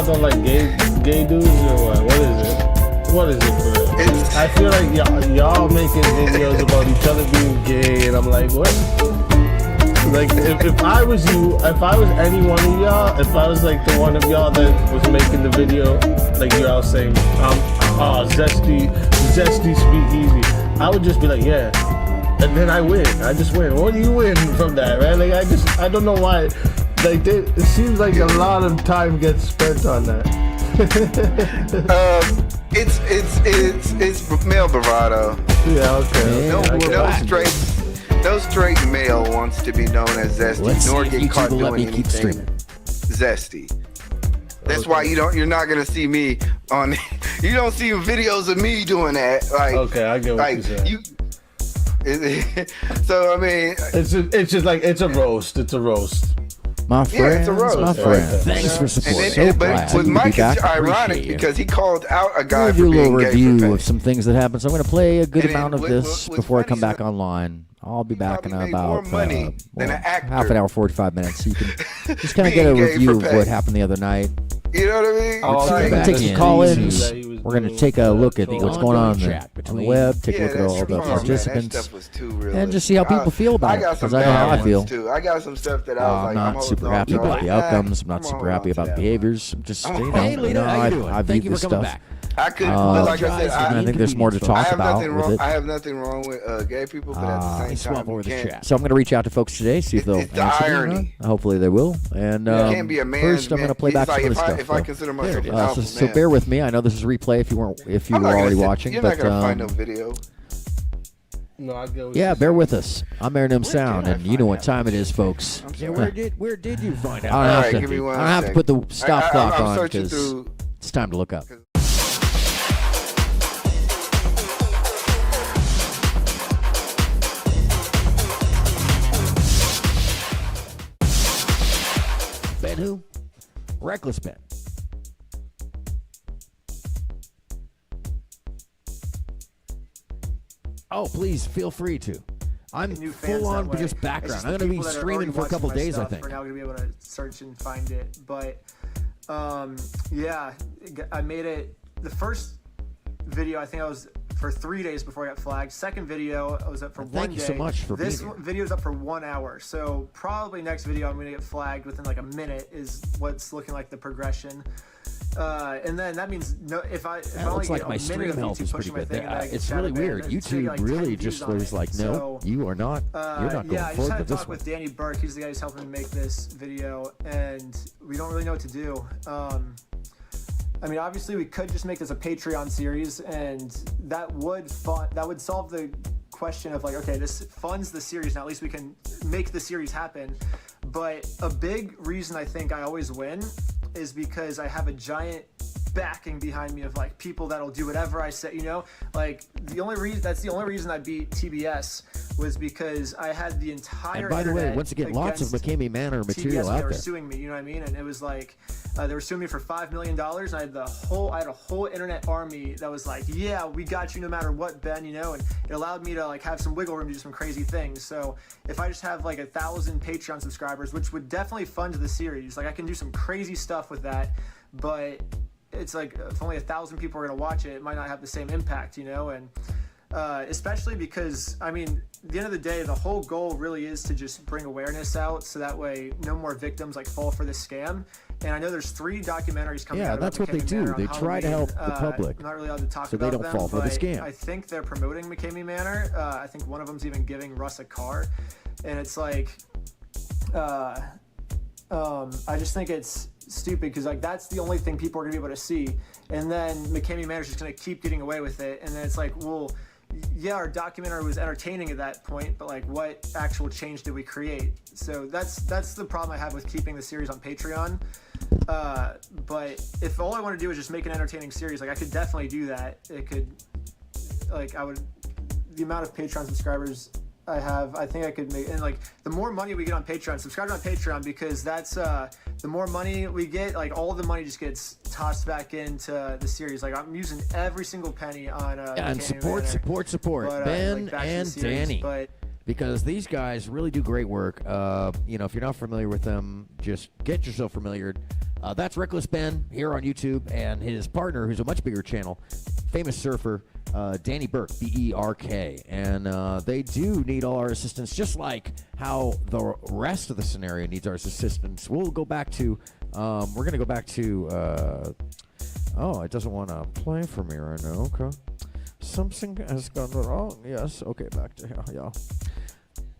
y'all don't like gay dudes or what? What is it? What is it for real? I feel like y'all making videos about each other being gay, and I'm like, what? Like, if I was you, if I was any one of y'all, if I was like the one of y'all that was making the video, like you all saying, zesty speakeasy, I would just be like, yeah. And then I win. I just win. What do you win from that, right? Like, I don't know why. Like, it seems like a lot of time gets spent on that. It's male bravado. Yeah, okay. No straight male wants to be known as zesty, nor get caught doing anything zesty. That's why you're not gonna see me on. You don't see videos of me doing that. Like, okay, I get what you're saying. So I mean, it's just like it's a roast. It's a roast. My friend, yeah, it's a roast. My friend. Thanks for support. But with Mike, it's ironic because he called out a guy for being gay. Do a little review of some things that happened. So I'm going to play a good amount of this before I come back online. I'll be back in about half an hour, 45 minutes. So you can just kind of get a review of what happened the other night. You know what I mean? We're going to take some call-ins. We're going to take a look at what's going on on the web, take a look at all the participants, and just see how people feel about it. Because I know how I feel. I got some stuff that I'm not super happy about the outcomes. I'm not super happy about the behaviors. I'm just, I view this stuff. I could, like I said, I think there's more to talk about with it. I have nothing wrong with gay people, but at the same time, you can't. So I'm going to reach out to folks today, see if they'll answer me. Hopefully they will. And first, I'm going to play back some of this stuff. If I consider myself an alpha man. So bear with me. I know this is replay if you were already watching. You're not going to find no video. No, I get what yeah, bear with us. I'm AronMSound, and you know what time it is, folks. Yeah, where did you find out? I don't have to put the stop clock on because it's time to look up. Ben who? Reckless Ben. Oh, please feel free to. I'm full on just background. I'm going to be streaming for a couple days, I think. We're now going to be able to search and find it. But yeah, I made it. The first video, I think I was for 3 days before I got flagged. Second video, I was up for 1 day. Thank you so much for being here. This video's up for 1 hour. So probably next video I'm going to get flagged within like a minute is what's looking like the progression. And then that means if I looks like my stream health is pretty good. It's really weird. YouTube really just was like, no, you are not. You're not going forward with this one. Yeah, I just had to talk with Danny Burke. He's the guy who's helping me make this video, and we don't really know what to do. I mean, obviously, we could just make this a Patreon series, and that would solve the question of like, okay, this funds the series. Now, at least we can make the series happen. But a big reason I think I always win is because I have a giant backing behind me of like people that'll do whatever I say, you know? Like that's the only reason I beat TBS was because I had the entire And by the way, once again, lots of McKamey Manor material out there. They were suing me, you know what I mean? And it was like, they were suing me for $5 million. And I had a whole internet army that was like, yeah, we got you no matter what, Ben, you know? And it allowed me to like have some wiggle room to do some crazy things. So if I just have like 1,000 Patreon subscribers, which would definitely fund the series, like I can do some crazy stuff with that, but it's like if only 1,000 people are going to watch it might not have the same impact, you know? And especially because, I mean, at the end of the day, the whole goal really is to just bring awareness out so that way no more victims like fall for this scam. And I know there's 3 documentaries coming out. Yeah, that's what they do. They try to help the public. I'm not really allowed to talk so about they don't fall for the scam. I think they're promoting McKamey Manor. I think one of them's even giving Russ a car. And it's like, I just think it's stupid because like that's the only thing people are gonna be able to see, and then McKamey Manor's just gonna keep getting away with it, and then it's like, well, yeah, our documentary was entertaining at that point, but like what actual change did we create? So that's the problem I have with keeping the series on Patreon. But if all I want to do is just make an entertaining series, like I could definitely do that. It could, like the amount of Patreon subscribers I have, I think I could make, and like the more money we get on Patreon, subscribe on Patreon, because that's the more money we get, like all the money just gets tossed back into the series. Like I'm using every single penny on and support but, Ben and Danny, because these guys really do great work. You know, if you're not familiar with them, just get yourself familiar. That's Reckless Ben here on YouTube, and his partner, who's a much bigger channel, famous surfer, Danny Burke, B-E-R-K. And they do need all our assistance, just like how the rest of the scenario needs our assistance. We'll go back to, we're going to go back to, oh, it doesn't want to play for me right now. Okay. Something has gone wrong. Yes. Okay, back to here. Yeah.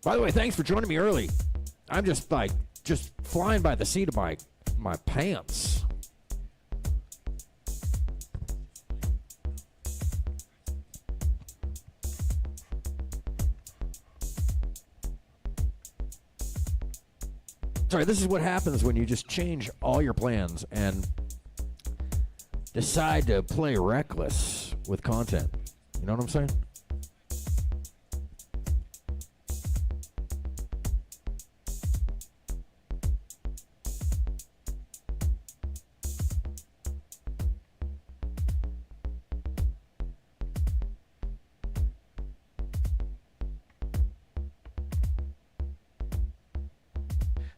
By the way, thanks for joining me early. I'm just flying by the seat of my pants. Sorry, this is what happens when you just change all your plans and decide to play reckless with content. You know what I'm saying?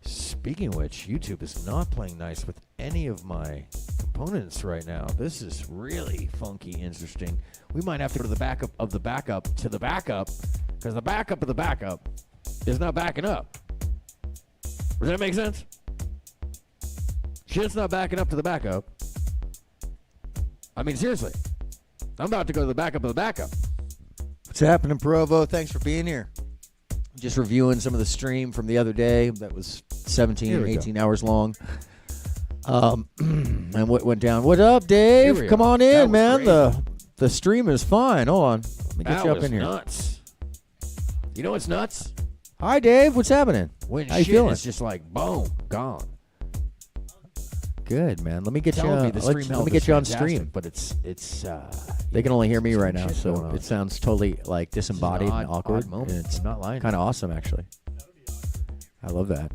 Speaking of which, YouTube is not playing nice with any of my components right now. This is really funky, interesting. We might have to go to the backup of the backup to the backup, because the backup of the backup is not backing up. Does that make sense? Shit's not backing up to the backup. I mean, seriously. I'm about to go to the backup of the backup. What's happening, Provo? Thanks for being here. Just reviewing some of the stream from the other day that was 17, 18 hours long. And what went down? What up, Dave? Come on in, man. The stream is fine. Hold on. Let me get you up in here. Nuts. You know what's nuts? Hi, Dave. What's happening? When how you feeling? It's just like boom, gone. Good, man. Let me get you. Let me get you on stream. But it's. They can only hear me right now, so it sounds totally like disembodied and awkward. And it's not lying. Kind of awesome, actually. I love that.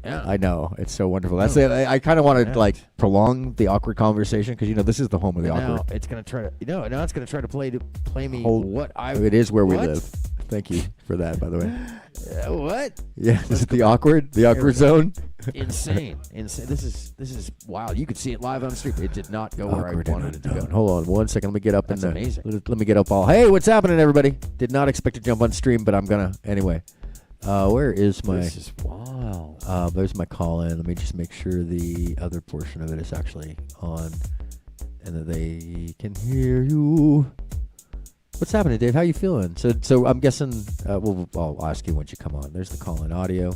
Yeah, I know. It's so wonderful. That's it. I kind of want to like prolong the awkward conversation because this is the home of the awkward. It's gonna try to now it's gonna try to play me what I. It is where we live. Thank you for that, by the way. What? Yeah, this is the awkward zone. Insane. This is wild. You could see it live on stream. It did not go where I wanted it to go. Hold on 1 second. Let me get up. That's amazing. Let me get up all. Hey, what's happening, everybody? Did not expect to jump on stream, but I'm gonna anyway. Where is my? This is wild. There's my call in. Let me just make sure the other portion of it is actually on, and that they can hear you. What's happening, Dave? How you feeling? So I'm guessing. I'll ask you once you come on. There's the call in audio.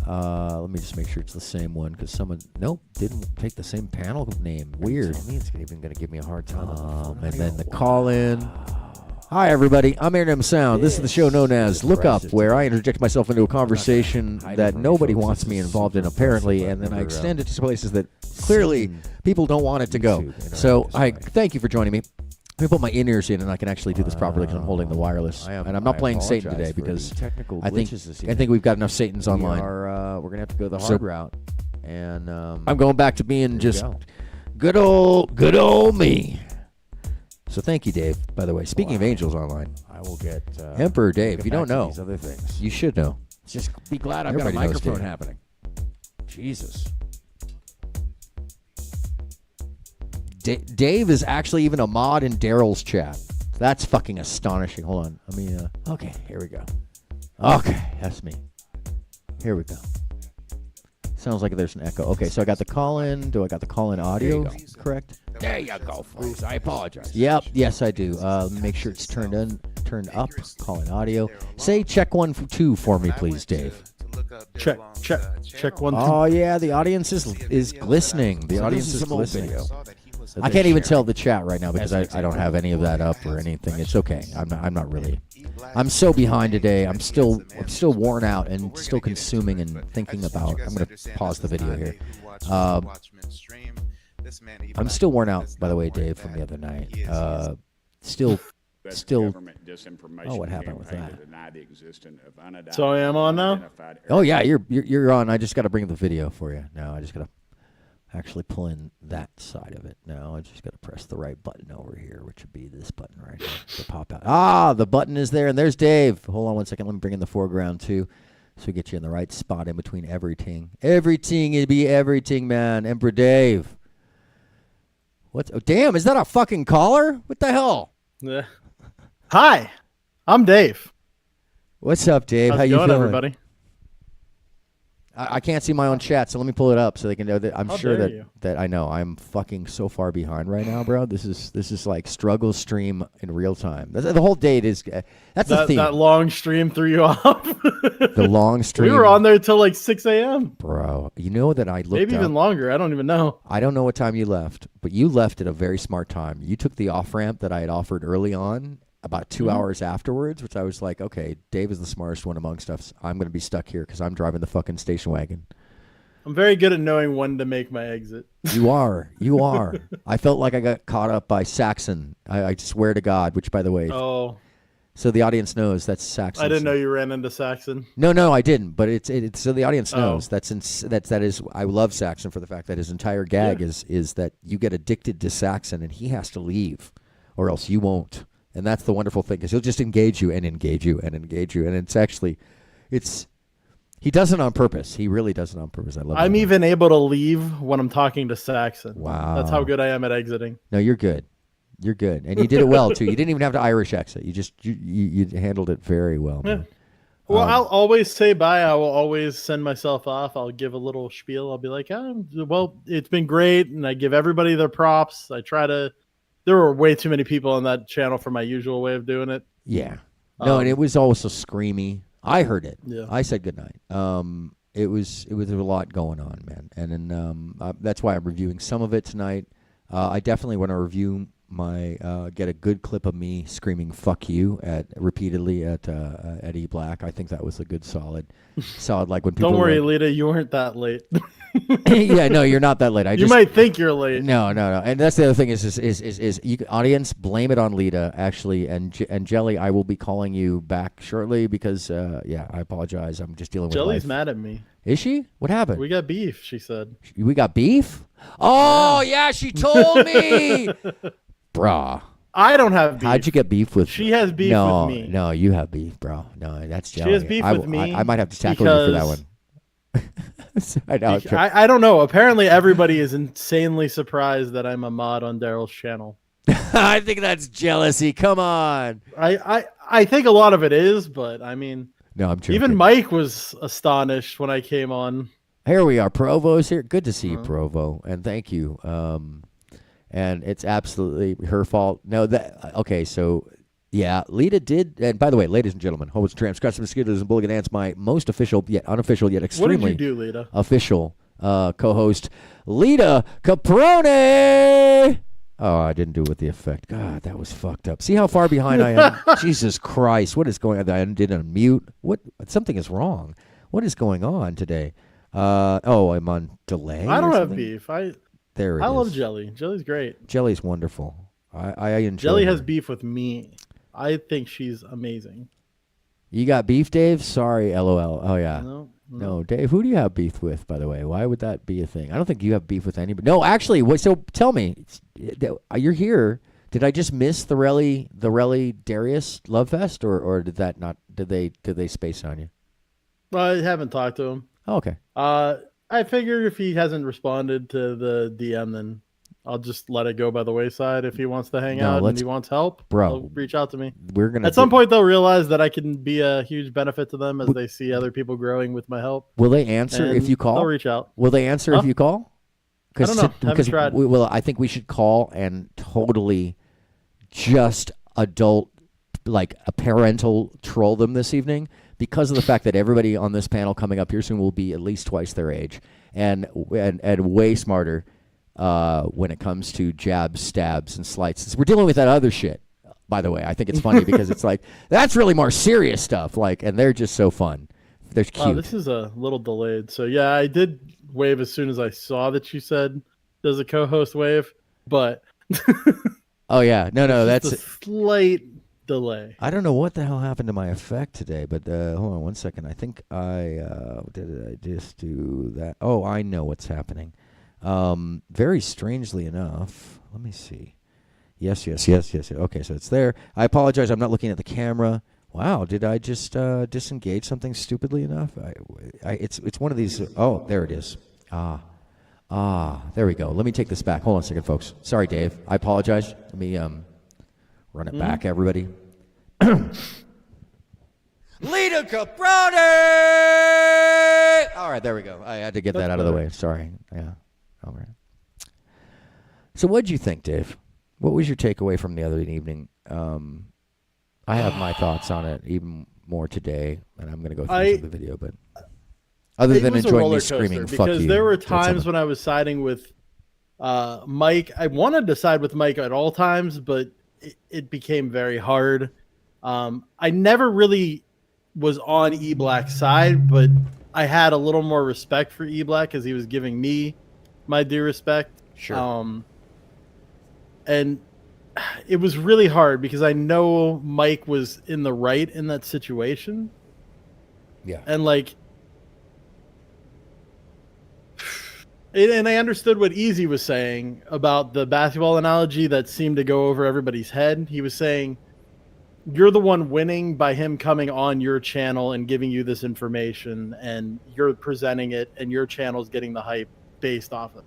Let me just make sure it's the same one because someone didn't take the same panel name. Weird. It's even gonna give me a hard time. And then the call in. Hi, everybody. I'm AronMSound. This is the show known as Lookup, where I interject myself into a conversation that nobody wants me involved in, apparently, and then I extend it to places that clearly people don't want it to go. So I thank you for joining me. Let me put my in-ears in, and I can actually do this properly because I'm holding the wireless. And I'm not playing Satan today because I think we've got enough Satans online. We're going to have to go the hard route. And I'm going back to being just good old me. So thank you, Dave, by the way. Speaking of angels online, I will get Emperor Dave. If you don't know, other things. You should know. Just be glad I've got a microphone happening. Jesus. Dave is actually even a mod in Daryl's chat. That's fucking astonishing. Hold on. Let me, okay, here we go. Okay, that's me. Here we go. Sounds like there's an echo. Okay, so I got the call-in. Do I got the call-in audio correct? There you go, folks. I apologize. Yep, yes, I do. Let me make sure it's turned up. Call-in audio. Say check 1 2 for me, please, Dave. Check 1 2. Oh, yeah, the audience is glistening. The audience is glistening. I can't even tell the chat right now because I don't have any of that up or anything. It's okay. I'm not really. I'm so behind today. I'm still worn out and still consuming and thinking about. I'm going to pause the video here. I'm still worn out, by the way, Dave, from the other night. Still. Oh, what happened with that? So I am on now? Oh yeah, you're on. I just got to bring the video for you. Now I just got to actually pull in that side of it. Now I just got to press the right button over here, which would be this button right here to pop out. Ah, the button is there, and there's Dave. Hold on 1 second. Let me bring in the foreground too. So we get you in the right spot in between everything. Everything, it'd be everything, man. Emperor Dave. What's? Oh, damn, is that a fucking caller? What the hell? Yeah. Hi, I'm Dave. What's up, Dave? How's How it you going, feeling? everybody? I can't see my own chat, so let me pull it up so they can know that I'm How sure dare that, you. that I know. I'm fucking so far behind right now, bro. This is like struggle stream in real time. The whole date is that's the theme. That long stream threw you off. The long stream. We were on there till like 6 a.m. Bro, you know that I looked Maybe even up. longer. I don't even know. I don't know what time you left, but you left at a very smart time. You took the off-ramp that I had offered early on, about 2 hours afterwards, which I was like, okay, Dave is the smartest one amongst us. I'm going to be stuck here because I'm driving the fucking station wagon. I'm very good at knowing when to make my exit. You are. You are. I felt like I got caught up by Saxon. I swear to God, which, by the way, Oh, so the audience knows that's Saxon. I didn't know you ran into Saxon. No, I didn't. But it's so the audience knows that is. I love Saxon for the fact that his entire gag is that you get addicted to Saxon and he has to leave, or else you won't. And that's the wonderful thing, because he'll just engage you and engage you and engage you, and it's. He does it on purpose. He really does it on purpose. I love it. I'm even able to leave when I'm talking to Saxon. Wow. That's how good I am at exiting. No, you're good. You're good. And you did it well, too. You didn't even have to Irish exit. You handled it very well, man. Yeah. Well, I'll always say bye. I will always send myself off. I'll give a little spiel. I'll be like, well, it's been great. And I give everybody their props. There were way too many people on that channel for my usual way of doing it. Yeah. No, and it was also screamy. I heard it. Yeah. I said goodnight. It was a lot going on, man. And then that's why I'm reviewing some of it tonight. I definitely want to review get a good clip of me screaming "fuck you" repeatedly at E Black. I think that was a good solid like when people. Don't worry, Lita, you weren't that late. Yeah, no, you're not that late. You might think you're late. No. And that's the other thing is you, audience, blame it on Lita, actually, and Jelly, I will be calling you back shortly because I apologize. I'm just dealing with Jelly's life. mad at me. Is she? What happened? We got beef, she said. We got beef? Oh, yeah, she told me. Bruh. I don't have beef. How'd you get beef with? She has beef with me. No, you have beef, bro. No, that's Jelly. She has beef with me. I might have to tackle you for that one. I know. I don't know. Apparently, everybody is insanely surprised that I'm a mod on Daryl's channel. I think that's jealousy. Come on. I think a lot of it is, but I mean, no, I'm joking. Even Mike was astonished when I came on. Here we are. Provo's here. Good to see you, Provo, and thank you. And it's absolutely her fault. No, okay. So. Yeah, Lita did, and by the way, ladies and gentlemen, hobos, tramps, custom mosquitoes, and bulligan ants, my most official, yet unofficial, yet extremely what did you do, Lita? Official co-host, Lita Caprone. Oh, I didn't do it with the effect. God, that was fucked up. See how far behind I am? Jesus Christ, what is going on? I didn't unmute. What? Something is wrong. What is going on today? I'm on delay. I don't have beef. I love Jelly. Jelly's great. Jelly's wonderful. I enjoy Jelly her. has beef with me. I think she's amazing. You got beef, Dave? Sorry, LOL. Oh, yeah. No, Dave, who do you have beef with, by the way? Why would that be a thing? I don't think you have beef with anybody. No, actually, so tell me. You're here. Did I just miss the Relly Darius Love Fest, or did that not? Did they space on you? I haven't talked to him. Oh, okay. I figure if he hasn't responded to the DM, then I'll just let it go by the wayside. If he wants to hang out and he wants help, he'll reach out to me. At some point, they'll realize that I can be a huge benefit to them as they see other people growing with my help. Will they answer if you call? They'll reach out. Will they answer if you call? I don't know. Haven't tried. I think we should call and totally just adult, like a parental troll them this evening, because of the fact that everybody on this panel coming up here soon will be at least twice their age and way smarter. When it comes to jabs, stabs, and slights. We're dealing with that other shit, by the way. I think it's funny because it's like, that's really more serious stuff. And they're just so fun. They're cute. Oh, this is a little delayed. So, yeah, I did wave as soon as I saw that you said, does a co-host wave? But. Oh, yeah. No, that's a slight delay. I don't know what the hell happened to my effect today, but hold on one second. I think did I just do that? Oh, I know what's happening. Very strangely enough, let me see. Yes. Okay, so it's there. I apologize. I'm not looking at the camera. Wow, did I just disengage something stupidly enough? It's one of these. Oh, there it is. There we go. Let me take this back. Hold on a second, folks. Sorry, Dave. I apologize. Let me run it back, everybody. Lita Caproni! All right, there we go. I had to get that out of the way. Sorry. Yeah. All right. So what'd you think, Dave? What was your takeaway from the other evening? I have my thoughts on it even more today, and I'm going to go through the video, but other than enjoying me screaming, fuck you. Because there were times when I was siding with Mike. I wanted to side with Mike at all times, but it became very hard. I never really was on E-Black's side, but I had a little more respect for E-Black because he was giving me my due respect. Sure. And it was really hard because I know Mike was in the right in that situation. Yeah. And like, and I understood what Easy was saying about the basketball analogy that seemed to go over everybody's head. He was saying, you're the one winning by him coming on your channel and giving you this information, and you're presenting it, and your channel's getting the hype based off of it.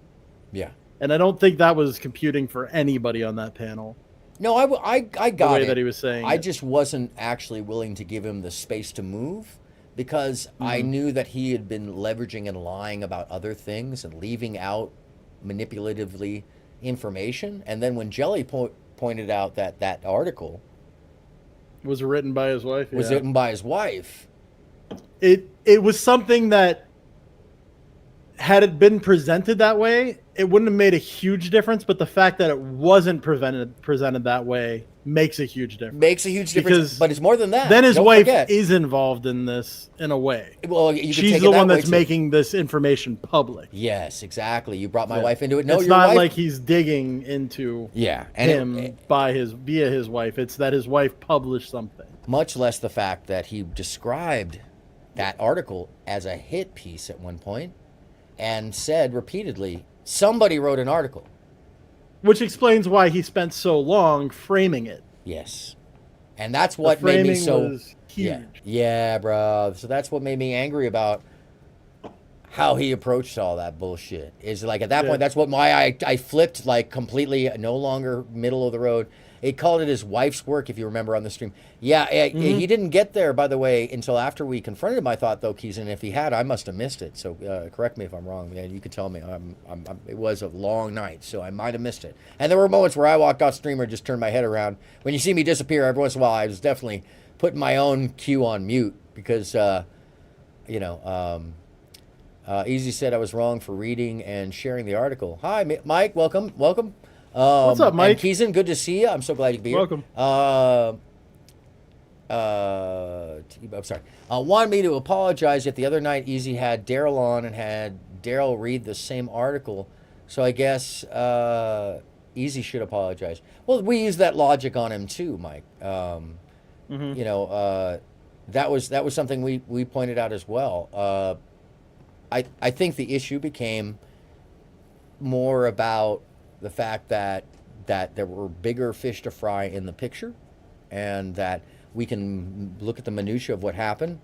Yeah. And I don't think that was computing for anybody on that panel. No, I got the way it. that he was saying I just wasn't actually willing to give him the space to move because I knew that he had been leveraging and lying about other things and leaving out manipulatively information. And then when Jelly pointed out that that article was written by his wife. Was written by his wife. It was something that, had it been presented that way, it wouldn't have made a huge difference. But the fact that it wasn't presented that way makes a huge difference. Makes a huge difference. But it's more than that. Then his wife is involved in this in a way. Well, she's the one that's making this information public. Yes, exactly. You brought my wife into it. No, it's your not wife... like he's digging into him via his wife. It's that his wife published something. Much less the fact that he described that article as a hit piece at one point and said repeatedly, somebody wrote an article. Which explains why he spent so long framing it. Yes. And that's what made me so... was huge. Yeah, bro. So that's what made me angry about how he approached all that bullshit. Is like at that point, that's what I flipped like completely, no longer middle of the road. He called it his wife's work, if you remember on the stream. Yeah, he didn't get there, by the way, until after we confronted him, I thought, though, Keys, and if he had, I must have missed it. So correct me if I'm wrong. Yeah, you could tell me. It was a long night, so I might have missed it. And there were moments where I walked off stream or just turned my head around. When you see me disappear every once in a while, I was definitely putting my own cue on mute because, Easy said I was wrong for reading and sharing the article. Hi, Mike. Welcome. What's up, Mike? And Keeson, good to see you. I'm so glad you could be here. Welcome. I'm sorry. Wanted me to apologize that the other night Easy had Daryl on and had Daryl read the same article. So I guess Easy should apologize. Well, we used that logic on him too, Mike. You know, that was something we pointed out as well. I think the issue became more about the fact that there were bigger fish to fry in the picture, and that we can look at the minutia of what happened,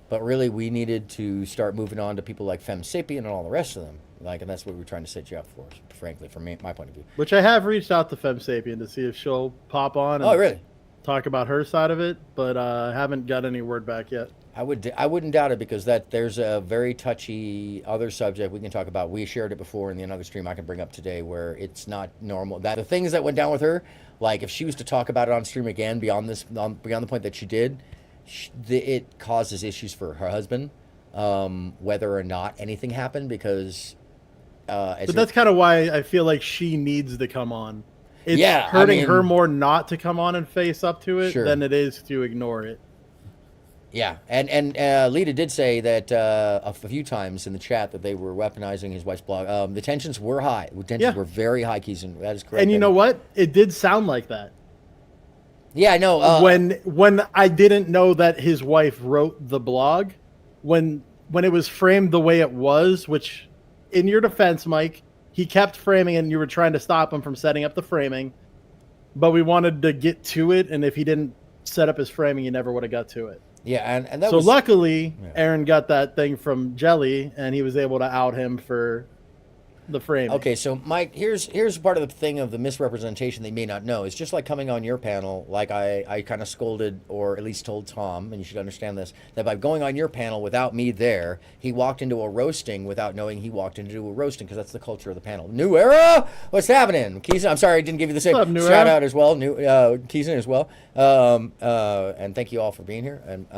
but really we needed to start moving on to people like Fem Sapien and all the rest of them. Like, and that's what we're trying to set you up for, frankly, from my point of view. Which I have reached out to Fem Sapien to see if she'll pop on and talk about her side of it, but I haven't got any word back yet. I wouldn't doubt it, because there's a very touchy other subject we can talk about. We shared it before in another stream I can bring up today, where it's not normal. That the things that went down with her, like if she was to talk about it on stream again beyond the point that she did, it causes issues for her husband, whether or not anything happened, because. But that's kind of why I feel like she needs to come on. It's hurting her more not to come on and face up to it than it is to ignore it. Yeah, and Lita did say that a few times in the chat that they were weaponizing his wife's blog. The tensions were high. The tensions were very high, Keys, and that is correct. And you know what? It did sound like that. Yeah, I know. When I didn't know that his wife wrote the blog, when it was framed the way it was, which, in your defense, Mike, he kept framing it and you were trying to stop him from setting up the framing, but we wanted to get to it, and if he didn't set up his framing, he never would have got to it. Yeah, and that so was... luckily, Aaron got that thing from Jelly, and he was able to out him for the frame. Okay, so Mike, here's part of the thing of the misrepresentation they may not know. It's just like coming on your panel, like I kind of scolded, or at least told Tom, and you should understand this, that by going on your panel without me there, he walked into a roasting without knowing he walked into a roasting, because that's the culture of the panel. New Era? What's happening? Keeson, I'm sorry I didn't give you the same shout out as well. Keeson as well. And thank you all for being here. And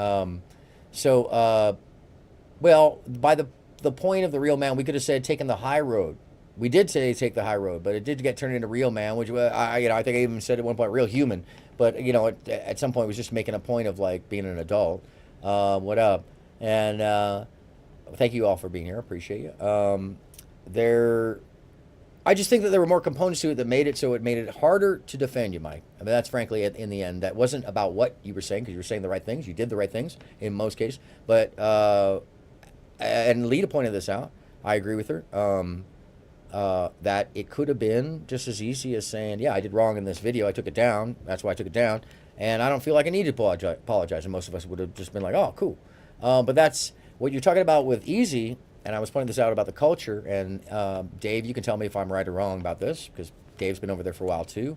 well, by the point of the real man, we could have said taking the high road. We did say take the high road, but it did get turned into real man, which I think I even said at one point real human. But at some point, it was just making a point of like being an adult. What up? And thank you all for being here. Appreciate you. I just think that there were more components to it that made it so it made it harder to defend you, Mike. I mean, that's frankly in the end. That wasn't about what you were saying, because you were saying the right things. You did the right things in most cases. But and Lita pointed this out. I agree with her. That it could have been just as easy as saying, yeah, I did wrong in this video. I took it down. That's why I took it down. And I don't feel like I need to apologize. And most of us would have just been like, oh, cool. But that's what you're talking about with Easy. And I was pointing this out about the culture. And Dave, you can tell me if I'm right or wrong about this, because Dave's been over there for a while too.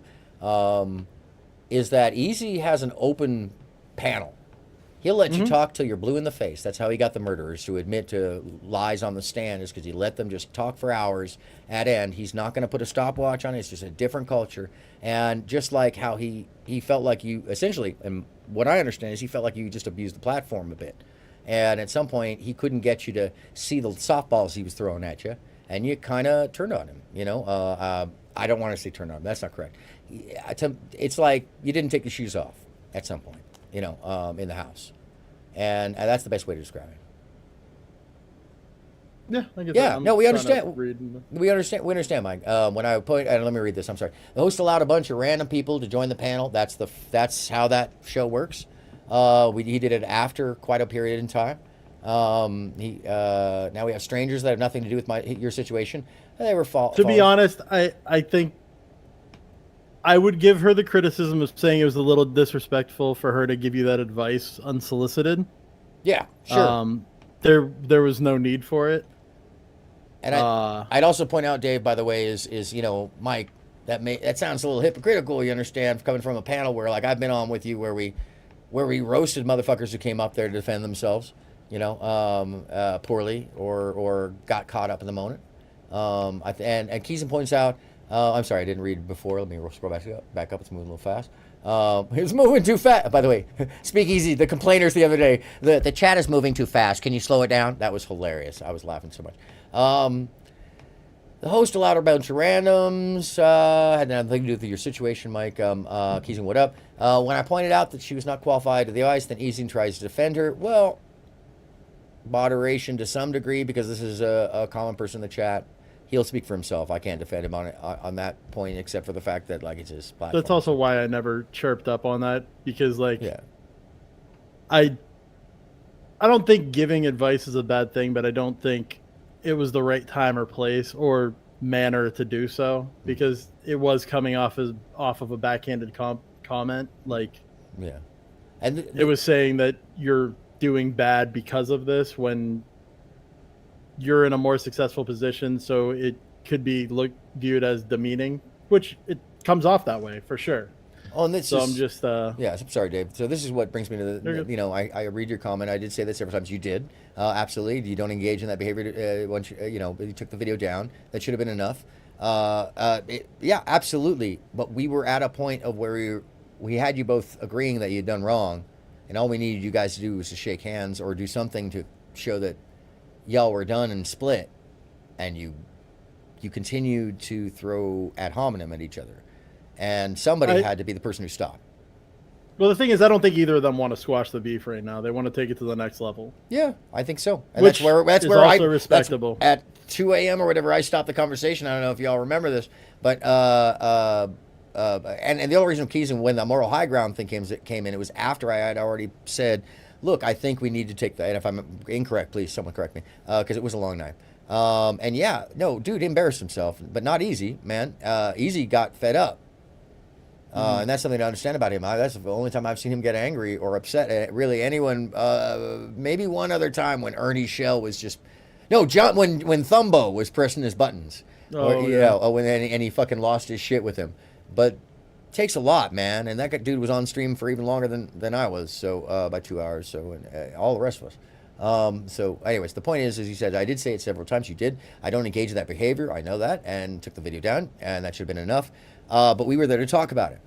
Is that Easy has an open panel. He'll let you talk till you're blue in the face. That's how he got the murderers to admit to lies on the stand, is because he let them just talk for hours at end. He's not going to put a stopwatch on it. It's just a different culture. And just like how he felt like you, essentially, and what I understand is he felt like you just abused the platform a bit. And at some point, he couldn't get you to see the softballs he was throwing at you, and you kind of turned on him, I don't want to say turned on him. That's not correct. It's like you didn't take the shoes off at some point, in the house. And that's the best way to describe it. Yeah, I guess. Yeah, no, we understand. We understand, Mike. When I put, let me read this. I'm sorry. The host allowed a bunch of random people to join the panel. That's how that show works. He did it after quite a period in time. Now we have strangers that have nothing to do with your situation. They were To be honest, I think I would give her the criticism of saying it was a little disrespectful for her to give you that advice unsolicited. Yeah, sure. There was no need for it. And I'd also point out, Dave, by the way, is Mike, that sounds a little hypocritical. You understand, coming from a panel where like I've been on with you, where we roasted motherfuckers who came up there to defend themselves, poorly or got caught up in the moment. And Keeson points out. I'm sorry, I didn't read before. Let me scroll back up. It's moving a little fast. It's moving too fast. By the way, speak easy. The complainers the other day, the chat is moving too fast. Can you slow it down? That was hilarious. I was laughing so much. The host allowed a bunch of randoms. Had nothing to do with your situation, Mike. Keeson, what up? When I pointed out that she was not qualified to the ice, then Easing tries to defend her. Well, moderation to some degree, because this is a common person in the chat. He'll speak for himself. I can't defend him on that point, except for the fact that like it's his platform. That's also why I never chirped up on that, because I don't think giving advice is a bad thing, but I don't think it was the right time or place or manner to do so, because it was coming off of a backhanded comment. And it was saying that you're doing bad because of this when you're in a more successful position, so it could be viewed as demeaning, which it comes off that way for sure. I'm just I'm sorry, Dave. So this is what brings me to I read your comment. I did say this several times. You did absolutely. You don't engage in that behavior once you took the video down. That should have been enough. Absolutely. But we were at a point of where we had you both agreeing that you'd done wrong, and all we needed you guys to do was to shake hands or do something to show that y'all were done and split, and you continued to throw ad hominem at each other, and somebody had to be the person who stopped. Well, the thing is, I don't think either of them want to squash the beef right now. They want to take it to the next level. Yeah, I think so. And that's where also respectable. At 2 a.m. or whatever, I stopped the conversation. I don't know if y'all remember this, but and the only reason Keeson, when the moral high ground thing came in, it was after I had already said, look, I think we need to take that. And if I'm incorrect, please someone correct me, because it was a long night. Dude, he embarrassed himself, but not Easy, man. Easy got fed up. And that's something to understand about him. That's the only time I've seen him get angry or upset. Really, anyone, maybe one other time when Ernie Shell was just, no, John, when Thumbo was pressing his buttons. And he fucking lost his shit with him. But takes a lot, man. And that dude was on stream for even longer than I was, so by 2 hours. So and all the rest of us. So anyways, the point is, as you said, I did say it several times. You did. I don't engage in that behavior. I know that, and took the video down, and that should have been enough. But we were there to talk about it.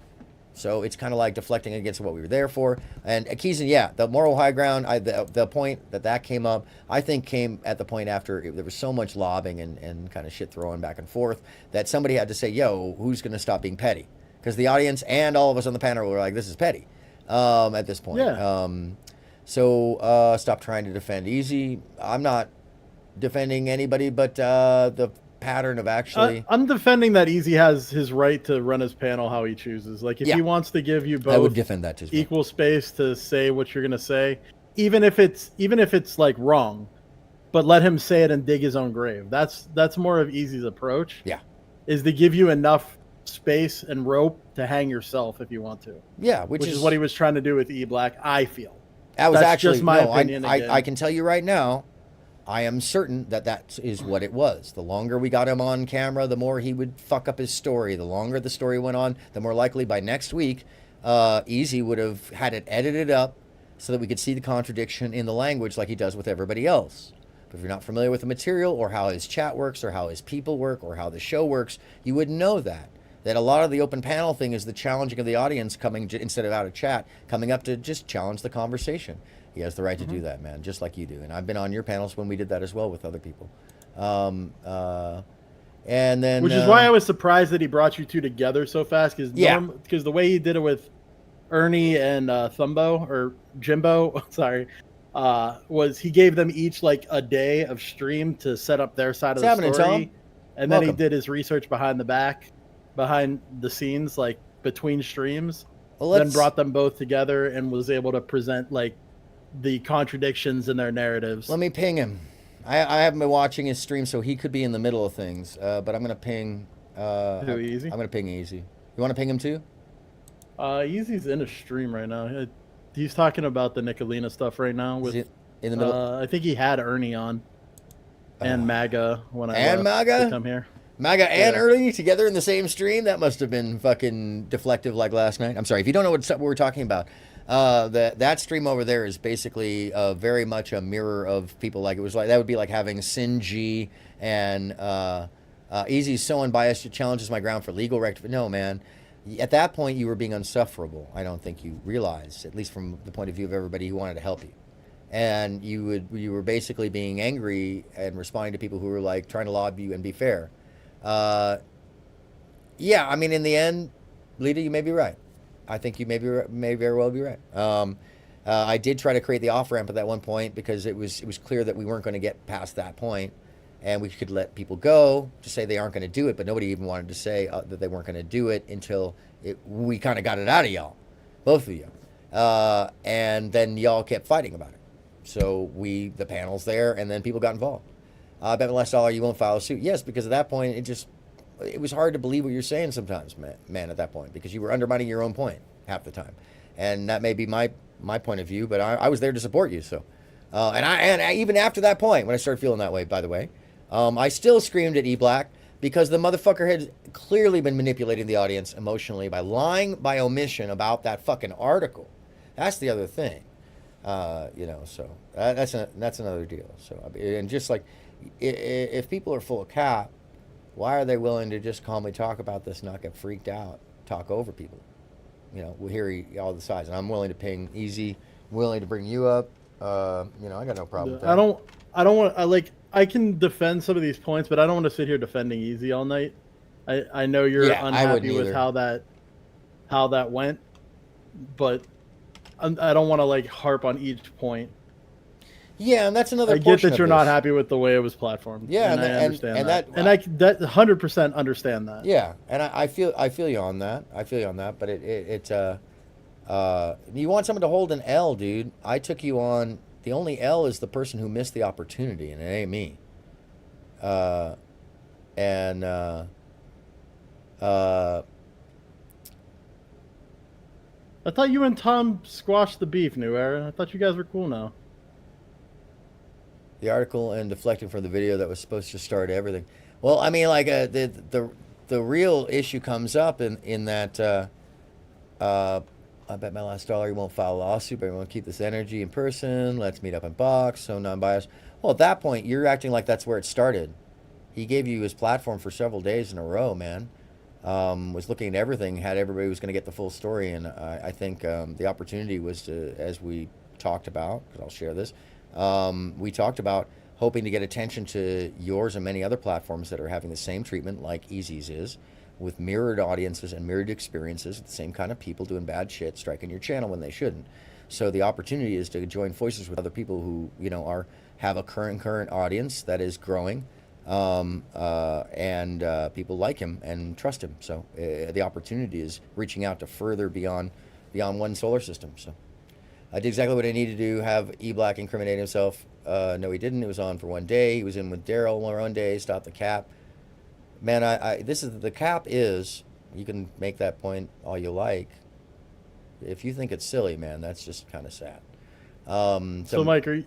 So it's kind of like deflecting against what we were there for. And Keeson, yeah, the moral high ground, the point that came up, I think came at the point after there was so much lobbing and kind of shit throwing back and forth that somebody had to say, yo, who's going to stop being petty? Because the audience and all of us on the panel were like, this is petty at this point. Yeah. So stop trying to defend Easy. I'm not defending anybody, but the pattern of actually... I'm defending that Easy has his right to run his panel how he chooses. Like, if he wants to give you both I would defend that as well. equal space to say what you're going to say, even if it's like wrong, but let him say it and dig his own grave. That's more of Easy's approach. Yeah. Is to give you enough space and rope to hang yourself if you want to. Yeah, which is what he was trying to do with E Black, I feel. That was That's actually just my opinion. I can tell you right now, I am certain that is what it was. The longer we got him on camera, the more he would fuck up his story. The longer the story went on, the more likely by next week, Easy would have had it edited up so that we could see the contradiction in the language like he does with everybody else. But if you're not familiar with the material or how his chat works or how his people work or how the show works, you wouldn't know that. That a lot of the open panel thing is the challenging of the audience coming, instead of out of chat, coming up to just challenge the conversation. He has the right to do that, man, just like you do. And I've been on your panels when we did that as well with other people. And then... Which is why I was surprised that he brought you two together so fast, because the way he did it with Ernie and Thumbo, or Jimbo, sorry, was he gave them each like a day of stream to set up their side of the story. And then he did his research behind the scenes, like between streams, then brought them both together and was able to present like the contradictions in their narratives. Let me ping him. I haven't been watching his stream, so he could be in the middle of things. But I'm going to ping... Easy? I'm going to ping Easy. You want to ping him too? Easy's in a stream right now. He's talking about the Nicolina stuff right now. With, in the middle? I think he had Ernie on. And MAGA when MAGA? to come here. MAGA and Ernie together in the same stream? That must have been fucking deflective like last night. I'm sorry, if you don't know what we're talking about, that stream over there is basically very much a mirror of people. Like, it was like, that would be like having Sin G and Easy's so unbiased, it challenges my ground for legal rectification. No, man. At that point, you were being unsufferable. I don't think you realized, at least from the point of view of everybody who wanted to help you. And you were basically being angry and responding to people who were like trying to lobby you and be fair. Yeah, I mean, in the end, Lita, you may be right. I think you may very well be right. I did try to create the off ramp at that one point because it was clear that we weren't going to get past that point, and we could let people go to say they aren't going to do it, but nobody even wanted to say that they weren't going to do it until we kind of got it out of y'all, both of you, and then y'all kept fighting about it. So the panel's there, and then people got involved. I bet less dollar you won't file a suit. Yes, because at that point it was hard to believe what you're saying sometimes, man, at that point, because you were undermining your own point half the time. And that may be my point of view, but I was there to support you. So, and I even after that point, when I started feeling that way, by the way, I still screamed at E-Black because the motherfucker had clearly been manipulating the audience emotionally by lying by omission about that fucking article. That's the other thing, so that's another deal. So, and just like, if people are full of cap, why are they willing to just calmly talk about this, not get freaked out, talk over people? We'll hear all the sides. And I'm willing to ping Easy, willing to bring you up. I got no problem with that. I can defend some of these points, but I don't want to sit here defending Easy all night. I know you're unhappy with how that went, but I don't want to harp on each point. Yeah, and that's another. I get that you're not happy with the way it was platformed. Yeah, and I understand that. And I 100% understand that. Yeah, and I feel you on that. But you want someone to hold an L, dude. I took you on. The only L is the person who missed the opportunity, and it ain't me. I thought you and Tom squashed the beef, New Era. I thought you guys were cool now. The article and deflecting from the video that was supposed to start everything. Well, I mean, like the real issue comes up in that I bet my last dollar he won't file a lawsuit, but he won't keep this energy in person. Let's meet up in box, so non-biased. Well, at that point, you're acting like that's where it started. He gave you his platform for several days in a row, man. Was looking at everything, had everybody was going to get the full story, and I think the opportunity was to, as we talked about, because I'll share this, we talked about hoping to get attention to yours and many other platforms that are having the same treatment like Easy's is, with mirrored audiences and mirrored experiences, the same kind of people doing bad shit, striking your channel when they shouldn't. So the opportunity is to join forces with other people who, you know, have a current audience that is growing, and people like him and trust him. So the opportunity is reaching out to further beyond one solar system. So I did exactly what I needed to do. Have E-Black incriminate himself. No, he didn't. It was on for one day. He was in with Daryl one day. Stopped the cap. Man, the cap is. You can make that point all you like. If you think it's silly, man, that's just kind of sad. So Mike, are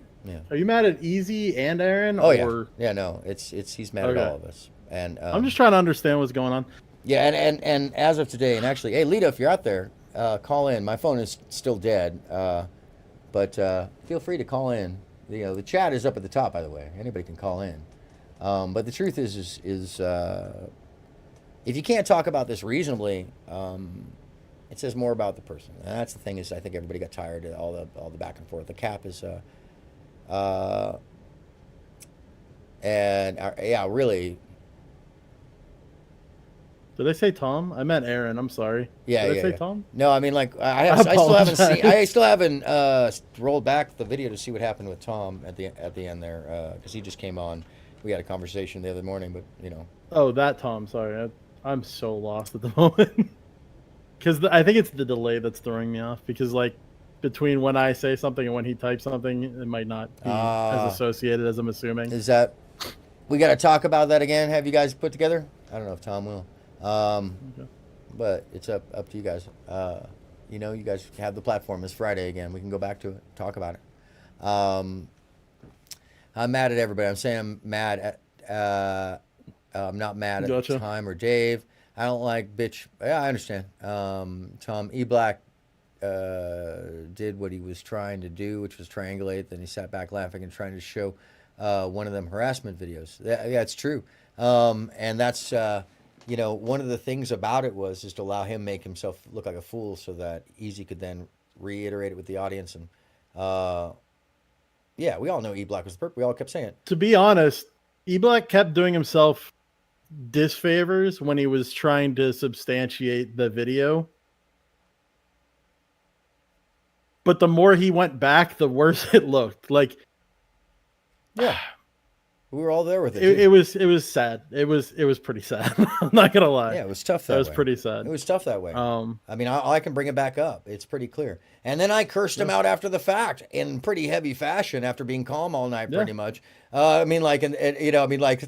you mad at Easy and Aaron? Oh or? Yeah. No, he's mad at all of us. And I'm just trying to understand what's going on. Yeah, and as of today, and actually, hey, Lita, if you're out there, call in. My phone is still dead, but feel free to call in. You know, the chat is up at the top, by the way. Anybody can call in. But the truth is if you can't talk about this reasonably, it says more about the person. And that's the thing is, I think everybody got tired of all the back and forth. The cap is, really. Did I say Tom? I meant Aaron. I'm sorry. Yeah, Did I say Tom? No, I mean, like I still haven't rolled back the video to see what happened with Tom at the end there, because he just came on. We had a conversation the other morning, but you know. Oh, that Tom. Sorry, I'm so lost at the moment. Because I think it's the delay that's throwing me off. Because like between when I say something and when he types something, it might not be as associated as I'm assuming. Is that? We got to talk about that again. Have you guys put together? I don't know if Tom will. Okay. But it's up to you guys. You know, you guys have the platform. It's Friday again. We can go back to it, talk about it. I'm mad at everybody. I'm saying I'm mad at. I'm not mad at Time or Dave. I don't like bitch. Yeah, I understand. Tom E-Black did what he was trying to do, which was triangulate. Then he sat back laughing and trying to show one of them harassment videos. Yeah, it's true. And that's. You know, one of the things about it was just to allow him make himself look like a fool so that Easy could then reiterate it with the audience. And, yeah, we all know E-Black was the perp. We all kept saying it. To be honest, E-Black kept doing himself disfavors when he was trying to substantiate the video. But the more he went back, the worse it looked. Like, yeah. We were all there with it. It was sad. It was pretty sad. I'm not gonna lie. Yeah, it was tough that way. It was pretty sad. It was tough that way. I mean, I can bring it back up. It's pretty clear. And then I cursed him out after the fact in pretty heavy fashion after being calm all night, pretty much. I mean, like, and you know, I mean, like,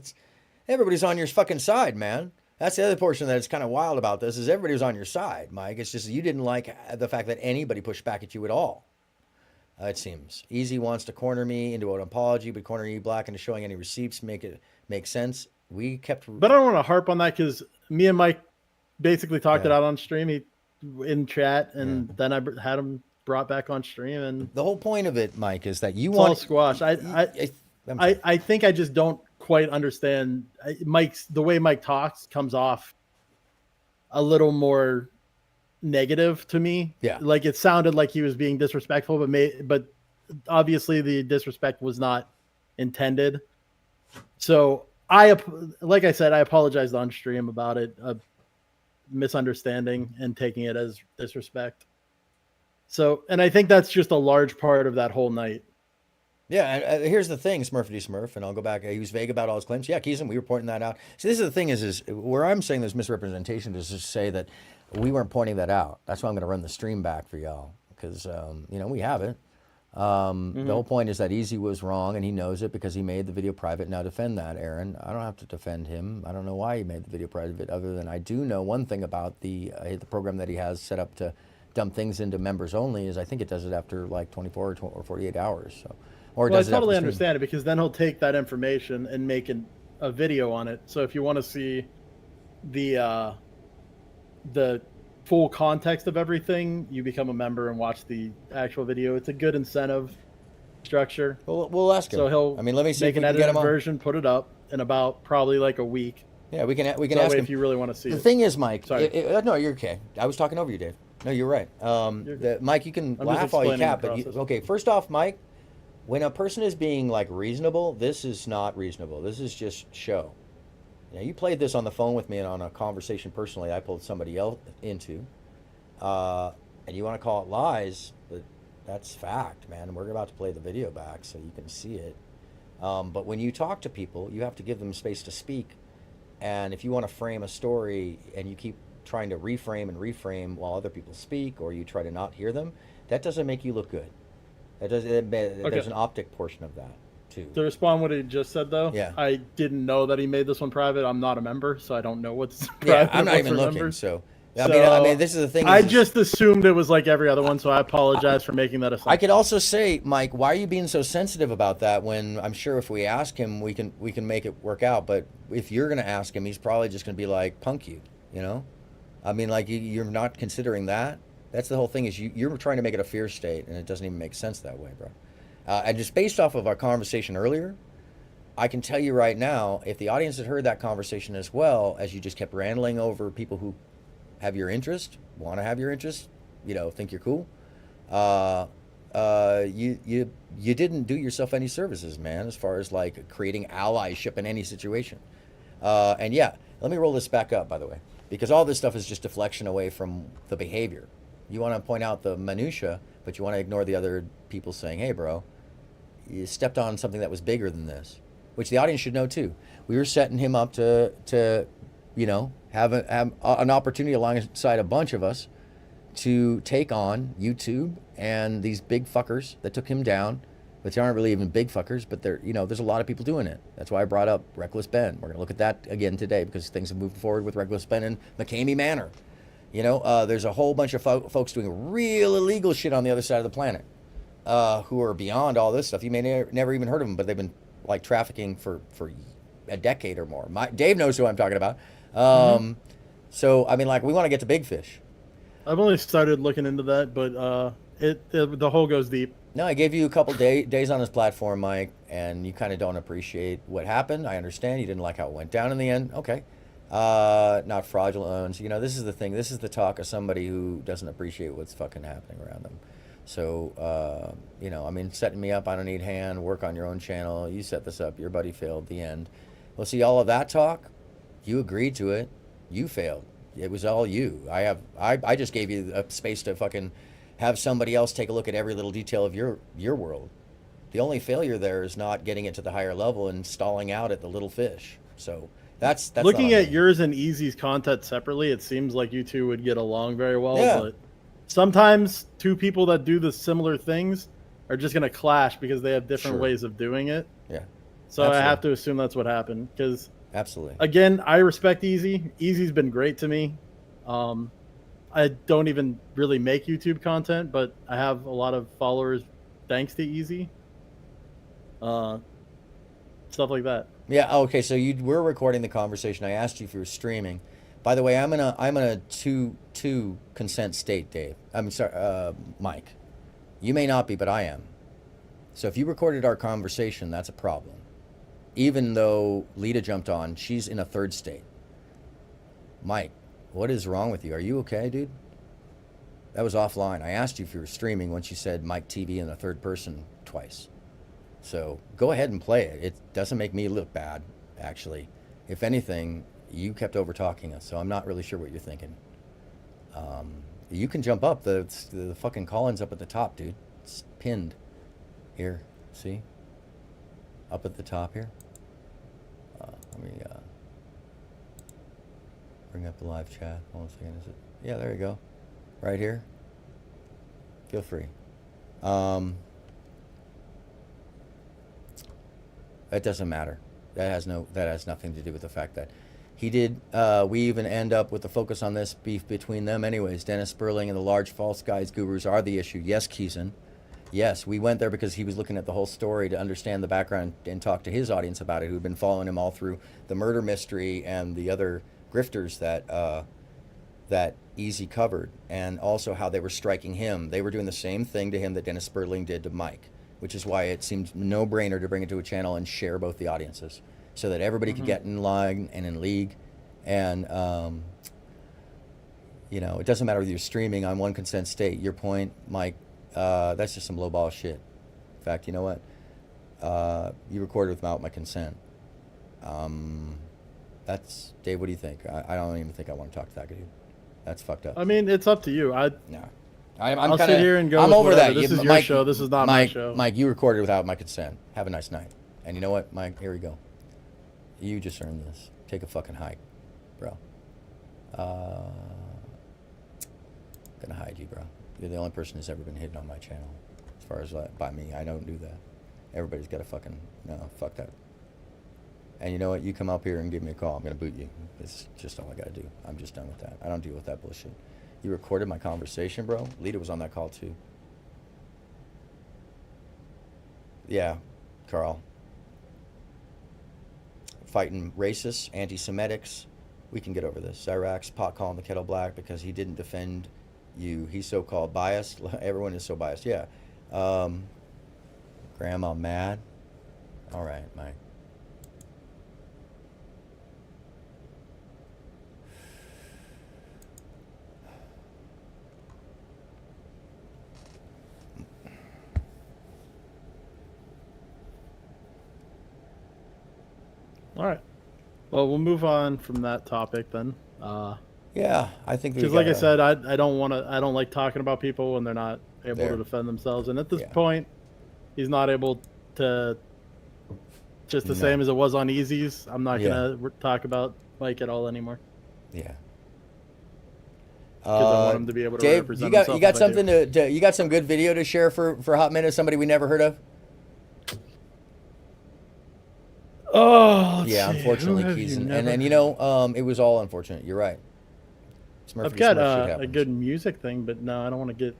everybody's on your fucking side, man. That's the other portion that is kind of wild about this is everybody was on your side, Mike. It's just you didn't like the fact that anybody pushed back at you at all. It seems. Easy wants to corner me into an apology, but corner E-Black into showing any receipts make sense. We kept... But I don't want to harp on that because me and Mike basically talked it out on stream in chat, and then I had him brought back on stream. And the whole point of it, Mike, is that you want... all squash. I think I just don't quite understand. The way Mike talks comes off a little more... negative to me. Yeah, like it sounded like he was being disrespectful, but obviously the disrespect was not intended. So like I said, I apologized on stream about it, a misunderstanding and taking it as disrespect. So, and I think that's just a large part of that whole night. Yeah, and here's the thing, Smurfity Smurf, and I'll go back. He was vague about all his claims. Yeah, Keeson, we were pointing that out. See, this is the thing is where I'm saying there's misrepresentation is to say that we weren't pointing that out. That's why I'm going to run the stream back for y'all because, you know, we have it. The whole point is that Easy was wrong, and he knows it because he made the video private. Now defend that, Aaron. I don't have to defend him. I don't know why he made the video private, other than I do know one thing about the program that he has set up to dump things into members only is I think it does it after like 24 or 48 hours. So, or Well, I does it after totally the stream. understand it because then he'll take that information and make a video on it. So if you want to see the full context of everything, you become a member and watch the actual video. It's a good incentive structure. We'll ask him. So he'll I mean, let me see make if we an can get edited him on. version, put it up in about probably like a week. Yeah, we can So ask that way him if you really want to see The it. thing is, Mike. Sorry. No, you're okay. I was talking over you, Dave. No, you're right. Mike, you can I'm just laugh all you explaining can, the but process. okay. First off, Mike, when a person is being like reasonable, this is not reasonable. This is just show. Now, you played this on the phone with me and on a conversation personally I pulled somebody else into, and you want to call it lies, but that's fact, man. We're about to play the video back so you can see it. But when you talk to people, you have to give them space to speak. And if you want to frame a story and you keep trying to reframe and reframe while other people speak, or you try to not hear them, that doesn't make you look good. There's an optic portion of that too. To respond what he just said, though, Yeah. I didn't know that he made this one private. I'm not a member, so I don't know what's private. Yeah, I'm and not what's even for looking. members. So I mean, this is the thing. I is- just assumed it was like every other one, so I apologize for making that assumption. I could also say, Mike, why are you being so sensitive about that? When I'm sure if we ask him, we can make it work out. But if you're going to ask him, he's probably just going to be like, punk you, you know? I mean, like you're not considering that. That's the whole thing. Is you're trying to make it a fear state, and it doesn't even make sense that way, bro. And just based off of our conversation earlier, I can tell you right now, if the audience had heard that conversation as well, as you just kept rambling over people who have your interest, want to have your interest, you know, think you're cool, you didn't do yourself any services, man, as far as like creating allyship in any situation. And yeah, let me roll this back up, by the way, because all this stuff is just deflection away from the behavior. You want to point out the minutia, but you want to ignore the other people saying, hey, bro, you stepped on something that was bigger than this, which the audience should know too. We were setting him up to you know, have an opportunity alongside a bunch of us to take on YouTube and these big fuckers that took him down, but they aren't really even big fuckers, but they're, you know, there's a lot of people doing it. That's why I brought up Reckless Ben. We're gonna look at that again today because things have moved forward with Reckless Ben and McCamey Manor. You know, there's a whole bunch of folks doing real illegal shit on the other side of the planet who are beyond all this stuff. You may never even heard of them, but they've been like trafficking for a decade or more. Dave knows who I'm talking about. So, I mean, like, we want to get to big fish. I've only started looking into that, but the hole goes deep. No, I gave you a couple days on his platform, Mike, and you kind of don't appreciate what happened. I understand you didn't like how it went down in the end. Okay. Not fraudulent loans. You know, this is the thing. This is the talk of somebody who doesn't appreciate what's fucking happening around them. So, you know, I mean, setting me up, I don't need hand, work on your own channel. You set this up, your buddy failed, the end. Well, see, all of that talk, you agreed to it. You failed. It was all you. I just gave you a space to fucking have somebody else take a look at every little detail of your world. The only failure there is not getting it to the higher level and stalling out at the little fish. So that's looking at yours and Easy's content separately. It seems like you two would get along very well. Yeah. But sometimes two people that do the similar things are just gonna clash because they have different Sure. ways of doing it. Yeah. So Absolutely. I have to assume that's what happened because. Absolutely. Again, I respect Easy. Easy's been great to me. I don't even really make YouTube content, but I have a lot of followers thanks to Easy. Stuff like that. Yeah. Okay. So we're recording the conversation. I asked you if you were streaming. By the way, I'm in a two consent state, Dave. I'm sorry, Mike. You may not be, but I am. So if you recorded our conversation, that's a problem. Even though Lita jumped on, she's in a third state. Mike, what is wrong with you? Are you okay, dude? That was offline. I asked you if you were streaming once you said Mike TV in the third person twice. So go ahead and play it. It doesn't make me look bad, actually. If anything, you kept over talking us, so I'm not really sure what you're thinking. You can jump up. The fucking call-in's up at the top, dude. It's pinned. Here, see? Up at the top here. Let me bring up the live chat. Hold on a second. Is it? Yeah, there you go. Right here. Feel free. That doesn't matter. That has nothing to do with the fact that He did. We even end up with the focus on this beef between them anyways. Dennis Sperling and the large false guys gurus are the issue. Yes, Keeson. Yes, we went there because he was looking at the whole story to understand the background and talk to his audience about it, who'd been following him all through the murder mystery and the other grifters that Easy covered, and also how they were striking him. They were doing the same thing to him that Dennis Sperling did to Mike, which is why it seemed no-brainer to bring it to a channel and share both the audiences so that everybody could get in line and in league. And, you know, it doesn't matter whether you're streaming on one consent state. Your point, Mike, that's just some lowball shit. In fact, you know what? You recorded without my consent. That's, Dave, what do you think? I don't even think I want to talk to that dude. That's fucked up. I mean, it's up to you. No. I'll sit here and go. I'm over whatever. that. This is your Mike, show. This is not my show. Mike, you recorded without my consent. Have a nice night. And you know what, Mike? Here we go. You just earned this. Take a fucking hike, bro. Gonna hide you, bro. You're the only person who's ever been hidden on my channel. As far as by me, I don't do that. Everybody's got to fucking no. Fuck that. And you know what? You come up here and give me a call. I'm gonna boot you. It's just all I gotta do. I'm just done with that. I don't deal with that bullshit. You recorded my conversation, bro. Lita was on that call too. Yeah, Carl. Fighting racists, anti-Semitics. We can get over this. Iraq's pot calling the kettle black because he didn't defend you. He's so-called biased. Everyone is so biased. Yeah. Grandma mad. All right, Mike. All right. Well, we'll move on from that topic then. Yeah, I think because, like I said, I don't want to. I don't like talking about people when they're not able to defend themselves. And at this point, he's not able to. Just the same as it was on Easy's. I'm not gonna talk about Mike at all anymore. Yeah. Because I want him to be able to Dave, represent you himself. got something to you got some good video to share for Hot Minute? Somebody we never heard of? Oh, yeah, unfortunately, Keeson. And you know, it was all unfortunate. You're right. I've got a good music thing, but no, I don't want to get.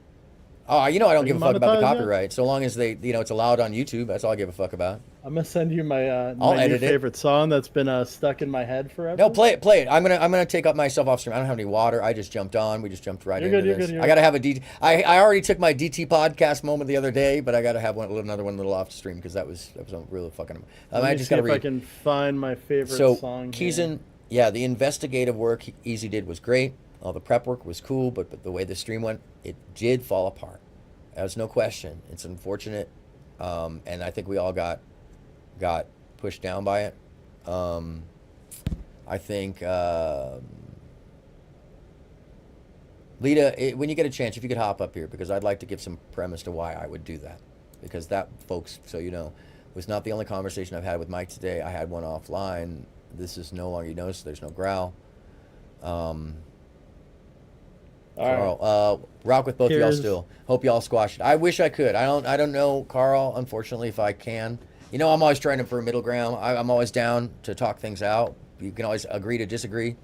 Oh, you know, I don't give a fuck about the copyright. So long as they, you know, it's allowed on YouTube. That's all I give a fuck about. I'm gonna send you my new favorite song that's been stuck in my head forever. No, play it. I'm gonna take up myself off stream. I don't have any water. I just jumped on. We just jumped right into this. I gotta have a DT. I already took my DT podcast moment the other day, but I gotta have another one a little off stream because that was really fucking. I just gotta read. If I can find my favorite song. So Keeson, yeah, the investigative work Easy did was great. All the prep work was cool, but the way the stream went, it did fall apart. There's no question. It's unfortunate, and I think we all got pushed down by it. I think Lita, when you get a chance, if you could hop up here, because I'd like to give some premise to why I would do that, because that, folks, so you know, was not the only conversation I've had with Mike today. I had one offline. This is no longer, you notice there's no growl. Carl, rock with both of y'all still. Hope y'all squash it. I wish I could. I don't know, Carl, unfortunately, if I can. You know, I'm always trying for a middle ground. I'm always down to talk things out. You can always agree to disagree.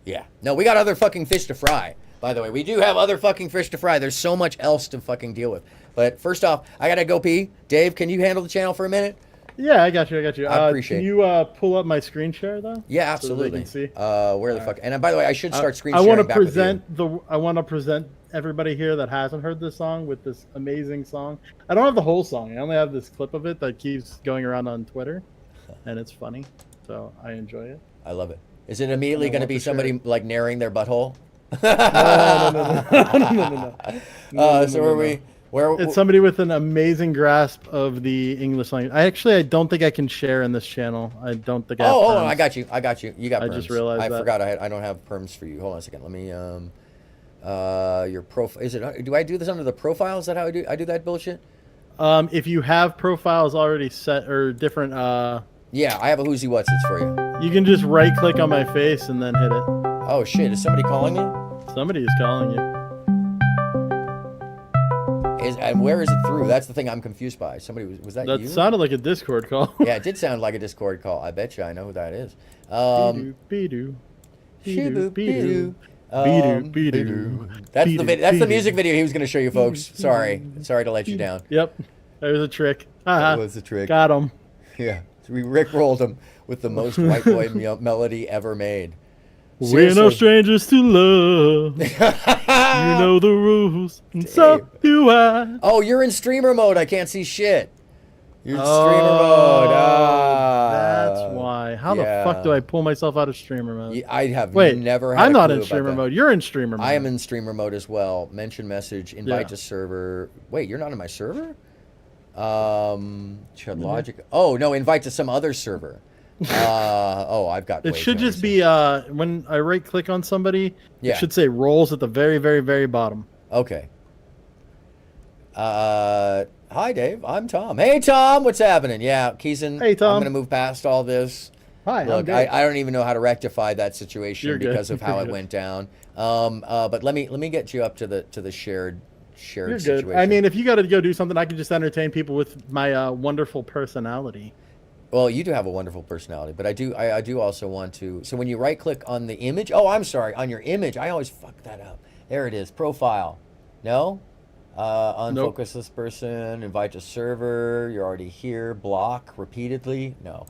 Yeah. No, we got other fucking fish to fry. By the way, we do have other fucking fish to fry. There's so much else to fucking deal with. But first off, I gotta go pee. Dave, can you handle the channel for a minute? Yeah, I got you. I appreciate it. Can you pull up my screen share though? Yeah, absolutely. So they can see? Where the fuck? And by the way, I should start screen sharing. I want to present everybody here that hasn't heard this song with this amazing song. I don't have the whole song. I only have this clip of it that keeps going around on Twitter, and it's funny, so I enjoy it. I love it. Is it immediately going to be somebody like narrating their butthole? No. So are we? It's somebody with an amazing grasp of the English language. I don't think I can share in this channel. I don't think I have perms. I got you. You got perms. I just realized I forgot I don't have perms for you. Hold on a second. Let me your profile. Is it? Do I do this under the profile? Is that how I do that bullshit? If you have profiles already set or different yeah, I have a who's he what's it's for you. You can just right click on my face and then hit it. Oh shit, is somebody calling me? Somebody is calling you. And where is it through? That's the thing I'm confused by. Somebody was that you? That sounded like a Discord call. Yeah, it did sound like a Discord call. I bet you I know who that is. Be-doo. Shiboo-bidoo. Be-doo. That's the music video he was going to show you, folks. Sorry to let you down. Yep, that was a trick. That was a trick. Got him. Yeah, we rickrolled him with the most white boy melody ever made. We're no strangers to love. You know the rules, and so do I. Oh, you're in streamer mode. I can't see shit. You're in streamer mode. That's why. How the fuck do I pull myself out of streamer mode? I have never had I'm a not clue in about streamer that. mode. You're in streamer mode. I am in streamer mode as well. Mention message, invite to server. Wait, you're not in my server? Chud Logic. Oh, no, invite to some other server. I've got it should just be when I right click on somebody, it should say roles at the very, very, very bottom. Okay. Hi Dave, I'm Tom. Hey Tom, what's happening? Yeah, Keeson. Hey Tom. I'm gonna move past all this. Hi. Look, I don't even know how to rectify that situation You're because good. of how it went down. But let me get you up to the shared You're situation. good. I mean, if you got to go do something, I can just entertain people with my wonderful personality. Well, you do have a wonderful personality, but I do also want to. So when you right click on the image, oh, I'm sorry, on your image, I always fuck that up. There it is, profile. No, unfocus this person, invite to server. You're already here. Block repeatedly. No.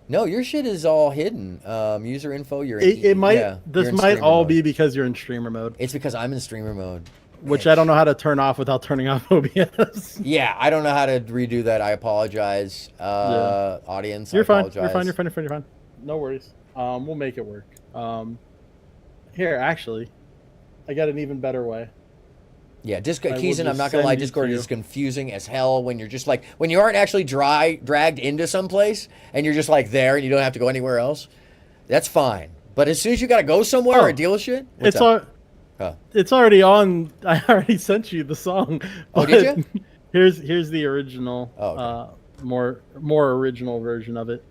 No, your shit is all hidden. User info. This might all be because you're in streamer mode. It's because I'm in streamer mode. Which I don't know how to turn off without turning off OBS. Yeah, I don't know how to redo that. I apologize, audience. You're fine. Apologize. You're fine. No worries. We'll make it work. Here, actually, I got an even better way. Yeah, Keeson, I'm not gonna lie, Discord is confusing as hell when you're just like when you aren't actually dragged into some place and you're just like there and you don't have to go anywhere else. That's fine. But as soon as you gotta go somewhere or deal with shit, it's already on. I already sent you the song. Oh, did you? Here's the original, okay. more original version of it.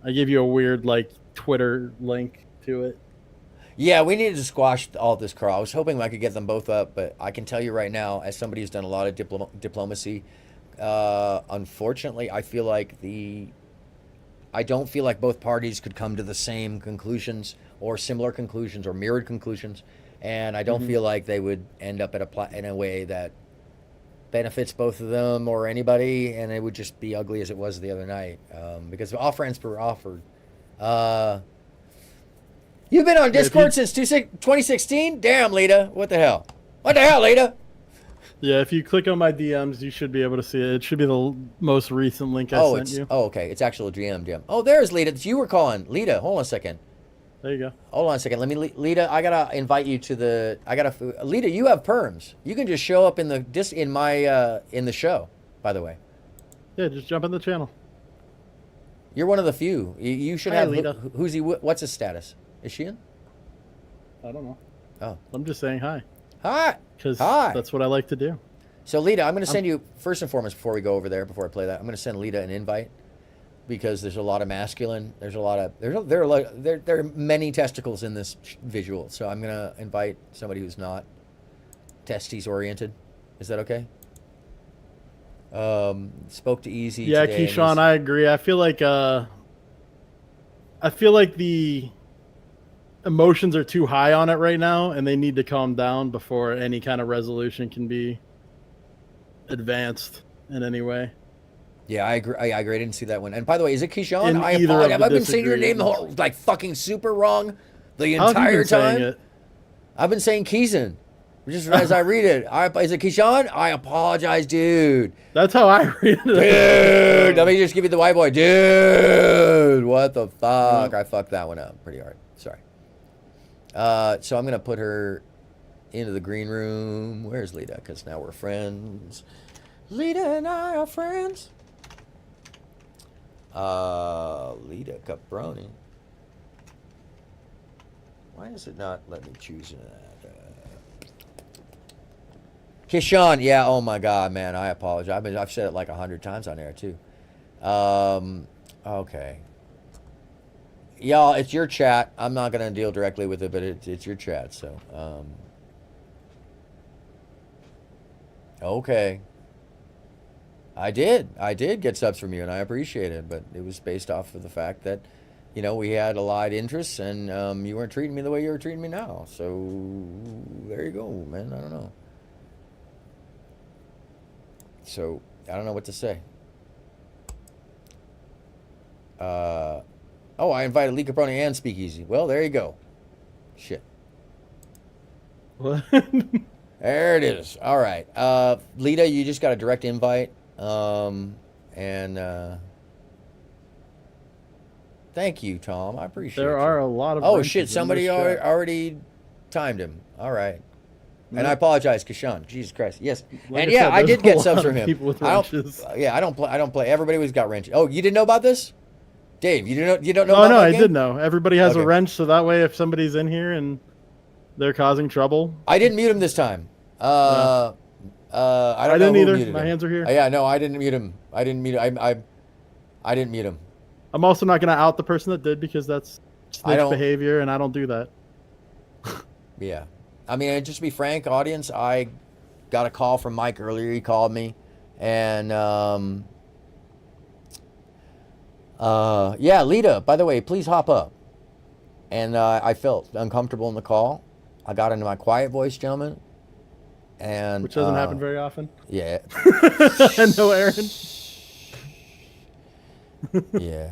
I give you a weird like Twitter link to it. Yeah, we needed to squash all this, Carl. I was hoping I could get them both up, but I can tell you right now, as somebody who's done a lot of diplomacy, unfortunately, I don't feel like both parties could come to the same conclusions or similar conclusions or mirrored conclusions. And I don't feel like they would end up in a way that benefits both of them or anybody, and it would just be ugly as it was the other night. Because off-ramps were offered. You've been on Discord since 2016? Damn, Lita. What the hell? What the hell, Lita? Yeah, if you click on my DMs, you should be able to see it. It should be the most recent link I sent you. Oh, okay. It's actual DM. Oh, there's Lita. You were calling. Lita, hold on a second. There you go. Hold on a second. Lita, I gotta invite you to Lita, you have perms. You can just show up in the show, by the way. Yeah, just jump in the channel. You're one of the few. You should have. Lita. Who's he? What's his status? Is she in? I don't know. Oh. I'm just saying hi. Hi. Because that's what I like to do. So Lita, I'm going to send you first and foremost before we go over there. Before I play that, I'm going to send Lita an invite because there's a lot of masculine. There's a lot of there are many testicles in this visual. So I'm going to invite somebody who's not testes oriented. Is that okay? Spoke to Easy. Yeah, today Keyshawn, I agree. I feel like the emotions are too high on it right now, and they need to calm down before any kind of resolution can be advanced in any way. Yeah, I agree. I didn't see that one. And by the way, is it Keyshawn? I apologize. Have I been saying your name like fucking super wrong the entire time? I've been saying Keeson. Just as I read it. Is it Keyshawn? I apologize, dude. That's how I read it. Dude, let me just give you the white boy. Dude, what the fuck? I fucked that one up pretty hard. Sorry. So I'm going to put her into the green room. Where's Lita? Because now we're friends. Lita and I are friends. Lita Caproni. Why does it not let me choose that? Keyshawn, yeah, oh my God, man, I apologize. I've said it like 100 times on there too. Okay. Y'all, it's your chat. I'm not gonna deal directly with it, but it's your chat, so Okay. I did get subs from you, and I appreciate it, but it was based off of the fact that, you know, we had allied interests, and you weren't treating me the way you're treating me now. So there you go, man. I don't know. So I don't know what to say. Oh, I invited Lee Caproni and Speakeasy. Well, there you go. Shit. What? There it is. All right. Lita, you just got a direct invite. Thank you, Tom. I appreciate it. There are a lot of. Oh, shit. Somebody already timed him. All right. And I apologize, Kashan. Jesus Christ. Yes. Like and I yeah, said, I there's did a get lot subs of from him. people with I wrenches. I don't play. Everybody always got wrenches. Oh, you didn't know about this? Dave, you don't know Oh, about no, that I game? did know. Everybody has Okay. a wrench, so that way if somebody's in here and they're causing trouble. I didn't mute him this time. I I don't didn't know who either. muted My him. hands are here. Yeah, no, I didn't mute him. I didn't mute him. I'm also not going to out the person that did because that's snitch don't- behavior, and I don't do that. Yeah. I mean, just to be frank, audience, I got a call from Mike earlier. He called me. And, yeah, Lita, by the way, please hop up. And I felt uncomfortable in the call. I got into my quiet voice, gentlemen. And Which doesn't happen very often. Yeah. No, Aaron. Yeah.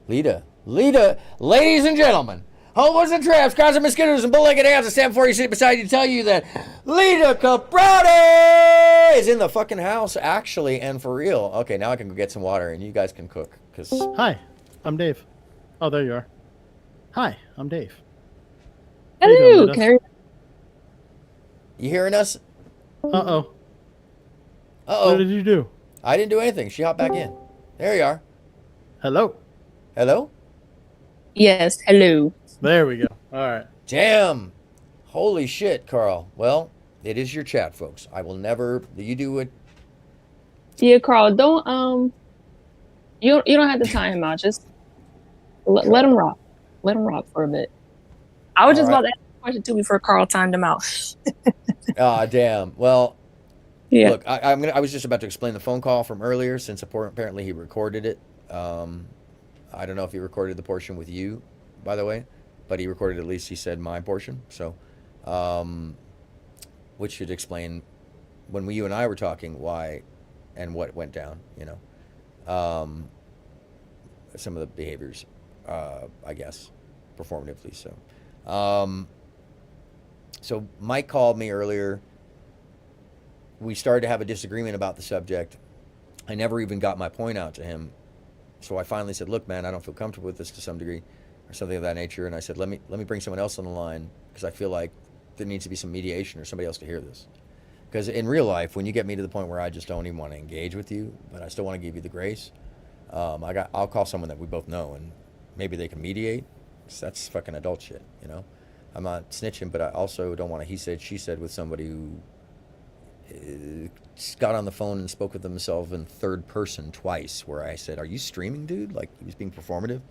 Lita, ladies and gentlemen, homos and traps, cars and mosquitoes, and bull-legged ants, and stand before you sit beside you to tell you that Lita Caproni is in the fucking house, actually, and for real. Okay, now I can go get some water, and you guys can cook. Hi, I'm Dave. Oh, there you are. Hi, I'm Dave. How you doing, Hello, Lita? can You hearing us? Uh-oh. Uh-oh. What did you do? I didn't do anything. She hopped back in. There you are. Hello. Hello? Yes, hello. There we go. All right. Damn. Holy shit, Carl. Well, it is your chat, folks. I will never... You do it. Yeah, Carl, don't you don't have to time him out. Just let him rock. Let him rock for a bit. I was just about to ask a question too before Carl timed him out. Ah, damn. Well, Yeah. look, I was just about to explain the phone call from earlier, since apparently he recorded it. I don't know if he recorded the portion with you, by the way, but he recorded, at least he said, my portion. So, which should explain when you and I were talking why and what went down, you know. Some of the behaviors, I guess, performatively. So Mike called me earlier. We started to have a disagreement about the subject. I never even got my point out to him. So I finally said, look, man, I don't feel comfortable with this to some degree, or something of that nature. And I said, let me bring someone else on the line, because I feel like there needs to be some mediation or somebody else to hear this. Because in real life, when you get me to the point where I just don't even want to engage with you, but I still want to give you the grace, I'll call someone that we both know, and maybe they can mediate. 'Cause that's fucking adult shit, you know? I'm not snitching, but I also don't want to he said, she said with somebody who got on the phone and spoke with themselves in third person twice, where I said, are you streaming, dude? Like, he was being performative.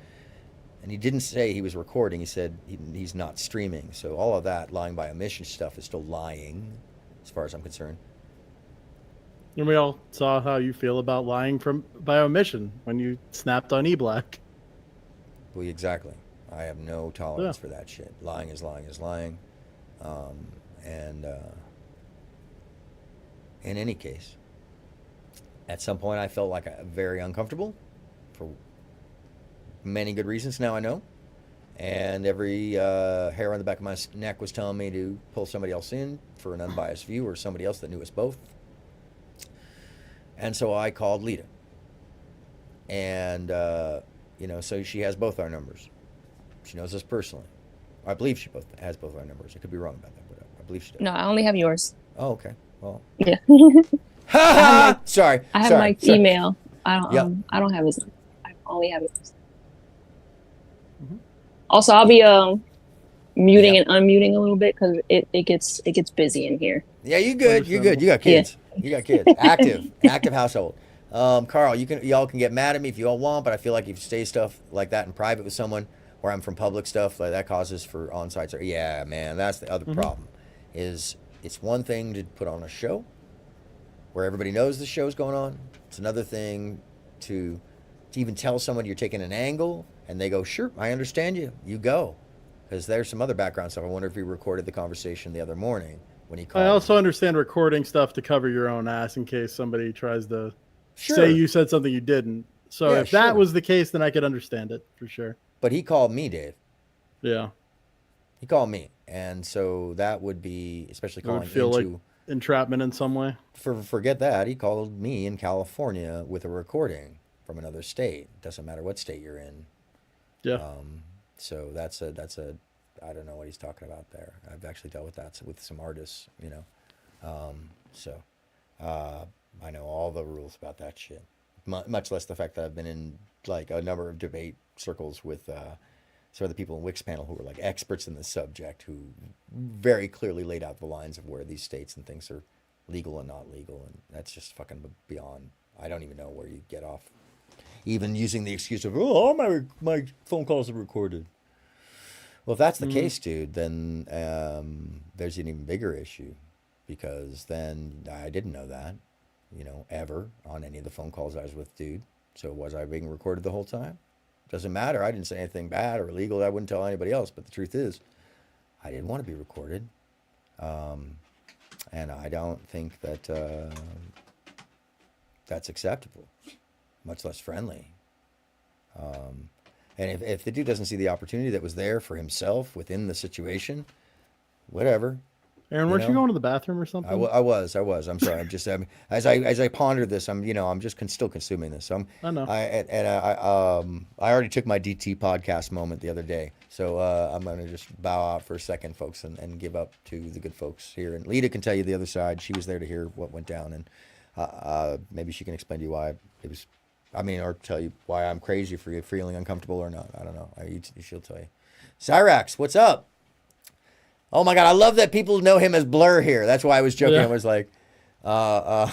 And he didn't say he was recording. He said he's not streaming. So all of that lying by omission stuff is still lying, as far as I'm concerned. And we all saw how you feel about lying by omission when you snapped on E-Black. Well, exactly. I have no tolerance for that shit. Lying is lying is lying. In any case, at some point I felt like very uncomfortable for many good reasons now I know. And every hair on the back of my neck was telling me to pull somebody else in for an unbiased view, or somebody else that knew us both. And so I called Lita. And, so she has both our numbers. She knows us personally. I believe she has both our numbers. I could be wrong about that, but I believe she does. No, I only have yours. Oh, okay. Well. Yeah. Sorry. I have Mike's email. I don't. Yep. I don't have his. I only have yours. Mm-hmm. Also, I'll be muting and unmuting a little bit because it gets busy in here. Yeah, you good. You good. You got kids. Yeah. You got kids. Active household. Carl, y'all can get mad at me if you all want, but I feel like if you say stuff like that in private with someone, or I'm from public stuff, like that causes for on-sites. Yeah, man, that's the other problem. Is It's one thing to put on a show where everybody knows the show's going on. It's another thing to even tell someone you're taking an angle and they go, sure, I understand you. You go. Because there's some other background stuff. I wonder if he recorded the conversation the other morning when he called. I also understand recording stuff to cover your own ass in case somebody tries to say you said something you didn't. So if that was the case, then I could understand it for sure. But he called me, Dave. Yeah. He called me. And so that would be, especially calling would feel like entrapment in some way. Forget that. He called me in California with a recording from another state. Doesn't matter what state you're in. Yeah. So that's a I don't know what he's talking about there. I've actually dealt with that with some artists, you know. I know all the rules about that shit. Much less the fact that I've been in like a number of debate circles with some of the people in Wix panel who were like experts in the subject, who very clearly laid out the lines of where these states and things are legal and not legal, and that's just fucking beyond. I don't even know where you get off even using the excuse of, oh, all my phone calls are recorded. Well, if that's the case, dude, then there's an even bigger issue, because then I didn't know that, you know, ever on any of the phone calls I was with, dude. So was I being recorded the whole time? Doesn't matter. I didn't say anything bad or illegal. I wouldn't tell anybody else. But the truth is, I didn't want to be recorded. And I don't think that that's acceptable, much less friendly. And if the dude doesn't see the opportunity that was there for himself within the situation, whatever. Aaron, weren't you going to the bathroom or something? I was. I'm sorry. I'm just as I pondered this, I'm just still consuming this. So I know. I already took my DT podcast moment the other day, so I'm gonna just bow out for a second, folks, and give up to the good folks here. And Lita can tell you the other side. She was there to hear what went down, and maybe she can explain to you why it was. Or tell you why I'm crazy for you feeling uncomfortable or not. I don't know. She'll tell you. Cyrax, what's up? Oh my God, I love that people know him as Blur here. That's why I was joking. Yeah. I was like, I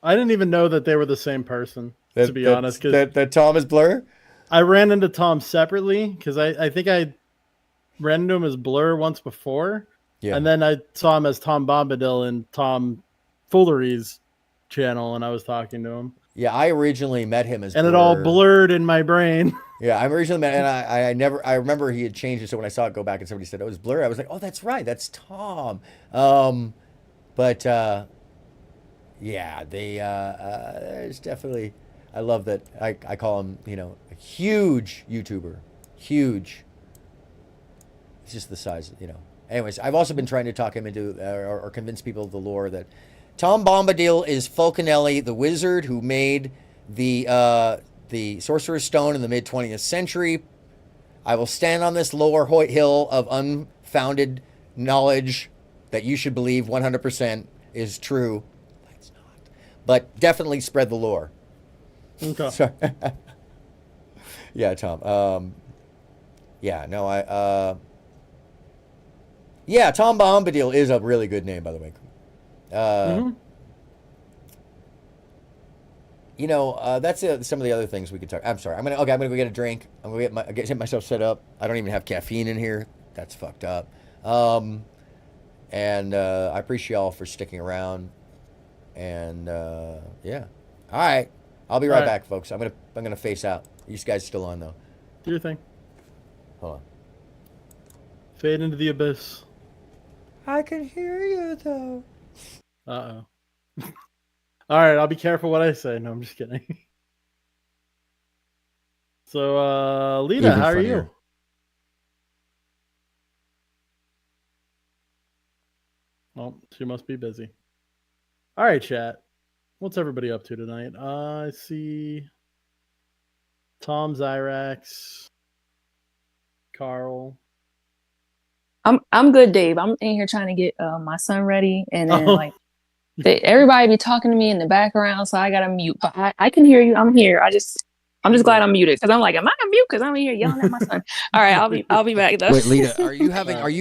didn't even know that they were the same person, to be honest. That Tom is Blur? I ran into Tom separately because I think I ran into him as Blur once before. Yeah. And then I saw him as Tom Bombadil in Tom Foolery's channel, and I was talking to him. Yeah, I originally met him as Blur. And it all blurred in my brain. Yeah, I originally met, and I remember he had changed it. So when I saw it go back and somebody said it was Blur, I was like, oh, that's right, that's Tom. Yeah, there's definitely. I love that. I call him, a huge YouTuber, huge. It's just the size, Anyways, I've also been trying to talk him into or convince people of the lore that Tom Bombadil is Fulcanelli, the wizard who made the Sorcerer's Stone in the mid-20th century. I will stand on this lower hill of unfounded knowledge that you should believe 100% is true. It's not. But definitely spread the lore. Okay. Sorry. Yeah, Tom. Yeah, Tom Bombadil is a really good name, by the way. That's some of the other things we could talk. I'm sorry. I'm gonna go get a drink. I'm gonna get myself set up. I don't even have caffeine in here. That's fucked up. And I appreciate y'all for sticking around. And yeah, all right. I'll be right back, folks. I'm gonna face out. You guys still on though? Do your thing. Hold on. Fade into the abyss. I can hear you though. Uh-oh. All right, I'll be careful what I say. No, I'm just kidding. So, Lita, how are you? Well, she must be busy. All right, chat. What's everybody up to tonight? I see Tom, Zyrax, Carl. I'm good, Dave. I'm in here trying to get my son ready, and then everybody be talking to me in the background, so I gotta mute. But I can hear you. I'm here. I just I'm just glad I'm muted because I'm like, am I on mute? Because I'm here yelling at my son. All right, I'll be back though. Wait, Lita, are you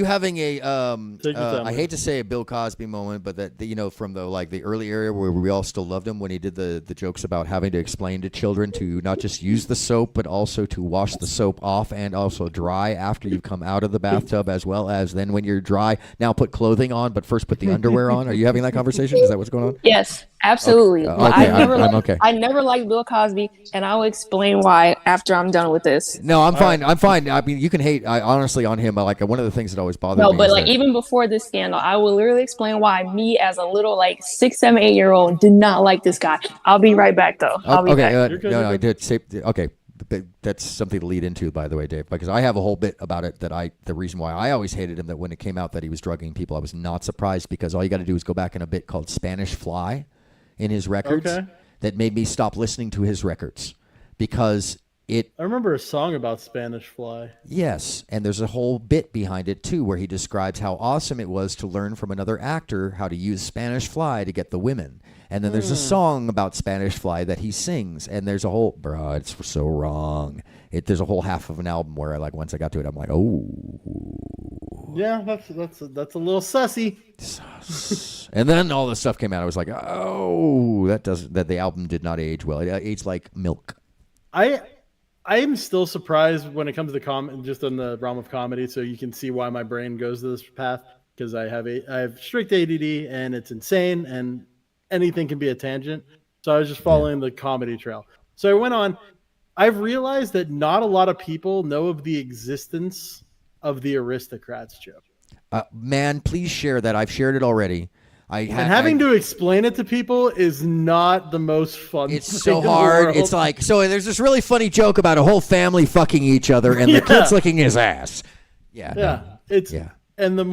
having a I hate to say a Bill Cosby moment, but that from the early era where we all still loved him when he did the jokes about having to explain to children to not just use the soap but also to wash the soap off and also dry after you've come out of the bathtub, as well as then when you're dry, now put clothing on, but first put the underwear on. Are you having that conversation? Is that what's going on? Yes, absolutely. Okay. I'm okay. I never liked Bill Cosby, and I will explain why after I'm done with this. No, I'm fine. I'm fine. I mean, you can hate honestly on him. Like one of the things that always bothered me. No, but is that, even before this scandal, I will literally explain why me as a little 6, 7, 8-year-old did not like this guy. I'll be right back though. I'll be back. No, I did say okay. That's something to lead into, by the way, Dave, because I have a whole bit about it the reason why I always hated him, that when it came out that he was drugging people, I was not surprised, because all you got to do is go back in a bit called Spanish Fly in his records that made me stop listening to his records, because I remember a song about Spanish Fly. Yes, and there's a whole bit behind it too, where he describes how awesome it was to learn from another actor how to use Spanish Fly to get the women. And then there's a song about Spanish Fly that he sings, and there's a whole, bro, it's so wrong. There's a whole half of an album where once I got to it, I'm like, oh. Yeah, that's a little sussy. And then all this stuff came out. I was like, oh, that the album did not age well. It aged like milk. I am still surprised when it comes to just on the realm of comedy. So you can see why my brain goes to this path, because I have strict ADD and it's insane and anything can be a tangent. So I was just following the comedy trail. So I went on. I've realized that not a lot of people know of the existence of the Aristocrats joke. Man, please share that. I've shared it already. Having to explain it to people is not the most fun. It's so hard. It's like, so there's this really funny joke about a whole family fucking each other and the kid's licking his ass. And the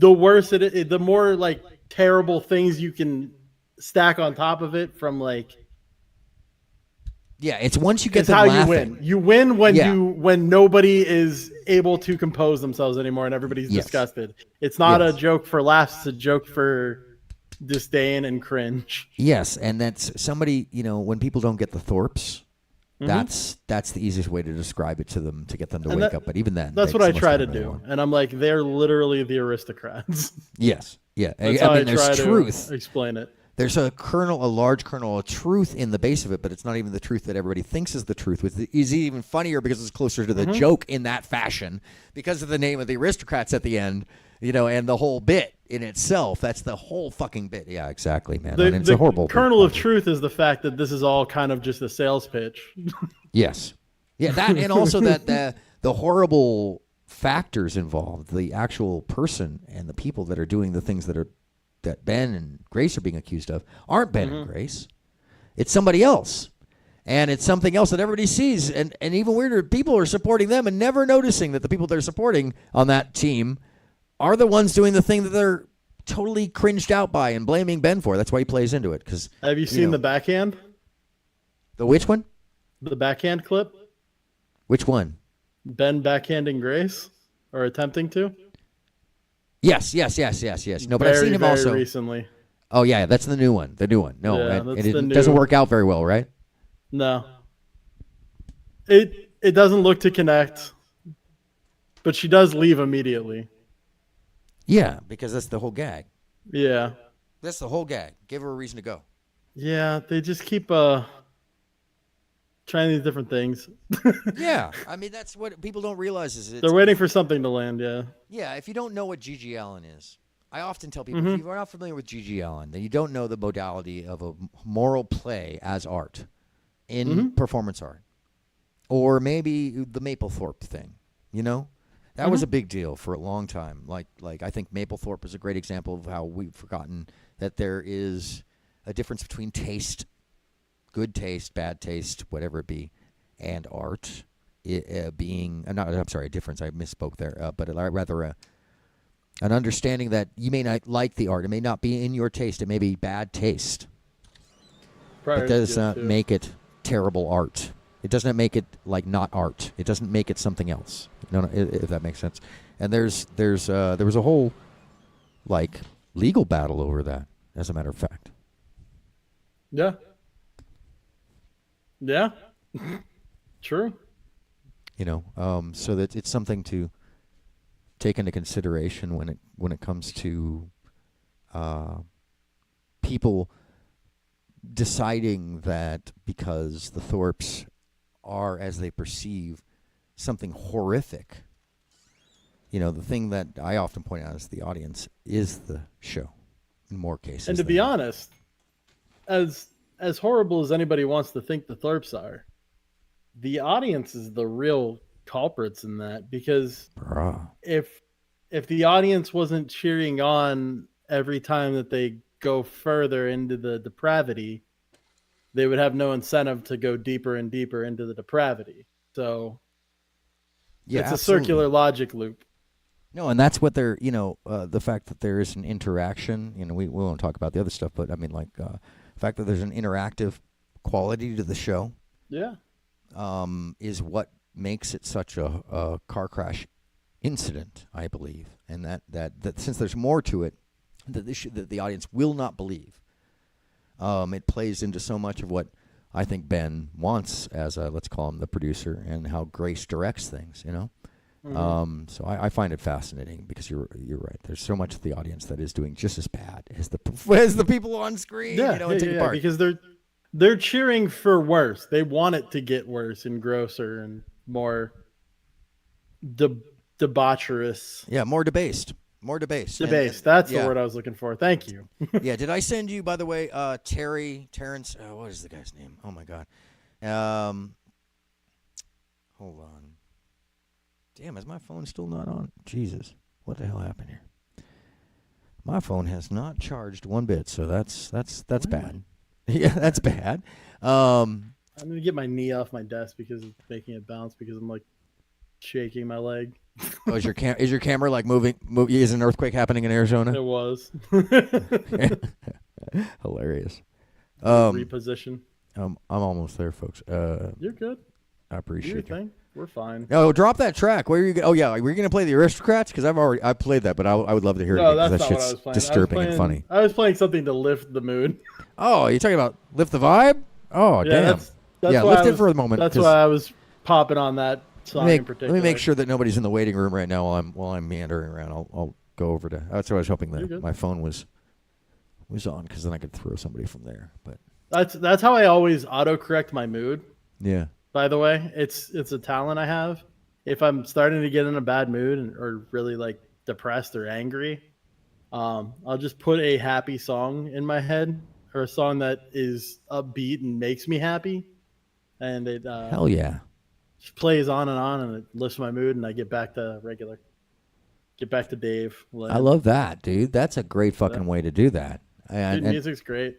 worse the more terrible things you can stack on top of it from it's once you get them how laughing. You win when nobody is able to compose themselves anymore and everybody's disgusted. It's not a joke for laughs, it's a joke for disdain and cringe. Yes, and that's somebody, when people don't get the Thorpes, that's the easiest way to describe it to them, to get them to wake up. But even then, that's what I try to do. And I'm like, they're literally the Aristocrats. Yes. Yeah. That's I how mean, there's truth. To explain it. There's a large kernel of truth in the base of it, but it's not even the truth that everybody thinks is the truth. It's even funnier because it's closer to the joke in that fashion, because of the name of the Aristocrats at the end, and the whole bit in itself. That's the whole fucking bit. Yeah, exactly, man. It's a horrible kernel of truth is the fact that this is all kind of just a sales pitch. Yes. Yeah, that, and also that the horrible factors involved, the actual person and the people that are doing the things that Ben and Grace are being accused of aren't Ben and Grace. It's somebody else. And it's something else that everybody sees. And even weirder, people are supporting them and never noticing that the people they're supporting on that team are the ones doing the thing that they're totally cringed out by and blaming Ben for. That's why he plays into it. Have you seen the backhand? The which one? The backhand clip. Which one? Ben backhanding Grace, or attempting to? Yes. No, but I've seen him also recently. Oh yeah, that's the new one. No, it doesn't work out very well, right? No. It doesn't look to connect, but she does leave immediately. Yeah, because that's the whole gag. Yeah. That's the whole gag. Give her a reason to go. Yeah, they just keep trying these different things. Yeah, I mean, that's what people don't realize is they're waiting for something to land. Yeah, if you don't know what G.G. Allin is, I often tell people, if you're not familiar with G.G. Allin, then you don't know the modality of a moral play as art in performance art, or maybe the Mapplethorpe thing. That was a big deal for a long time. Like I think Mapplethorpe is a great example of how we've forgotten that there is a difference between taste, good taste, bad taste, whatever it be, and art being a difference. I misspoke there, but rather an understanding that you may not like the art. It may not be in your taste. It may be bad taste. It does not make it terrible art. It doesn't make it not art. It doesn't make it something else. No, if that makes sense. And there was a whole legal battle over that, as a matter of fact. Yeah. Yeah. True. You know, so that it's something to take into consideration when it comes to people deciding that because the Thorpes are, as they perceive, something horrific. You know, the thing that I often point out as the audience is the show in more cases. And to be honest, as horrible as anybody wants to think the Thorpes are, the audience is the real culprits in that, because if the audience wasn't cheering on every time that they go further into the depravity, they would have no incentive to go deeper and deeper into the depravity. So it's a circular logic loop. No, and that's what they're, you know, the fact that there is an interaction, you know, we won't talk about the other stuff, but I mean, like, the fact that there's an interactive quality to the show. Yeah. Is what makes it such a car crash incident, I believe. And that since there's more to it, that the audience will not believe. It plays into so much of what I think Ben wants as let's call him the producer, and how Grace directs things, you know? Mm-hmm. So I find it fascinating, because you're right. There's so much of the audience that is doing just as bad as the people on screen. Yeah, you know, and taking part. Because they're cheering for worse. They want it to get worse and grosser and more debaucherous. Yeah, more debased. More debased. Debased. That's the word I was looking for. Thank you. Yeah. Did I send you, by the way, Terrence? What is the guy's name? Oh my God. Hold on. Damn, is my phone still not on? Jesus, what the hell happened here? My phone has not charged one bit, so that's bad. Yeah, that's bad. I'm gonna get my knee off my desk because it's making it bounce, because I'm like shaking my leg. Oh, is your camera like moving? Is an earthquake happening in Arizona? It was. Hilarious. Reposition. I'm almost there, folks. You're good. I appreciate it. We're fine. No, drop that track. Where are you? Oh yeah, we're gonna play the Aristocrats, because I played that, but I would love to hear it. No, that's that not what I was playing. Disturbing and funny. I was playing something to lift the mood. Oh, you're talking about lift the vibe? Oh, yeah, damn. Yeah, lift it for a moment. That's why I was popping on that song in particular. Let me make sure that nobody's in the waiting room right now while I'm meandering around. I'll go over to. That's what I was hoping that my phone was on, because then I could throw somebody from there. But that's how I always autocorrect my mood. Yeah. By the way, it's a talent I have. If I'm starting to get in a bad mood or really like depressed or angry, I'll just put a happy song in my head, or a song that is upbeat and makes me happy, and it hell yeah, just plays on, and it lifts my mood, and I get back to regular. Get back to Dave. I love that, dude. That's a great fucking way to do that. Dude, music's great.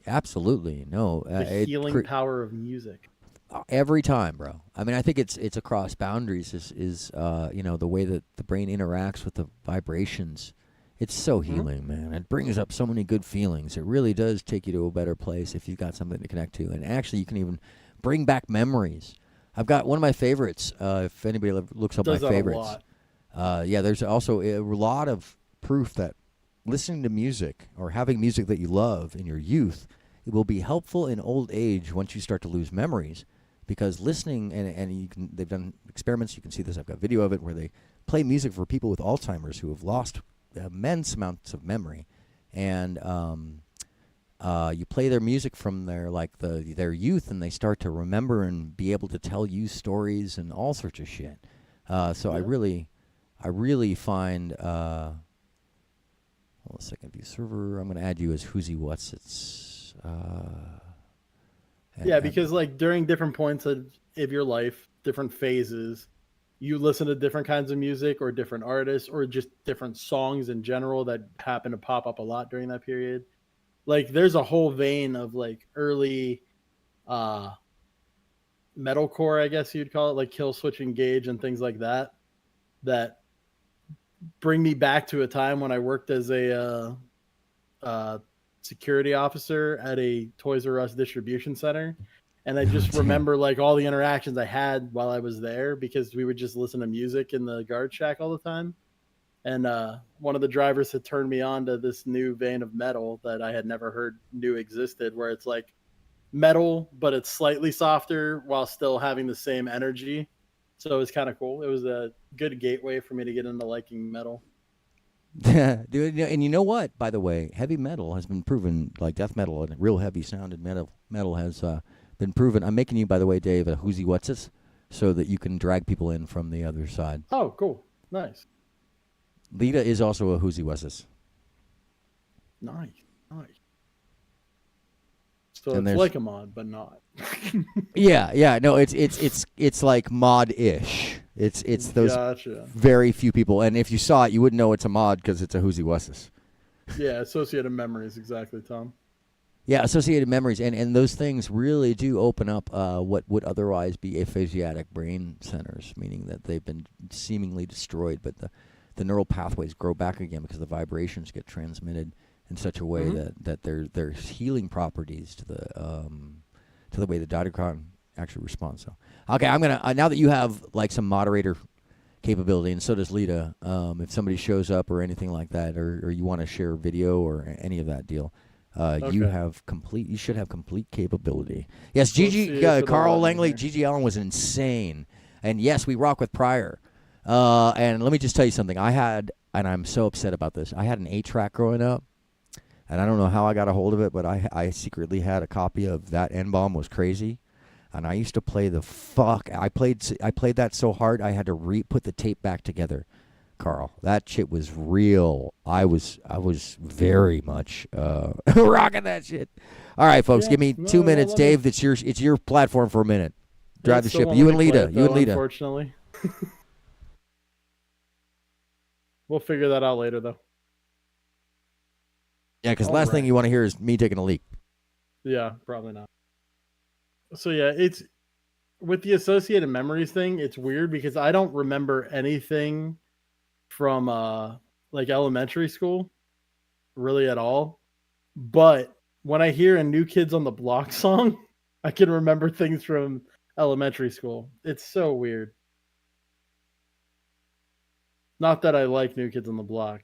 Absolutely, no. The healing power of music. Every time, bro. I mean, I think it's across boundaries. Is you know, the way that the brain interacts with the vibrations. It's so healing, man. It brings up so many good feelings. It really does take you to a better place if you've got something to connect to. And actually, you can even bring back memories. I've got one of my favorites. If anybody looks up my favorites, there's also a lot of proof that listening to music or having music that you love in your youth, it will be helpful in old age once you start to lose memories. Because listening, and they've done experiments, you can see this, I've got video of it, where they play music for people with Alzheimer's who have lost immense amounts of memory. And you play their music from their youth, and they start to remember and be able to tell you stories and all sorts of shit. So I really find... hold on a second, view server. I'm going to add you as Whoozy What's It's... because like during different points of your life, different phases, you listen to different kinds of music or different artists or just different songs in general that happen to pop up a lot during that period. Like there's a whole vein of like early metalcore, I guess you'd call it, like Kill Switch Engage and things like that bring me back to a time when I worked as a security officer at a Toys R Us distribution center. And I just remember like all the interactions I had while I was there, because we would just listen to music in the guard shack all the time. And one of the drivers had turned me on to this new vein of metal that I had never knew existed, where it's like metal, but it's slightly softer while still having the same energy. So it was kind of cool. It was a good gateway for me to get into liking metal. Dude, and you know what? By the way, heavy metal has been proven, like death metal and real heavy sounded metal has been proven. I'm making you, by the way, Dave, a whoosy whatsis, so that you can drag people in from the other side. Oh, cool. Nice. Lita is also a whoosy whatsis. Nice. So it's like a mod, but not. Yeah. No, it's like mod-ish. It's those very few people, and if you saw it, you wouldn't know it's a mod because it's a whoosy wussis. Yeah, associated memories, exactly, Tom. Yeah, associated memories, and those things really do open up what would otherwise be aphasiatic brain centers, meaning that they've been seemingly destroyed, but the neural pathways grow back again because the vibrations get transmitted in such a way that there's healing properties to the way the datacron actually responds. So, okay, I'm gonna now that you have like some moderator capability, and so does Lita. If somebody shows up or anything like that, or you want to share video or any of that deal, you should have complete capability. Yes, Carl Langley, Gigi Allen was insane, and yes, we rock with Pryor. And let me just tell you something. And I'm so upset about this. I had an 8-track growing up. And I don't know how I got a hold of it, but I secretly had a copy of That N-Bomb Was Crazy. And I used to play the fuck. I played that so hard I had to put the tape back together. Carl, that shit was real. I was very much rocking that shit. All right, folks, give me 2 minutes, Dave. It's your platform for a minute. Drive the ship. You and Lita. Unfortunately. We'll figure that out later, though. Yeah, because the last thing you want to hear is me taking a leak. Yeah, probably not. So yeah, it's with the associated memories thing, it's weird because I don't remember anything from like elementary school really at all. But when I hear a New Kids on the Block song, I can remember things from elementary school. It's so weird. Not that I like New Kids on the Block.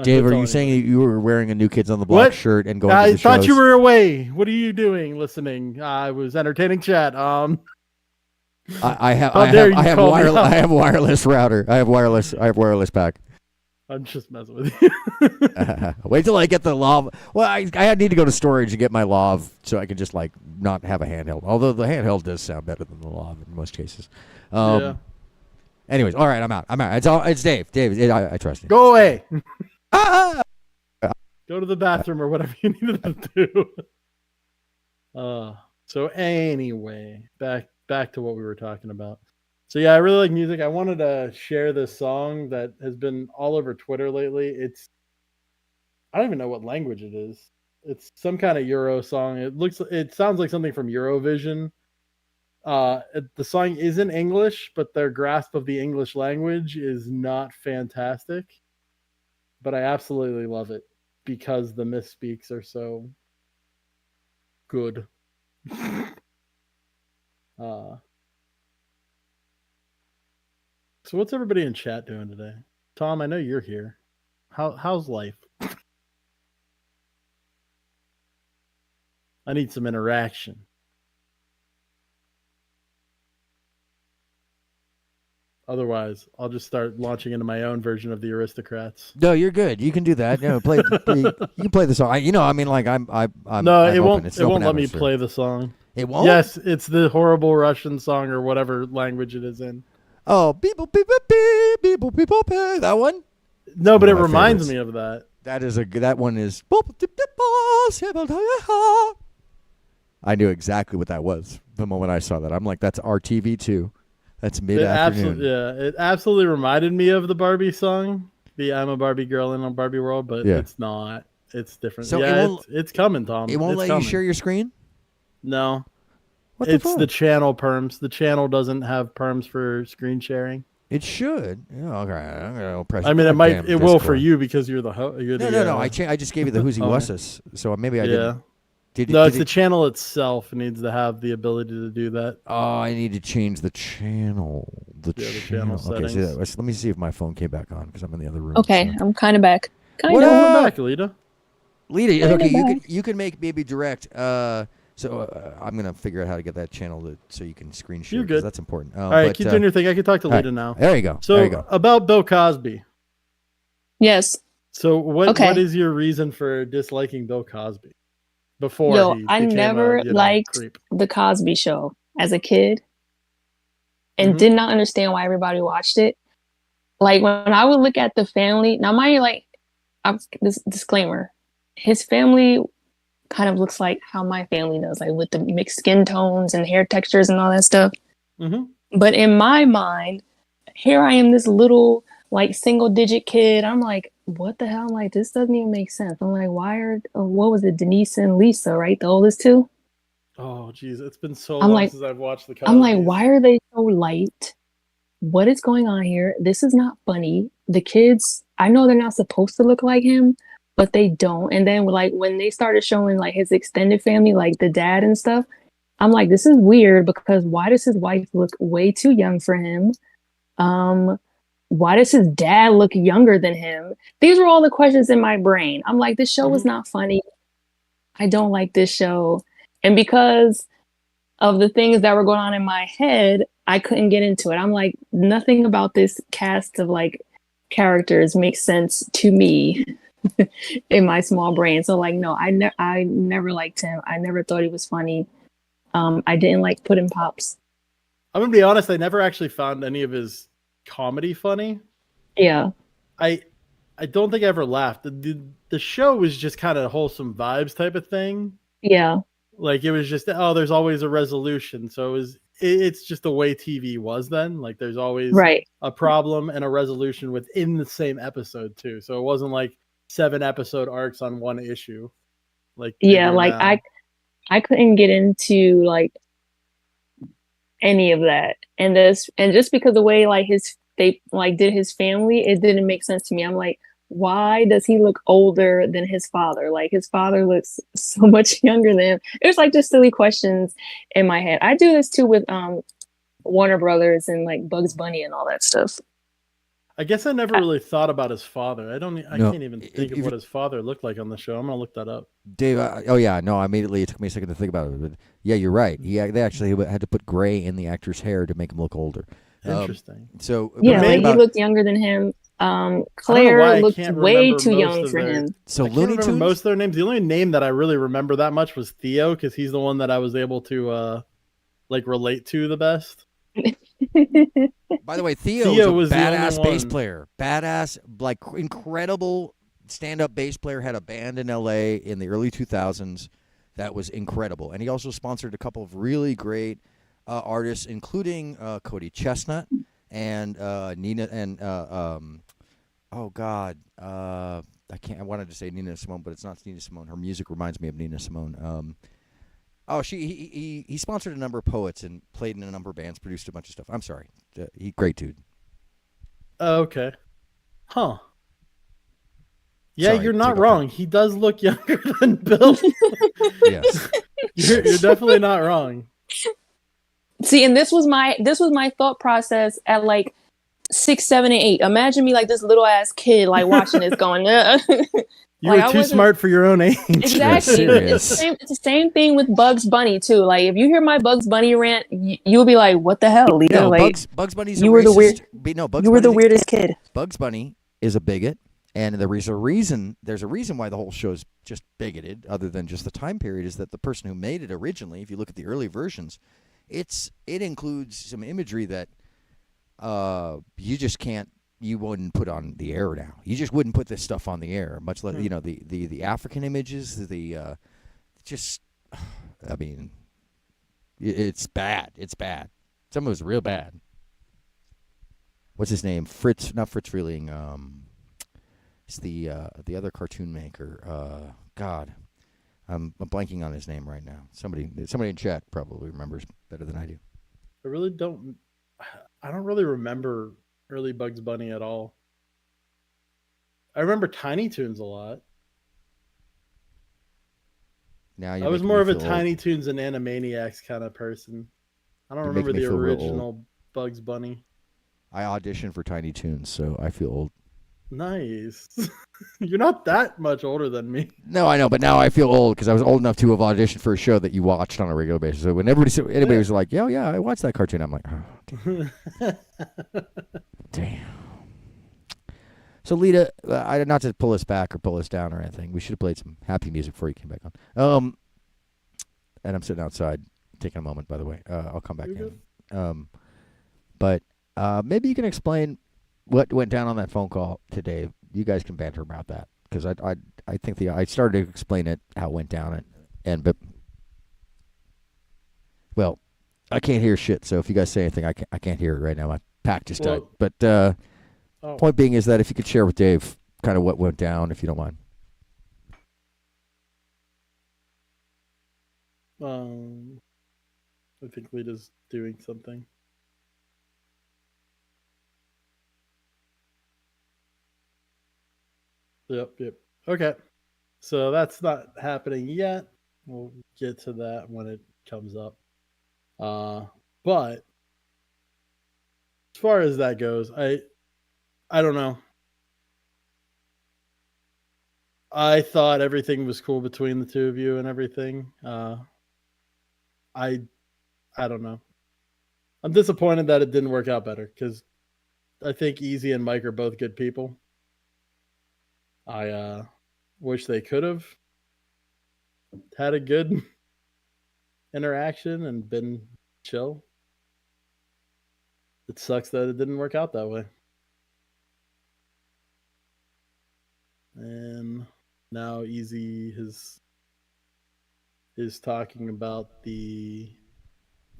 Dave, are you saying you were wearing a New Kids on the Block shirt and going to the shows? I thought you were away. What are you doing listening? I was entertaining chat. I have wireless router. I have wireless pack. I'm just messing with you. Wait till I get the lav. Well, I need to go to storage to get my lav so I can just like not have a handheld. Although the handheld does sound better than the lav in most cases. Yeah. Anyways, all right, I'm out. It's Dave. Dave, I trust you. Go away. Go to the bathroom or whatever you need to do. So anyway, back to what we were talking about. So yeah, I really like music. I wanted to share this song that has been all over Twitter lately. I don't even know what language it is. It's some kind of Euro song. It sounds like something from Eurovision. The song isn't English, but their grasp of the English language is not fantastic. But I absolutely love it because the misspeaks are so good. So what's everybody in chat doing today? Tom, I know you're here. How's life? I need some interaction. Otherwise, I'll just start launching into my own version of the Aristocrats. No, you're good. You can do that. You can play the song. I'm no, it won't. It won't let me play the song. It won't. Yes, it's the horrible Russian song or whatever language it is in. Oh, people, that one. No, but it reminds me of that. That one is. I knew exactly what that was the moment I saw that. I'm like, that's RTV2. That's mid-afternoon. It absolutely reminded me of the Barbie song, the "I'm a Barbie Girl in a Barbie World," but it's not. It's different. So it's coming, Tom. It won't let you share your screen? No. It's the channel perms. The channel doesn't have perms for screen sharing. It should. Okay, I'm gonna press. I mean, it might. It will for you because you're the host. No. I just gave you the whoosy wusses, so maybe I didn't. It's the channel itself needs to have the ability to do that. Oh, I need to change the channel. The channel settings. Okay, let me see if my phone came back on because I'm in the other room. Okay, so. I'm kind of back. Welcome back, Alita. Lita, okay, you can make Baby Direct. So I'm gonna figure out how to get that channel so you can screen share. You're good. That's important. All right, keep doing your thing. I can talk to Lita now. There you go. So there you go. About Bill Cosby. Yes. So what is your reason for disliking Bill Cosby? Before I never liked the Cosby Show as a kid, and did not understand why everybody watched it. Like when I would look at the family, now mind you, this disclaimer, his family kind of looks like how my family does, like with the mixed skin tones and hair textures and all that stuff. But in my mind, here I am, this little like single digit kid. I'm like, what the hell? I'm like, this doesn't even make sense. I'm like, what was it? Denise and Lisa, right? The oldest two? Oh, geez. It's been so long since I've watched the Cosby's. I'm like, why are they so light? What is going on here? This is not funny. The kids, I know they're not supposed to look like him, but they don't. And then like when they started showing like his extended family, like the dad and stuff, I'm like, this is weird because why does his wife look way too young for him? Why does his dad look younger than him? These were all the questions in my brain. I'm like, this show is not funny. I don't like this show. And because of the things that were going on in my head, I couldn't get into it. I'm like, nothing about this cast of like characters makes sense to me in my small brain. So like, no, I never liked him. I never thought he was funny. I didn't like Puddin' Pops. I'm gonna be honest. I never actually found any of his comedy funny. Yeah. I don't think I ever laughed. The show was just kind of wholesome vibes type of thing. Yeah. Like it was just, there's always a resolution. So it's just the way TV was then. Like there's always a problem and a resolution within the same episode too. So it wasn't like 7 episode arcs on one issue. Like I couldn't get into like any of that. And just because of the way like they did his family, it didn't make sense to me. I'm like, why does he look older than his father? Like his father looks so much younger than him. It was like just silly questions in my head. I do this too with Warner Brothers and like Bugs Bunny and all that stuff. I guess I never really thought about his father. I can't even think of what his father looked like on the show. I'm gonna look that up. Dave, immediately it took me a second to think about it. But yeah, you're right. They actually had to put gray in the actor's hair to make him look older. Interesting. So yeah, he looked younger than him. Claire looked way too young for him. So I can't remember most of their names. The only name that I really remember that much was Theo, because he's the one that I was able to relate to the best. By the way, Theo was a badass bass player. Badass, like incredible stand-up bass player. Had a band in LA in the early 2000s that was incredible. And he also sponsored a couple of really great artists, including Cody Chestnut and Nina and I wanted to say Nina Simone, but it's not Nina Simone. Her music reminds me of Nina Simone. He sponsored a number of poets and played in a number of bands, produced a bunch of stuff. I'm sorry. Great dude. Okay. Huh. Yeah, you're not wrong. He does look younger than Bill. Yes. You're definitely not wrong. See, and this was my thought process at like 6, 7, and 8. Imagine me like this little ass kid like watching this going, You were too smart for your own age. Exactly. It's the same thing with Bugs Bunny too. Like if you hear my Bugs Bunny rant, you'll be like, "What the hell, Lita?" No, like Bugs Bunny's you a were racist. the weird. No, Bugs you were the Bunny's weirdest kid. Bugs Bunny is a bigot, and there's a reason why the whole show's just bigoted, other than just the time period. Is that the person who made it originally? If you look at the early versions, it includes some imagery that you just can't. You wouldn't put on the air now. You just wouldn't put this stuff on the air. Much less, the African images. It's bad. It's bad. Some of it's real bad. What's his name? Fritz, not Fritz Freleng. It's the other cartoon maker. God, I'm blanking on his name right now. Somebody in chat probably remembers better than I do. I don't really remember early Bugs Bunny at all. I remember Tiny Toons a lot. I was more of a Tiny Toons and Animaniacs kind of person. I don't remember the original Bugs Bunny. I auditioned for Tiny Toons, so I feel old. Nice. You're not that much older than me. No, I know, but now I feel old because I was old enough to have auditioned for a show that you watched on a regular basis. So when anybody was like, "Yo, yeah, I watched that cartoon," I'm like, "Oh, damn." So Lita, not to pull us back or pull us down or anything, we should have played some happy music before you came back on. And I'm sitting outside taking a moment, by the way. I'll come back in. But maybe you can explain what went down on that phone call today. You guys can banter about that because I think I started to explain it how it went down but well, I can't hear shit. So if you guys say anything, I can't hear it right now. My pack just died. But point being is that if you could share with Dave kind of what went down, if you don't mind. I think Lita's doing something. Yep. Okay. So that's not happening yet. We'll get to that when it comes up. But as far as that goes, I don't know. I thought everything was cool between the two of you and everything. I don't know. I'm disappointed that it didn't work out better because I think Easy and Mike are both good people. I wish they could have had a good interaction and been chill. It sucks that it didn't work out that way. And now Easy is talking about the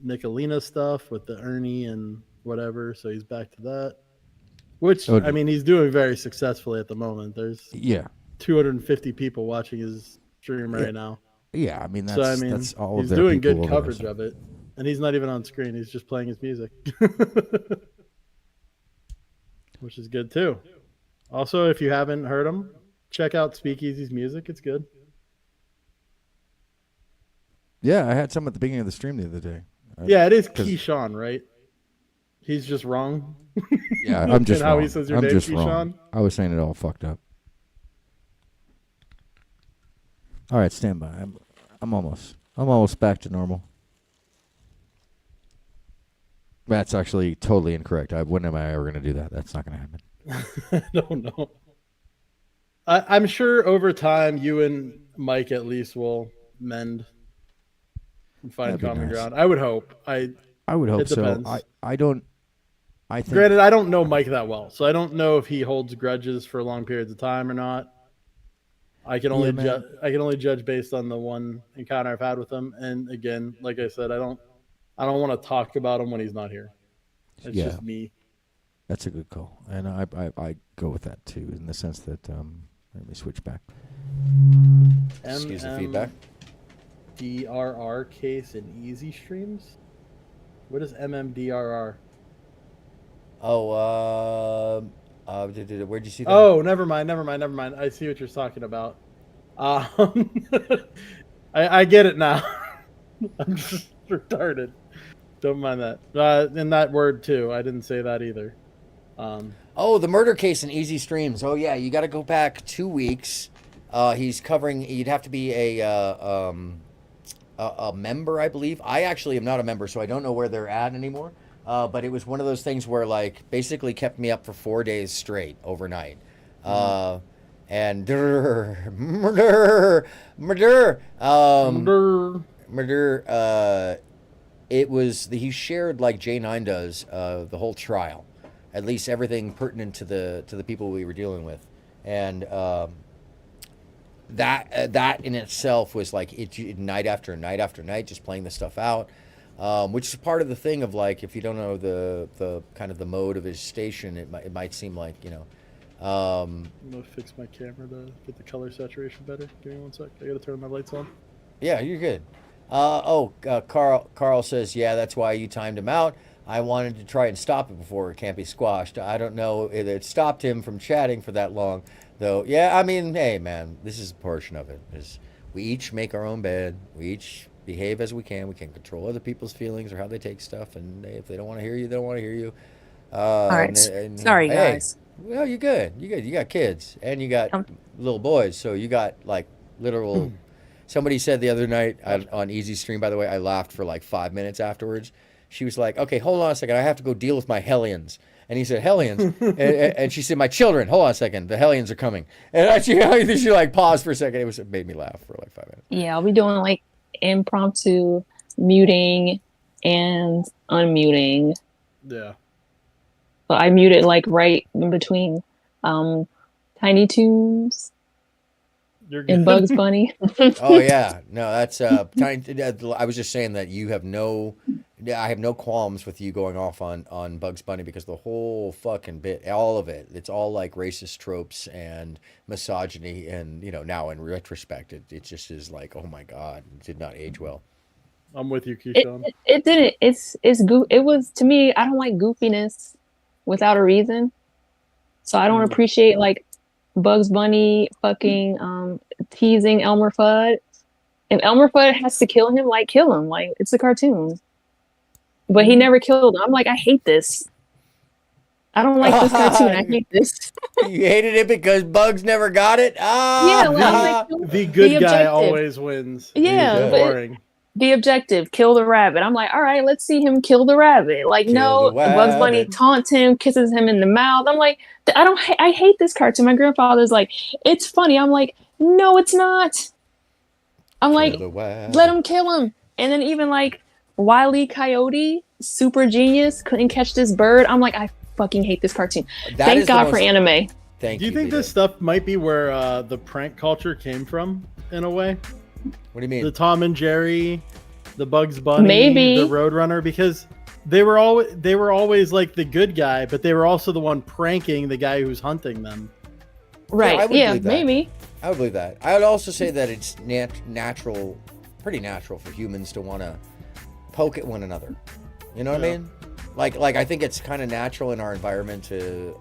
Nicolina stuff with the Ernie and whatever, so he's back to that. Which, I mean, he's doing very successfully at the moment. There's 250 people watching his stream right now. Yeah, I mean, that's all of he's their doing people good coverage of it. And he's not even on screen. He's just playing his music. Which is good, too. Also, if you haven't heard him, check out Speakeasy's music. It's good. Yeah, I had some at the beginning of the stream the other day. Yeah, it is Keyshawn, right? He's just wrong. Yeah, I'm just wrong. How he says your name, Keyshawn. Wrong. I was saying it all fucked up. All right, stand by. I'm almost back to normal. That's actually totally incorrect. When am I ever going to do that? That's not going to happen. I don't know. I'm sure over time you and Mike at least will mend and find common ground. I would hope. I would hope so. I think. Granted, I don't know Mike that well, so I don't know if he holds grudges for long periods of time or not. I can only judge based on the one encounter I've had with him. And again, like I said, I don't want to talk about him when he's not here. It's just me. That's a good call, and I go with that too, in the sense that let me switch back. Excuse the feedback. DRR case in Easy Streams. What is MMDRR? Oh, where'd you see that? Oh, never mind. I see what you're talking about. I get it now. I'm just retarded. Don't mind that. And that word too. I didn't say that either. Oh, the murder case in Easy Streams. Oh yeah, you got to go back 2 weeks. He's covering. You'd have to be a member, I believe. I actually am not a member, so I don't know where they're at anymore. But it was one of those things where, like, basically kept me up for 4 days straight overnight. And murder. It was he shared, like J9 does, the whole trial, at least everything pertinent to the people we were dealing with, and that in itself was like night after night after night, just playing this stuff out. Which is part of the thing of, like, if you don't know the kind of the mode of his station, it might seem like, you know. I'm gonna fix my camera to get the color saturation better. Give me 1 sec. I gotta turn my lights on. Yeah, you're good. Carl says, yeah, that's why you timed him out. I wanted to try and stop it before it can't be squashed. I don't know if it stopped him from chatting for that long, though. Yeah, I mean, hey, man, this is a portion of it. We each make our own bed. We each behave as we can. We can control other people's feelings or how they take stuff. And if they don't want to hear you, they don't want to hear you. All right. Sorry, guys. Well, you're good. You good. You got kids and you got little boys, so you got like literal. Somebody said the other night on Easy Stream, by the way, I laughed for like 5 minutes afterwards. She was like, "Okay, hold on a second. I have to go deal with my hellions." And he said, "Hellions," and she said, "My children. Hold on a second. The hellions are coming." And she like paused for a second. It made me laugh for like 5 minutes. Yeah, I'll be doing like impromptu muting and unmuting. Yeah. But I muted like right in between Tiny Toons and Bugs Bunny. Oh yeah, no, that's Tiny. I was just saying that you have no. I have no qualms with you going off on Bugs Bunny because the whole fucking bit, all of it, it's all like racist tropes and misogyny, and now in retrospect, it just is like, oh my god, it did not age well. I'm with you, Keyshawn. It didn't. It was, to me, I don't like goofiness without a reason. So I don't appreciate like Bugs Bunny fucking teasing Elmer Fudd. If Elmer Fudd has to kill him, like kill him. Like it's a cartoon. But he never killed him. I'm like, I hate this. I don't like this cartoon. I hate this. You hated it because Bugs never got it? Yeah, well, like, the good guy always wins. Yeah, boring. Be objective. Kill the rabbit. I'm like, all right, let's see him kill the rabbit. Like, no, Bugs Bunny taunts him, kisses him in the mouth. I'm like, I hate this cartoon. My grandfather's like, it's funny. I'm like, no, it's not. I'm like, let him kill him. And then even like Wile E. Coyote, super genius, couldn't catch this bird. I'm like, I fucking hate this cartoon. Thank God for anime. Do you think this stuff might be where the prank culture came from in a way? What do you mean? The Tom and Jerry, the Bugs Bunny, maybe the Roadrunner, because they were always like the good guy, but they were also the one pranking the guy who's hunting them. Right? Yeah, maybe. I would believe that. I would also say that it's natural, pretty natural for humans to want to poke at one another. You know what I mean? Like I think it's kind of natural in our environment to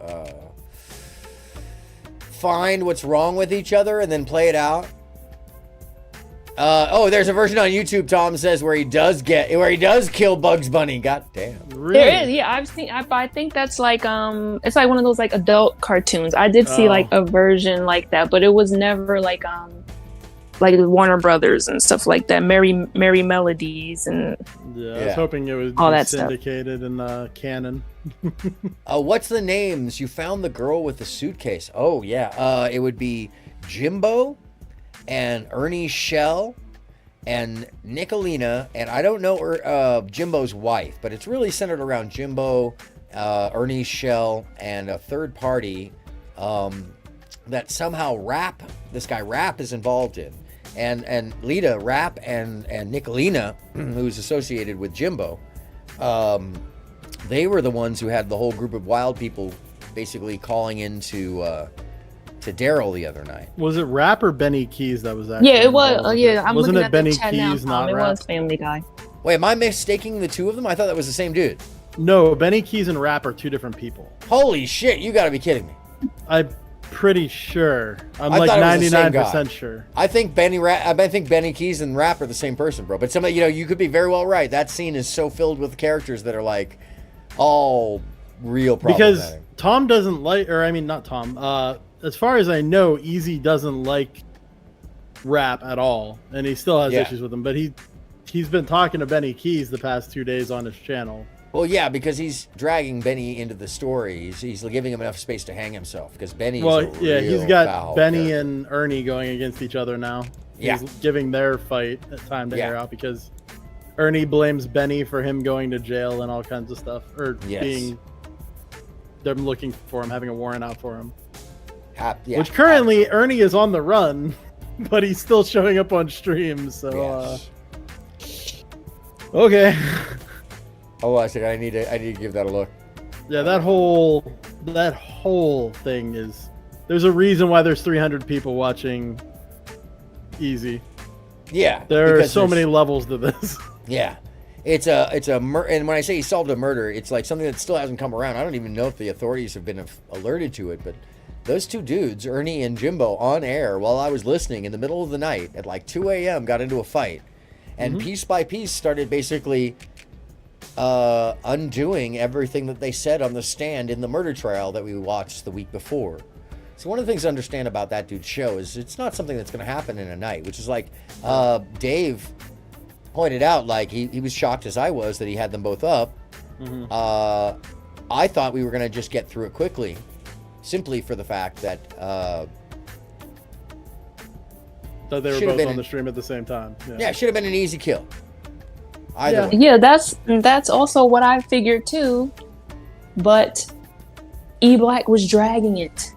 find what's wrong with each other and then play it out. There's a version on YouTube, Tom says, where he does kill Bugs Bunny. God damn. Really? There is, yeah. I've seen. I think that's like it's like one of those like adult cartoons. I did see like a version like that, but it was never like Warner Brothers and stuff like that. Merry Melodies and I was hoping it was all that syndicated in canon. What's the names? You found the girl with the suitcase. Oh yeah. It would be Jimbo and Ernie Shell and Nicolina, and I don't know Jimbo's wife, but it's really centered around Jimbo, Ernie Shell, and a third party that somehow this guy Rap is involved in. And Lita, Rap, and Nicolina, who's associated with Jimbo, they were the ones who had the whole group of wild people basically calling into to Daryl the other night. Was it Rap or Benny Keys that was actually? Yeah, it was. I'm Wasn't looking it at Benny the chat Keys, now, not It Rap? was Family Guy. Wait, am I mistaking the two of them? I thought that was the same dude. No, Benny Keys and Rap are two different people. Holy shit, you gotta be kidding me. I'm pretty sure. I'm like 99% sure. I think Benny Keys and Rap are the same person, bro. But somebody, you could be very well right. That scene is so filled with characters that are like all real problematic. Because Tom doesn't like, or I mean, not Tom. As far as I know, Easy doesn't like Rap at all, and he still has issues with him. But he's been talking to Benny Keys the past 2 days on his channel. Well, yeah, because he's dragging Benny into the story. He's giving him enough space to hang himself because Benny's he's got foul Benny character. and Ernie going against each other now. Yeah. He's giving their fight time to air out because Ernie blames Benny for him going to jail and all kinds of stuff, or being them looking for him, having a warrant out for him. Which currently Ernie is on the run, but he's still showing up on streams. So okay. Oh, I said I need to give that a look. Yeah, that whole thing is. There's a reason why there's 300 people watching Easy. Yeah, there are so many levels to this. Yeah, it's a and when I say he solved a murder, it's like something that still hasn't come around. I don't even know if the authorities have been alerted to it, but those two dudes, Ernie and Jimbo, on air while I was listening in the middle of the night at like 2 a.m. got into a fight, and piece by piece started basically undoing everything that they said on the stand in the murder trial that we watched the week before. So one of the things to understand about that dude's show is it's not something that's going to happen in a night, which is like Dave pointed out, like he was shocked as I was that he had them both up. I thought we were going to just get through it quickly, simply for the fact that so they were both on the stream at the same time. Yeah, it should have been an easy kill. Either way. Yeah, that's also what I figured too. But E-Black was dragging it.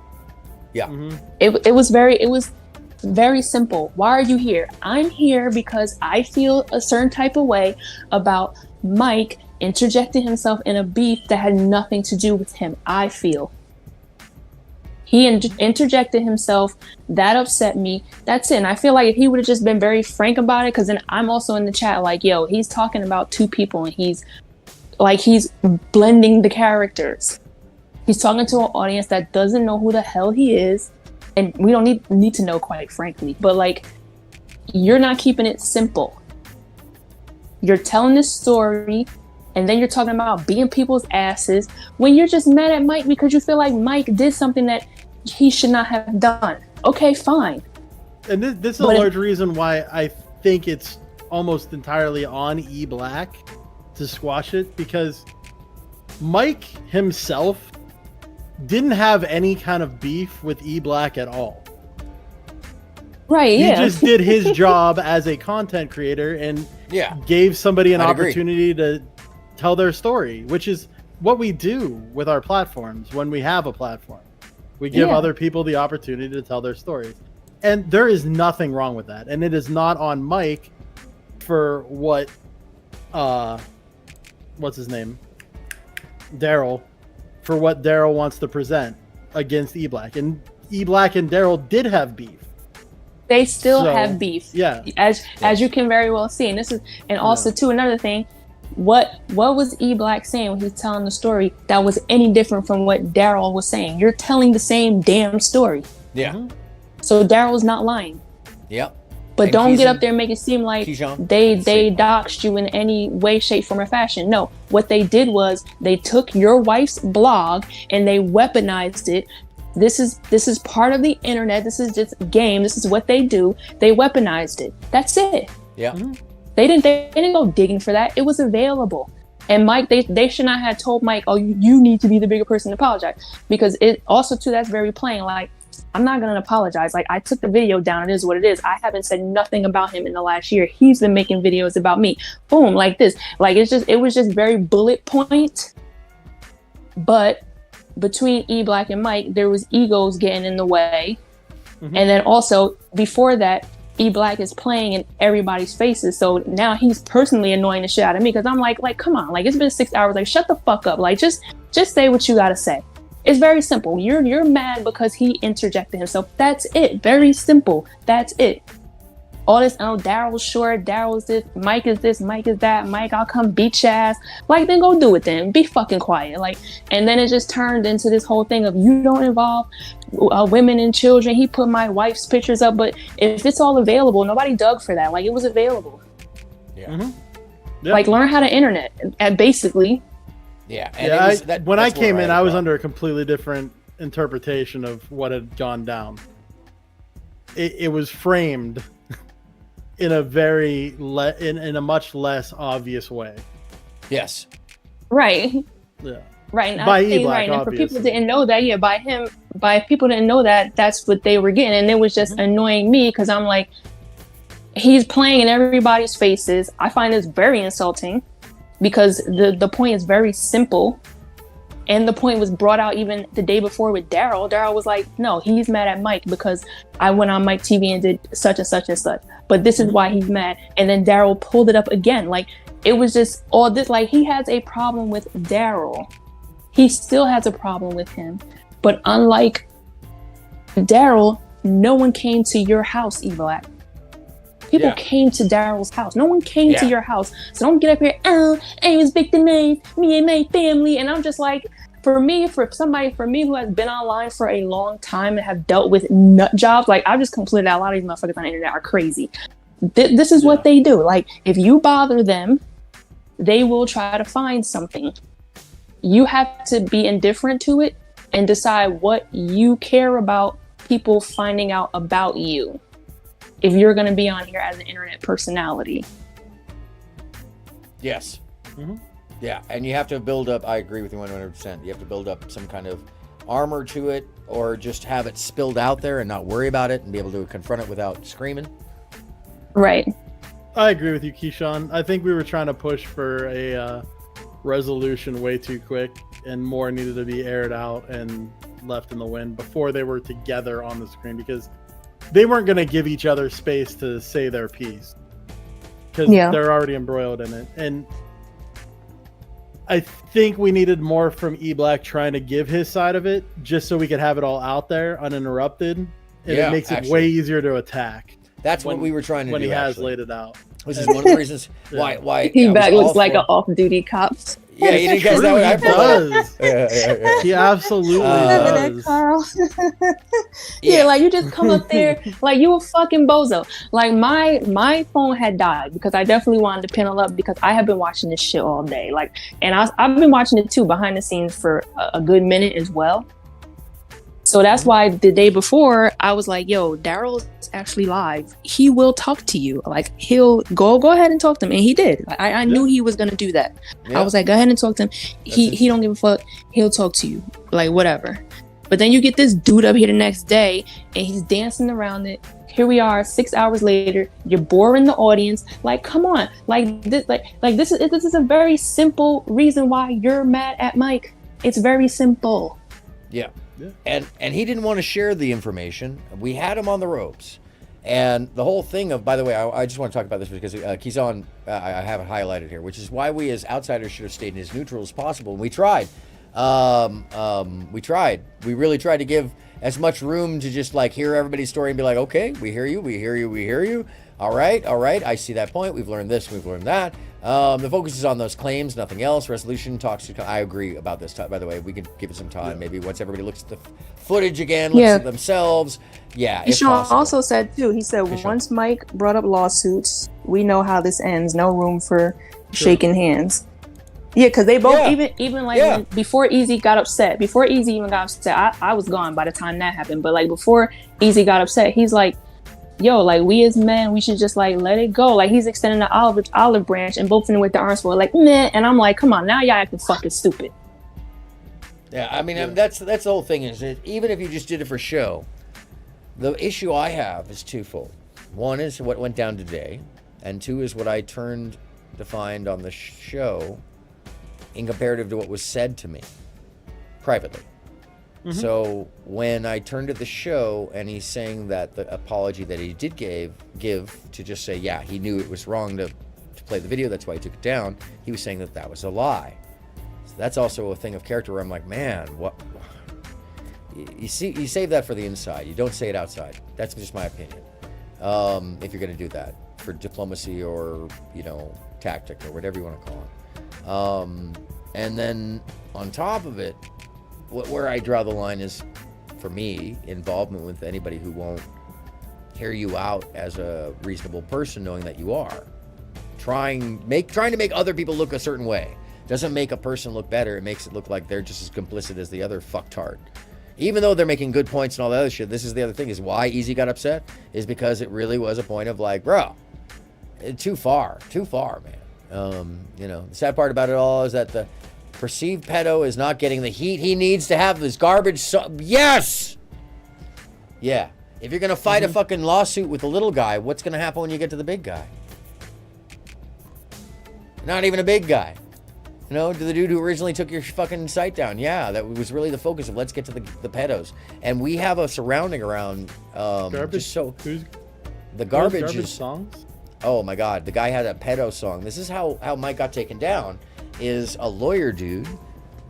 Yeah. It was very simple. Why are you here? I'm here because I feel a certain type of way about Mike interjecting himself in a beef that had nothing to do with him. I feel he interjected himself. That upset me. That's it. And I feel like if he would have just been very frank about it, because then I'm also in the chat like, yo, he's talking about two people and he's blending the characters. He's talking to an audience that doesn't know who the hell he is. And we don't need to know, quite frankly. But like, you're not keeping it simple. You're telling this story, and then you're talking about beating people's asses when you're just mad at Mike because you feel like Mike did something that he should not have done. Okay, fine. And this is a large reason why I think it's almost entirely on E-Black to squash it, because Mike himself didn't have any kind of beef with E-Black at all. Right, He just did his job as a content creator and gave somebody an opportunity to tell their story, which is what we do with our platforms when we have a platform. We give other people the opportunity to tell their stories. And there is nothing wrong with that. And it is not on Mike for what, what's his name? Daryl, for what Daryl wants to present against E-Black. And E-Black and Daryl did have beef. They still have beef. Yeah. As you can very well see. And this is, and also too, another thing, what was E-Black saying when he's telling the story that was any different from what Daryl was saying? You're telling the same damn story. Yeah. So Daryl's not lying. Yep. But And don't get up there and make it seem like they doxed you in any way, shape, form, or fashion. No, what they did was they took your wife's blog and they weaponized it. This is part of the internet. This is just a game. This is what they do. They weaponized it. That's it. Yeah. They didn't go digging for that. It was available. And Mike, they should not have told Mike, oh, you need to be the bigger person to apologize. Because it also too, that's very plain. Like, I'm not gonna apologize. Like, I took the video down. It is what it is. I haven't said nothing about him in the last year. He's been making videos about me. Boom, like this. Like, it was just very bullet point. But between E-Black and Mike, there was egos getting in the way. And then also before that, E-Black is playing in everybody's faces. So now he's personally annoying the shit out of me because I'm like, come on, like, it's been 6 hours. Like, shut the fuck up. Like, just say what you gotta say. It's very simple. You're mad because he interjected himself. That's it. Very simple. That's it. All this, oh, Daryl's short, Daryl's this, Mike is this, Mike is that, Mike, I'll come beat your ass. Like, then go do it then. Be fucking quiet. Like, and then it just turned into this whole thing of you don't involve women and children. He put my wife's pictures up, but if it's all available, nobody dug for that. Like, it was available. Yeah. Like, learn how to internet, and basically. Yeah. And when I came in, I was under a completely different interpretation of what had gone down. It was framed in a very in a much less obvious way. Yes. Right. Yeah. Right. And By I think, E-Black, and for people obviously. didn't know that, by people didn't know that, that's what they were getting, and it was just annoying me because I'm like, he's playing in everybody's faces. I find this very insulting because the point is very simple. And the point was brought out even the day before with Daryl. Daryl was like, no, he's mad at Mike because I went on Mike TV and did such and such and such. But this is why he's mad. And then Daryl pulled it up again. Like, it was just all this. Like, he has a problem with Daryl. He still has a problem with him. But unlike Daryl, no one came to your house, E-Black. People came to Daryl's house. No one came to your house. So don't get up here, oh, I was victimized, me and my family. And I'm just like, for me who has been online for a long time and have dealt with nut jobs, like, I've just concluded that a lot of these motherfuckers on the internet are crazy. This is what they do. Like, if you bother them, they will try to find something. You have to be indifferent to it and decide what you care about people finding out about you if you're going to be on here as an internet personality. Yes. Mhm. Yeah, and you have to build up, I agree with you 100%. You have to build up some kind of armor to it, or just have it spilled out there and not worry about it and be able to confront it without screaming. Right. I agree with you, Keyshawn. I think we were trying to push for a resolution way too quick, and more needed to be aired out and left in the wind before they were together on the screen, because they weren't going to give each other space to say their piece, because they're already embroiled in it. And I think we needed more from E-Black trying to give his side of it, just so we could have it all out there uninterrupted. And it makes it way easier to attack. That's what we were trying to do when he has laid it out. Which is one of the reasons why E-Black looks like an off-duty cop. Yeah, he didn't guys know he does. Yeah. He absolutely does. Carl. Yeah, like you just come up there like you a fucking bozo. Like my phone had died because I definitely wanted to panel up because I have been watching this shit all day. Like, and I've been watching it too behind the scenes for a good minute as well. So that's why the day before I was like, yo, Daryl's actually live. He will talk to you. Like, he'll go ahead and talk to him. And he did. I knew he was going to do that. I was like, go ahead and talk to him. He don't give a fuck. He'll talk to you. Like, whatever. But then you get this dude up here the next day and he's dancing around it. Here we are 6 hours later. You're boring the audience. Like, come on. Like this is a very simple reason why you're mad at Mike. It's very simple. Yeah. And he didn't want to share the information. We had him on the ropes. And the whole thing of, by the way, I just want to talk about this because Kizan, I have it highlighted here, which is why we as outsiders should have stayed as neutral as possible. And we tried. We really tried to give as much room to just like hear everybody's story and be like, okay, we hear you. All right. I see that point. We've learned this, we've learned that. The focus is on those claims, nothing else. Resolution talks to. I agree about this. By the way, we could give it some time. Maybe once everybody looks at the footage again, looks at themselves. Yeah, if possible. Also said too. He said once Mike brought up lawsuits, we know how this ends. No room for shaking hands. Yeah, because they both even like when, before Easy got upset. Before Easy even got upset, I was gone by the time that happened. But like before Easy got upset, he's like, yo, like we as men, we should just like let it go. Like he's extending the olive branch and both of them with their arms forward, like meh. And I'm like, come on, now y'all acting fucking stupid. Yeah, I mean that's the whole thing is that even if you just did it for show, the issue I have is twofold. One is what went down today, and two is what I turned to find on the show in comparative to what was said to me privately. So when I turned to the show and he's saying that the apology that he did give to just say, yeah, he knew it was wrong to play the video, that's why he took it down, he was saying that was a lie. So that's also a thing of character where I'm like, man, what? You save that for the inside. You don't say it outside. That's just my opinion. If you're going to do that for diplomacy or, tactic or whatever you want to call it. And then on top of it, where I draw the line is, for me, involvement with anybody who won't hear you out as a reasonable person, knowing that you are. Trying to make other people look a certain way doesn't make a person look better. It makes it look like they're just as complicit as the other fucktard. Even though they're making good points and all that other shit, this is the other thing, is why Easy got upset, is because it really was a point of like, bro, too far, man. The sad part about it all is that the perceived pedo is not getting the heat he needs to have this garbage. Yes! Yeah. If you're going to fight a fucking lawsuit with the little guy, what's going to happen when you get to the big guy? Not even a big guy. To the dude who originally took your fucking site down. Yeah, that was really the focus of let's get to the pedos. And we have a surrounding around garbage. The garbage is songs. Oh my God, the guy had a pedo song. This is how Mike got taken down. Is a lawyer dude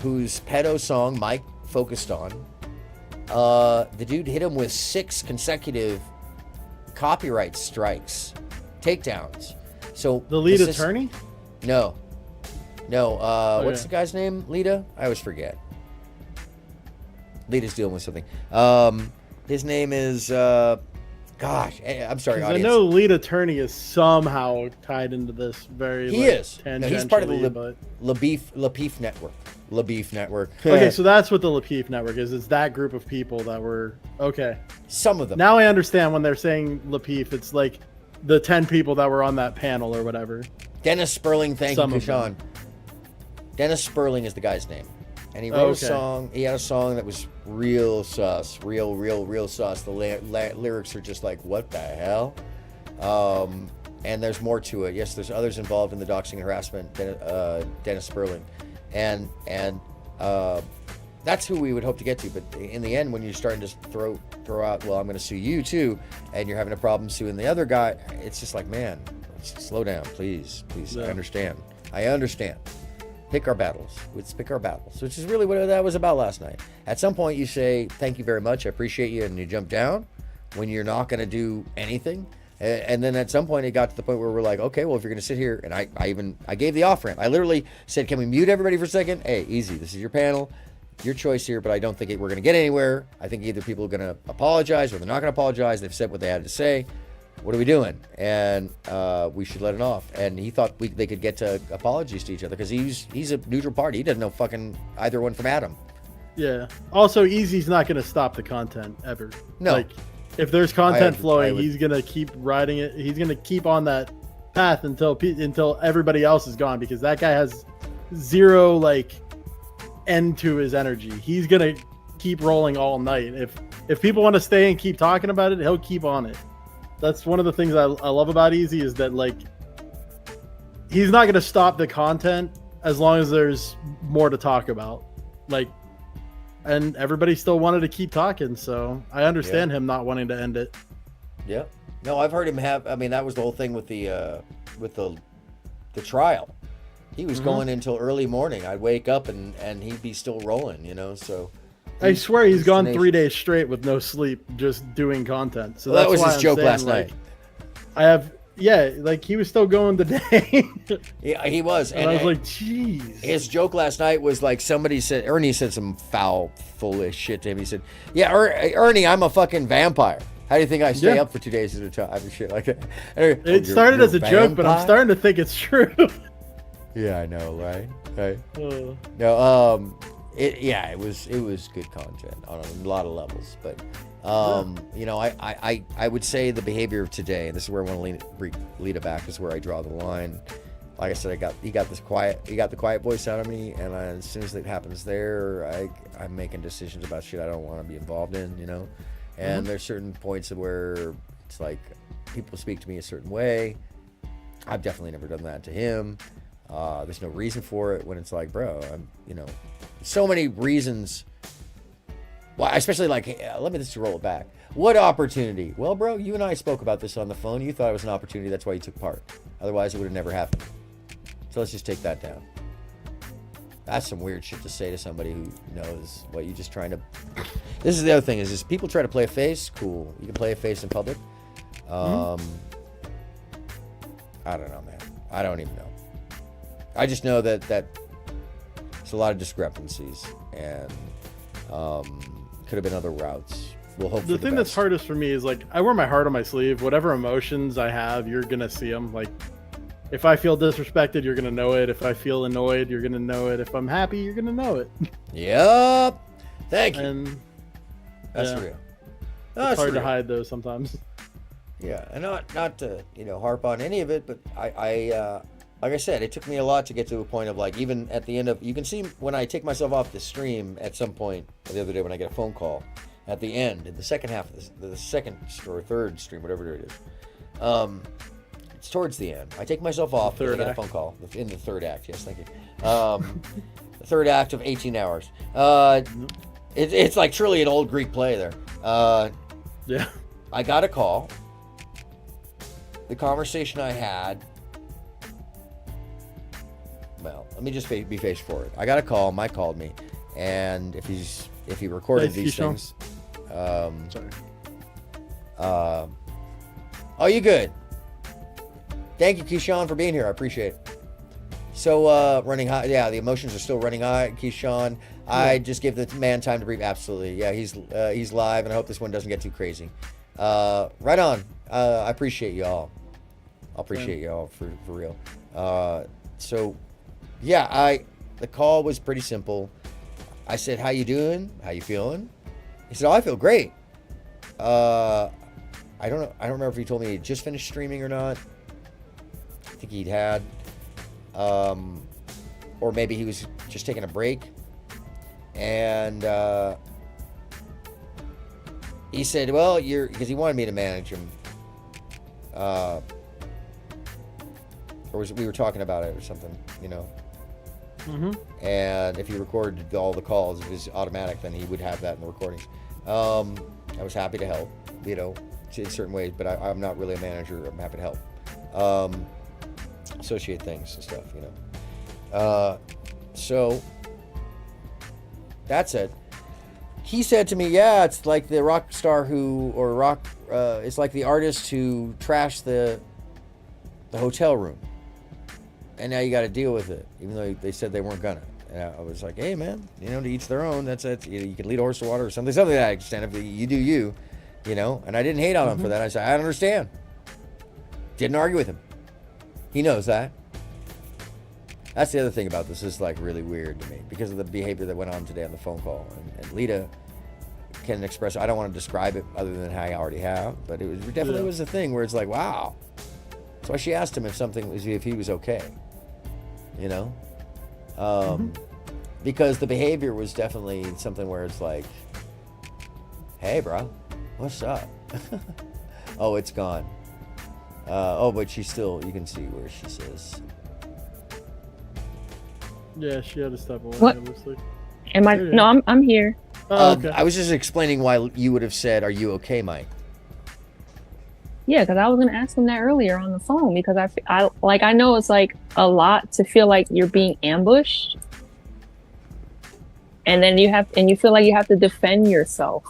whose pedo song Mike focused on. The dude hit him with 6 consecutive copyright strikes, takedowns. So the lead attorney? No. What's the guy's name? Lita? I always forget. Lita's dealing with something. His name is Gosh, I'm sorry, I audience. know lead attorney is somehow tied into this very. He like, is. No, he's part of the LaBeef network. LaBeef network. Okay, so that's what the LaPeef network is. It's that group of people that were okay. Some of them. Now I understand when they're saying LaPeef. It's like the 10 people that were on that panel or whatever. Dennis Sperling, thank you, Sean. Dennis Sperling is the guy's name. And he wrote a song. He had a song that was real sus. Real sus. The lyrics are just like, what the hell? And there's more to it. Yes, there's others involved in the doxing and harassment, Dennis Sperling. And that's who we would hope to get to. But in the end, when you're starting to throw out, well, I'm going to sue you too, and you're having a problem suing the other guy, it's just like, man, slow down, please. Yeah. I understand. Pick our battles. Let's pick our battles, which is really what that was about last night. At some point, you say, thank you very much, I appreciate you, and you jump down when you're not going to do anything. And then at some point, it got to the point where we're like, okay, well, if you're going to sit here, and I gave the off-ramp. I literally said, can we mute everybody for a second? Hey, easy, this is your panel, your choice here, but I don't think we're going to get anywhere. I think either people are going to apologize or they're not going to apologize. They've said what they had to say. What are we doing? And we should let it off. And he thought they could get to apologies to each other because he's a neutral party. He doesn't know fucking either one from Adam. Yeah. Also, Easy's not going to stop the content ever. No. Like, if there's content flowing, he's going to keep riding it. He's going to keep on that path until everybody else is gone, because that guy has zero like end to his energy. He's going to keep rolling all night. If people want to stay and keep talking about it, he'll keep on it. That's one of the things I love about Easy, is that like he's not going to stop the content as long as there's more to talk about. Like, and everybody still wanted to keep talking, so I understand him not wanting to end it. Yeah. No, I've heard him have. I mean, that was the whole thing with the trial. He was going until early morning. I'd wake up and he'd be still rolling, you know. So I swear he's gone 3 days straight with no sleep, just doing content. So that was his joke last night. Like he was still going today. Yeah, he was. And I was like, jeez. His joke last night was like, Ernie said some foul, foolish shit to him. He said, yeah, Ernie, I'm a fucking vampire. How do you think I stay up for 2 days at a time and shit like that? It started as a joke, but I'm starting to think it's true. Yeah, I know, right? No, it was good content on a lot of levels, but you know, I would say the behavior of today, and this is where I want to lead it back, is where I draw the line. Like I said, he got the quiet voice out of me, and as soon as it happens there, I'm making decisions about shit I don't want to be involved in, you know. And there's certain points where it's like people speak to me a certain way. I've definitely never done that to him. There's no reason for it when it's like, bro, you know, so many reasons. Well, especially like, let me just roll it back. What opportunity? Well, bro, you and I spoke about this on the phone. You thought it was an opportunity. That's why you took part. Otherwise, it would have never happened. So let's just take that down. That's some weird shit to say to somebody who knows what you're just trying to. This is the other thing, is people try to play a face. Cool. You can play a face in public. I don't know, man. I don't even know. I just know that there's a lot of discrepancies, and could have been other routes. We'll hope. The thing that's hardest for me is like, I wear my heart on my sleeve. Whatever emotions I have, you're gonna see them. Like, if I feel disrespected, you're gonna know it. If I feel annoyed, you're gonna know it. If I'm happy, you're gonna know it. Yep. Thank you. And that's real. It's hard to hide those sometimes. Yeah, and not to harp on any of it, but I like I said, it took me a lot to get to a point of like, even at the end of, you can see when I take myself off the stream at some point the other day when I get a phone call at the end, in the second half of the second or third stream, whatever it is. It's towards the end. I take myself off and I get a phone call in the third act. Yes, thank you. The third act of 18 hours. It's like truly an old Greek play there. Yeah. I got a call. The conversation I had. Well, let me just be face forward. I got a call. Mike called me, and if he recorded these things. Sorry. Oh, you good? Thank you, Keyshawn, for being here. I appreciate it. So, running high. Yeah, the emotions are still running high, Keyshawn. I just give the man time to breathe. Absolutely. Yeah, he's live, and I hope this one doesn't get too crazy. Right on. I appreciate y'all. I appreciate y'all for real. So, yeah, the call was pretty simple. I said, "How you doing? How you feeling?" He said, "Oh, I feel great." I don't know. I don't remember if he told me he had just finished streaming or not. I think he'd had, or maybe he was just taking a break. And he said, "Well, because he wanted me to manage him." We were talking about it or something, you know. Mm-hmm. And if he recorded all the calls, if it was automatic, then he would have that in the recordings. I was happy to help, you know, in certain ways, but I'm not really a manager. I'm happy to help. Associate things and stuff, you know. So that's it. He said to me, "Yeah, it's like the rock star it's like the artist who trashed the hotel room. And now you got to deal with it, even though they said they weren't gonna." And I was like, "Hey, man, you know, to each their own. That's it. You can lead a horse to water or something to that extent. If you do you, you know." And I didn't hate on him for that. I said, "I understand." Didn't argue with him. He knows that. That's the other thing about this. Is like really weird to me because of the behavior that went on today on the phone call. And Lita can express. I don't want to describe it other than how I already have, but it definitely was a thing where it's like, wow. That's why she asked him if he was okay. You know, because the behavior was definitely something where it's like, "Hey, bro, what's up?" "Oh, it's gone." But she's still. You can see where she says. Yeah, she had to step away. What? It looks like. Am I? No, I'm here. Oh, okay. I was just explaining why you would have said, "Are you okay, Mike?" Yeah, because I was gonna ask him that earlier on the phone because I know it's like a lot to feel like you're being ambushed, and then you feel like you have to defend yourself.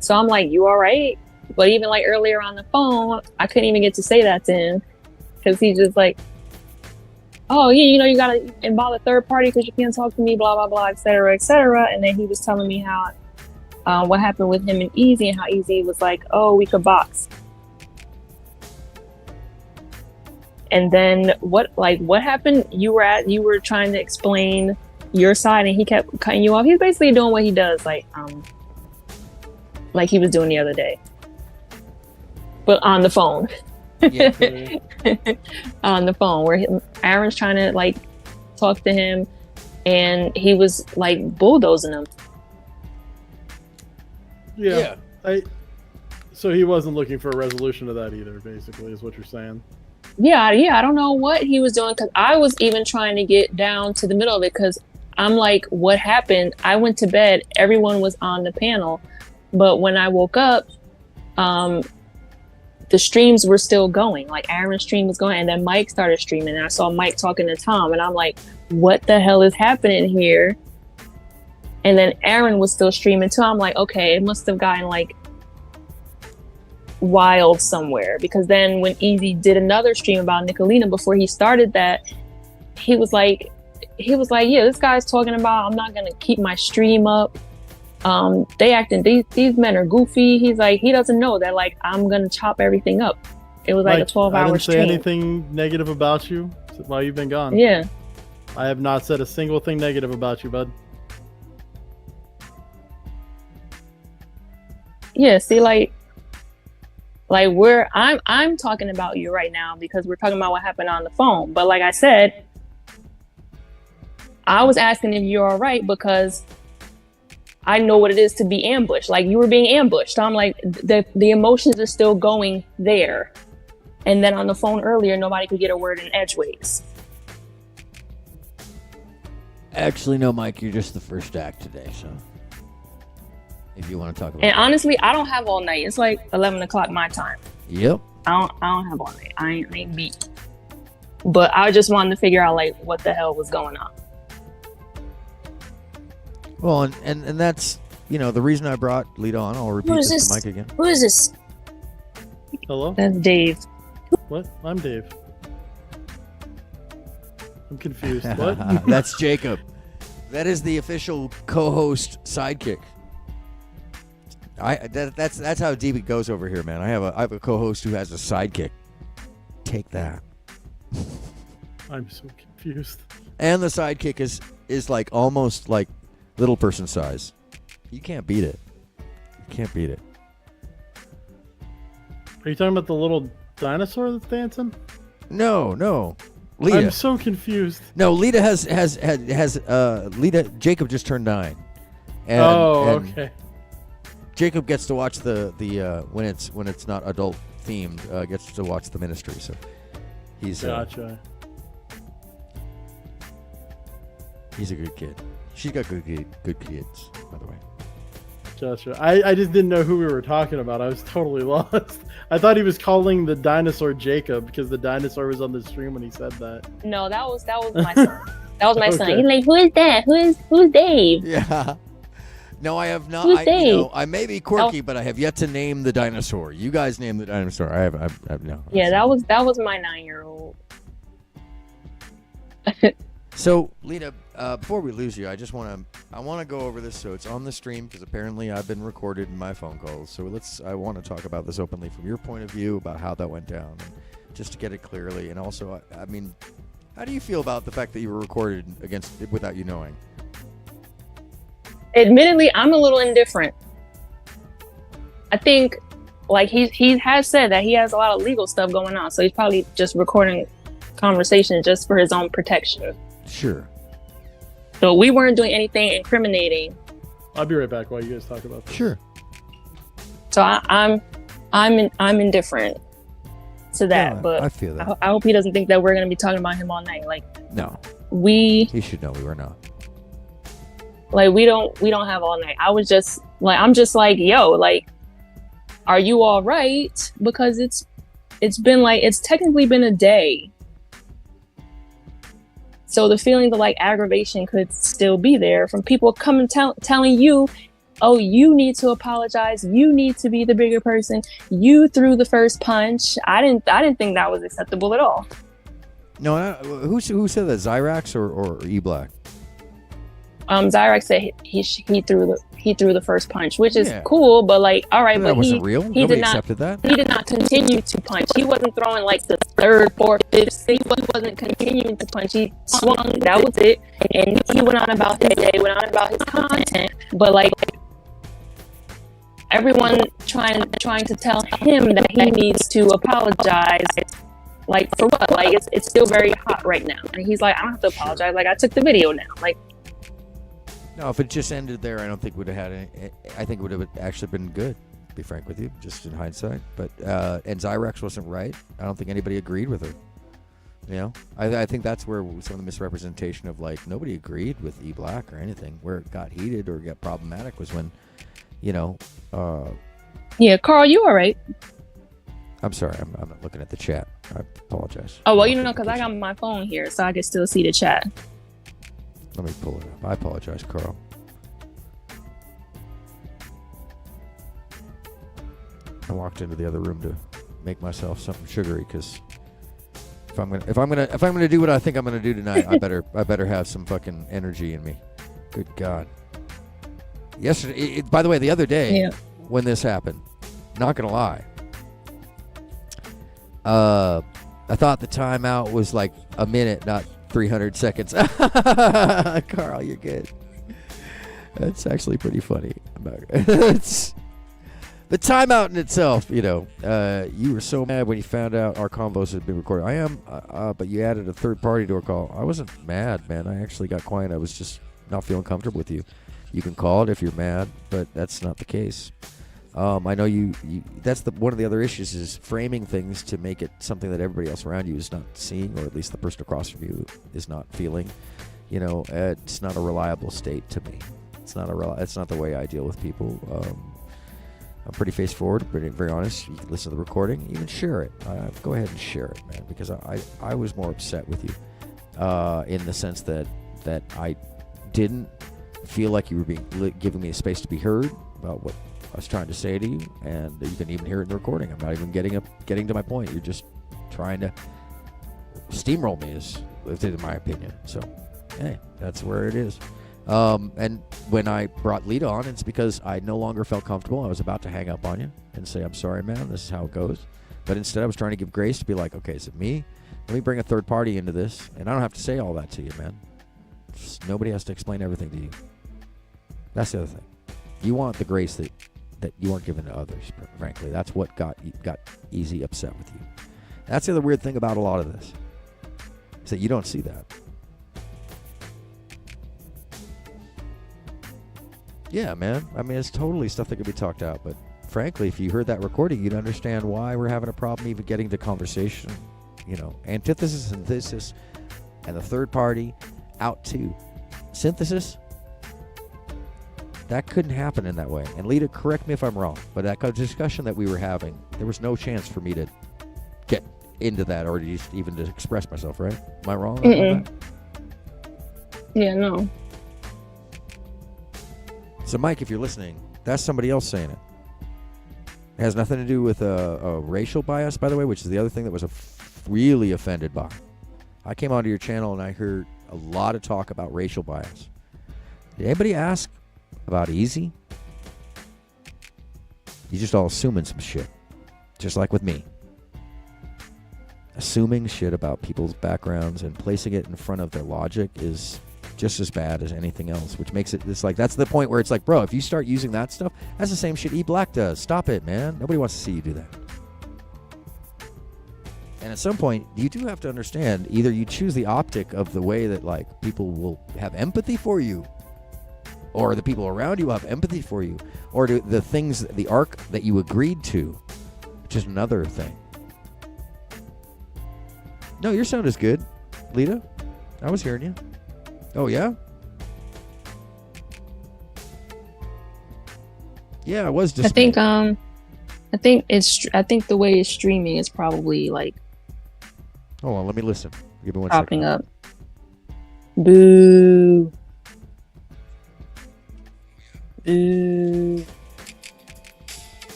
So I'm like, "You all right?" But even like earlier on the phone, I couldn't even get to say that to him because he's just like, "Oh yeah, you know, you gotta involve a third party because you can't talk to me, blah blah blah, etc. etc." And then he was telling me how. What happened with him and Easy, and how Easy was like, "Oh, we could box." And then what happened? You were trying to explain your side, and he kept cutting you off. He's basically doing what he does, like he was doing the other day, but on the phone. Yeah. On the phone, where Aaron's trying to like talk to him, and he was like bulldozing him. Yeah. So he wasn't looking for a resolution to that either, basically, is what you're saying. Yeah, I don't know what he was doing because I was even trying to get down to the middle of it because I'm like, what happened? I went to bed, everyone was on the panel, but when I woke up, the streams were still going. Like Aaron's stream was going, and then Mike started streaming, and I saw Mike talking to Tom, and I'm like, what the hell is happening here? And then Aaron was still streaming too. I'm like, okay, it must have gotten like wild somewhere. Because then when Easy did another stream about Nicolina before he started that, he was like, yeah, this guy's talking about I'm not gonna keep my stream up. These men are goofy. He's like, he doesn't know that like I'm gonna chop everything up. It was like a 12-hour stream. I didn't say anything negative about you while you've been gone. Yeah. I have not said a single thing negative about you, bud. Yeah, see, like I'm talking about you right now because we're talking about what happened on the phone. But like I said, I was asking if you're all right because I know what it is to be ambushed. Like you were being ambushed. So I'm like, the emotions are still going there. And then on the phone earlier, nobody could get a word in edgeways. Actually, no, Mike, you're just the first act today, so if you want to talk about and honestly, I don't have all night. It's like 11 o'clock my time. Yep. I don't have all night. I ain't beat. But I just wanted to figure out like what the hell was going on. Well, and that's, you know, the reason I brought Lita on. I'll repeat this to Mike again. Who is this? Hello? That's Dave. What? I'm Dave. I'm confused. What? That's Jacob. That is the official co-host sidekick. That's how deep it goes over here, man. I have a co-host who has a sidekick. Take that. I'm so confused. And the sidekick is like almost like little person size. You can't beat it. You can't beat it. Are you talking about the little dinosaur that's dancing? No. Lita. I'm so confused. No, Lita has Lita. Jacob just turned 9. And, okay. Jacob gets to watch the when it's not adult themed, gets to watch the ministry. So he's gotcha. He's a good kid. She's got good kids, by the way. Gotcha. I just didn't know who we were talking about. I was totally lost. I thought he was calling the dinosaur Jacob because the dinosaur was on the stream when he said that. No, that was my son. That was my son. He's like, who is that? Who's Dave? Yeah. No, I have not. Who's Dave? I may be quirky, but I have yet to name the dinosaur. You guys name the dinosaur. I have no. Yeah, that was my 9-year-old. So, Lita, before we lose you, I want to go over this so it's on the stream because apparently I've been recorded in my phone calls. So I want to talk about this openly from your point of view about how that went down, and just to get it clearly. And also, I mean, how do you feel about the fact that you were recorded without you knowing? Admittedly, I'm a little indifferent. I think, like he has said that he has a lot of legal stuff going on, so he's probably just recording conversations just for his own protection. Sure. So we weren't doing anything incriminating. I'll be right back while you guys talk about this. Sure. So I'm indifferent to that, Yeah, but I feel that. I hope he doesn't think that we're gonna be talking about him all night. Like, No. he should know we were not. Like we don't have all night. I'm just like, yo, like, are you all right? Because it's technically been a day. So the feeling of like aggravation could still be there from people coming telling you, oh, you need to apologize. You need to be the bigger person. You threw the first punch. I didn't think that was acceptable at all. No, who said that? Zyrax or E-Black? Zyrax said he threw the first punch, which is cool, but like, all right, that but wasn't real. He Nobody did not accepted that. He did not continue to punch. He wasn't throwing like the third, fourth, fifth. He wasn't continuing to punch. He swung. That was it, and he went on about his day, went on about his content. But like, everyone trying to tell him that he needs to apologize. Like for what? Like it's still very hot right now, and he's like, I don't have to apologize. Like I took the video now. Like. No, if it just ended there, I don't think would have had any. I think it would have actually been good, to be frank with you, just in hindsight. But and Zyrax wasn't right. I don't think anybody agreed with her. You know, I think that's where some of the misrepresentation of like nobody agreed with E-Black or anything. Where it got heated or got problematic was when, you know. Yeah, Carl, you all right? I'm sorry, I'm not looking at the chat. I apologize. Oh well, you know, because I got my phone here, so I can still see the chat. Let me pull it up. I apologize, Carl. I walked into the other room to make myself something sugary because if I'm gonna do what I think I'm gonna do tonight, I better have some fucking energy in me. Good God. Yesterday, by the way, the other day when this happened, not gonna lie, I thought the timeout was like a minute, not 300 seconds. Carl, you're good. That's actually pretty funny. It's the timeout in itself, you know. You were so mad when you found out our convos had been recorded. I am, but you added a third party to our call. I wasn't mad, man. I actually got quiet. I was just not feeling comfortable with you. You can call it if you're mad, but that's not the case. I know you that's one of the other issues is framing things to make it something that everybody else around you is not seeing, or at least the person across from you is not feeling. You know, it's not a reliable state to me. It's not the way I deal with people. I'm pretty face forward, pretty very honest. You can listen to the recording, even share it. Go ahead and share it, man, because I was more upset with you in the sense that I didn't feel like you were giving me a space to be heard about what I was trying to say to you, and you can even hear it in the recording. I'm not even getting to my point. You're just trying to steamroll me, in my opinion. So, hey, that's where it is. And when I brought Lita on, it's because I no longer felt comfortable. I was about to hang up on you and say, I'm sorry, man, this is how it goes. But instead, I was trying to give grace to be like, okay, is it me? Let me bring a third party into this, and I don't have to say all that to you, man. Nobody has to explain everything to you. That's the other thing. You want the grace that you weren't given to others, frankly. That's what got easy upset with you. That's the other weird thing about a lot of this, is that you don't see that. Yeah, man. I mean, it's totally stuff that could be talked out, but frankly, if you heard that recording, you'd understand why we're having a problem even getting to conversation. You know, antithesis, synthesis, and the third party out to synthesis. That couldn't happen in that way. And Lita, correct me if I'm wrong, but that discussion that we were having, there was no chance for me to get into that or just even to express myself, right? Am I wrong about that? Yeah, no. So, Mike, if you're listening, that's somebody else saying it. It has nothing to do with a racial bias, by the way, which is the other thing that was really offended by. I came onto your channel and I heard a lot of talk about racial bias. Did anybody ask about easy? You just all assuming some shit, just like with me. Assuming shit about people's backgrounds and placing it in front of their logic is just as bad as anything else, which makes it this like, that's the point where it's like, bro, if you start using that stuff, that's the same shit E Black does. Stop it, man. Nobody wants to see you do that. And at some point, you do have to understand, either you choose the optic of the way that like people will have empathy for you, or the people around you will have empathy for you, or the things, the arc that you agreed to, which is another thing. No, your sound is good, Lita. I was hearing you. Oh, yeah? Yeah, I was just. I think the way it's streaming is probably like. Hold on, let me listen. Give me one popping second. up. Boo. Boo.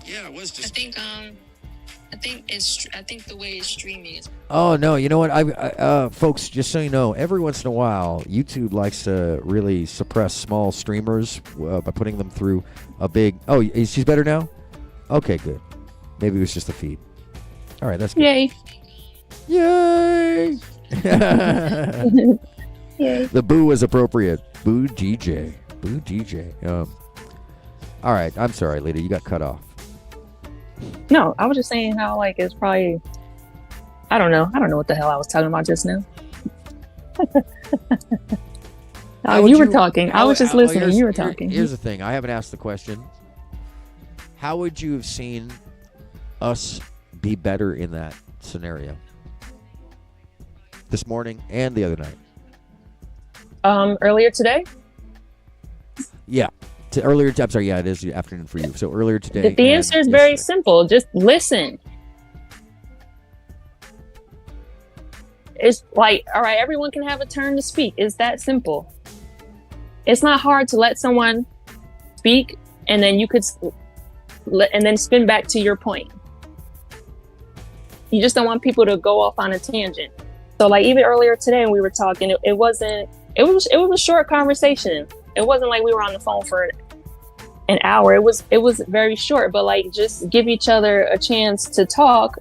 Yeah, I was just. I think the way it's streaming is. Oh no! You know what? I folks, just so you know, every once in a while, YouTube likes to really suppress small streamers by putting them through a big. Oh, she's better now. Okay, good. Maybe it was just the feed. All right, that's good. Yay! Yay! Yay! The boo was appropriate. Boo DJ. Boo DJ. All right, I'm sorry, Lita. You got cut off. No, I was just saying how like it's probably. I don't know what the hell I was talking about just now. You were talking. I was just listening. You were talking. Here's the thing. I haven't asked the question. How would you have seen us be better in that scenario? This morning and the other night. Earlier today? Yeah. I'm sorry. Yeah, it is the afternoon for you. So earlier today. The answer is very simple. Just listen. It's like, all right, everyone can have a turn to speak. It's that simple. It's not hard to let someone speak, and then you could, and then spin back to your point. You just don't want people to go off on a tangent. So, like even earlier today, when we were talking, it was a short conversation. It wasn't like we were on the phone for an hour. It was very short, but like just give each other a chance to talk,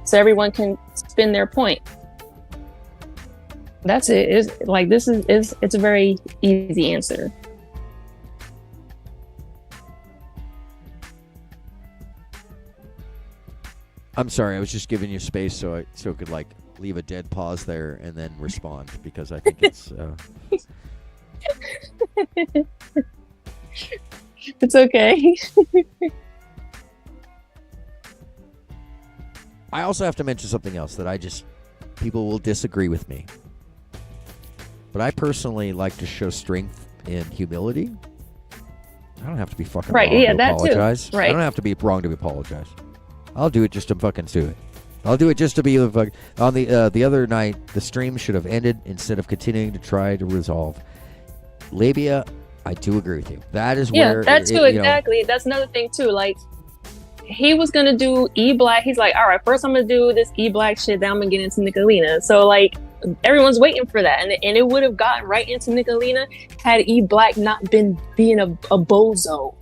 so everyone can spin their point. That's it. It's like it's a very easy answer. I'm sorry, I was just giving you space so it could like leave a dead pause there and then respond, because I think it's it's okay. I also have to mention something else that people will disagree with me. But I personally like to show strength in humility. I don't have to be fucking wrong to apologize. Right. I don't have to be wrong to apologize. I'll do it just to fucking do it. I'll do it just to be the fuck. On the other night, the stream should have ended instead of continuing to try to resolve. Labia, I do agree with you. That is where. Yeah, that's too exactly. That's another thing too. Like, he was gonna do E Black. He's like, all right, first I'm gonna do this E Black shit. Then I'm gonna get into Nicolina. So like, everyone's waiting for that, and it would have gotten right into Nicolina had E Black not been being a bozo.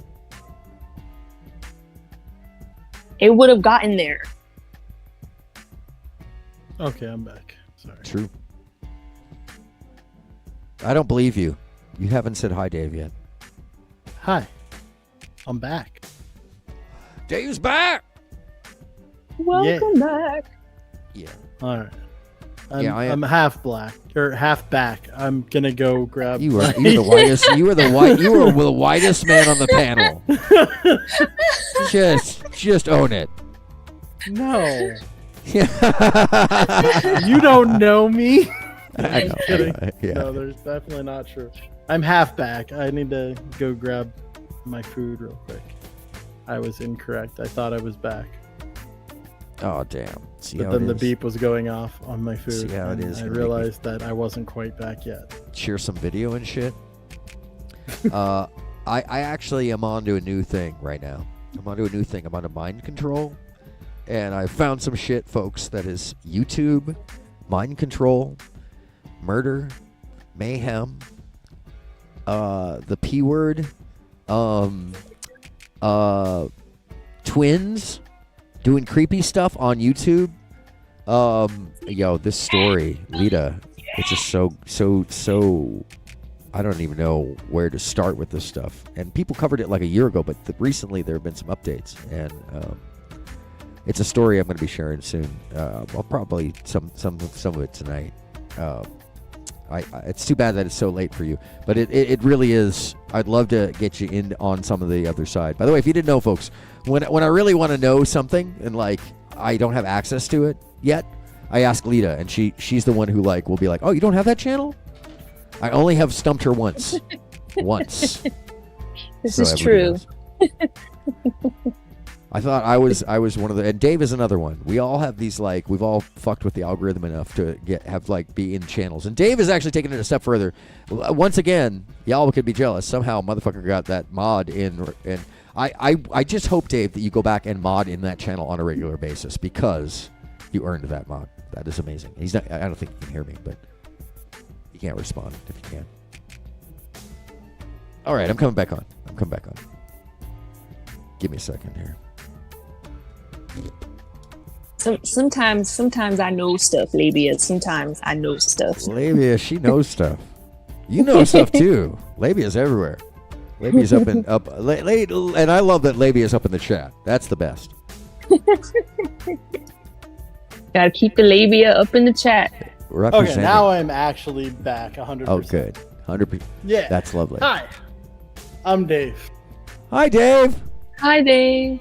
It would have gotten there. Okay, I'm back. Sorry. True. I don't believe you. You haven't said hi, Dave, yet. Hi. I'm back. Dave's back. Welcome back. Yeah. All right. I'm half black or half back. I'm gonna go grab. You were the whitest. You were the whitest man on the panel. Just own it. No. You don't know me. I know. Kidding. Yeah. No, there's definitely not true. I'm half back. I need to go grab my food real quick. I was incorrect. I thought I was back. Oh damn! See But how then it the is? beep was going off on my food. See how it and is I gonna make realized that I wasn't quite back yet. Share some video and shit. I actually am onto a new thing right now. I'm onto a new thing. I'm onto mind control, and I found some shit, folks. That is YouTube, mind control, murder, mayhem, the P word, twins doing creepy stuff on YouTube. Yo, this story, Lita, it's just so I don't even know where to start with this stuff. And people covered it like a year ago, but recently there have been some updates, and it's a story I'm going to be sharing soon. I'll probably some of it tonight. It's too bad that it's so late for you, but it really is. I'd love to get you in on some of the other side. By the way, if you didn't know, folks, when I really want to know something and like I don't have access to it yet, I ask Lita, and she's the one who like will be like, "Oh, you don't have that channel?" I only have stumped her once. This is true. I thought I was one of the, and Dave is another one. We all have these like, we've all fucked with the algorithm enough to be in channels. And Dave is actually taking it a step further. Once again, y'all could be jealous. Somehow, motherfucker got that mod in, and I just hope, Dave, that you go back and mod in that channel on a regular basis because you earned that mod. That is amazing. He's not. I don't think he can hear me, but he can't respond if he can. All right, I'm coming back on. Give me a second here. Sometimes I know stuff, Labia. Sometimes I know stuff. Labia, she knows stuff. You know stuff too. Labia's everywhere. Labia's up, and I love that Labia's up in the chat. That's the best. Gotta keep the labia up in the chat. Okay, now I'm actually back 100%. Oh, good. 100%. Yeah. That's lovely. Hi, I'm Dave. Hi, Dave. Hi, Dave.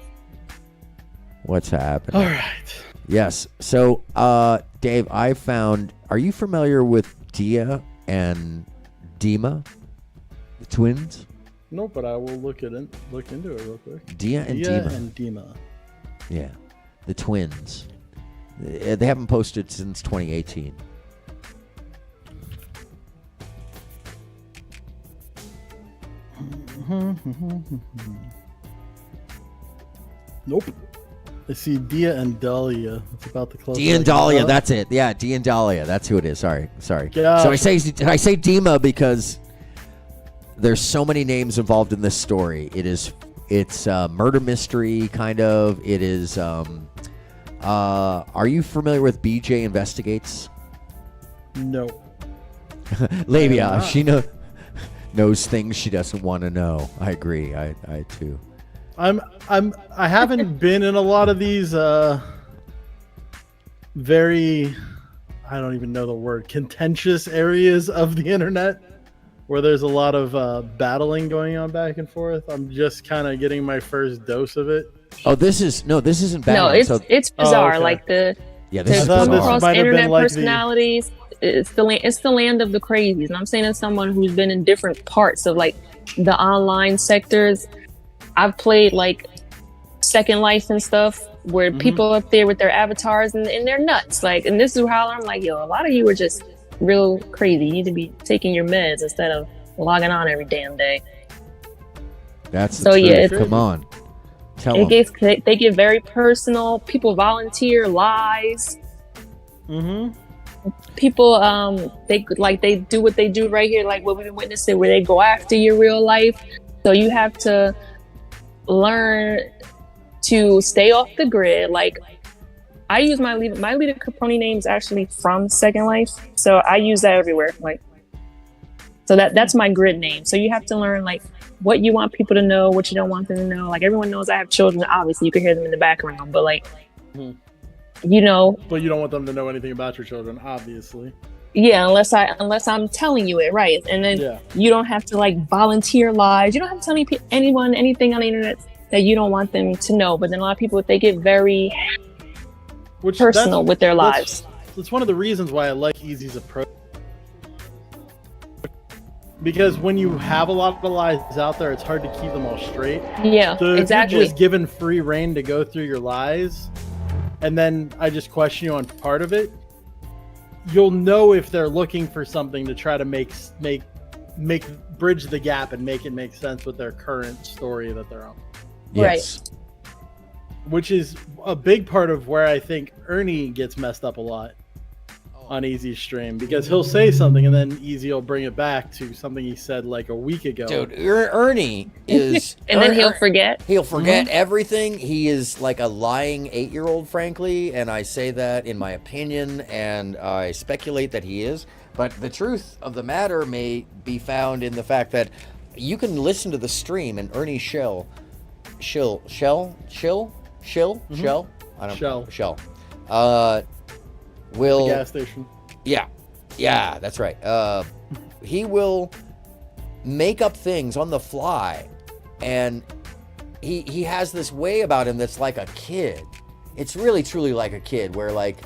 What's happening? All right. Yes. So, Dave, I found. Are you familiar with Dia and Dima, the twins? No, but I will look into it real quick. Dia and Dima. Yeah, the twins. They haven't posted since 2018. Nope. I see Dia and Dahlia. It's about the close. Dia and Dahlia, that's it. Yeah, Dia and Dahlia, that's who it is. Sorry. Yeah. So I say Dima because there's so many names involved in this story. It's a murder mystery kind of. It is. Are you familiar with BJ Investigates? No. Labia, she knows things she doesn't want to know. I agree. I too. I haven't been in a lot of these very, I don't even know the word, contentious areas of the internet where there's a lot of battling going on back and forth. I'm just kind of getting my first dose of it. Oh, this isn't battling. No, it's bizarre. Okay. Like the this is across internet like personalities. It's the land of the crazies, and I'm saying as someone who's been in different parts of like the online sectors. I've played like Second Life and stuff where people up there with their avatars and they're nuts. Like, and this is how I'm like, yo, a lot of you are just real crazy. You need to be taking your meds instead of logging on every damn day. That's the truth. Yeah, come on. Tell them. They get very personal. People volunteer lies. people they do what they do right here, like what we've been witnessing, where they go after your real life. So you have to learn to stay off the grid. Like I use my leader Caproni name is actually from Second Life, so I use that everywhere. Like, so that's my grid name. So you have to learn like what you want people to know, what you don't want them to know. Like everyone knows I have children. Obviously, you can hear them in the background, but like, you know. But you don't want them to know anything about your children, obviously. Yeah, unless I'm telling you it, right? And then you don't have to like volunteer lies. You don't have to tell anyone anything on the internet that you don't want them to know. But then a lot of people, they get very personal with their lives. That's one of the reasons why I like Easy's approach. Because when you have a lot of lies out there, it's hard to keep them all straight. Yeah, so if exactly. you're just given free reign to go through your lies, and then I just question you on part of it, you'll know if they're looking for something to try to make bridge the gap and make it make sense with their current story that they're on. Yes. Right. Which is a big part of where I think Ernie gets messed up a lot on Easy's stream, because he'll say something and then Easy will bring it back to something he said like a week ago. Dude, Ernie is... and then he'll forget. He'll forget everything. He is like a lying 8-year-old, frankly, and I say that in my opinion, and I speculate that he is. But the truth of the matter may be found in the fact that you can listen to the stream and Ernie Shell. Will the gas station. Yeah, that's right. He will make up things on the fly, and he has this way about him that's like a kid. It's really truly like a kid, where like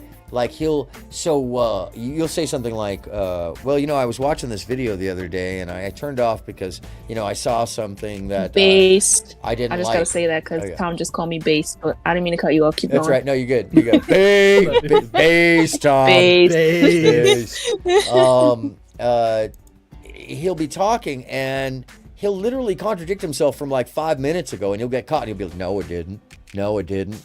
you'll say something like, well, you know, I was watching this video the other day and I turned off because, you know, I saw something that based. I didn't. I just like. gotta say that because Tom just called me based, but I didn't mean to cut you off. Keep That's going. right. No, you're good. You're good. Based, Tom. Based. He'll be talking and he'll literally contradict himself from like 5 minutes ago, and he'll get caught and he'll be like, no, it didn't. No, it didn't.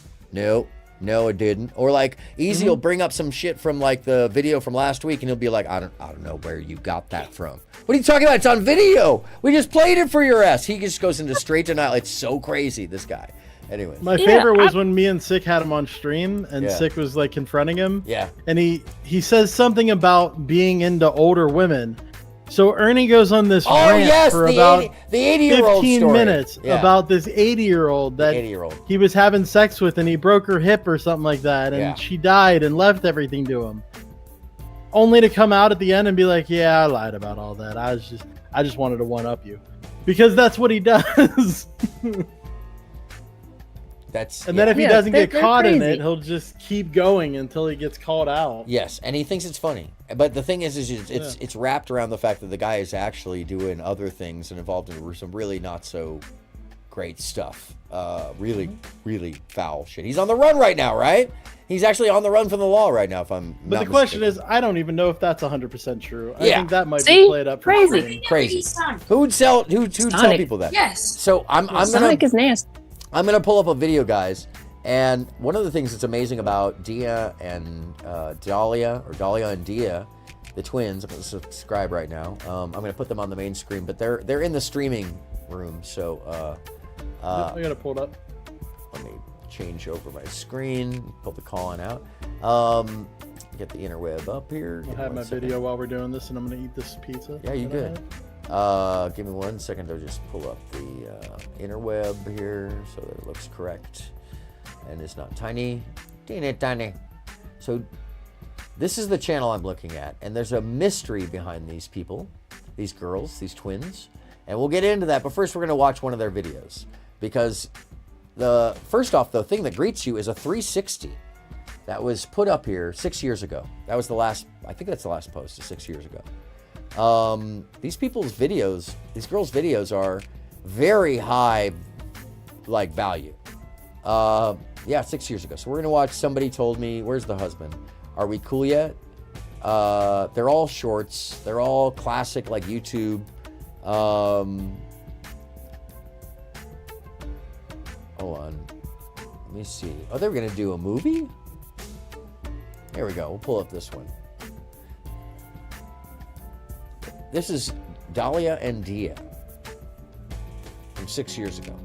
No, it didn't. Or like Easy will bring up some shit from like the video from last week, and he'll be like, I don't know where you got that from. What are you talking about? It's on video. We just played it for your ass. He just goes into straight denial. It's so crazy, this guy. Anyways. My favorite was when me and Sick had him on stream, and Sick was like confronting him. Yeah. And he says something about being into older women. So Ernie goes on this rant for about 15 minutes about this 80-year-old that he was having sex with, and he broke her hip or something like that, and she died and left everything to him. Only to come out at the end and be like, yeah, I lied about all that. I just wanted to one-up you. Because that's what he does. And then if he doesn't get caught in it, he'll just keep going until he gets called out. Yes, and he thinks it's funny. But the thing is it's wrapped around the fact that the guy is actually doing other things and involved in some really not so great stuff. Really foul shit. He's on the run right now, right? He's actually on the run from the law right now, if I'm not But the question is, I don't even know if that's 100% true. I think that might be played up for crazy. Who'd tell people that? Yes. So I'm Sonic is nasty. I'm gonna pull up a video, guys, and one of the things that's amazing about Dia and Dahlia and Dia, the twins. I'm gonna subscribe right now. I'm gonna put them on the main screen, but they're in the streaming room. So I gotta pull it up. Let me change over my screen. Pull the call on out. Get the interweb up here. I have my video while we're doing this, and I'm gonna eat this pizza. Yeah, you good. Give me 1 second to just pull up the interweb here so that it looks correct and it's not tiny. Tiny. So this is the channel I'm looking at, and there's a mystery behind these people, these girls, these twins, and we'll get into that. But first, we're going to watch one of their videos, because first off, the thing that greets you is a 360 that was put up here 6 years ago. That was the last. I think that's the last post. 6 years ago. These people's videos, these girls' videos are very high, like, value. 6 years ago. So we're gonna watch Somebody Told Me. Where's the husband? Are We Cool Yet? They're all shorts. They're all classic, like, YouTube. Hold on. Let me see. Oh, they were gonna do a movie? Here we go. We'll pull up this one. This is Dahlia and Dia from 6 years ago.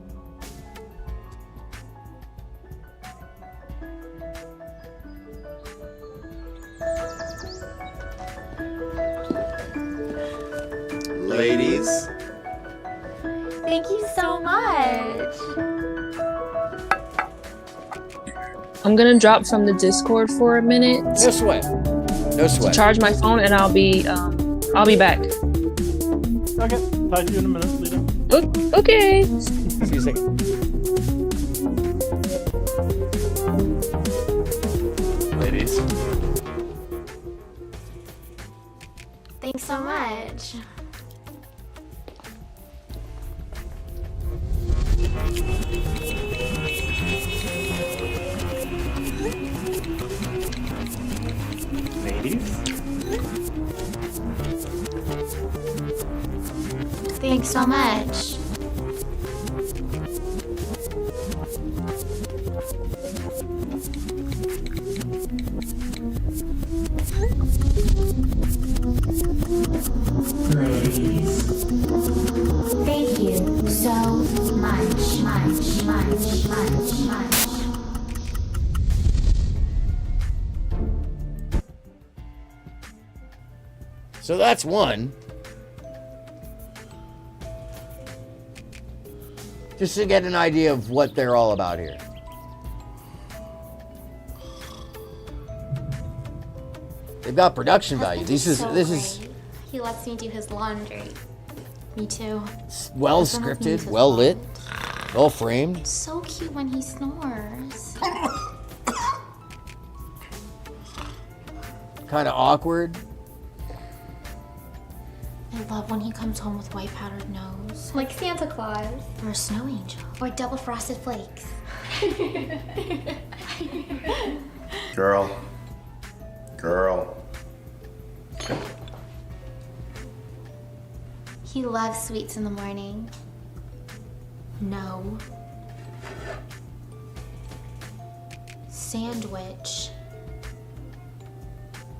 Ladies. Thank you so much. I'm gonna drop from the Discord for a minute. No sweat. No sweat. Charge my phone and I'll be back. Okay. Talk to you in a minute, Lita. Okay. See you second. Ladies. Thanks so much. Ladies. Thanks so much. Thank you so much. So that's one. Just to get an idea of what they're all about here. They've got production value. This is He lets me do his laundry. Me too. well Doesn't let me use scripted, his well lit, phone. well framed. So cute when he snores. Kind of awkward. I love when he comes home with white powdered nose. Like Santa Claus. Or a snow angel. Or double frosted flakes. Girl. He loves sweets in the morning. No. Sandwich.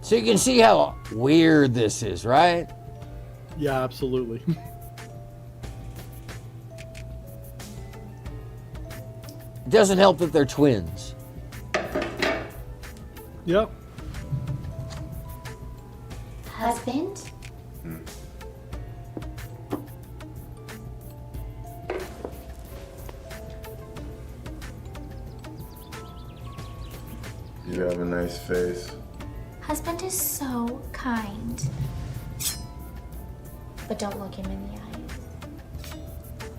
So you can see how weird this is, right? Yeah, absolutely. It doesn't help that they're twins. Yep. Husband? You have a nice face. Husband is so kind. But don't look him in the eyes.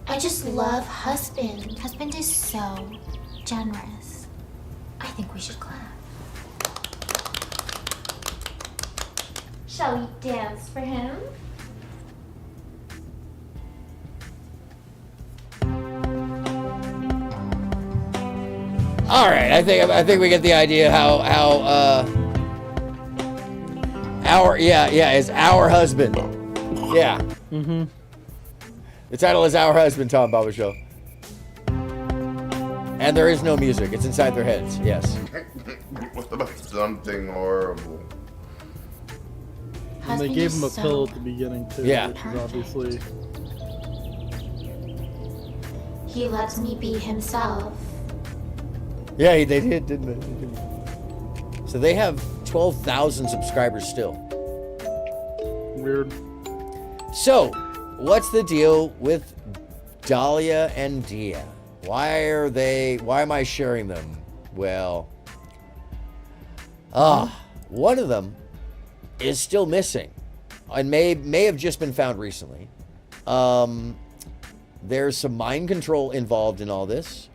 I just love husband. Husband is so generous. I think we should clap. Shall we dance for him? All right, I think we get the idea how is Our Husband. Yeah. Mm-hmm. The title is Our Husband, Tom Baba Show. And there is no music. It's inside their heads. Yes. What about something horrible? And they gave him a pill at the beginning too. Yeah. Which is obviously. He lets me be himself. Yeah, they did, didn't they? So they have 12,000 subscribers still. Weird. So, what's the deal with Dahlia and Dia? Why am I sharing them? Well, one of them is still missing and may have just been found recently. There's some mind control involved in all this.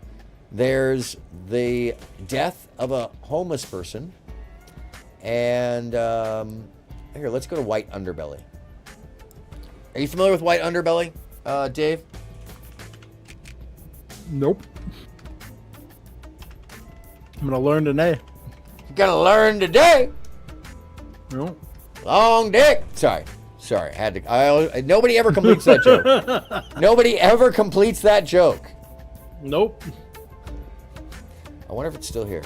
There's the death of a homeless person. And here, let's go to White Underbelly. Are you familiar with White Underbelly, Dave? Nope. I'm gonna learn today. You're gonna learn today. Nope. Long dick. Sorry. I had to. Nobody ever completes that joke. Nobody ever completes that joke. Nope. I wonder if it's still here.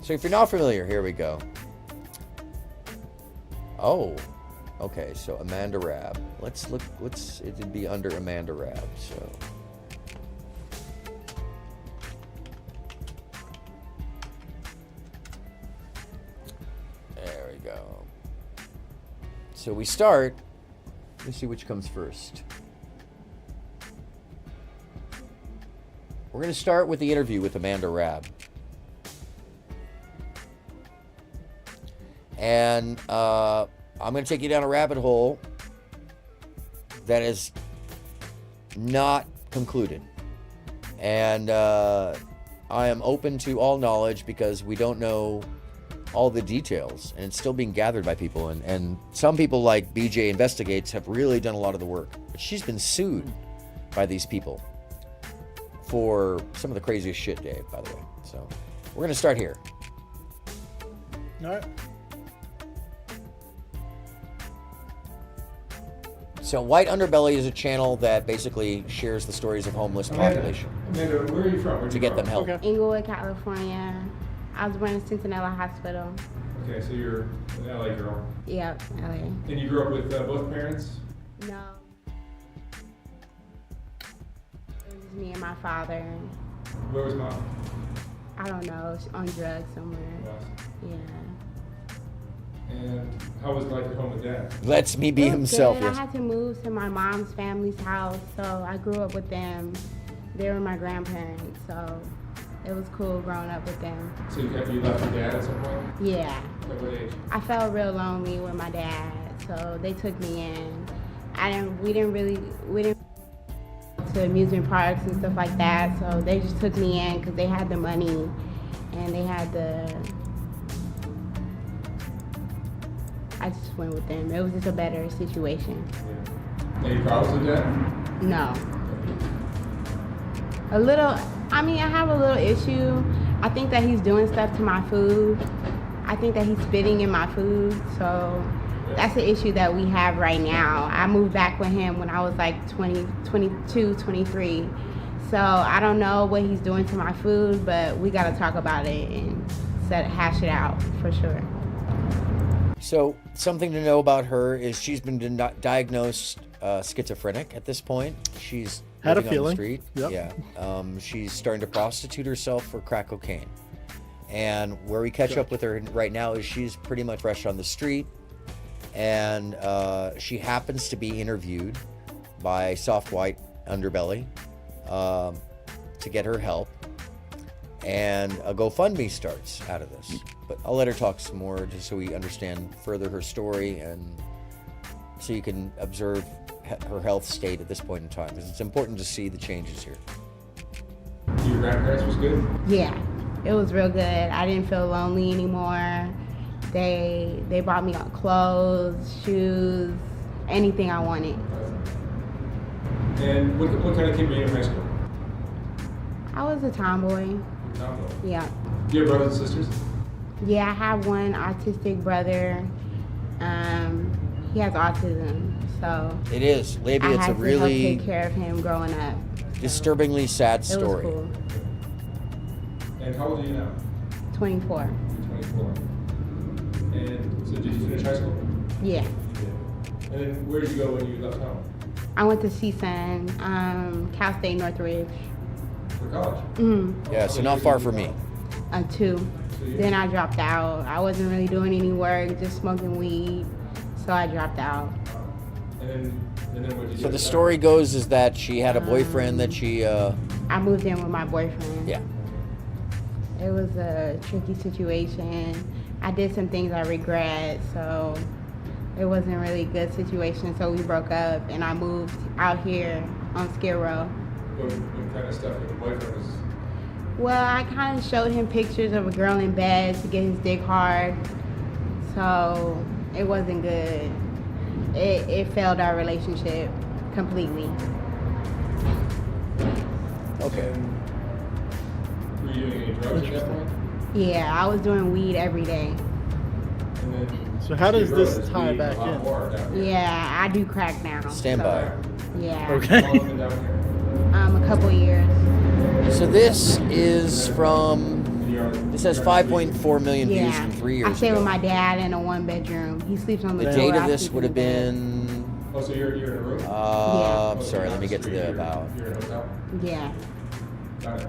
So if you're not familiar, here we go. Oh. Okay, so Amanda Rabb. Let's look. It'd be under Amanda Rabb. So. There we go. So we start. Let's see which comes first. We're going to start with the interview with Amanda Rabb. And I'm going to take you down a rabbit hole that is not concluded. And I am open to all knowledge because we don't know all the details, and it's still being gathered by people. And some people like BJ Investigates have really done a lot of the work. But she's been sued by these people for some of the craziest shit, Dave, by the way. So we're going to start here. All right. So White Underbelly is a channel that basically shares the stories of homeless population. Amanda, where are you from? To get them help. Okay. Inglewood, California. I was born in Centinela Hospital. Okay, so you're an LA girl. Yep, LA. And you grew up with both parents? No. It was just me and my father. Where was mom? I don't know, on drugs somewhere. Yeah. And how was life at home with dad? Lets me be It was himself. good. Yes. I had to move to my mom's family's house, so I grew up with them. They were my grandparents, so it was cool growing up with them. So you left your dad at some point? Yeah. At what age? I felt real lonely with my dad, so they took me in. We didn't to amusement parks and stuff like that, so they just took me in because they had the money and they had I just went with them. It was just a better situation. Yeah. Any problems with dad? No. A little, I have a little issue. I think that he's doing stuff to my food. I think that he's spitting in my food, so that's the issue that we have right now. I moved back with him when I was like 20, 22, 23. So I don't know what he's doing to my food, but we gotta talk about it and hash it out for sure. So something to know about her is she's been diagnosed schizophrenic at this point. She's had a living on the feeling. street. Yep. Yeah. She's starting to prostitute herself for crack cocaine. And where we catch up with her right now is she's pretty much fresh on the street. And she happens to be interviewed by Soft White Underbelly to get her help. And a GoFundMe starts out of this. But I'll let her talk some more just so we understand further her story and so you can observe her health state at this point in time, because it's important to see the changes here. Your grandparents was good? Yeah, it was real good. I didn't feel lonely anymore. They bought me clothes, shoes, anything I wanted. And what kind of kid were you in high school? I was a tomboy. Tomboy. Yeah. Do you have brothers and sisters? Yeah, I have one autistic brother. He has autism, so It is. Labia, it's a help really take care of him growing up. disturbingly sad It was story. cool. And how old are you now? 24. You're 24. And so did you finish high school? Yeah. Yeah. And then where did you go when you left home? I went to CSUN, Cal State Northridge. For college? Mm-hmm. Yeah, so not far from me. 2. Then I dropped out. I wasn't really doing any work, just smoking weed. So I dropped out. And then what did you do? So the story goes is that she had a boyfriend that she I moved in with my boyfriend. yeah. It was a tricky situation. I did some things I regret, so it wasn't really a good situation. So we broke up and I moved out here on Skid Row. What kind of stuff with the boyfriend was? Well, I kind of showed him pictures of a girl in bed to get his dick hard. So it wasn't good. It failed our relationship completely. Okay. Were you doing any drugs at that point? Yeah, I was doing weed every day. And then So how does Skid Row this is tie weed back a lot in? more down here. Yeah, I do crack now. Stand so, by. Yeah. Okay. How long have you been down here? A couple years. So this is from This has 5.4 million views Yeah. from 3 I years stay ago. with my dad in a 1-bedroom. He sleeps on the The floor. date of I this sleep would in have the bed. been. Oh, so you're in a room? I'm sorry. Let me get to the about. You're in a hotel? Yeah.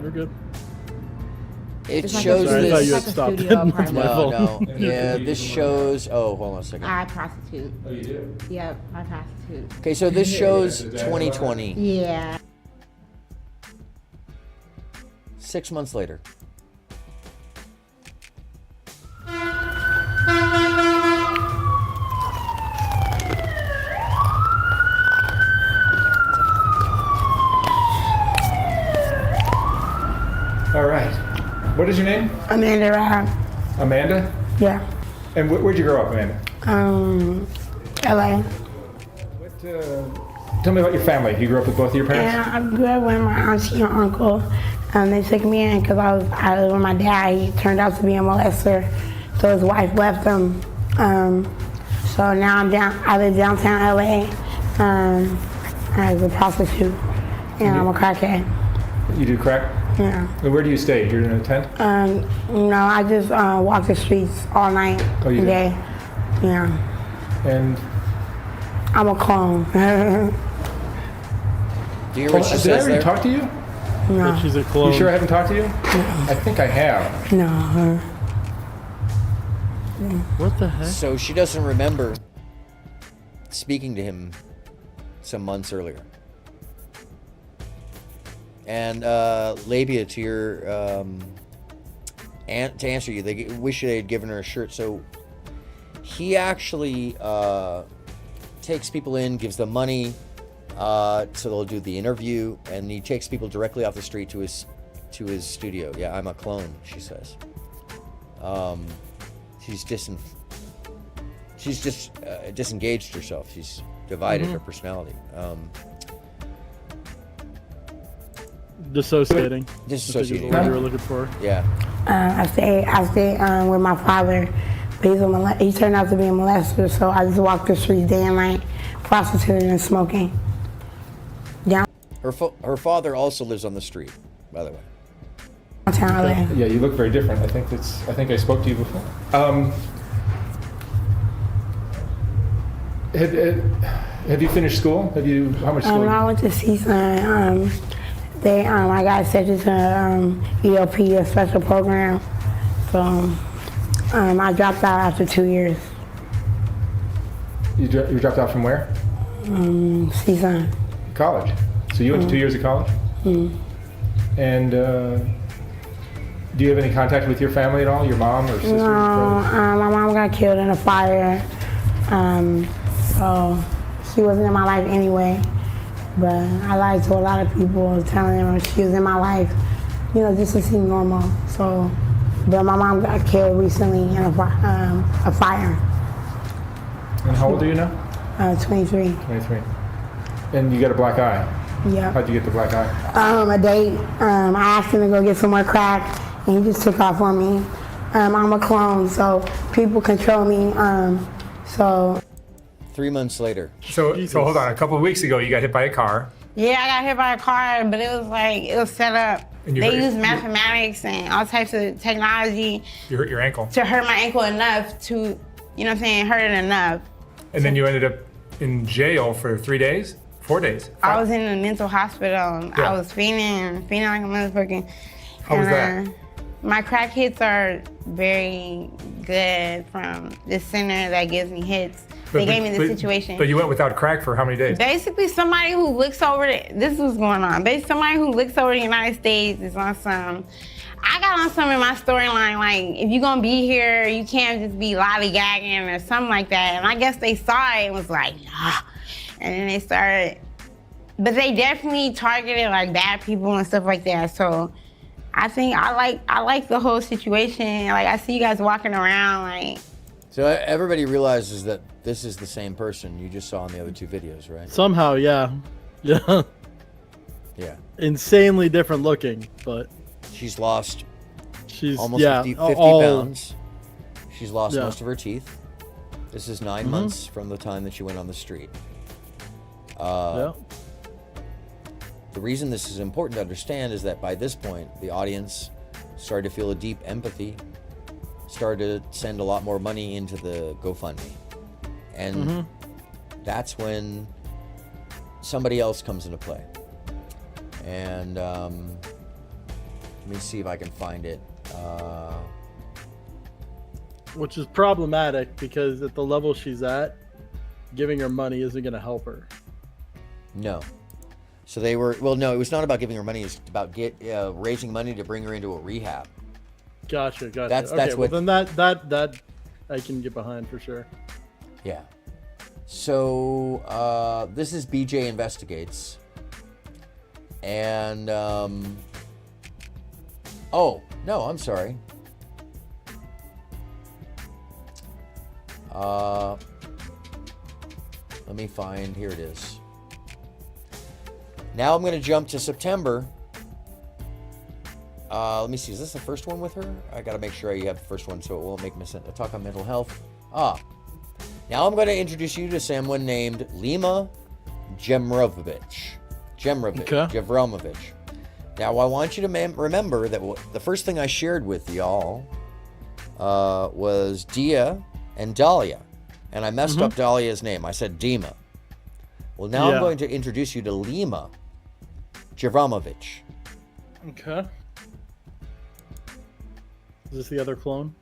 We're good. It It's like shows Sorry, I thought you this. had stopped. studio It's my apartment. No, fault. no. Yeah, this shows. Oh, hold on a second. I prostitute. Oh, you do? Yep, I prostitute. Okay, so this shows Yeah, 2020. Yeah. 6 months later. All right. What is your name? Amanda Rob. Amanda? Yeah. And where'd you grow up, Amanda? LA. Tell me about your family. You grew up with both of your parents? And I grew up with my auntie and uncle. They took me in because I lived with my dad. He turned out to be a molester, so his wife left him. So now I live downtown LA as a prostitute, and I'm a crackhead. You do crack? Yeah. And where do you stay? You're in a tent? No, I just walk the streets all night Oh, you and do? day. Yeah. And I'm a clone. Do you hear what she did I says already there? talk to you? No. She's a clone. You sure I haven't talked to you? I think I have. No. What the heck? So she doesn't remember speaking to him some months earlier. And Labia, to your to answer you, they wish they had given her a shirt. So he actually takes people in, gives them money, so they'll do the interview, and he takes people directly off the street to his studio. Yeah, I'm a clone, she says. She's just disengaged herself. She's divided her personality. Dissociating. Dissociating. Is the word you were looking for. Yeah. I stay with my father, but he turned out to be a molester, so I just walk the streets day and night, prostituting and smoking. Her father also lives on the street, by the way. Downtown LA. Yeah, you look very different. I think I spoke to you before. Have you finished school? How much school? I went to CSUN. I got accepted to ELP, a special program. So I dropped out after 2 years. You dropped out from where? CSUN. College. So you went to 2 years of college? And do you have any contact with your family at all? Your mom or sister? No, my mom got killed in a fire. So she wasn't in my life anyway. But I lied to a lot of people, telling them she was in my life, just to seem normal. So, but my mom got killed recently in a fire. And how old are you now? 23. 23. And you got a black eye? Yeah. How'd you get the black eye? A date. I asked him to go get some more crack, and he just took off on me. I'm a clone, so people control me. So. 3 months later. So hold on. A couple of weeks ago, you got hit by a car. Yeah, I got hit by a car, but it was set up. They use mathematics and all types of technology. You hurt your ankle. To hurt my ankle enough to, hurt it enough. And then you ended up in jail for 3 days? 4 days? I was in a mental hospital. Yeah. I was feeling like a motherfucking. How was that? My crack hits are very good from the center that gives me hits. They gave me the situation. But you went without crack for how many days? Basically, somebody who looks over this is what's going on. Basically, somebody who looks over the United States is on some. I got on some in my storyline, like, if you're gonna be here, you can't just be lollygagging or something like that. And I guess they saw it and was like, ah. And then they started, but they definitely targeted like bad people and stuff like that. So I think I like the whole situation. Like, I see you guys walking around like. So everybody realizes that this is the same person you just saw in the other two videos, right? Somehow, yeah. Yeah. Yeah. Insanely different looking, but she's lost almost yeah, 50 pounds. She's lost Yeah. most of her teeth. This is 9 months from the time that she went on the street. Yeah. The reason this is important to understand is that by this point, the audience started to feel a deep empathy, started to send a lot more money into the GoFundMe. And that's when somebody else comes into play. And let me see if I can find it. Which is problematic because at the level she's at, giving her money isn't going to help her. No. So they were, well, no, it was not about giving her money. It was about raising money to bring her into a rehab. Gotcha. That's okay, what. Well, then that I can get behind for sure. Yeah. So this is BJ Investigates. And, oh, no, I'm sorry. Let me find, here it is. Now I'm going to jump to September. Let me see, is this the first one with her? I got to make sure I have the first one so it won't make me talk on mental health. Now I'm going to introduce you to someone named Lima Jevromovich. Now I want you to remember that the first thing I shared with y'all was Dia and Dahlia. And I messed up Dahlia's name. I said Dima. Well, now I'm going to introduce you to Lima Jevromovich. Okay. Is this the other clone?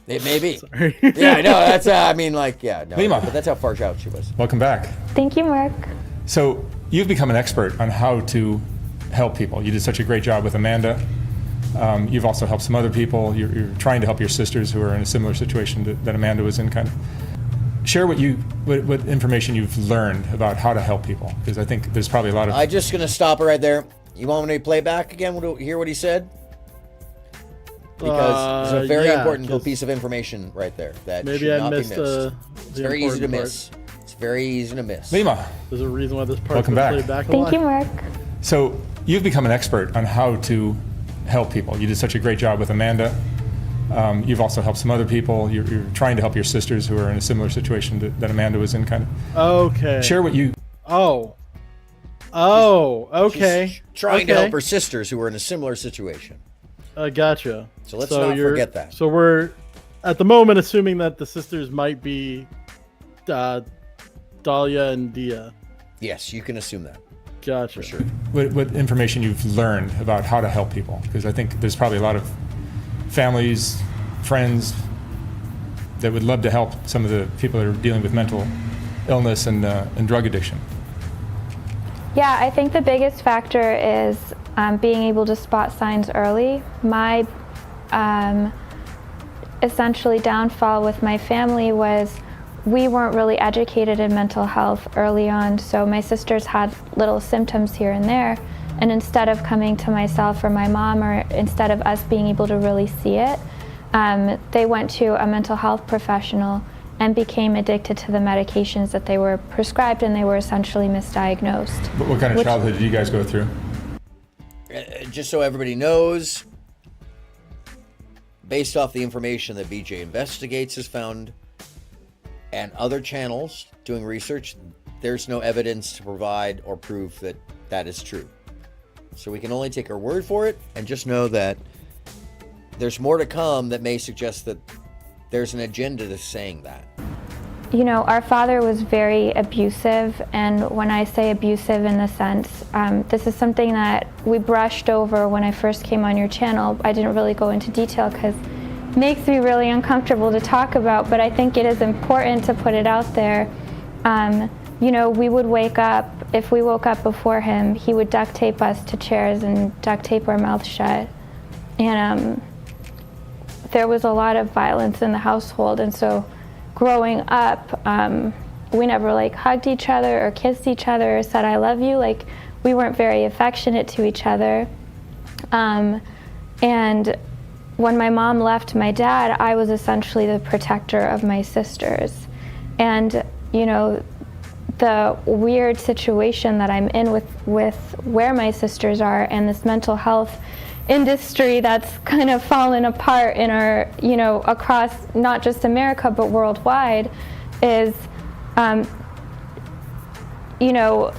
It may be. Sorry. Yeah, no, that's, I mean, like, yeah, no. Lima. But that's how far out she was. Welcome back. Thank you, Mark. So you've become an expert on how to help people. You did such a great job with Amanda. You've also helped some other people. You're trying to help your sisters who are in a similar situation that Amanda was in, kind of. Share what information you've learned about how to help people, because I think there's probably a lot of... I'm just going to stop it right there. You want me to play back again? Hear what he said? Because it's a very important piece of information right there that maybe should I not be missed missed. It's very easy to miss. It's very easy to miss. Lima. There's a reason why this part Welcome back. played back a Thank lot. you, Mark. So you've become an expert on how to help people. You did such a great job with Amanda. You've also helped some other people. You're trying to help your sisters who are in a similar situation that Amanda was in, kind of. Okay. Share what you... Oh, okay. She's trying to help her sisters who are in a similar situation. Gotcha. So let's not forget that. So we're, at the moment, assuming that the sisters might be Dahlia and Dia. Yes, you can assume that. Gotcha. For sure. What information you've learned about how to help people, because I think there's probably a lot of families, friends that would love to help some of the people that are dealing with mental illness and drug addiction. Yeah, I think the biggest factor is being able to spot signs early. My essentially downfall with my family was we weren't really educated in mental health early on, so my sisters had little symptoms here and there, and instead of coming to myself or my mom, or instead of us being able to really see it, they went to a mental health professional and became addicted to the medications that they were prescribed, and they were essentially misdiagnosed. What kind of childhood did you guys go through? Just so everybody knows, based off the information that BJ Investigates has found and other channels doing research, there's no evidence to provide or prove that that is true. So we can only take her word for it, and just know that there's more to come that may suggest that there's an agenda to saying that. You know, our father was very abusive, and when I say abusive in the sense, this is something that we brushed over when I first came on your channel. I didn't really go into detail because it makes me really uncomfortable to talk about, but I think it is important to put it out there. You know, we would wake up, if we woke up before him, he would duct tape us to chairs and duct tape our mouths shut. And there was a lot of violence in the household, and so growing up, we never like hugged each other or kissed each other or said I love you. Like, we weren't very affectionate to each other. And when my mom left my dad, I was essentially the protector of my sisters. And you know, the weird situation that I'm in with where my sisters are and this mental health industry that's kind of fallen apart in our, you know, across not just America but worldwide, is, you know,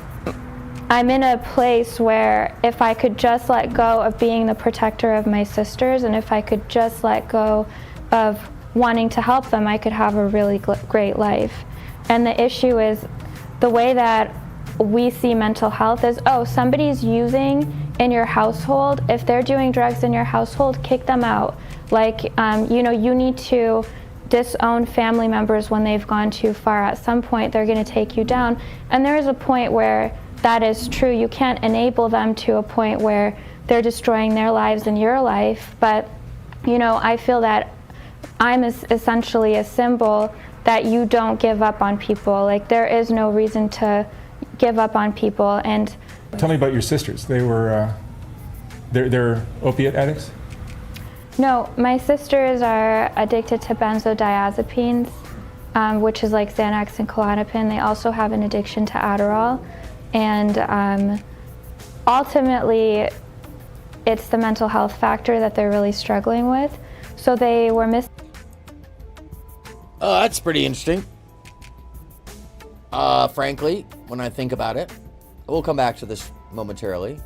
I'm in a place where if I could just let go of being the protector of my sisters, and if I could just let go of wanting to help them, I could have a really great life. And the issue is the way that we see mental health is, oh, somebody's using in your household. If they're doing drugs in your household, kick them out. Like, you need to disown family members when they've gone too far. At some point, they're going to take you down. And there is a point where that is true. You can't enable them to a point where they're destroying their lives and your life. But, I feel that I'm essentially a symbol that you don't give up on people. Like, there is no reason to give up on people. And tell me about your sisters. They were, they're opiate addicts? No, my sisters are addicted to benzodiazepines, which is like Xanax and Klonopin. They also have an addiction to Adderall. And ultimately, it's the mental health factor that they're really struggling with. So they were That's pretty interesting. Frankly, when I think about it, we'll come back to this momentarily,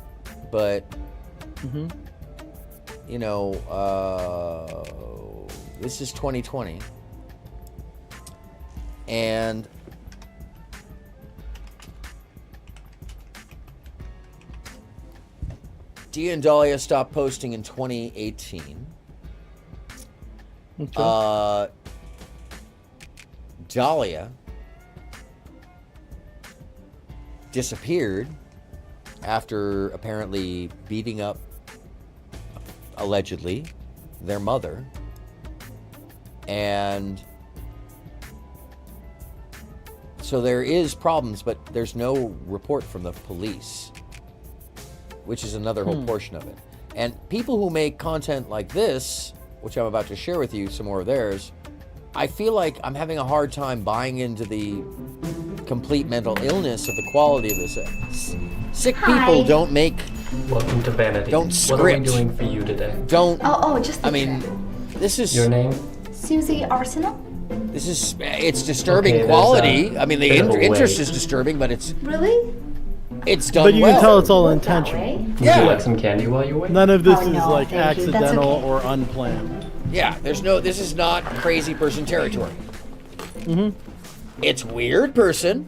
but this is 2020, and Dia and Dahlia stopped posting in 2018. Okay. Dahlia disappeared after apparently beating up, allegedly, their mother. And so there is problems, but there's no report from the police, which is another whole portion of it. And people who make content like this, which I'm about to share with you some more of theirs, I feel like I'm having a hard time buying into the complete mental illness of the quality of this. Sick people don't make. Welcome to Vanity. Don't script. What are we doing for you today? Don't. Just. I mean, this is. Your name? Susie Arsenal. This is. It's disturbing quality. I mean, the interest is disturbing, but it's. Really? It's done well. But you can tell it's all That intentional. way. Would you like some candy while you wait? None of this is no, like thank you. That's accidental okay. or unplanned. Yeah, this is not crazy person territory. It's weird person.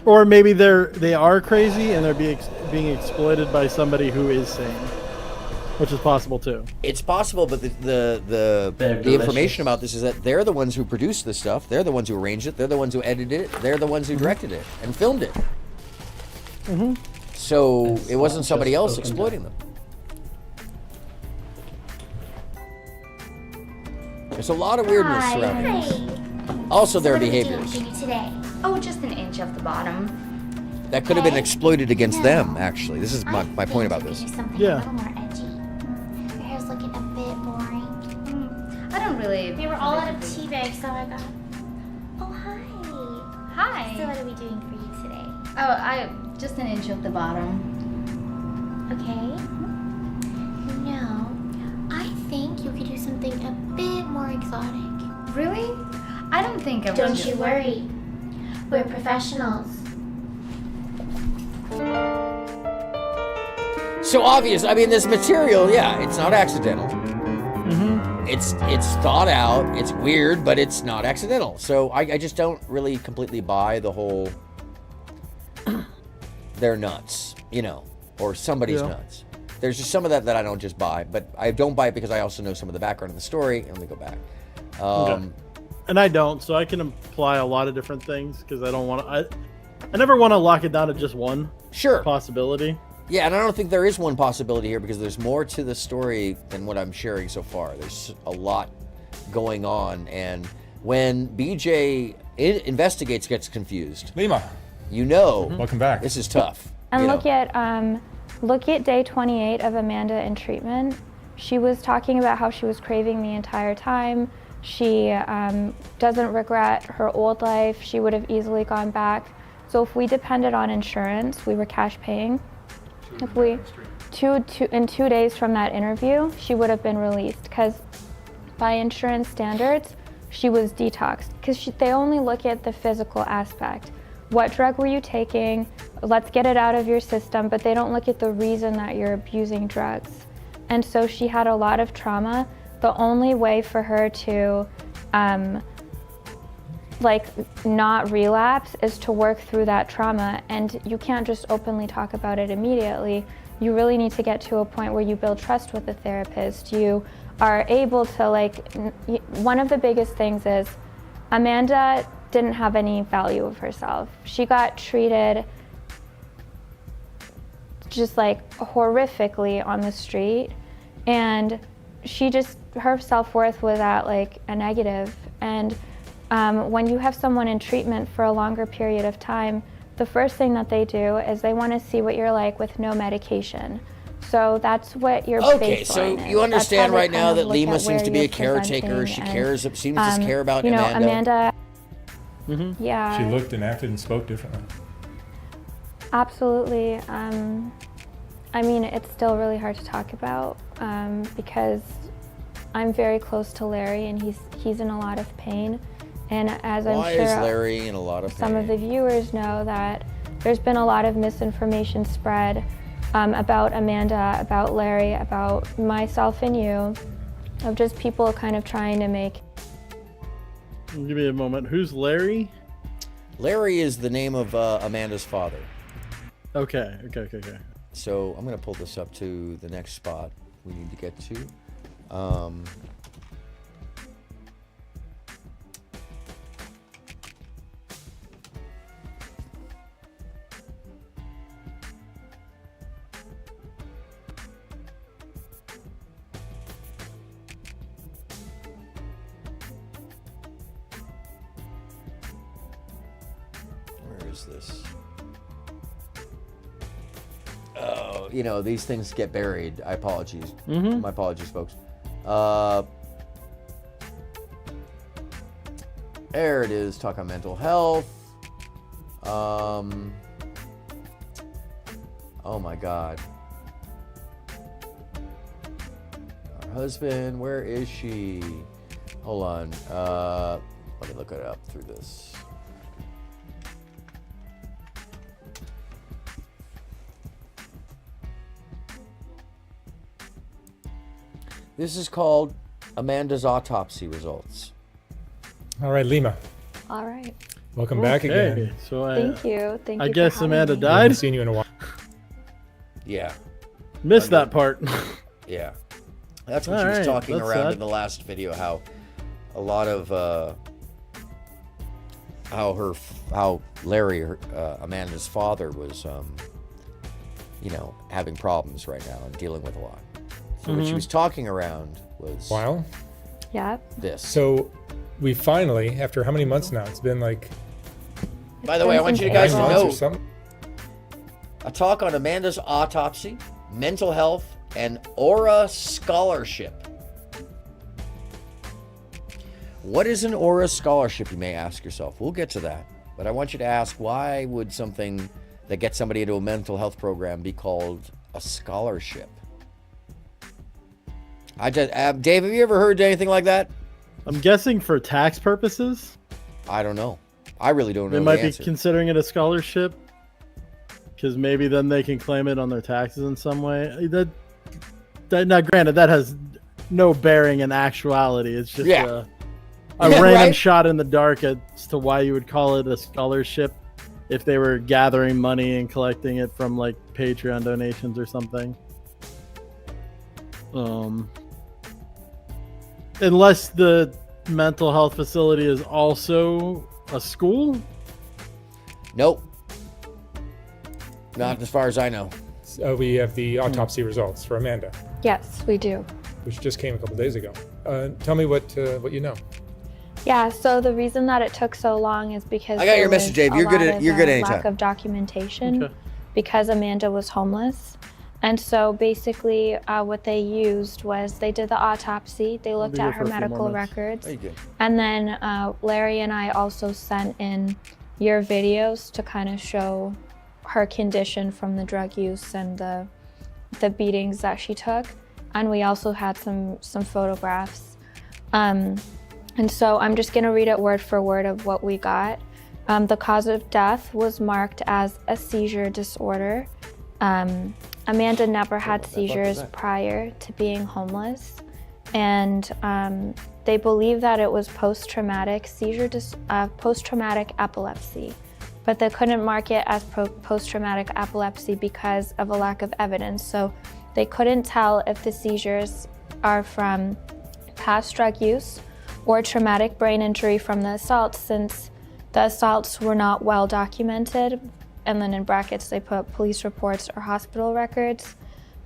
Or maybe they are crazy and they're being exploited by somebody who is sane, which is possible too. It's possible, but the information about this is that they're the ones who produced this stuff. They're the ones who arranged it. They're the ones who edited it. They're the ones who directed it and filmed it. So it wasn't somebody else exploiting them. There's a lot of weirdness surrounding this. Also, their behaviors. Today. Oh, just an inch off the bottom. That could have been exploited against them, actually. This is my point about this. Yeah. A little more edgy. Your hair's looking a bit boring. I don't really. We were all out of tea bags, so I got. Oh, hi. Hi. So what are we doing for you today? Oh, I just an inch off the bottom. Okay. No, I think you could do something a bit more exotic. Really? I don't think I would. Don't you worry. We're professionals. So obvious. I mean, this material, yeah, it's not accidental. It's thought out. It's weird, but it's not accidental. So I just don't really completely buy the whole they're nuts, or somebody's nuts. There's just some of that I don't just buy, but I don't buy it because I also know some of the background of the story. And let me go back. Okay. And I don't, so I can imply a lot of different things because I don't want to. I never want to lock it down to just one possibility. Yeah, and I don't think there is one possibility here because there's more to the story than what I'm sharing so far. There's a lot going on, and when BJ investigates, gets confused. Lima, welcome back. This is tough. And look at day 28 of Amanda in treatment. She was talking about how she was craving the entire time. She doesn't regret her old life. She would have easily gone back. So if we depended on insurance, we were cash paying. If we, in 2 days from that interview, she would have been released because by insurance standards, she was detoxed because they only look at the physical aspect. What drug were you taking? let's get it out of your system, but they don't look at the reason that you're abusing drugs. And so she had a lot of trauma. The only way for her to like not relapse is to work through that trauma, and you can't just openly talk about it immediately. You really need to get to a point where you build trust with the therapist. You are able to, like, one of the biggest things is Amanda didn't have any value of herself. She got treated just like horrifically on the street, and she just, her self-worth was at like a negative. And when you have someone in treatment for a longer period of time, the first thing that they do is they want to see what you're like with no medication. So that's what your Okay, so baseline you is. understand That's how right they now kind of that look Lima at seems where to be a you're caretaker. She presenting, cares, seems to care about you know, Amanda. Yeah. She looked and acted and spoke differently. Absolutely. I mean, it's still really hard to talk about because I'm very close to Larry, and he's in a lot of pain. And as I'm Why sure is Larry in a lot of pain? some of the viewers know, that there's been a lot of misinformation spread about Amanda, about Larry, about myself and you, of just people kind of trying to make. Give me a moment. Who's Larry? Larry is the name of Amanda's father. Okay. So I'm going to pull this up to the next spot we need to get to. Where is this? Oh, you know, these things get buried. My apologies, folks. There it is. Talk on mental health. Oh my God. Our husband, where is she? Hold on. Let me look it up through this. This is called Amanda's autopsy results. All right, Lima. All right. Welcome back again. So Thank you. Thank you. I guess for having Amanda me. died. I haven't seen you in a while. Yeah. Missed that part. Yeah. That's what she was talking around in the last video, how a lot of how Larry, Amanda's father, was you know, having problems right now and dealing with a lot. So what she was talking around was Yeah. this. So we finally, after how many months now? It's been like. By the way, I want you guys to know something. a talk on Amanda's autopsy, mental health, and Aura Scholarship. What is an Aura Scholarship, you may ask yourself? We'll get to that. But I want you to ask, why would something that gets somebody into a mental health program be called a scholarship? Dave, have you ever heard anything like that? I'm guessing for tax purposes. I don't know. I really don't know. They might be considering it a scholarship, because maybe then they can claim it on their taxes in some way. Now, granted, that has no bearing in actuality. It's just a random shot in the dark as to why you would call it a scholarship if they were gathering money and collecting it from like Patreon donations or something. Unless the mental health facility is also a school? Nope. Not as far as I know. We have the autopsy results for Amanda, Yes, we do. which just came a couple days ago. Tell me what you know. Yeah, so the reason that it took so long is because I got your message, Dave. You're good anytime. Lack of documentation because Amanda was homeless. And so basically what they used was they did the autopsy, they looked at her medical records, and then Larry and I also sent in your videos to kind of show her condition from the drug use and the beatings that she took. And we also had some photographs. And so I'm just gonna read it word for word of what we got. The cause of death was marked as a seizure disorder. Amanda never had seizures prior to being homeless, and they believe that it was post-traumatic post-traumatic epilepsy, but they couldn't mark it as post-traumatic epilepsy because of a lack of evidence. So they couldn't tell if the seizures are from past drug use or traumatic brain injury from the assault, since the assaults were not well documented, and then in brackets they put police reports or hospital records.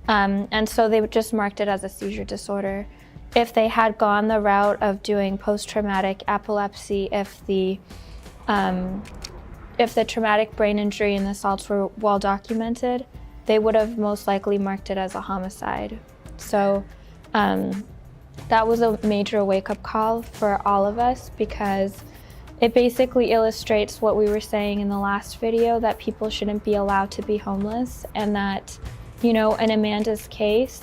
And so they just marked it as a seizure disorder. If they had gone the route of doing post-traumatic epilepsy, if the traumatic brain injury and the assaults were well documented, they would have most likely marked it as a homicide. So that was a major wake-up call for all of us, because it basically illustrates what we were saying in the last video, that people shouldn't be allowed to be homeless, and that, you know, in Amanda's case,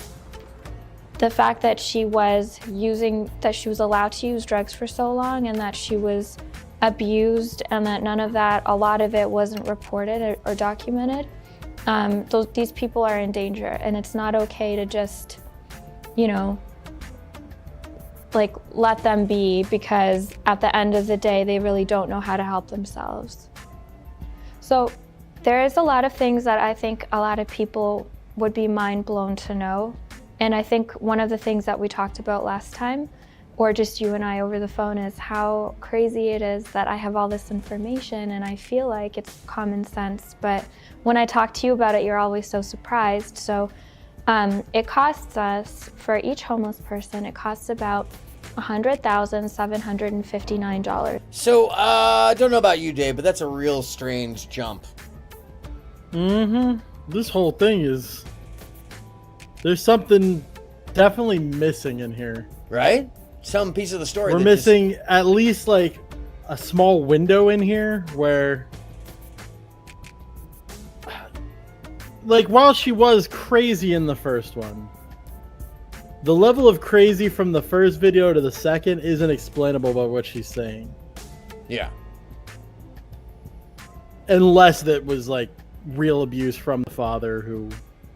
the fact that she was allowed to use drugs for so long, and that she was abused, and that a lot of it wasn't reported or documented, these people are in danger, and it's not okay to just, you know, like let them be, because at the end of the day, they really don't know how to help themselves. So there is a lot of things that I think a lot of people would be mind blown to know. And I think one of the things that we talked about last time, or just you and I over the phone, is how crazy it is that I have all this information and I feel like it's common sense. But when I talk to you about it, you're always so surprised. So it costs us, for each homeless person, it costs about $100,759. So I don't know about you, Dave, but that's a real strange jump. This whole thing is, there's something definitely missing in here. Right? Some piece of the story. We're missing at least like a small window in here where, like, while she was crazy in the first one, the level of crazy from the first video to the second isn't explainable by what she's saying. Yeah. Unless that was like real abuse from the father,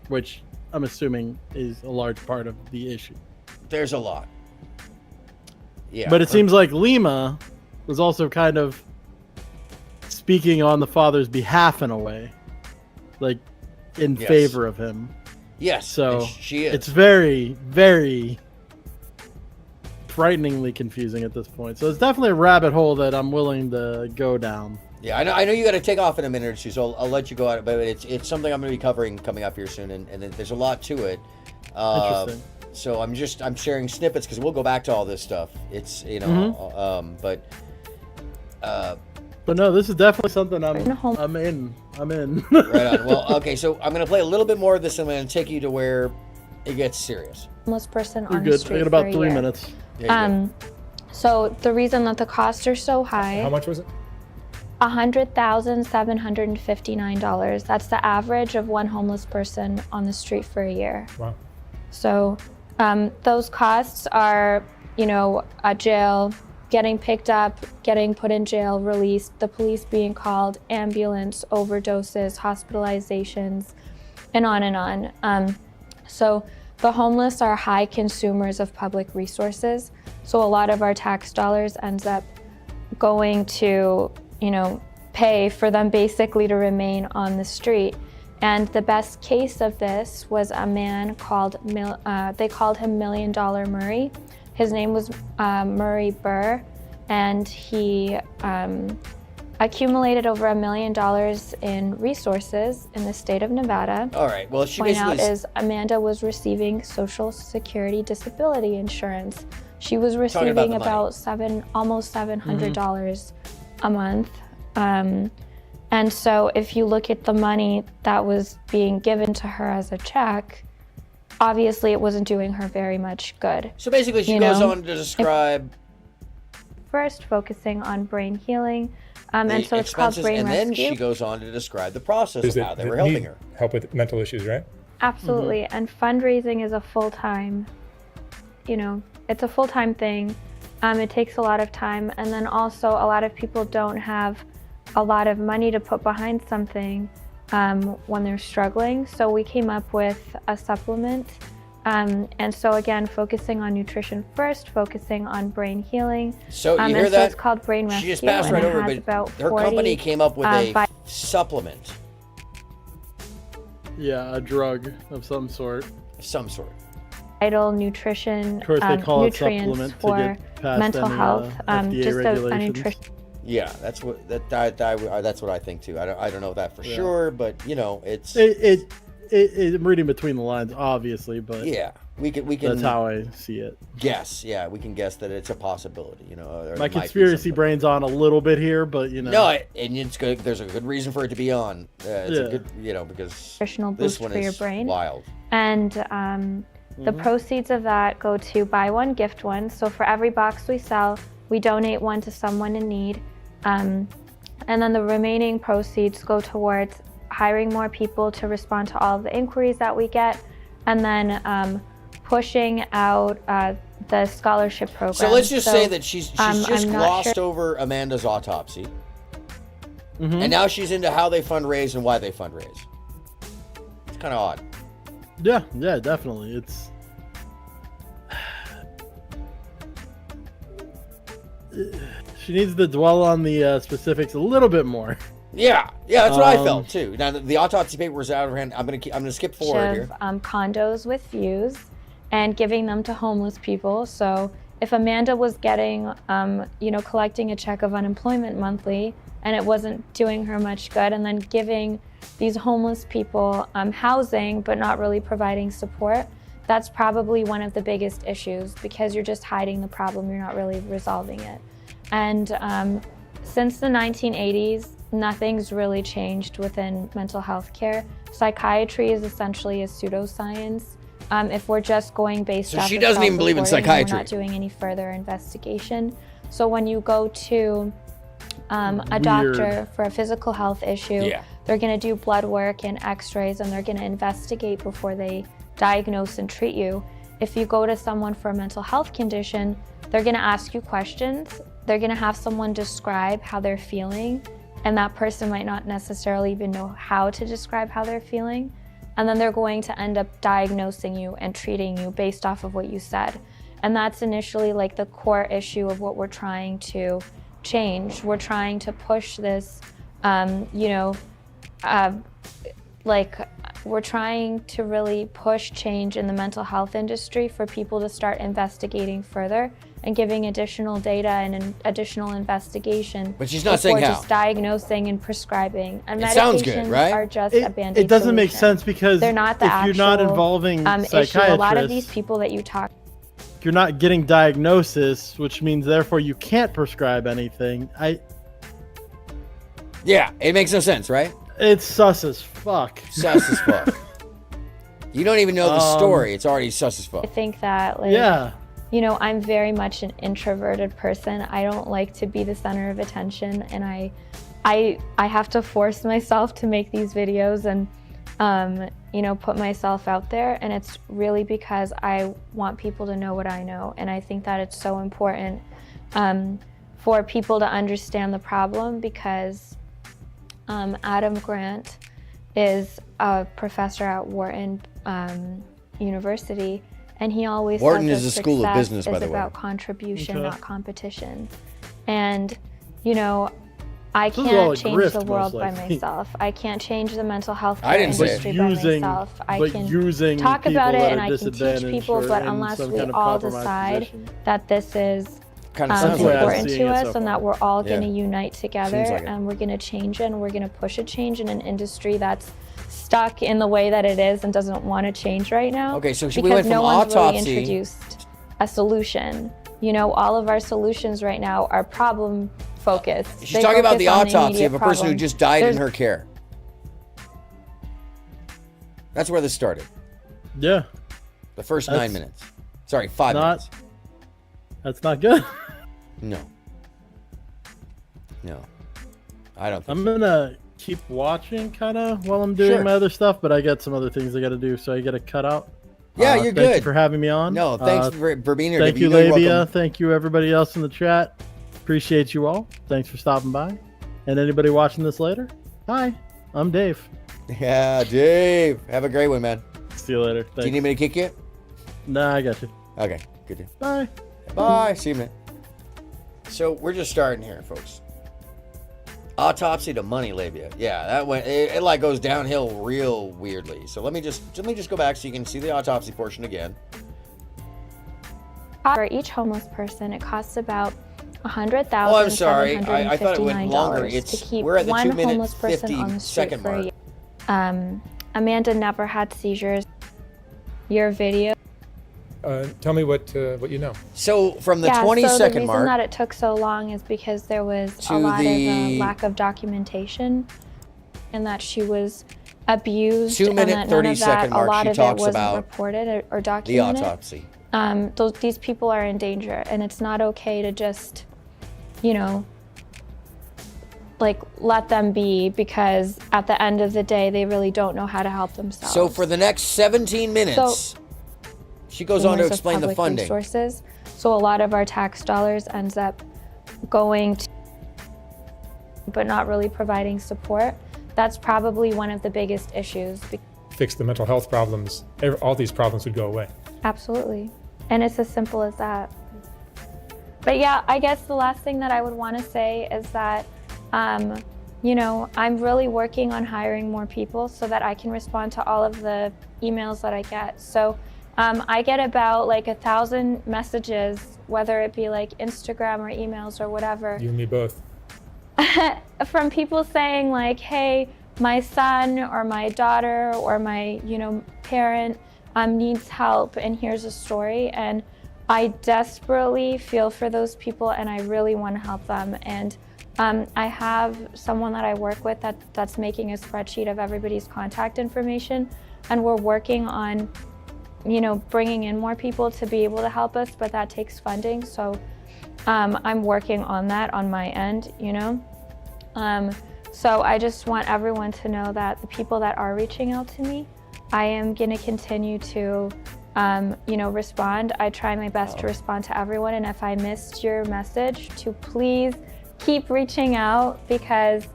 which I'm assuming is a large part of the issue. There's a lot. Yeah. But it seems like Lima was also kind of speaking on the father's behalf in a way, like in favor of him. Yes. So she is. It's very, very frighteningly confusing at this point. So it's definitely a rabbit hole that I'm willing to go down. Yeah, I know you got to take off in a minute or two, so I'll let you go out. But it's something I'm going to be covering coming up here soon, and there's a lot to it. Interesting. So I'm sharing snippets because we'll go back to all this stuff. It's, you know, but no, this is definitely something I'm in. Right on. Well, okay, so I'm going to play a little bit more of this, and I'm going to take you to where it gets serious. Homeless person You're on good. the street I got about for a 3 year. minutes. So the reason that the costs are so high. How much was it? $100,759. That's the average of one homeless person on the street for a year. Wow. So those costs are, you know, a jail, getting picked up, getting put in jail, released, the police being called, ambulance, overdoses, hospitalizations, and on and on. So the homeless are high consumers of public resources. So a lot of our tax dollars ends up going to, you know, pay for them basically to remain on the street. And the best case of this was a man called, they called him $1 Million Murray. His name was Murray Burr, and he accumulated over $1 million in resources in the state of Nevada. All right, well, she Point basically... out is Amanda was receiving Social Security disability insurance. She was receiving about almost $700 a month. And so if you look at the money that was being given to her as a check, obviously it wasn't doing her very much good. So basically she goes on to describe... First, focusing on brain healing. And so it's called Brain Rescue. And then she goes on to describe the process of how they were helping her. Help with mental issues, right? Absolutely. And fundraising is a full-time, you know, it's a full-time thing. It takes a lot of time. And then also a lot of people don't have a lot of money to put behind something when they're struggling. So we came up with a supplement. And so again, focusing on nutrition first, focusing on brain healing. So you hear that? It's called Brain Rescue. She just passed right over, but about her 40, company came up with a supplement. Yeah, a drug of some sort. Some sort. Vital nutrition, Of course, they call it nutrients supplement to for get past mental any, health. FDA Just a regulations. nutrition. Yeah, that's what that's what I think too. I don't know that for sure, but you know, it's I'm reading between the lines, obviously, but yeah, we can. That's how I see it. Guess, yeah, we can guess that it's a possibility. You know, My conspiracy brain's on a little bit here, but you know, no, and it's good. There's a good reason for it to be on. It's a good, you know, because nutritional this boost one for is your brain. wild. And the proceeds of that go to buy one, gift one. So for every box we sell, we donate one to someone in need. And then the remaining proceeds go towards hiring more people to respond to all of the inquiries that we get, and then pushing out the scholarship program. So let's just say that she's just glossed sure. over Amanda's autopsy, and now she's into how they fundraise and why they fundraise. It's kind of odd. Yeah, definitely. It's she needs to dwell on the specifics a little bit more. Yeah, that's what I felt too. Now the autopsy paper was out of hand. I'm gonna skip forward here. Condos with views and giving them to homeless people. So if Amanda was getting, collecting a check of unemployment monthly and it wasn't doing her much good, and then giving these homeless people housing but not really providing support, that's probably one of the biggest issues, because you're just hiding the problem, you're not really resolving it. And since the 1980s, nothing's really changed within mental health care. Psychiatry is essentially a pseudoscience. If we're just going based off she of doesn't even believe in psychiatry. We're not doing any further investigation. So when you go to a doctor for a physical health issue, they're gonna do blood work and x-rays, and they're gonna investigate before they diagnose and treat you. If you go to someone for a mental health condition, they're gonna ask you questions. They're gonna have someone describe how they're feeling, and that person might not necessarily even know how to describe how they're feeling. And then they're going to end up diagnosing you and treating you based off of what you said. And that's initially like the core issue of what we're trying to change. We're trying to push this, we're trying to really push change in the mental health industry for people to start investigating further and giving additional data and an additional investigation. But she's not saying how. Just diagnosing and prescribing. And it sounds good, right? Are just a band-aid It doesn't solution. make sense, because they're not the if you're not involving psychiatrists, issue. A lot of these people that you talk, you're not getting diagnosis, which means therefore you can't prescribe anything. Yeah, it makes no sense, right? It's sus as fuck. Sus as fuck. You don't even know the story. It's already sus as fuck. I think that, I'm very much an introverted person. I don't like to be the center of attention, and I have to force myself to make these videos and put myself out there, and it's really because I want people to know what I know, and I think that it's so important for people to understand the problem, because Adam Grant is a professor at Wharton University, and he always Wharton says is that a school of success business, by is the way. about contribution, not competition. And I This is all can't a change grift, the world most by likely. myself. I can't change the mental health I care didn't say industry it. by Using- myself. I but can using talk people about it that and are I can teach disadvantaged people, or but in unless some we kind of all compromised decide position. that this is Kind of sounds like important seeing to it us, so and far. that we're all going to Yeah. unite together, Seems like it. and we're going to change it, and we're going to push a change in an industry that's stuck in the way that it is and doesn't want to change right now. Okay, so we because went from no one's autopsy- really introduced a solution. All of our solutions right now are problem focused. She's talking about the autopsy of a person who just died in There's her care. That's where this started. Yeah. The first 9 That's minutes. Sorry, 5 not- minutes. That's not good. No. I don't think I'm so. gonna keep watching kind of while I'm doing Sure. my other stuff, but I got some other things I got to do, so I got to cut out. Yeah, you're Thank good. you for having me on. No, thanks for being here. Thank David. you, know you're Labia. welcome. Thank you, everybody else in the chat. Appreciate you all. Thanks for stopping by. And anybody watching this later, hi, I'm Dave. Yeah, Dave. Have a great one, man. See you later. Thanks. Do you need me to kick you? Nah, I got you. Okay, good deal. Bye. Bye. See you, man. So we're just starting here, folks. Autopsy to money labia. Yeah, that went. It like goes downhill real weirdly. So let me just go back so you can see the autopsy portion again. For each homeless person, it costs about $100,759 Oh, I'm sorry. I thought it went longer. to keep We're at the one 2 minute homeless person on the 50 street second for a mark. year. Amanda never had seizures. Your video. Tell me what you know. So from the 20 so the second reason mark that it took so long is because there was to a lot the- of lack of documentation, and that she was abused, 2 minute, and that 30 none of that, second mark, a lot she of talks it wasn't about reported or the documented. autopsy. These people are in danger, and it's not okay to just, like let them be, because at the end of the day, they really don't know how to help themselves. So for the next 17 minutes, she goes on to Source of explain the public funding. resources. So a lot of our tax dollars ends up going to, but not really providing support. That's probably one of the biggest issues. Fix the mental health problems. All these problems would go away. Absolutely. And it's as simple as that. But yeah, I guess the last thing that I would want to say is that, I'm really working on hiring more people so that I can respond to all of the emails that I get. So I get about like 1,000 messages, whether it be like Instagram or emails or whatever. You and me both. From people saying like, hey, my son or my daughter or my, parent needs help, and here's a story. And I desperately feel for those people, and I really want to help them. And I have someone that I work with that's making a spreadsheet of everybody's contact information, and we're working on, bringing in more people to be able to help us, but that takes funding. So I'm working on that on my end, So I just want everyone to know that the people that are reaching out to me, I am going to continue to, respond. I try my best to respond to everyone. And if I missed your message, to please keep reaching out, because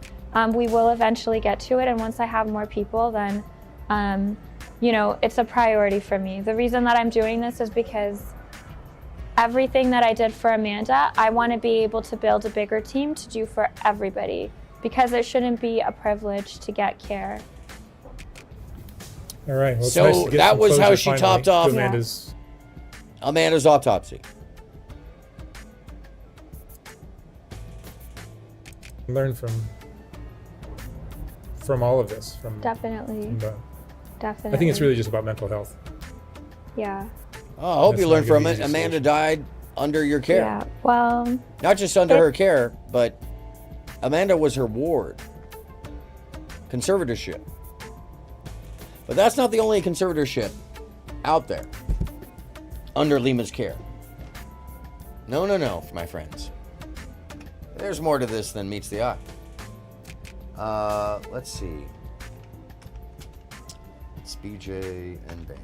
we will eventually get to it. And once I have more people, then, it's a priority for me. The reason that I'm doing this is because everything that I did for Amanda, I want to be able to build a bigger team to do for everybody, because it shouldn't be a privilege to get care. All right. Well, it's So nice to get that some was how closure she finally topped to off Amanda's autopsy. Learn from all of this. Definitely. Definitely. I think it's really just about mental health. Yeah. Oh, I hope That's you not learned gonna from be it. easy Amanda died under your care. Yeah. Well. Not just under her care, but Amanda was her ward. Conservatorship. But that's not the only conservatorship out there under Lima's care. No, my friends. There's more to this than meets the eye. Let's see. It's BJ and Bam.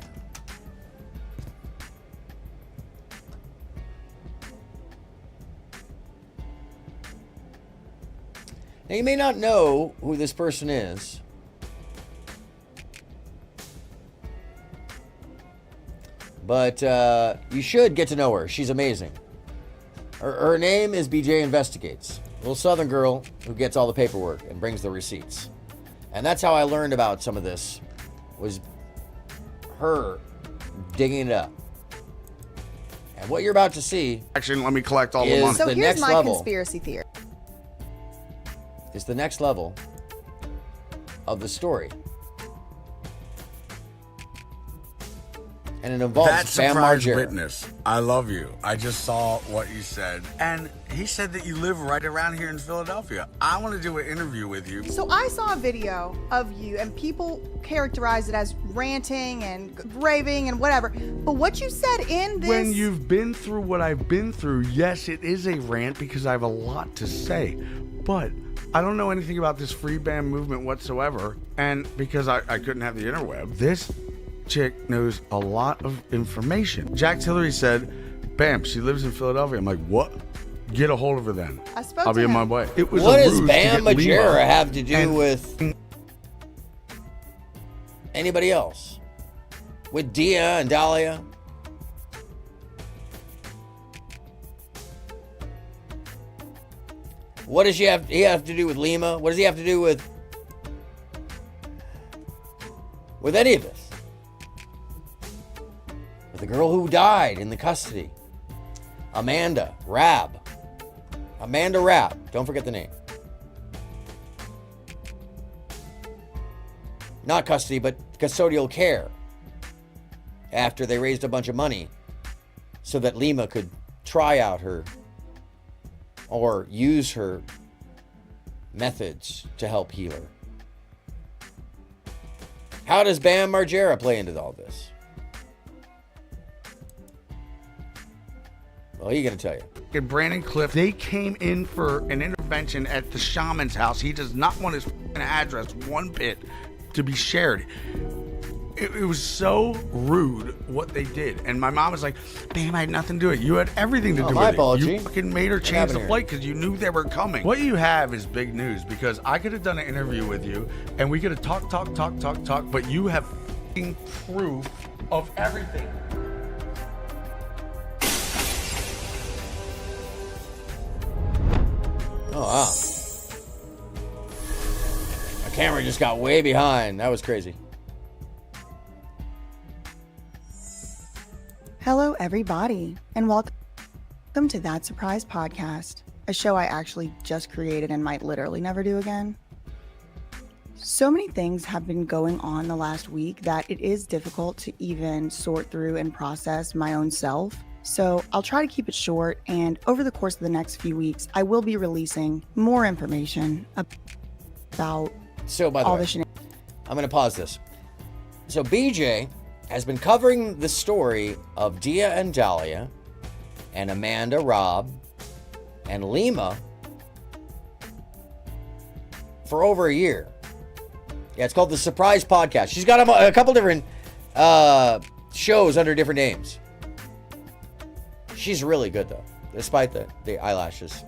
Now, you may not know who this person is, but you should get to know her. She's amazing. Her name is BJ Investigates. A little Southern girl who gets all the paperwork and brings the receipts. And that's how I learned about some of this, was her digging it up. And what you're about to see, actually, let me collect all the is money. So the here's next my level. conspiracy theory. It's the next level of the story. And it involves That Bam surprise Margera. witness. I love you. I just saw what you said. And he said that you live right around here in Philadelphia. I want to do an interview with you. So I saw a video of you, and people characterize it as ranting and raving and whatever. But what you said in this... When you've been through what I've been through, yes, it is a rant because I have a lot to say. But I don't know anything about this free band movement whatsoever. And because I couldn't have the interweb, this chick knows a lot of information. Jack Tillery said, bam, she lives in Philadelphia. I'm like, what? Get a hold of her then. I spoke I'll to be on him. my way. It was What a does ruse to Bam get Lima Margera have to do and- with anybody else? With Dia and Dahlia? What does he have to do with Lima? What does he have to do with any of this? With the girl who died in the custody. Amanda Rabb. Don't forget the name. Not custody, but custodial care. After they raised a bunch of money so that Lima could try out her or use her methods to help heal her. How does Bam Margera play into all this? Well, he's going to tell you. And Brandon Cliff, they came in for an intervention at the shaman's house. He does not want his address one bit to be shared. It was so rude what they did. And my mom was like, Bam, I had nothing to do with it. You had everything to do my with apology. it. You fucking made her change the flight because you knew they were coming. What you have is big news because I could have done an interview with you and we could have talked, but you have fucking proof of everything. Oh, wow. My camera just got way behind. That was crazy. Hello, everybody, and welcome to That Surprise Podcast, a show I actually just created and might literally never do again. So many things have been going on the last week that it is difficult to even sort through and process my own self. So I'll try to keep it short, and over the course of the next few weeks, I will be releasing more information about So, by the all way, the shenanigans. I'm going to pause this. So, BJ has been covering the story of Dia and Dahlia and Amanda, Rob, and Lima for over a year. Yeah, it's called The Surprise Podcast. She's got a couple different shows under different names. She's really good, though, despite the eyelashes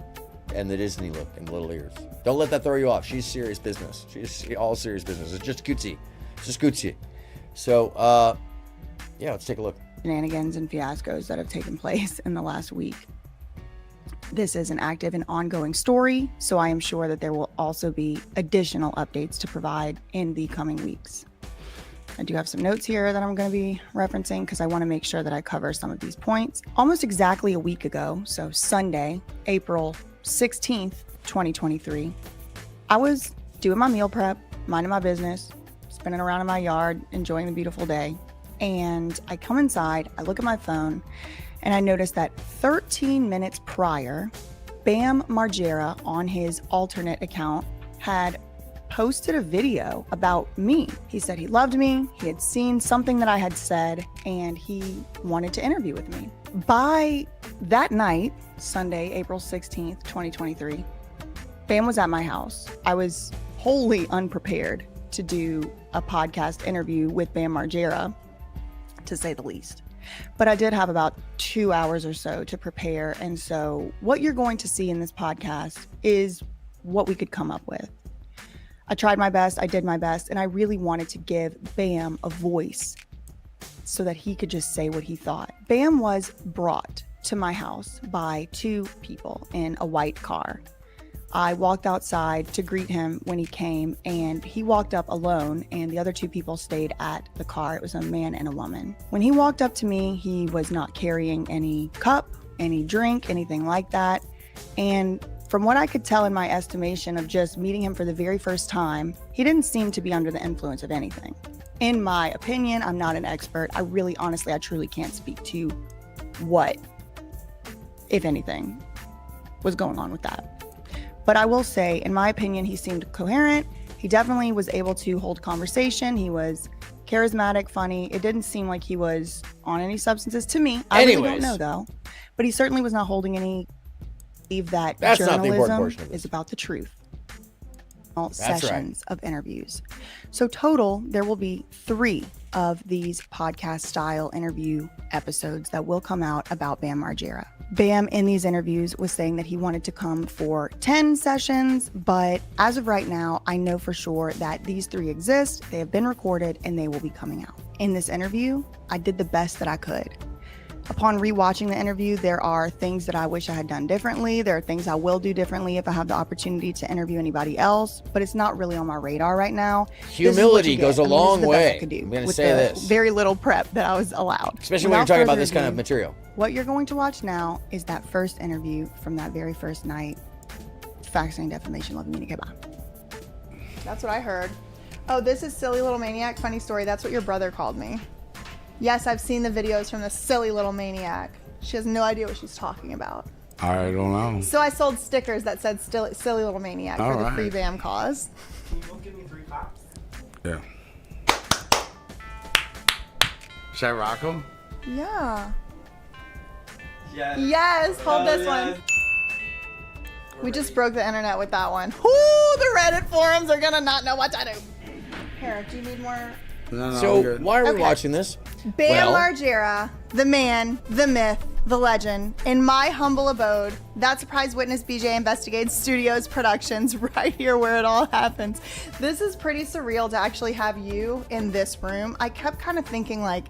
and the Disney look and the little ears. Don't let that throw you off. She's serious business. She's all serious business. It's just cutesy. It's just cutesy. So, yeah, let's take a look. Shenanigans and fiascos that have taken place in the last week. This is an active and ongoing story, so I am sure that there will also be additional updates to provide in the coming weeks. I do have some notes here that I'm going to be referencing because I want to make sure that I cover some of these points. Almost exactly a week ago, so Sunday, April 16th, 2023, I was doing my meal prep, minding my business, spinning around in my yard, enjoying the beautiful day. And I come inside, I look at my phone, and I notice that 13 minutes prior, Bam Margera on his alternate account had posted a video about me. He said he loved me, he had seen something that I had said, and he wanted to interview with me. By that night, Sunday, April 16th, 2023, Bam was at my house. I was wholly unprepared to do a podcast interview with Bam Margera, to say the least. But I did have about 2 hours or so to prepare, and so what you're going to see in this podcast is what we could come up with. I tried my best, I did my best, and I really wanted to give Bam a voice so that he could just say what he thought. Bam was brought to my house by two people in a white car. I walked outside to greet him when he came, and he walked up alone, and the other two people stayed at the car. It was a man and a woman. When he walked up to me, he was not carrying any cup, any drink, anything like that. And from what I could tell in my estimation of just meeting him for the very first time, he didn't seem to be under the influence of anything. In my opinion, I'm not an expert. I truly can't speak to what, if anything, was going on with that. But I will say, in my opinion, he seemed coherent. He definitely was able to hold conversation. He was charismatic, funny. It didn't seem like he was on any substances to me. I really don't know, though. But he certainly was not holding any. Believe that That's not the important journalism portion of this. is about the truth. That's Sessions of interviews. So total, there will be 3 of these podcast style interview episodes that will come out about Bam Margera. Bam in these interviews was saying that he wanted to come for 10 sessions, but as of right now, I know for sure that these 3 exist, they have been recorded, and they will be coming out. In this interview, I did the best that I could. Upon rewatching the interview, there are things that I wish I had done differently. There are things I will do differently if I have the opportunity to interview anybody else, but it's not really on my radar right now. Humility goes a long way. I'm going to say this. Very little prep that I was allowed. Especially when you're talking about this kind of material. What you're going to watch now is that first interview from that very first night. Faxing defamation, love me, goodbye. That's what I heard. Oh, this is Silly Little Maniac. Funny story. That's what your brother called me. Yes, I've seen the videos from this silly little maniac. She has no idea what she's talking about. I don't know. So I sold stickers that said silly little maniac for the free BAM cause. Can you give me 3 claps? Yeah. Should I rock them? Yeah. Yes. Yes, hold this one. We just broke the internet with that one. Whoo, the Reddit forums are gonna not know what to do. Here, do you need more? No, so why are we watching this? Bam Margera, the man, the myth, the legend, in my humble abode, That Surprise Witness BJ Investigates Studios Productions, right here where it all happens. This is pretty surreal to actually have you in this room. I kept kind of thinking like,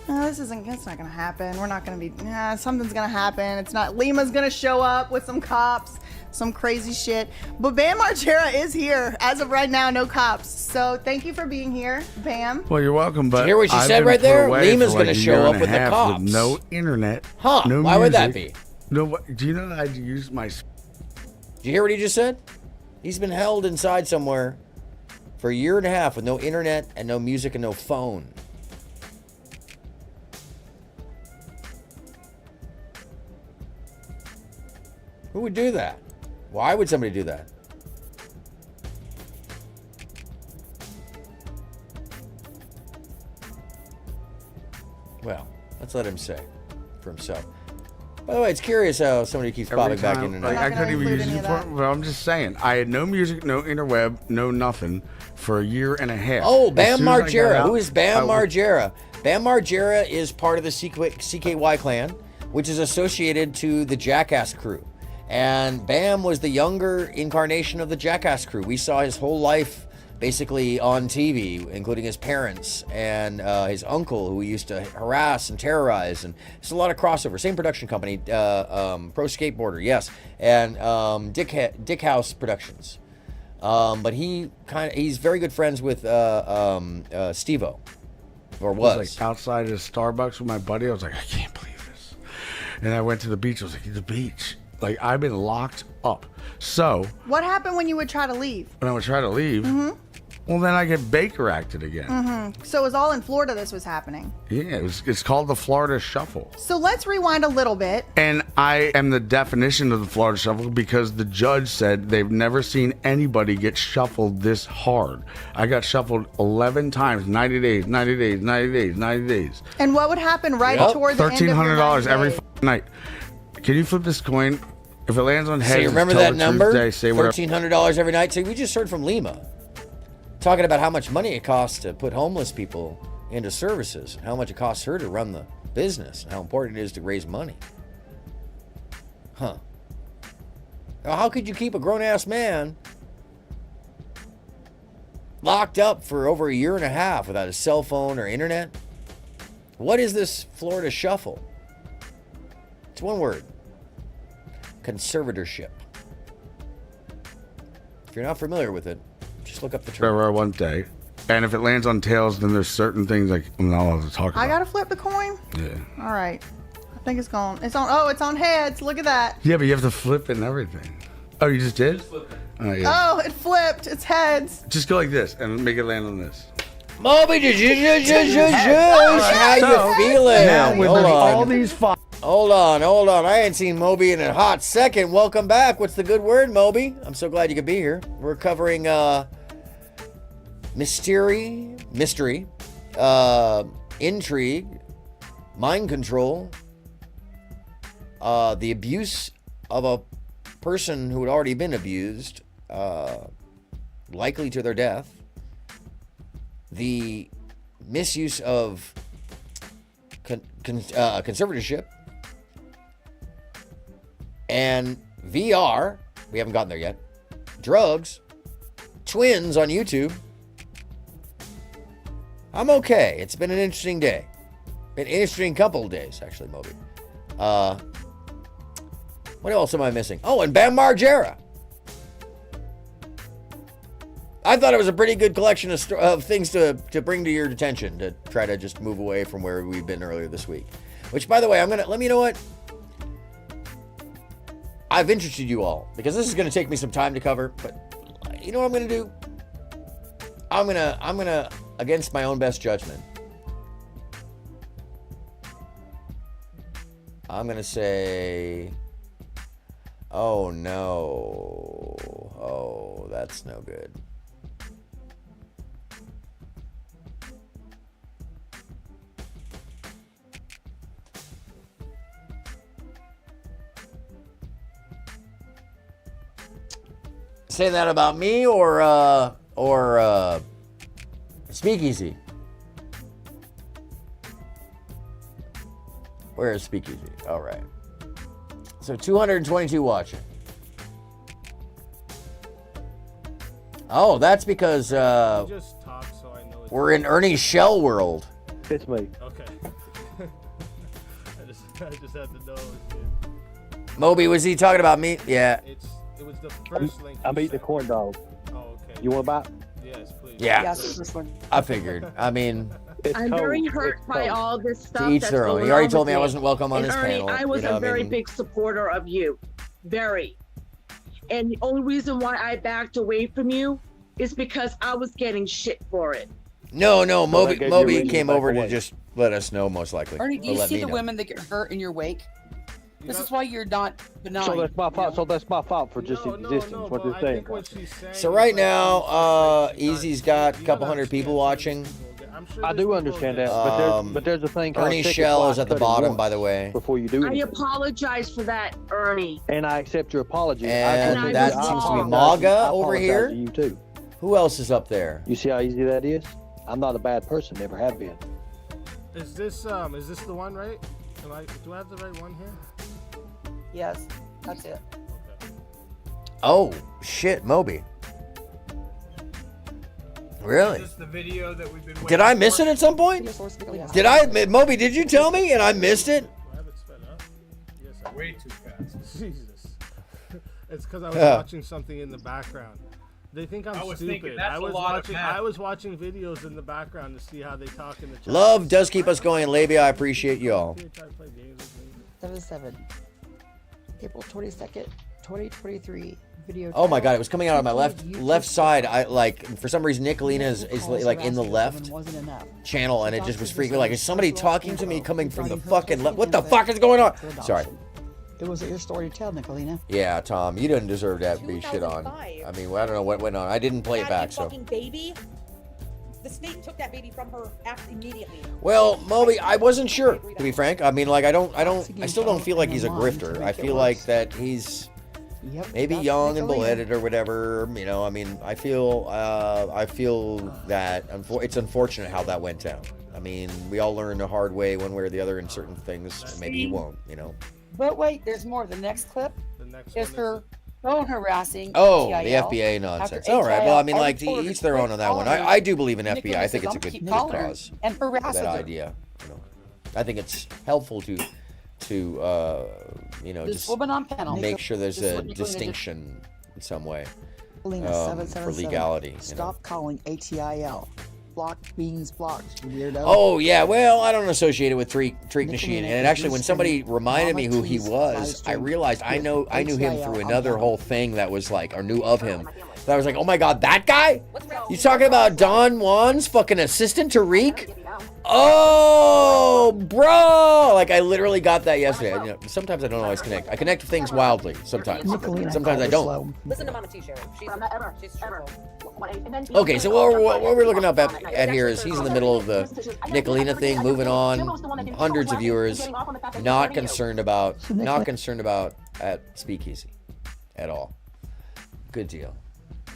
no, it's not gonna happen. We're not gonna be, something's gonna happen. It's not, Lima's gonna show up with some cops, some crazy shit. But Bam Margera is here. As of right now, no cops. So thank you for being here, Bam. Well, you're welcome, but Did you hear what she I've said been right put there? away Lima's for gonna like a show year up and with a the half cops. no internet. Huh, no why would that music. be? No, do you know that I use my... Did you hear what he just said? He's been held inside somewhere for a year and a half with no internet and no music and no phone. Who would do that? Why would somebody do that? Well, let's let him say for himself. By the way, it's curious how somebody keeps popping back in and out. Like, I couldn't even use it for, but I'm just saying, I had no music, no interweb, no nothing for a year and a half. Oh, Bam Margera. Who is Bam Margera? Bam Margera is part of the CKY clan, which is associated to the Jackass crew. And Bam was the younger incarnation of the Jackass crew. We saw his whole life basically on TV, including his parents and his uncle, who he used to harass and terrorize. And it's a lot of crossover. Same production company, Pro Skateboarder, yes, and Dick House Productions. But he's very good friends with Steve-O, or was. I was like outside of Starbucks with my buddy. I was like, I can't believe this. And I went to the beach. I was like, the beach. Like, I've been locked up. So What happened when you would try to leave? when I would try to leave, well, then I get Baker acted again. So it was all in Florida this was happening. Yeah, it's called the Florida Shuffle. So let's rewind a little bit. And I am the definition of the Florida Shuffle because the judge said they've never seen anybody get shuffled this hard. I got shuffled 11 times, 90 days, 90 days, 90 days, 90 days. And what would happen right toward the end of your $1,300 every 90 days? night. Can you flip this coin? If it lands on heads, So you remember tell that the number? Tuesday, say whatever. $1,300 every night. So we just heard from Lima, talking about how much money it costs to put homeless people into services, how much it costs her to run the business, and how important it is to raise money. Huh. Now, how could you keep a grown-ass man locked up for over a year and a half without a cell phone or internet? What is this Florida Shuffle? It's one word. Conservatorship. If you're not familiar with it, just look up the term. Whatever, one day. And if it lands on tails, then there's certain things like I'm not allowed to talk about. I gotta flip the coin? Yeah. All right. I think it's gone. It's on. Oh, it's on heads. Look at that. Yeah, but you have to flip it and everything. Oh, you just did? Oh, yeah. Oh, it flipped. It's heads. Just go like this and make it land on this. Moby, how you feeling? Now, with all these Hold on. I ain't seen Moby in a hot second. Welcome back. What's the good word, Moby? I'm so glad you could be here. We're covering mystery, intrigue, mind control, the abuse of a person who had already been abused, likely to their death, the misuse of conservatorship, and VR, we haven't gotten there yet, drugs, twins on YouTube. I'm okay. It's been an interesting day. An interesting couple of days, actually, Moby. What else am I missing? Oh, and Bam Margera. I thought it was a pretty good collection of things to bring to your attention to try to just move away from where we've been earlier this week. Which, by the way, you know what? I've interested you all because this is going to take me some time to cover, but you know what I'm going to do? I'm gonna, against my own best judgment, I'm gonna say, oh no, oh, that's no good. Say that about me or Speakeasy? Where is Speakeasy? All right. So 222 watching. Oh, that's because just talk so I know we're in Ernie's shell world. It's me. Okay. I just had to know. Moby, was he talking about me? Yeah. It was the first link. I'm eating the corn dog. Oh, okay. You want to buy? Yes, please. Yeah. Yes, this one. I figured. I mean, I'm very hurt by all this stuff. to each that's their own. going He already on told with me I wasn't welcome on And his Ernie, panel. I was you know, a very mean, big supporter of you. Very. And the only reason why I backed away from you is because I was getting shit for it. No, So Moby that gave you a reason came to back over to away. just let us know, most likely. Ernie, do Or you let see me the know. women that get hurt in your wake? This is why you're not benign. So that's my fault. So that's my fault for just existence. What you're saying. So right now, Easy's got a couple hundred people watching. I do understand that, but there's a thing called Ernie's ticket shell twice, is at the cut it bottom, once by the way. Before you do I anything. apologize for that, Ernie. And I accept your apology. And that seems to be Maga over here. To you too. Who else is up there? You see how easy that is? I'm not a bad person. Never have been. Is this the one, right? Do I have the right one here? Yes, that's it. Oh shit, Moby. Really? Is this the video that we've been waiting Did I miss it at some point? Did I, Moby? Did you tell me and I missed it? I have it sped up. Yes, Way too fast. Jesus. It's because I was Yeah. watching something in the background. They think I'm I was stupid. thinking, that's a lot of math. I was watching videos in the background to see how they talk in the chat. Love does keep us going, Labia. I appreciate y'all. 77. April 22nd, 2023. Video. Oh my god, it was coming out on my left side. I like for some reason Nicolina is like in the left channel, and it just was freaking like, is somebody talking to me coming from the fucking left? What the fuck is going on? Sorry. It was your story to tell, Nicolina. Yeah, Tom, you didn't deserve that to be shit on. I mean, I don't know what went on. I didn't play it back, so. Fucking baby. The snake took that baby from her immediately. Well, Moby, I wasn't sure, to be frank. I mean, like, I still don't feel like he's a grifter. I feel like that he's maybe young and bull-headed or whatever. You know, I mean, I feel that it's unfortunate how that went down. I mean, we all learn the hard way one way or the other in certain things. Maybe he won't, you know. But wait, there's more. The next clip is her phone harassing. Oh, TIL the FBI nonsense. after All right. Well, I mean, HIL like, to each their own on that one. I do believe in FBI. I think it's a good cause. And harasses That her. idea. You know, I think it's helpful to you know, This just woman on panel. make sure there's This is a what you're gonna do. distinction in some way Lena, for 777. legality. You know? Stop calling ATIL. Blocked beans blocked, you weirdo. Oh yeah, well, I don't associate it with Treat Machine, and actually, when somebody reminded me who he was, I realized I knew him through another whole thing that was like, or knew of him. That I was like, oh my god, that guy? You talking about Don Juan's fucking assistant Tariq? Oh, bro! Like, I literally got that yesterday. You know, sometimes I don't always connect. I connect things wildly. Sometimes I don't. Listen to Mama T, Sherry. She's Okay, so what we're looking up at here is he's in the middle of the Nicolina thing, moving on, hundreds of viewers, not concerned about at Speakeasy at all. Good deal.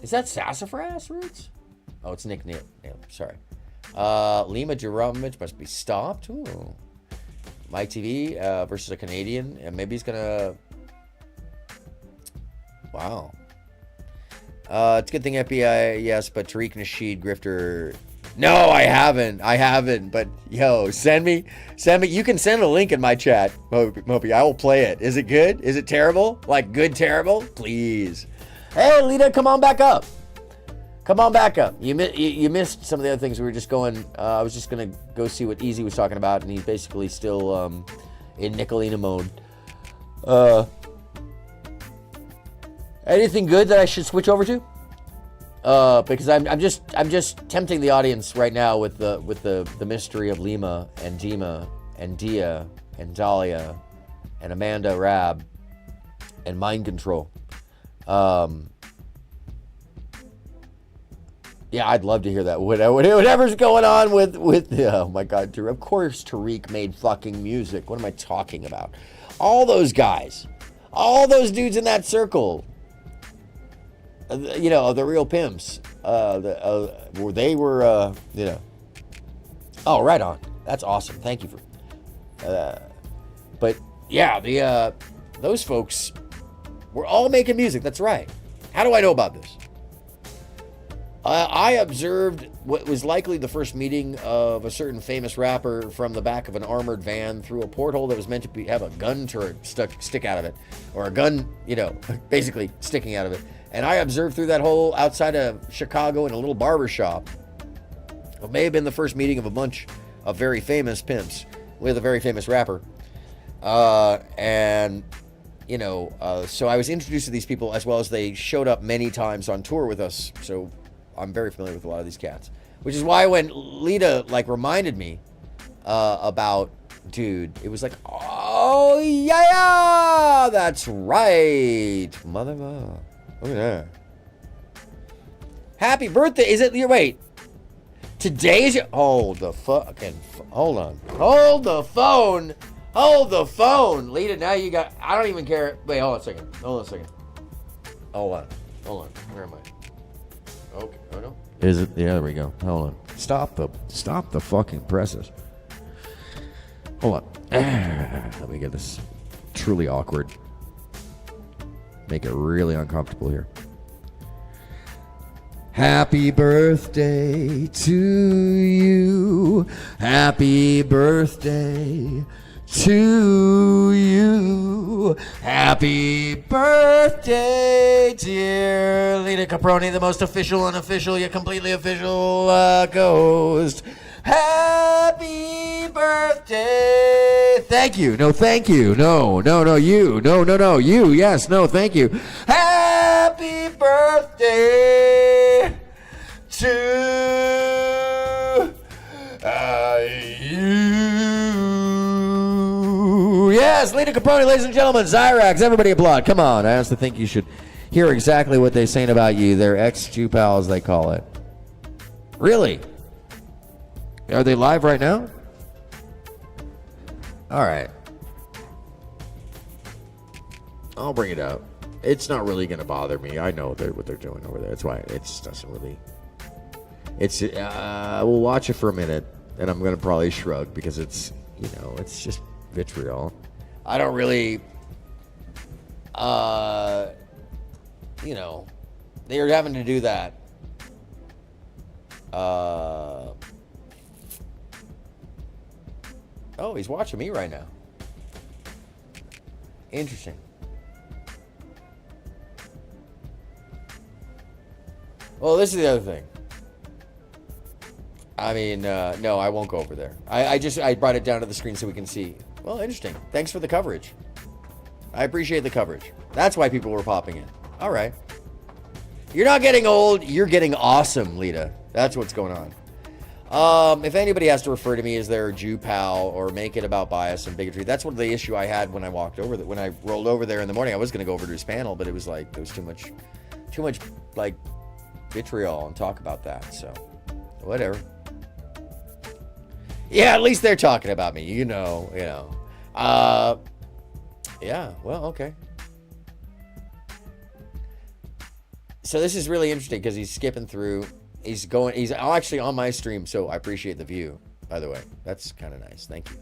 Is that Sassafras Roots? Oh, it's Nick Neal. Sorry. Lima Juranovic must be stopped. Ooh. Mike TV versus a Canadian. And maybe he's going to... Wow. It's a good thing FBI, yes, but Tariq Nasheed, Grifter... No, I haven't. But, yo, send me. You can send a link in my chat, Moby. I will play it. Is it good? Is it terrible? Like, good terrible? Please. Hey, Lita, come on back up. You missed some of the other things. We were just going... I was just going to go see what Easy was talking about, and he's basically still in Nicolina mode. Anything good that I should switch over to? Because I'm just tempting the audience right now with the mystery of Lima and Dima and Dia and Dahlia and Amanda Rab and mind control. Yeah, I'd love to hear that. Whatever's going on with oh my God, of course Tariq made fucking music. What am I talking about? All those guys, all those dudes in that circle. You know, the real pimps. They were, you know. Oh, right on. That's awesome. Thank you for. But yeah, those folks were all making music. That's right. How do I know about this? I observed what was likely the first meeting of a certain famous rapper from the back of an armored van through a porthole that was meant to have a gun turret stick out of it, or a gun, you know, basically sticking out of it. And I observed through that hole outside of Chicago in a little barber shop. It may have been the first meeting of a bunch of very famous pimps with a very famous rapper. And, you know, so I was introduced to these people as well as they showed up many times on tour with us. So I'm very familiar with a lot of these cats. Which is why when Lita, like, reminded me about Dude, it was like, oh, yeah, that's right. Motherfucker. Look at that. Happy birthday. Is it your... Wait. Today is your... Hold the fucking... Hold on. Hold the phone. Hold the phone. Lita, now you got... I don't even care. Wait, hold on a second. Hold on a second. Hold on. Where am I? Okay. Oh, no. Is it? Yeah, there we go. Hold on. Stop the fucking presses. Hold on. Let me get this truly awkward. Make it really uncomfortable here. Happy birthday to you. Happy birthday to you. Happy birthday, dear Lita Caproni, the most official, unofficial, yet completely official ghost. Happy birthday. Thank you. No, thank you. No, you. No, you. Yes, no, thank you. Happy birthday to you. Yes, Lita Caproni, ladies and gentlemen, Zyrax, everybody applaud. Come on. I honestly think you should hear exactly what they're saying about you. They're ex-Jew pals, they call it. Really? Are they live right now? All right. I'll bring it up. It's not really going to bother me. I know what they're doing over there. That's why it just doesn't really... we'll watch it for a minute, and I'm going to probably shrug because it's, you know, it's just vitriol. I don't really... you know, they're having to do that. Oh, he's watching me right now. Interesting. Well, this is the other thing. I mean, no, I won't go over there. I brought it down to the screen so we can see. Well, interesting. Thanks for the coverage. I appreciate the coverage. That's why people were popping in. All right. You're not getting old. You're getting awesome, Lita. That's what's going on. If anybody has to refer to me as their Jew pal or make it about bias and bigotry, that's what the issue I had when I walked over. When I rolled over there in the morning, I was going to go over to his panel, but it was like there was too much like vitriol and talk about that. So whatever. Yeah, at least they're talking about me. You know. Yeah. Well, okay. So this is really interesting because he's skipping through. He's going. He's actually on my stream, so I appreciate the view. By the way, that's kind of nice. Thank you.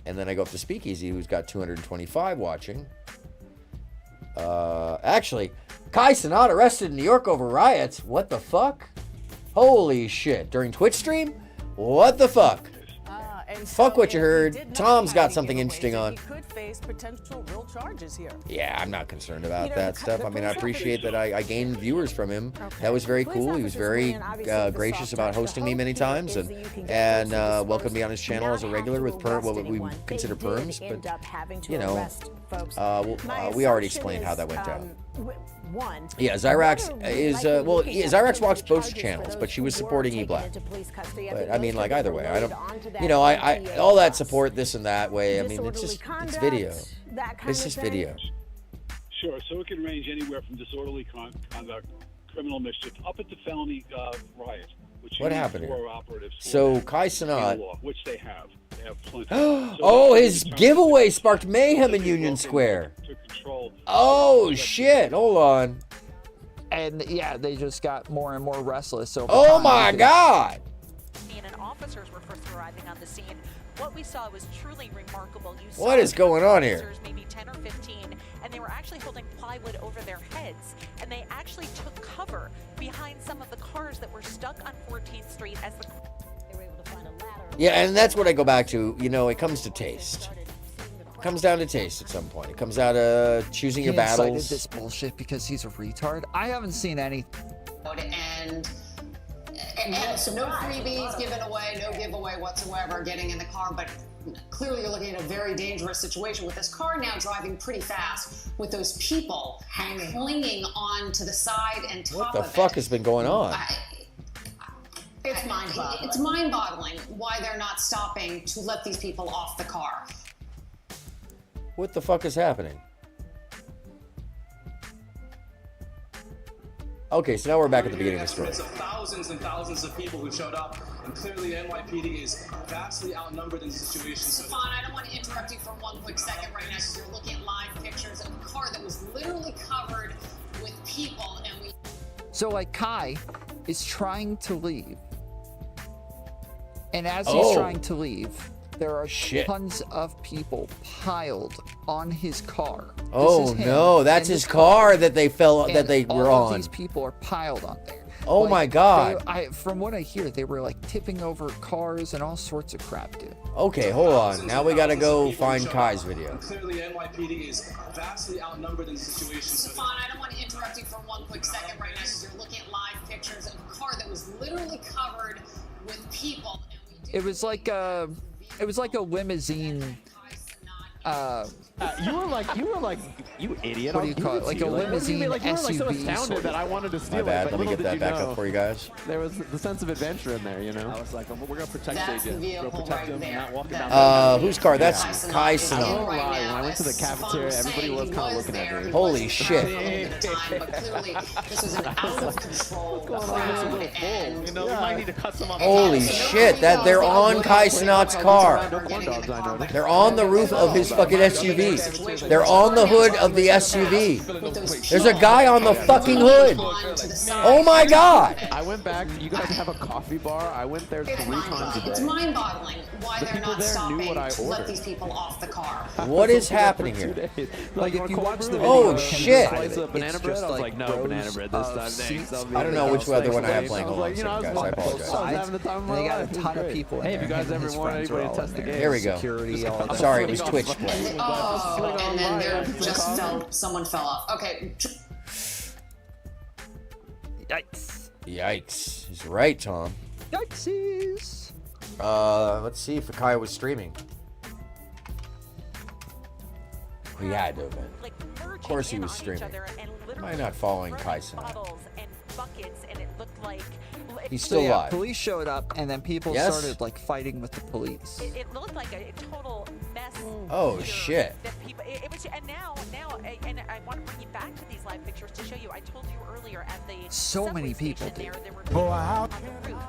And then I go up to Speakeasy, who's got 225 watching. Actually, Kai Cenat arrested in New York over riots. What the fuck? Holy shit! During Twitch stream? What the fuck? Fuck what you heard. Tom's got something interesting on. Could face potential real charges here. Yeah, I'm not concerned about that stuff. I mean, I appreciate that I gained viewers from him. That was very cool. He was very gracious about hosting me many times and welcomed me on his channel as a regular with what we consider perms. But, you know, we already explained how that went down. Yeah, Zyrax is, Zyrax walks both channels, but she was supporting E-Black. But, I mean, like, either way, I don't, you know, I all that support this and that way, I mean, it's just, it's video. It's just video. Sure, so it can range anywhere from disorderly conduct, criminal mischief, up into felony riot. What happened here? So, Kai Cenat, which they have plenty. Oh, his giveaway sparked mayhem in Union Square. Oh shit! Hold on. And yeah, they just got more and more restless. Oh my god! And officers were first arriving on the scene. What we saw was truly remarkable. What is going on here? Maybe 10 or 15, and they were actually holding plywood over their heads, and they actually took cover behind some of the cars that were stuck on 14th Street as they were able to find a ladder. Yeah, and that's what I go back to. You know, it comes to taste. It comes down to taste at some point. It comes out of choosing your battles. He incited this bullshit because he's a retard. I haven't seen any. And so no freebies given away, no giveaway whatsoever getting in the car, but clearly you're looking at a very dangerous situation with this car now driving pretty fast with those people clinging on to the side and top What the of fuck it. has been going on? It's mind-boggling. It's mind-boggling why they're not stopping to let these people off the car. What the fuck is happening? Okay, so now we're back at the beginning of the story. Of thousands and thousands of people who showed up, and clearly NYPD is vastly outnumbered in the situation. Stefan, I don't want to interrupt you for one quick second right now because you're looking at live pictures of a car that was literally covered with people, and we. So like Kai is trying to leave, and as he's trying to leave, there are tons of people piled on his car. Oh no, that's his car that they fell that they were all on. Of these people are piled on there. Oh my god. From what I hear, they were like tipping over cars and all sorts of crap, dude. Okay, hold on. Now we gotta go find Kai's video. Clearly NYPD is vastly outnumbered in the situation. Stefan, I don't want to interrupt you for one quick second right now because you're looking at live pictures of a car that was literally covered with people. It was like a limousine. You were like, you idiot. What do you call it? Like a limousine like, you were like so SUV astounded sort of. that I wanted to steal My bad. it. But Let me little get did that you back know, up for you guys. There was the sense of adventure in there, you know. I was like, we're gonna protect That's Sagan. the vehicle We're gonna protect right him, there. not walking down. Whose car? That's Kai I Cenat. won't lie. When I went to the cafeteria, everybody was kind of looking at me. Holy shit. This was an out of control crowd, and You know, we might need to cut some off. Holy shit, that they're on Kai Cenat's car. They're on the roof of his fucking SUV. They're on the hood of the SUV. There's a guy on the fucking hood. Oh my god. I went back. You guys have a coffee bar. I went there 3 times a day. it's mind-boggling why The they're people not there stopping knew what I to let ordered. these people off the car. What is happening here? Like if you watch the video, Oh can you shit. slice up banana bread? I was like, no banana bread this time. Thanks. I don't know which other one I have playing. I was Hold on a like, you know, I second, was guys. I walking both apologize. sides, having the time of my They got life. a It was ton of great. people in Hey, if there. you guys Him and ever his want friends are anybody all to test the in game, there. There we go. Security, all that. Sorry, it was Twitch play. Oh, and then there Just just someone fell off. Okay. Yikes. Yikes. He's right, Tom. Yikesies. Let's see if Kai was streaming. He had to have been. Of course he was streaming. Am I not following Kai Cenat? He's still yeah, alive. police showed up, and then people Yes? started like fighting with the police. It looked like a total mess. Oh here shit. That people, it was, and now, and I want to bring you back to these live pictures to show you. I told you earlier at the So many subway people, station dude. there were on the roof.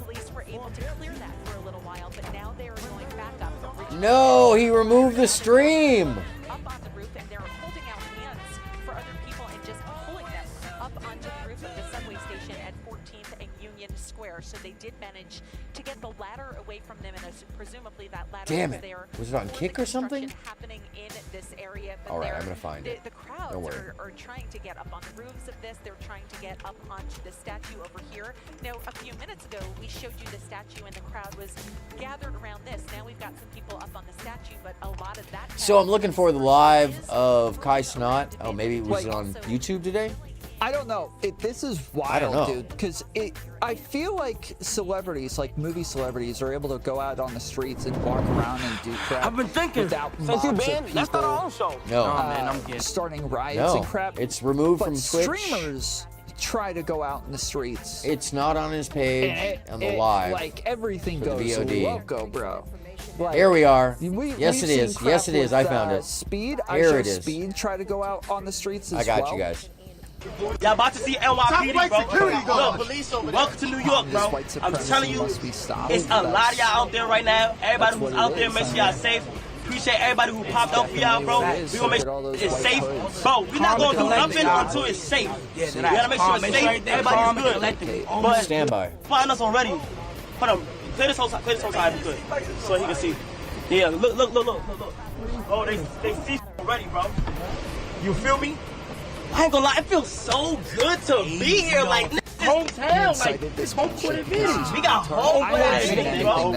Police were able to clear that for a little while, but now they are going back up. No, he removed the stream. Up on the roof, and they're holding out hands for other people and just pulling them up onto they did manage to get the ladder away from them, and presumably that ladder Damn was it. there. Was it on kick or something? Happening in this area, but All right, I'm gonna find it. The crowds Don't worry. are trying to get up on the roofs of this. They're trying to get up onto the statue over here. Now, a few minutes ago, we showed you the statue, and the crowd was gathered around this. Now we've got some people up on the statue, but a lot of that. So I'm looking for the live of Kai Cenat. Oh, maybe it was on YouTube today? I don't know. This is I don't know. wild, dude. Because I feel like celebrities, like movie celebrities, are able to go out on the streets and walk around and do crap. I've been thinking, without since mobs you of banned, people, that's not our own show. No. Man, I'm getting starting riots No, and crap. it's removed but from Twitch. Streamers try to go out in the streets. It's not on his page on the live. Like everything for the goes VOD. loco, bro. Like, Here we are. we've Yes, it seen is. crap Yes, it is. with, I found it. Speed. Here I saw it is. Speed try to go out on the streets as I got well. you guys. Y'all about to see NYPD, bro. Look, police over there. Welcome to New York, bro. I'm telling you, it's a lot of y'all out there right now. Everybody who's out there, make sure y'all safe. Appreciate everybody who popped up for y'all, bro. We gonna make sure it's safe. Bro, we're not gonna do nothing until it's safe. We gotta make sure it's safe. Everybody's good. But Stand by. find us already. Hold on. Clear this whole side if you could. So he can see. Yeah, look. Oh, they see already, bro. You feel me? I ain't gonna lie, it feels so good to be here. Like, hometown, like, it's home court advantage. We got home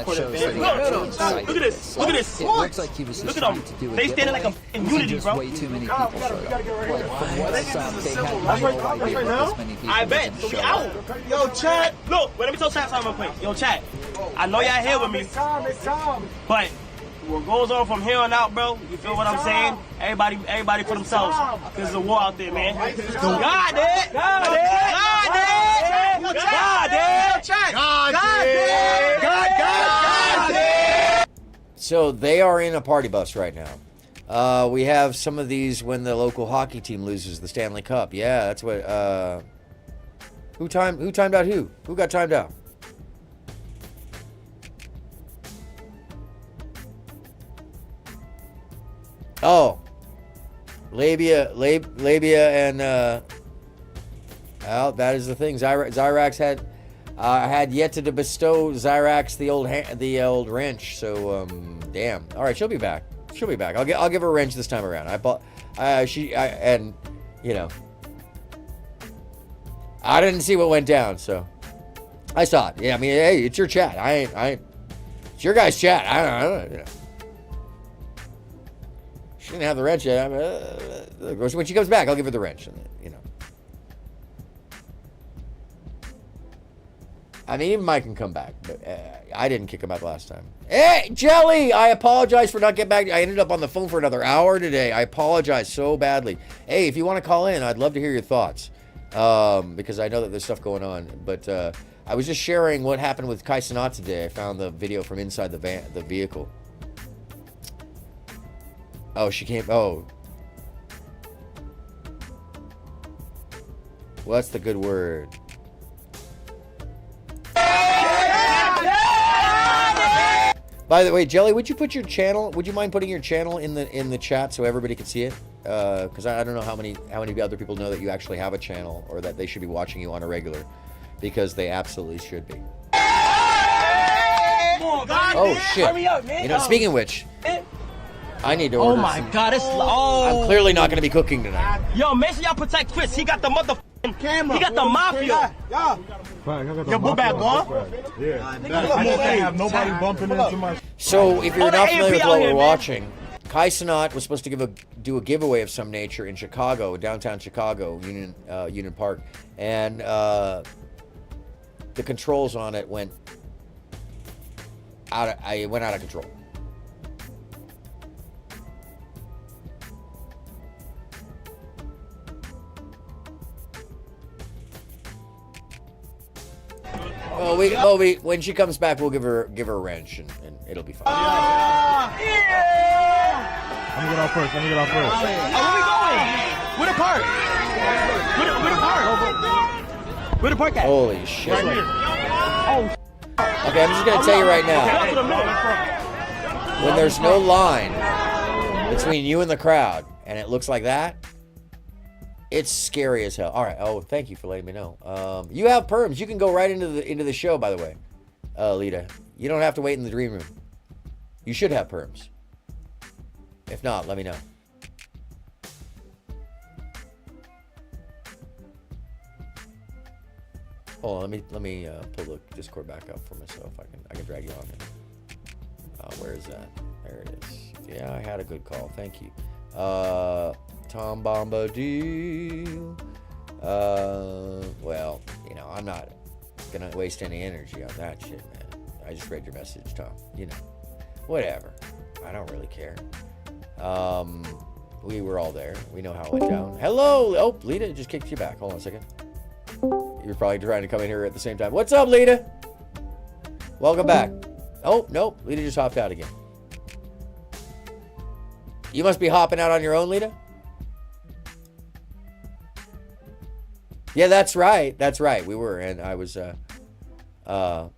court advantage, bro. Look at this. Look at this. It looks like he was Look just at trying them. to do a They standing like a giveaway. in unity, Just bro. way too many people showed up. Like, from what I saw, they had no idea this many people I were bet. gonna So we show out. up. Yo, chat. Look, wait, let me tell chat something real quick. Yo, chat. I know y'all here with me. It's time. But what goes on from here on out, bro, you feel what I'm saying? Everybody for themselves. There's a war out there, man. God it! So they are in a party bus right now. We have some of these when the local hockey team loses the Stanley Cup. Yeah, that's what. Who timed out who? Who got timed out? Oh, labia, and well, that is the thing. Zyrax had yet to bestow Zyrax the old wrench. So damn. All right, she'll be back. She'll be back. I'll give her a wrench this time around. And you know, I didn't see what went down, so I saw it. Yeah, I mean, hey, it's your chat. It's your guys' chat. I don't know. You know. She didn't have the wrench yet. When she comes back, I'll give her the wrench. You know. I mean, even Mike can come back, but I didn't kick him out last time. Hey, Jelly! I apologize for not getting back. I ended up on the phone for another hour today. I apologize so badly. Hey, if you want to call in, I'd love to hear your thoughts. Because I know that there's stuff going on. But I was just sharing what happened with Kai Cenat today. I found the video from inside the vehicle. Oh, she came. Oh. What's the good word? By the way, Jelly, would you put your channel? Would you mind putting your channel in the chat so everybody can see it? Because I don't know how many other people know that you actually have a channel or that they should be watching you on a regular, because they absolutely should be. Oh shit! Hurry up, man. You know, speaking of which, I need to order. Oh my God, it's I'm clearly not going to be cooking tonight. Yo, make sure y'all protect Chris. He got the motherfucking camera. He got the mafia. Yo, go back, boy. Yeah. I just can't have nobody bumping into my. So, if you're not familiar with what we're watching, Kai Cenat was supposed to do a giveaway of some nature in Chicago, downtown Chicago, Union Park, and the controls on it went out of control. Well, when she comes back, we'll give her a wrench, and it'll be fine. Let me get off first. Where we going? Where the park? Where the park at? Holy shit. Right here. Oh. Okay, I'm just going to tell you right now. When there's no line between you and the crowd, and it looks like that, It's scary as hell. All right. Oh, thank you for letting me know. You have perms. You can go right into the show, by the way, Lita. You don't have to wait in the dream room. You should have perms. If not, let me know. Hold on, let me pull the Discord back up for myself. I can drag you on. Where is that? There it is. Yeah, I had a good call. Thank you. Tom Bombadil. Well, you know, I'm not gonna waste any energy on that shit, man. I just read your message, Tom. You know, whatever. I don't really care. We were all there. We know how it went down. Hello. Oh, Lita just kicked you back. Hold on a second. You're probably trying to come in here at the same time. What's up, Lita? Welcome back. Oh, nope. Lita just hopped out again. You must be hopping out on your own, Lita? Yeah, that's right. That's right. We were, and I was, oh,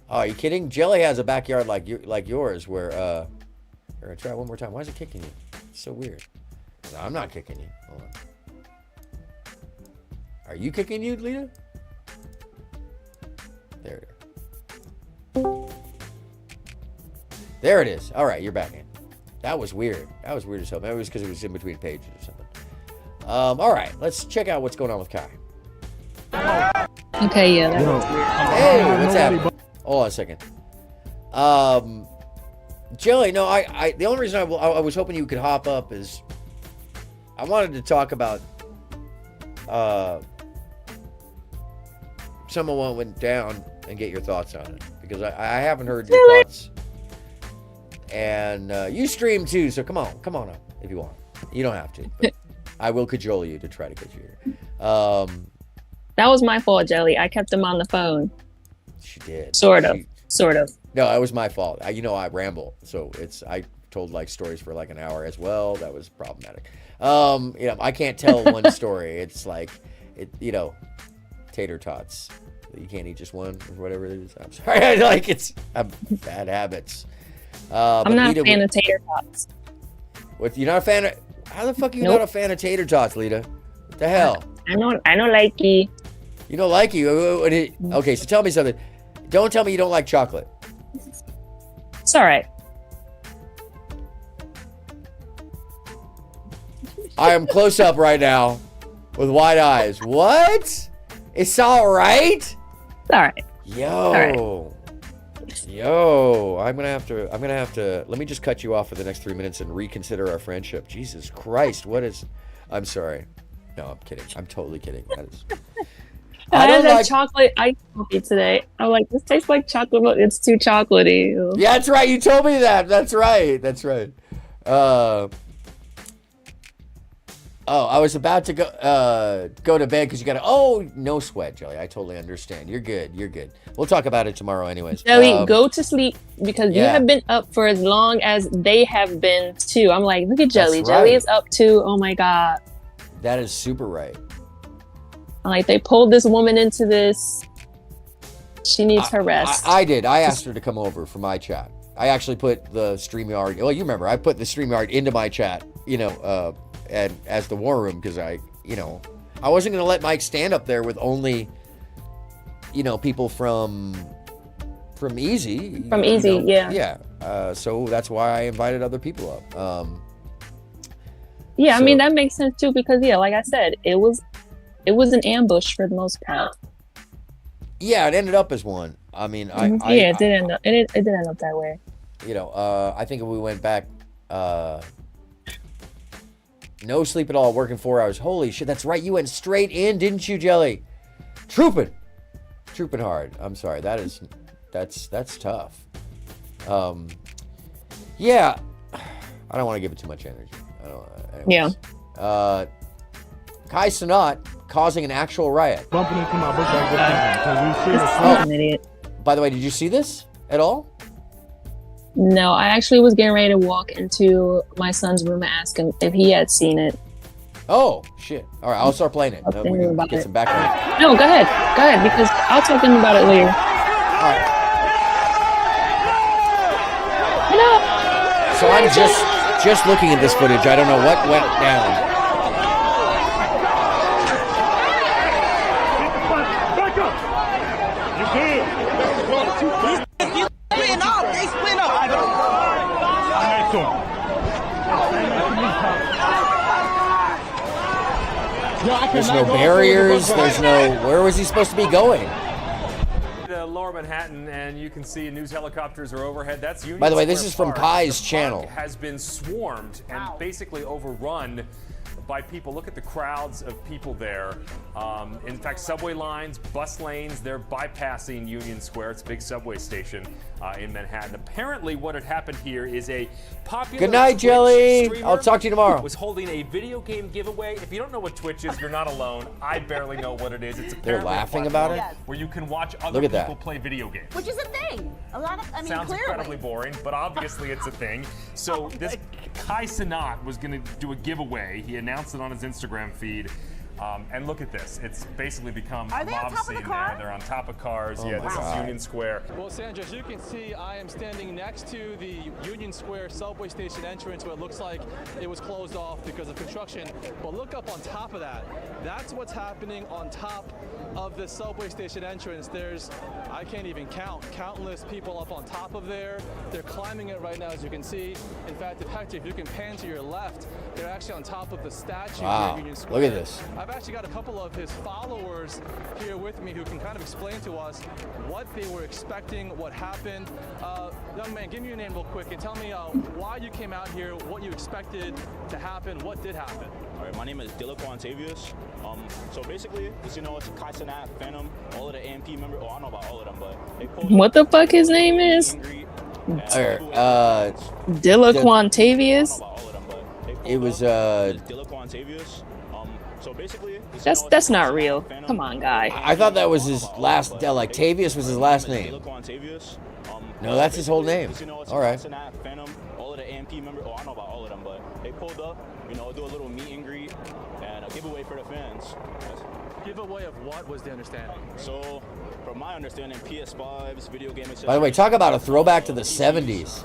are you kidding? Jelly has a backyard like yours where, here, I'll try it one more time. Why is it kicking you? It's so weird. No, I'm not kicking you. Hold on. Are you kicking you, Lita? There it is. There it is. All right, you're back in. That was weird. That was weird as hell. Maybe it was because it was in between pages or something. All right, let's check out what's going on with Kai. Okay, yeah. That was weird. Hey, what's happening? Hold on a second. Jelly, no, the only reason I was hoping you could hop up is I wanted to talk about someone went down and get your thoughts on it, because I haven't heard your thoughts. And you stream too, so come on up if you want. You don't have to, but I will cajole you to try to get you here. That was my fault, Jelly. I kept him on the phone. She did. Sort of. No, it was my fault. I ramble, so I told like stories for like an hour as well. That was problematic. I can't tell one story. It's like tater tots. You can't eat just one or whatever it is. I'm sorry. I'm bad habits. I'm not a fan of tater tots. What? You're not a fan of? How the fuck are you not a fan of tater tots, Lita? What the hell? I don't like you. You don't like you? Okay, so tell me something. Don't tell me you don't like chocolate. It's all right. I am close up right now with wide eyes. What? It's all right? It's all right. Yo, I'm gonna have to. Let me just cut you off for the next 3 minutes and reconsider our friendship. Jesus Christ, what is? I'm sorry. No, I'm kidding. I'm totally kidding. That is. I had that chocolate ice coffee today. I'm like, this tastes like chocolate, but it's too chocolatey. Yeah, that's right. You told me that. That's right. I was about to go to bed because you got to. Oh, no sweat, Jelly. I totally understand. You're good. We'll talk about it tomorrow, anyways. Jelly, go to sleep because you have been up for as long as they have been too. I'm like, look at Jelly. That's Jelly right. is up too. Oh my god. That is super right. Like, they pulled this woman into this. She needs her rest. I did. I asked her to come over for my chat. I actually put the StreamYard. Well, you remember, I put the StreamYard into my chat. And as the war room, because I wasn't gonna let Mike stand up there with only, people from Easy. From Easy, yeah. Yeah. So that's why I invited other people up. I mean, that makes sense too, because like I said, it was an ambush for the most part. Yeah, it ended up as one. I mean, it did end up. It did end up that way. I think if we went back, no sleep at all, working 4 hours. Holy shit, that's right. You went straight in, didn't you, Jelly? Trooping hard. I'm sorry. That's tough. Yeah. I don't want to give it too much energy. Anyways. Yeah. Kai Sanat causing an actual riot. Bumping into my book bag. An idiot. By the way, did you see this at all? No, I actually was getting ready to walk into my son's room and ask him if he had seen it. Oh, shit. All right, I'll start playing it. We can get some background. No, go ahead, because I'll talk to him about it later. All right. Hello. So I'm just looking at this footage. I don't know what went down. There's no barriers. There's no. Where was he supposed to be going? Lower Manhattan, and you can see news helicopters are overhead. That's Union By the way, this Square is from Park. Kai's The channel. park has been swarmed and basically overrun by people. Look at the crowds of people there. In fact, subway lines, bus lanes, they're bypassing Union Square. It's a big subway station in Manhattan. Apparently, what had happened here is a popular Good night, Twitch Jelly. streamer I'll talk to you tomorrow. was holding a video game giveaway. If you don't know what Twitch is, you're not alone. I barely know what it is. It's They're apparently a laughing about platform it? where you can watch other Look at people that. play video games. Which is a thing. A lot of, I mean, Sounds clearly. incredibly boring, but obviously it's a thing. So this Kai Cenat was going to do a giveaway. He announced it on his Instagram feed. And look at this. It's basically become Are a they on mob top of the scene car? there. They're on top of cars. Oh Yeah, my this God. is Union Square. Well, Sandra, as you can see, I am standing next to the Union Square subway station entrance where it looks like it was closed off because of construction. But look up on top of that. That's what's happening on top of the subway station entrance. There's, I can't even count, countless people up on top of there. They're climbing it right now, as you can see. In fact, Hector, if you can pan to your left, they're actually on top of the statue here Wow. at Union Square. Look at this. I've actually got a couple of his followers here with me who can kind of explain to us what they were expecting, what happened. Young man, give me your name real quick and tell me why you came out here, what you expected to happen, what did happen. All right, my name is Dilaquan Tavius. So basically, as you know, it's Kai Cenat, Phantom, all of the AMP members. Oh, I don't know about all of them, but they pulled What the fuck his name is? Dilaquan Tavius? It was Dilaquan Tavius. So basically, That's not real. Come on, guy. I thought that was his last. Like Tavius was his last name. No, that's his whole name. All right. Phantom, all of the AMP members. Oh, I don't know about all of them, but they pulled up, you know, do a little meet and greet and a giveaway for the fans. Giveaway of what was the understanding? So, from my understanding, PS5s, video game accessories. By the way, talk about a throwback to the 70s.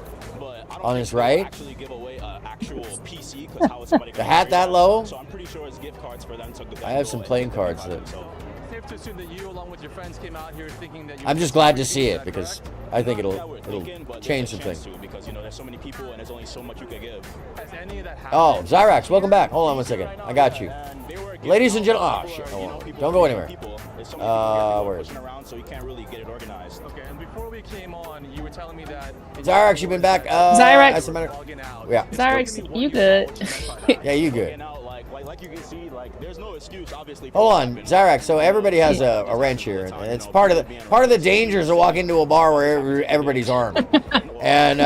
On his right. Actually give away an actual PC because how is somebody The hat that low. So I'm pretty sure it's gift cards for them to. I have some playing cards that. Safe to assume that you, along with your friends, came out here thinking that you. I'm just glad to see it because I think it'll change some things. Because you know there's so many people and there's only so much you can give. Has any of that happened? Oh, Zyrax, welcome back. Hold on one second. I got you. Ladies and gentlemen, oh shit, hold on. Don't go anywhere. Where is it? Around, so you can't really get it organized. Okay, and before we came on, you were telling me that. Zyrax, you've been back. Zyrax. as a matter- Yeah. Zyrax, you good? Yeah, you good. Like you can see, like there's no excuse, obviously. Hold on, Zyrax. So everybody has a wrench here, and it's part of the dangers of walking into a bar where everybody's armed. And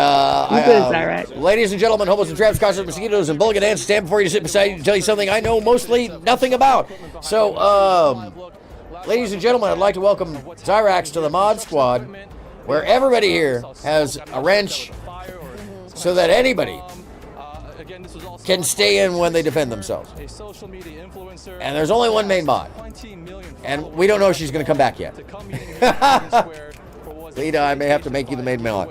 ladies and gentlemen, hobos and traps, concerts, mosquitoes, and bulligan ants stand before you to sit beside you to tell you something I know mostly nothing about. So, ladies and gentlemen, I'd like to welcome Zyrax to the Mod Squad, where everybody here has a wrench, so that anybody can stay in when they defend themselves. And there's only one main mod. And we don't know if she's going to come back yet. Lita, I may have to make you the main mod.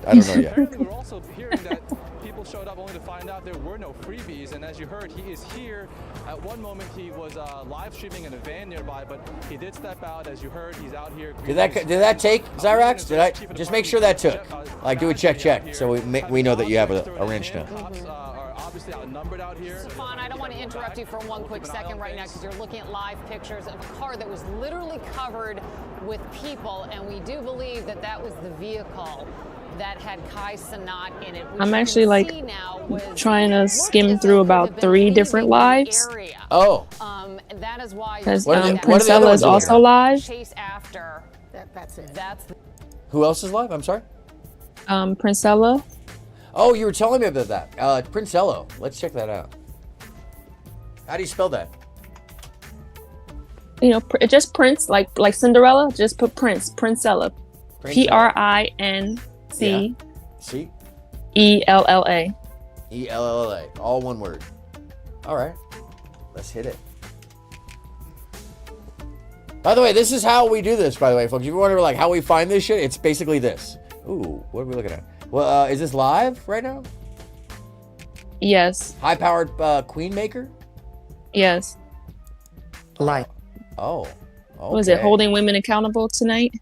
I don't know yet. We're also hearing that people showed up only to find out there were no freebies. And as you heard, he is here. At one moment, he was live streaming in a van nearby, but he did step out. As you heard, he's out here. Did that take, Zyrax? Did I just make sure that took? Like, do a check, so we know that you have a wrench now. Obviously outnumbered out here. Stefan, I don't want to interrupt you for one quick second right now because you're looking at live pictures of a car that was literally covered with people, and we do believe that that was the vehicle that had Kai Cenat in it. I'm actually like trying to skim through about 3 different lives. Oh. That is why because Princella is also live. Chase after. That's it. That's Who else is live? I'm sorry. Princella. Oh, you were telling me about that. Princello. Let's check that out. How do you spell that? You know, just Prince, like Cinderella. Just put Prince. Princella. PRINC. See? ELLA. ELLA. All one word. All right. Let's hit it. By the way, this is how we do this, by the way, folks. If you wonder like how we find this shit, it's basically this. Ooh, what are we looking at? Well, is this live right now? Yes. High-powered Queen Maker? Yes. Live. Oh. Okay. Was it holding women accountable tonight?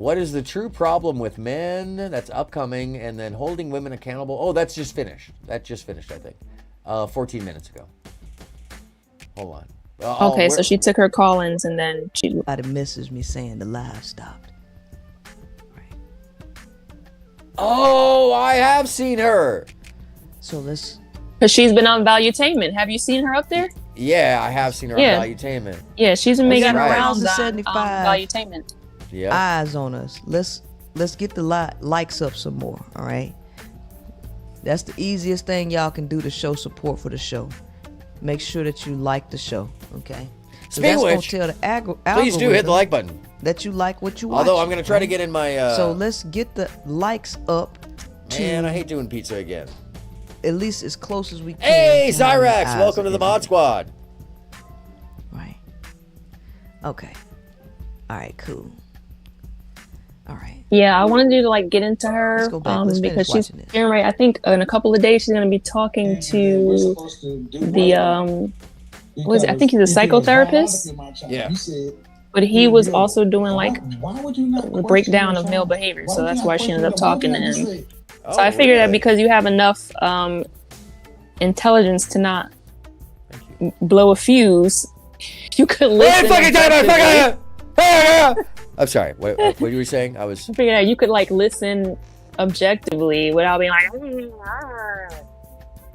What is the true problem with men? That's upcoming. And then holding women accountable. Oh, that's just finished. That just finished, I think. 14 minutes ago. Hold on. Okay, so she took her call-ins and then she... Somebody messaged me saying the live stopped. Oh, I have seen her. So let's... Because she's been on Valuetainment. Have you seen her up there? Yeah, I have seen her on Valuetainment. Yeah, she's been making her rounds on 75 Valuetainment. Yeah. Eyes on us. Let's get the likes up some more, all right? That's the easiest thing y'all can do to show support for the show. Make sure that you like the show, okay? So Speaking that's of gonna which, tell the please do hit the like button. That you like what you watch. Although I'm going to try to get in my... So let's get the likes up to... Man, I hate doing pizza again. At least as close as we can. Hey, Cyrax, welcome to the Mod Squad. Right. Okay. All right, cool. All right. Yeah, I wanted you to like get into her Let's go back. Let's because finish she's watching this. getting ready. I think in a couple of days she's gonna be talking to the what is it? I think he's a psychotherapist. Yeah. But he was also doing like a breakdown of male behavior, so that's why she ended up talking to him. So I figured that because you have enough intelligence to not blow a fuse, you could listen. I'm sorry. What were you saying? I figured out you could like listen objectively without being like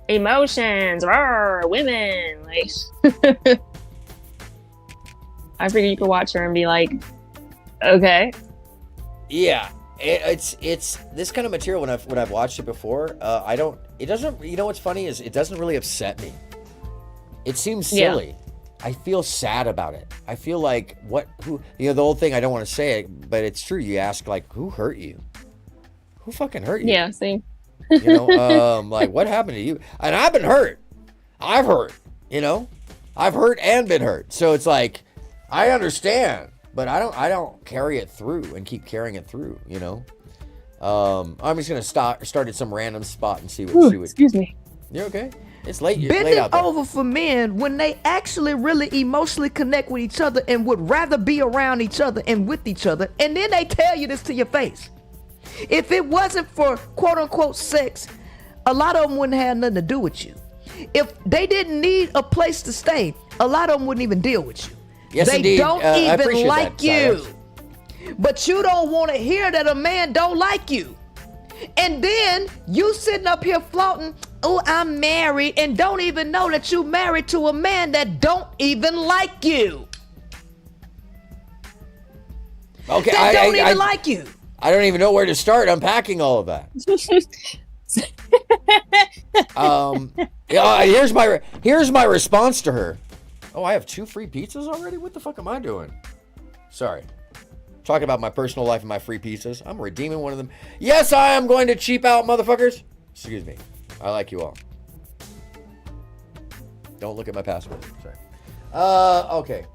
emotions, women. Like, I figured you could watch her and be like, okay. Yeah. It's this kind of material when I've watched it before. It doesn't. You know what's funny is it doesn't really upset me. It seems silly. Yeah. I feel sad about it. I feel like who the whole thing. I don't want to say it, but it's true. You ask like, who hurt you? Who fucking hurt you? Yeah, same. Like what happened to you? And I've been hurt. I've hurt. I've hurt and been hurt. So it's like I understand. But I don't carry it through and keep carrying it through, I'm just gonna start at some random spot and see what. Excuse me. You're okay. It's late. It's Bend late it out there. over for men when they actually really emotionally connect with each other and would rather be around each other and with each other, and then they tell you this to your face. If it wasn't for quote unquote sex, a lot of them wouldn't have nothing to do with you. If they didn't need a place to stay, a lot of them wouldn't even deal with you. Yes, they indeed. don't even like that, you. Cyrus. But you don't want to hear that a man don't like you. And then you sitting up here flaunting, oh, I'm married, and don't even know that you married to a man that don't even like you. Okay, that don't even like you. I don't even know where to start unpacking all of that. Here's my response to her. Oh, I have 2 free pizzas already? What the fuck am I doing? Sorry. Talking about my personal life and my free pizzas. I'm redeeming one of them. Yes, I am going to cheap out, motherfuckers. Excuse me. I like you all. Don't look at my password. Sorry. Okay.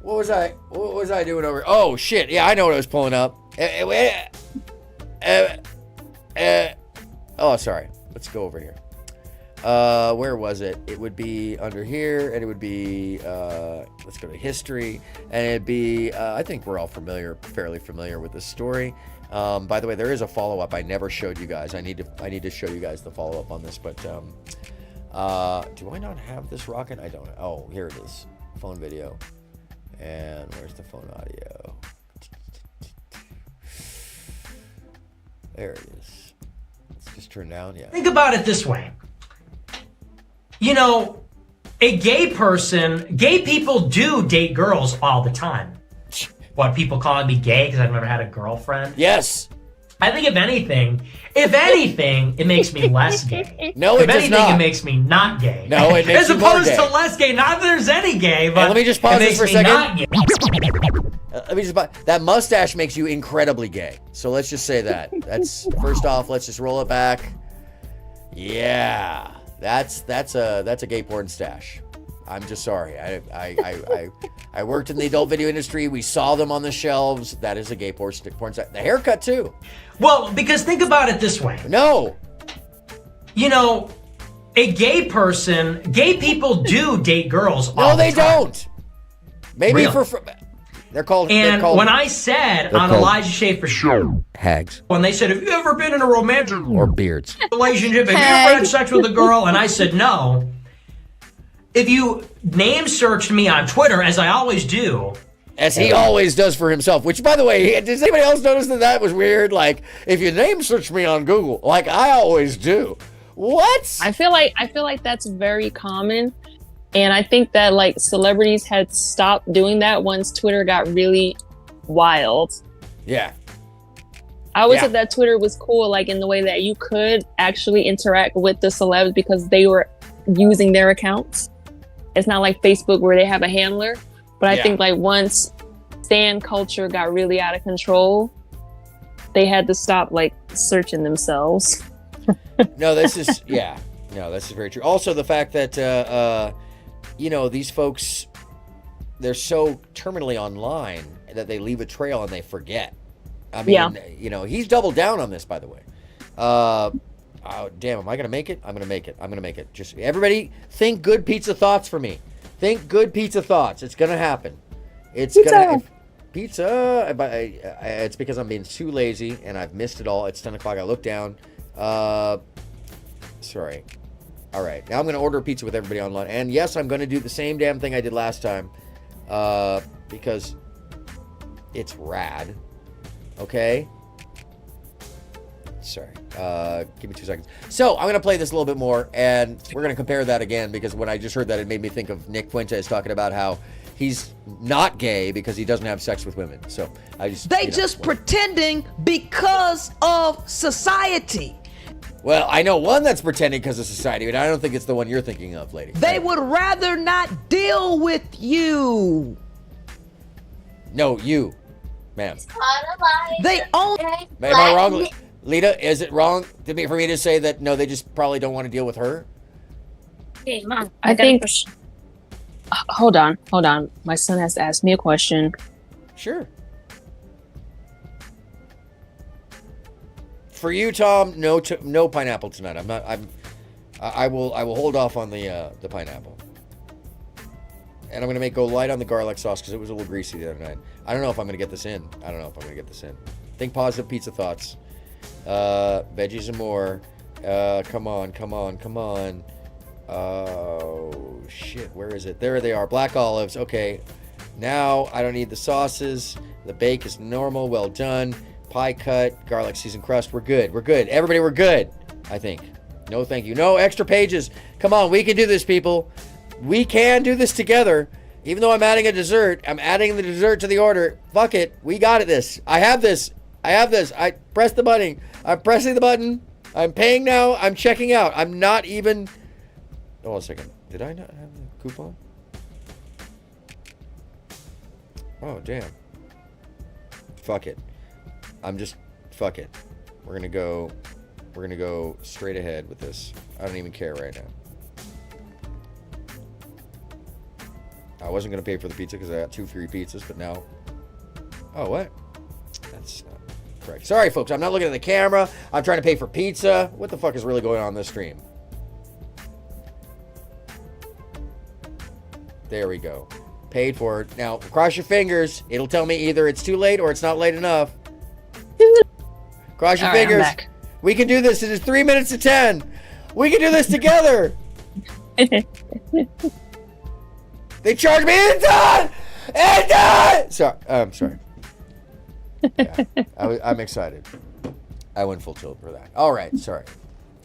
What was I doing over? Oh, shit. Yeah, I know what I was pulling up. Oh, sorry. Let's go over here. Where was it? It would be under here, and it would be, let's go to history, and it'd be, I think we're all fairly familiar with this story. By the way, there is a follow-up I never showed you guys. I need to show you guys the follow-up on this, but, do I not have this rocking? I don't. Oh, here it is. Phone video. And where's the phone audio? There it is. Let's just turn down, yeah. Think about it this way. A gay people do date girls all the time. What, people calling me gay because I've never had a girlfriend? Yes. I think if anything, it makes me less gay. No, it does not. It makes me not gay. No, it makes As you more opposed gay. to less gay. Not that there's any gay, but let me just pause this for a second. Not gay. That mustache makes you incredibly gay. So let's just say that. That's first off. Let's just roll it back. Yeah, that's a gay porn stash. I'm just sorry. I worked in the adult video industry. We saw them on the shelves. That is a gay porn stash. The haircut too. Well, because think about it this way. No. A gay people do date girls all No, the they time. don't. Maybe Really? They're called. And when I said on Elijah Schaefer's show, hags. When they said, "Have you ever been in a romantic or beards relationship? Have you ever had sex with a girl?" And I said no. If you name searched me on Twitter, as I always do, as he always does for himself, which, by the way, does anybody else notice that was weird? Like, if you name search me on Google, like I always do. What? I feel like that's very common. And I think that like celebrities had stopped doing that once Twitter got really wild. Yeah. I always said that Twitter was cool, like in the way that you could actually interact with the celebs because they were using their accounts. It's not like Facebook where they have a handler. But I think like once stan culture got really out of control, they had to stop like searching themselves. No, this is this is very true. Also, the fact that these folks, they're so terminally online that they leave a trail and they forget. I mean, he's doubled down on this, by the way. Oh, damn, am I gonna make it? I'm gonna make it. Just everybody, think good pizza thoughts for me. Think good pizza thoughts. It's gonna happen. It's because I'm being too lazy and I've missed it all. It's 10 o'clock. I look down. Sorry. All right. Now I'm going to order a pizza with everybody online. And yes, I'm going to do the same damn thing I did last time. Because it's rad. Okay? Sorry. Give me 2 seconds. So I'm going to play this a little bit more. And we're going to compare that again. Because when I just heard that, it made me think of Nick Fuentes talking about how he's not gay because he doesn't have sex with women. So I just... They just pretending because of society. Well, I know one that's pretending because of society, but I don't think it's the one you're thinking of, lady. They would rather not deal with you. No, you, ma'am. They only... Am I wrong, Lita? Is it wrong for me to say that, no, they just probably don't want to deal with her? Hey, Mom, I think... Hold on. My son has to ask me a question. Sure. For you, Tom, no pineapple tonight. I will hold off on the pineapple. And I'm gonna go light on the garlic sauce because it was a little greasy the other night. I don't know if I'm gonna get this in. Think positive pizza thoughts. Veggies and more. Come on. Oh shit, where is it? There they are. Black olives. Okay. Now I don't need the sauces. The bake is normal. Well done. Pie cut, garlic seasoned crust. We're good. Everybody, we're good. I think. No, thank you. No extra pages. Come on, we can do this, people. We can do this together. Even though I'm adding a dessert, I'm adding the dessert to the order. Fuck it. We got it. I have this. I pressed the button. I'm pressing the button. I'm paying now. I'm checking out. I'm not even... Hold on a second. Did I not have the coupon? Oh, damn. Fuck it. Fuck it. We're gonna go straight ahead with this. I don't even care right now. I wasn't gonna pay for the pizza because I got 2 free pizzas, but now... Oh, what? That's not correct. Sorry, folks. I'm not looking at the camera. I'm trying to pay for pizza. What the fuck is really going on this stream? There we go. Paid for it. Now, cross your fingers. It'll tell me either it's too late or it's not late enough. Cross your fingers. We can do this. It is 3 minutes to 10. We can do this together. They charged me Anton! Sorry. I'm sorry. Yeah, I'm excited. I went full tilt for that. All right. Sorry.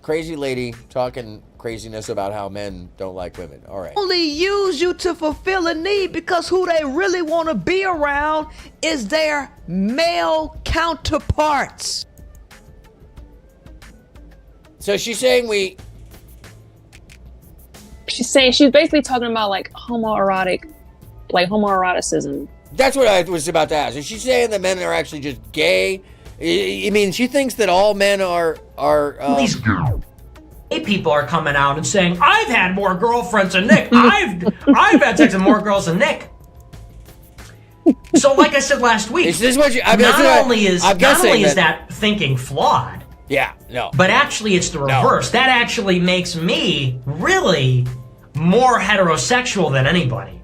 Crazy lady talking craziness about how men don't like women. All right. Only use you to fulfill a need because who they really want to be around is their male counterparts. So she's saying she's basically talking about like homoeroticism. That's what I was about to ask. Is she saying that men are actually just gay? I mean, she thinks that all men are these gay people are coming out and saying, I've had more girlfriends than Nick. I've had sex with more girls than Nick. So like I said last week, is this what you, I mean, not only is that thinking flawed, yeah, no, but actually it's the reverse. No. That actually makes me really more heterosexual than anybody.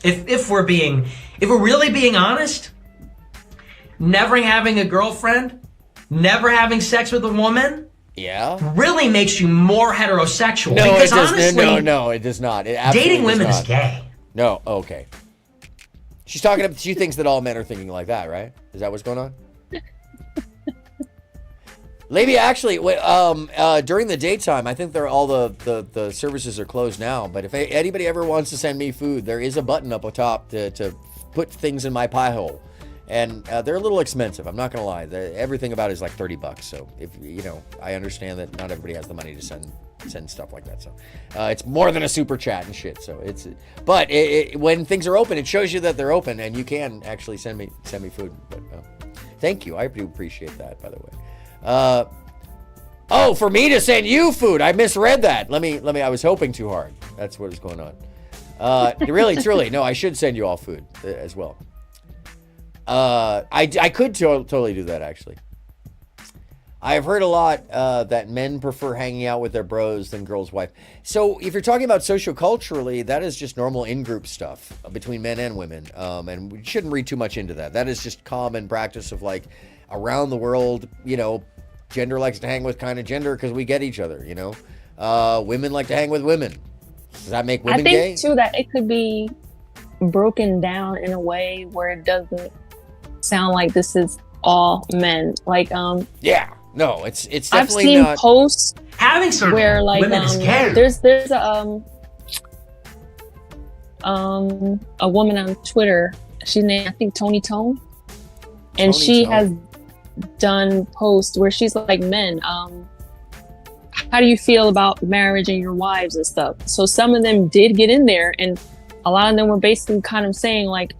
If we're being If we're really being honest, never having a girlfriend, never having sex with a woman, really makes you more heterosexual. No, because it does, honestly, no, it does not. It absolutely dating women does is not. gay. No, okay. She thinks that all men are thinking like that, right? Is that what's going on? Maybe actually, during the daytime, I think all the services are closed now. But if anybody ever wants to send me food, there is a button up top to put things in my pie hole, and they're a little expensive. I'm not gonna lie. Everything about it is like $30. So if I understand that not everybody has the money to send stuff like that. So it's more than a super chat and shit. So but when things are open, it shows you that they're open, and you can actually send me food. But thank you. I do appreciate that, by the way. Oh, for me to send you food. I misread that. Let me, I was hoping too hard. That's what is going on. Really, truly. No, I should send you all food as well. I could totally do that, actually. I've heard a lot that men prefer hanging out with their bros than girls' wife. So if you're talking about socioculturally, that is just normal in-group stuff between men and women. And we shouldn't read too much into that. That is just common practice of like around the world, gender likes to hang with kind of gender because we get each other, women like to hang with women. Does that make women gay? I think too that it could be broken down in a way where it doesn't sound like this is all men. Like yeah, no, it's definitely I've seen not posts having sort of where like women is gay. there's a woman on Twitter. She's named I think Tony Tone, and she has done posts where she's like, men, how do you feel about marriage and your wives and stuff? So some of them did get in there, and a lot of them were basically kind of saying like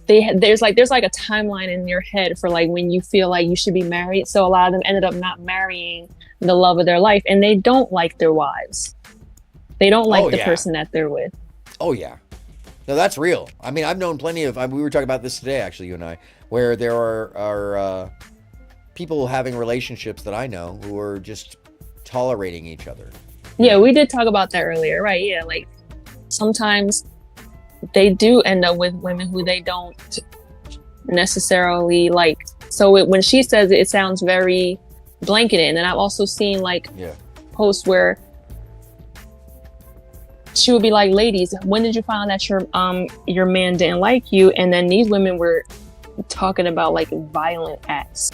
there's like a timeline in your head for like when you feel like you should be married. So a lot of them ended up not marrying the love of their life, and they don't like their wives. They don't like the person that they're with. Oh yeah. No, that's real. I mean, I've known plenty of, we were talking about this today, actually, you and I, where there are people having relationships that I know who are just tolerating each other. Yeah, we did talk about that earlier, right? Yeah, like sometimes they do end up with women who they don't necessarily like. So when she says it sounds very blanketed. And then I've also seen like posts where she would be like, ladies, when did you find that your man didn't like you? And then these women were talking about like violent acts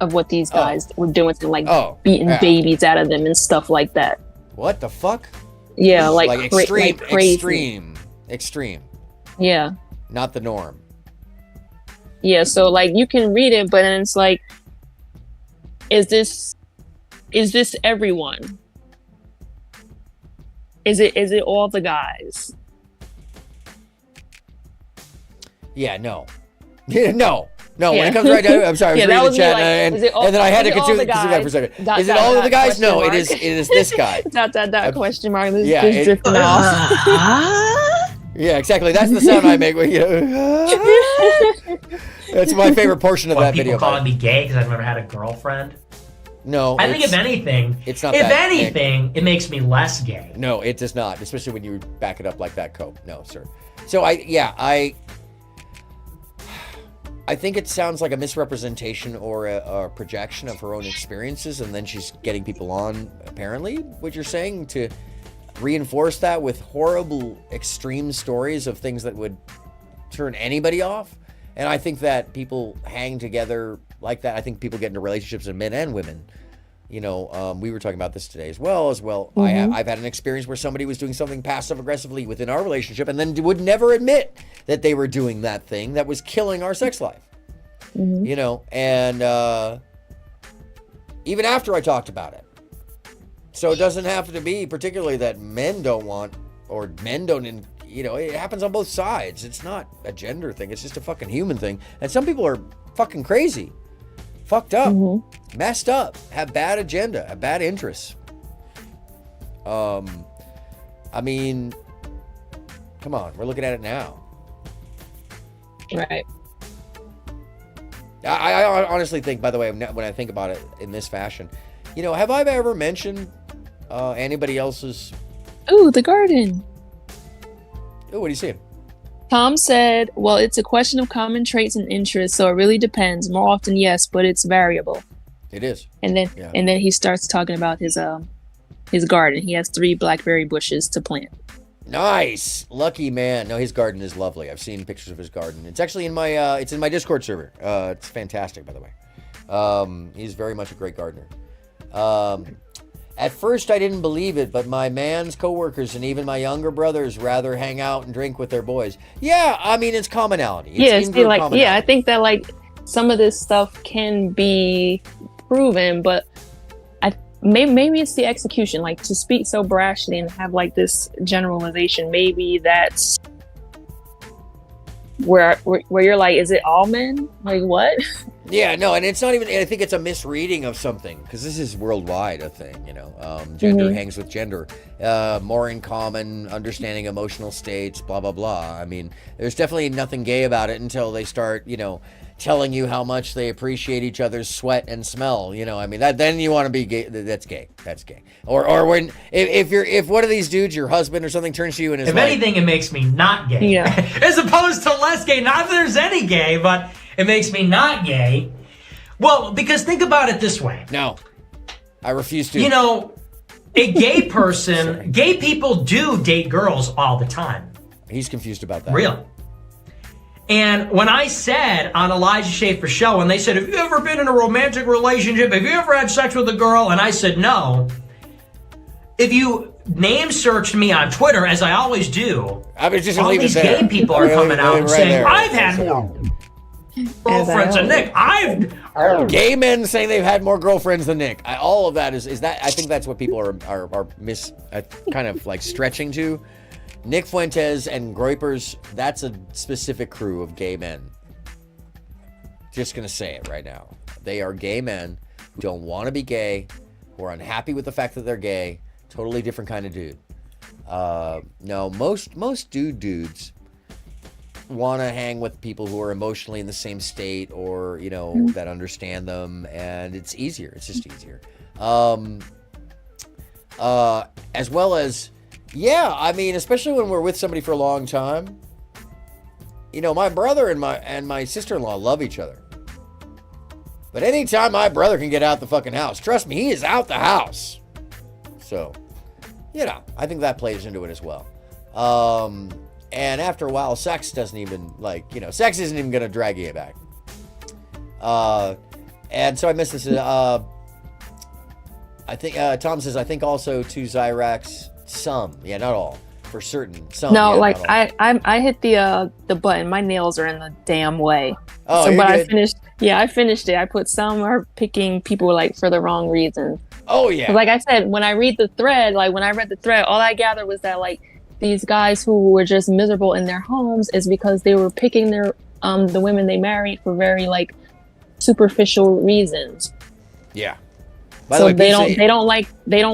of what these guys were doing to like beating babies out of them and stuff like that. What the fuck? Yeah, like extreme, crazy. extreme. Yeah. Not the norm. Yeah, so like you can read it, but then it's like, is this everyone? Is it all the guys? Yeah, no. No. When it comes right down, I'm sorry, I was reading the chat, like, and then I had to consider that for a second. Is it all of the guys? No, it is this guy. Question mark. This drifting off. Yeah, exactly. That's the sound I make when That's my favorite portion of that video. People calling me gay because I've never had a girlfriend. No, I think if anything, it makes me less gay. No, it does not, especially when you back it up like that, Cope. No, sir. So I think it sounds like a misrepresentation or a projection of her own experiences, and then she's getting people on, apparently, what you're saying, to reinforce that with horrible, extreme stories of things that would turn anybody off. And I think that people hang together like that. I think people get into relationships of men and women. We were talking about this today as well. Mm-hmm. I've had an experience where somebody was doing something passive aggressively within our relationship and then would never admit that they were doing that thing that was killing our sex life. Mm-hmm. And even after I talked about it. So it doesn't have to be particularly that men don't want, or men don't, it happens on both sides. It's not a gender thing. It's just a fucking human thing. And some people are fucking crazy, fucked up, messed up, have bad agenda, have bad interests. I mean, come on, we're looking at it now. Right. I honestly think, by the way, when I think about it in this fashion, have I ever mentioned anybody else's? Ooh, the garden. Oh, what are you seeing? Tom said, well, it's a question of common traits and interests, so it really depends. More often, yes, but it's variable. It is. And then he starts talking about his garden. He has 3 blackberry bushes to plant. Nice, lucky man. No, his garden is lovely. I've seen pictures of his garden. It's actually in my it's in my Discord server. It's fantastic, by the way. He's very much a great gardener. At first, I didn't believe it, but my man's coworkers and even my younger brothers rather hang out and drink with their boys. Yeah, I mean, it's commonality. It's commonality. I think that like some of this stuff can be proven, but maybe it's the execution. Like, to speak so brashly and have like this generalization, maybe that's where you're like, is it all men? Like, what? Yeah, no, and it's not even, I think it's a misreading of something, because this is worldwide a thing, you know. Gender hangs with gender. More in common, understanding emotional states, blah, blah, blah. I mean, there's definitely nothing gay about it until they start, you know, telling you how much they appreciate each other's sweat and smell, you know. I mean, that then you want to be gay. That's gay. That's gay. Or when, if one of these dudes, your husband or something, turns to you and is if anything, it makes me not gay. Yeah. As opposed to less gay. Not that there's any gay, but it makes me not gay. Well, because think about it this way. No, I refuse to. You know, a gay person, gay people do date girls all the time. He's confused about that. Really. And when I said on Elijah Schaefer's show, and they said, have you ever been in a romantic relationship? Have you ever had sex with a girl? And I said, no. If you name searched me on Twitter, as I always do, I was just all these gay people are coming out and saying, I've had more girlfriends than Nick. Gay men saying they've had more girlfriends than Nick. All of that is that, I think that's what people are kind of like stretching to. Nick Fuentes and Groypers, that's a specific crew of gay men. Just gonna say it right now. They are gay men who don't want to be gay, who are unhappy with the fact that they're gay. Totally different kind of dude. No, most dudes want to hang with people who are emotionally in the same state, or, you know, that understand them, and it's easier. It's just easier. As well as, yeah, I mean, especially when we're with somebody for a long time. You know, my brother and my sister-in-law love each other. But anytime my brother can get out the fucking house, trust me, he is out the house. So, you know, I think that plays into it as well. And after a while, sex doesn't even, like, you know, sex isn't even going to drag you back. And so I missed this. I think, Tom says, I think also to Zyrax, some. Yeah, not all. For certain. Some. No, yeah, like, I hit the button. My nails are in the damn way. Oh, so, but good. I finished. Yeah, I finished it. I put some are picking people, like, for the wrong reason. Oh, yeah. Like I said, when I read the thread, all I gathered was that, like, these guys who were just miserable in their homes is because they were picking their the women they married for very, like, superficial reasons. Yeah. By the way, they don't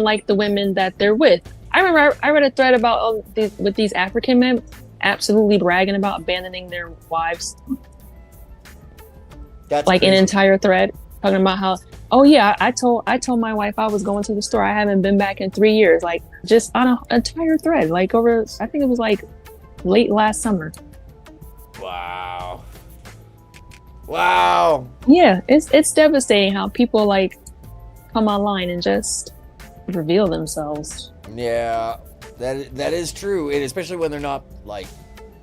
like the women that they're with. I remember I read a thread about these African men absolutely bragging about abandoning their wives. That's like crazy. An entire thread talking about how, oh yeah, I told my wife I was going to the store. I haven't been back in 3 years. Like, just on an entire thread, like over, I think it was like late last summer. Wow. Wow. Yeah, it's devastating how people, like, come online and just reveal themselves. Yeah, that is true, and especially when they're not, like,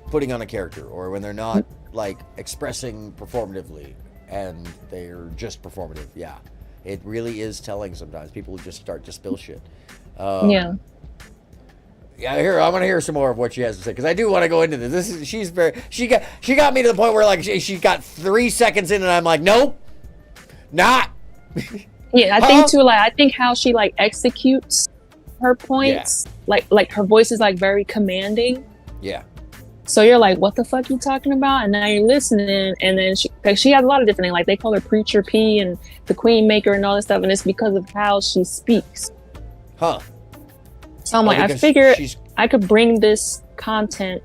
putting on a character, or when they're not, like, expressing performatively, and they're just performative. Yeah, it really is telling sometimes. People just start to spill shit. Yeah. Yeah, I want to hear some more of what she has to say, because I do want to go into this. She got me to the point where, like, she got 3 seconds in, and I'm like, nope, not. Yeah, I think too. Like, I think how she, like, executes her points, like her voice is, like, very commanding. Yeah. So you're like, what the fuck you talking about? And now you're listening, and then she has a lot of different things. Like, they call her Preacher P and the Queen Maker and all this stuff, and it's because of how she speaks. Huh. So I'm like, I figured I could bring this content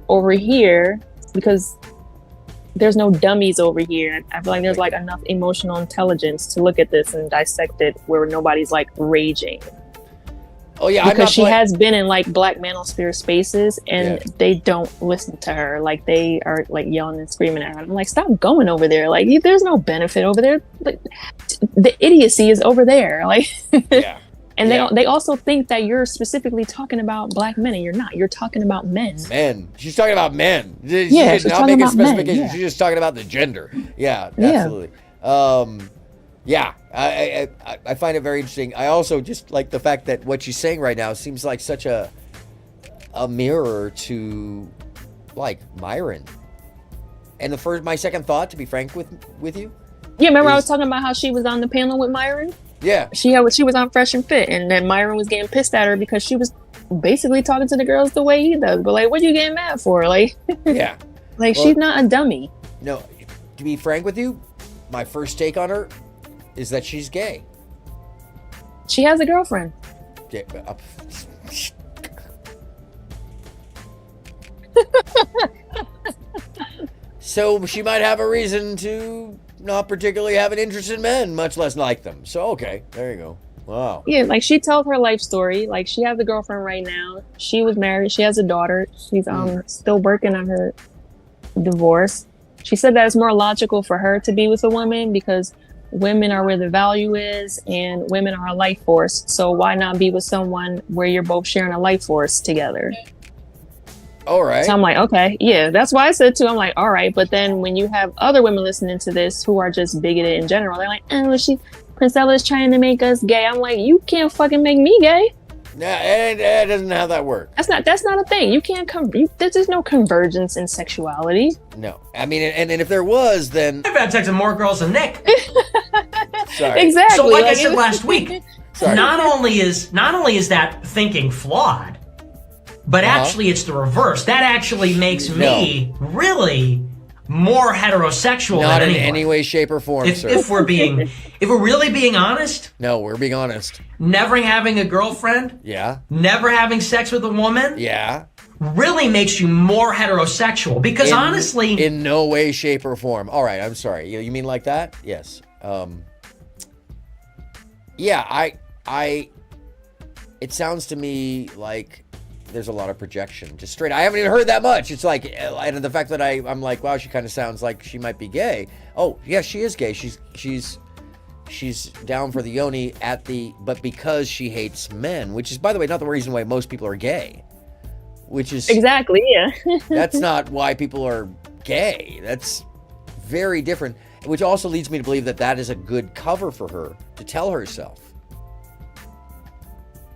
over here because there's no dummies over here. I feel like there's, like, enough emotional intelligence to look at this and dissect it where nobody's, like, raging. Oh yeah, because she has been in like Black manosphere spaces, and they don't listen to her. Like they are like yelling and screaming at her. I'm like, stop going over there. Like there's no benefit over there. Like, the idiocy is over there. Like, and they also think that you're specifically talking about Black men, and you're not. You're talking about men. Men. She's talking about men. She's she's not talking making about men, specifications. yeah. She's just talking about the gender. Yeah, absolutely. I find it very interesting. I also just like the fact that what she's saying right now seems like such a mirror to like Myron. And my second thought, to be frank with you. Yeah, remember I was talking about how she was on the panel with Myron? Yeah. She was on Fresh and Fit, and then Myron was getting pissed at her because she was basically talking to the girls the way he does. But like, what are you getting mad for? Like, yeah. Like, well, she's not a dummy. No, to be frank with you, my first take on her is that she's gay. She has a girlfriend. Yeah, so she might have a reason to not particularly have an interest in men, much less like them. So, okay, there you go. Wow. Yeah, like she tells her life story. Like she has a girlfriend right now. She was married. She has a daughter. She's still working on her divorce. She said that it's more logical for her to be with a woman because women are where the value is and women are a life force. So why not be with someone where you're both sharing a life force together? All right. So I'm like, okay, yeah, that's why I said too. I'm like, all right. But then when you have other women listening to this who are just bigoted in general, they're like, oh, Princella's trying to make us gay. I'm like, you can't fucking make me gay. Nah, it doesn't have that work. That's not a thing. You can't there's no convergence in sexuality. No, I mean, and if there was, then I've had sex with more girls than Nick. Sorry. Exactly. So, like I said last week, Sorry. not only is that thinking flawed, but actually it's the reverse. That actually makes me really more heterosexual not than in anyone. any way, shape, or form, sir. If we're really being honest. No, we're being honest. Never having a girlfriend. Yeah. Never having sex with a woman. Yeah. Really makes you more heterosexual because honestly, in no way, shape, or form. All right, I'm sorry. You mean like that? Yes. Yeah. It sounds to me like there's a lot of projection. Just straight. I haven't even heard that much. It's like, and the fact that I'm like, wow, she kind of sounds like she might be gay. Oh, yeah, she is gay. She's down for the yoni but because she hates men, which is, by the way, not the reason why most people are gay. Which is exactly, yeah. That's not why people are gay. That's very different. Which also leads me to believe that is a good cover for her to tell herself.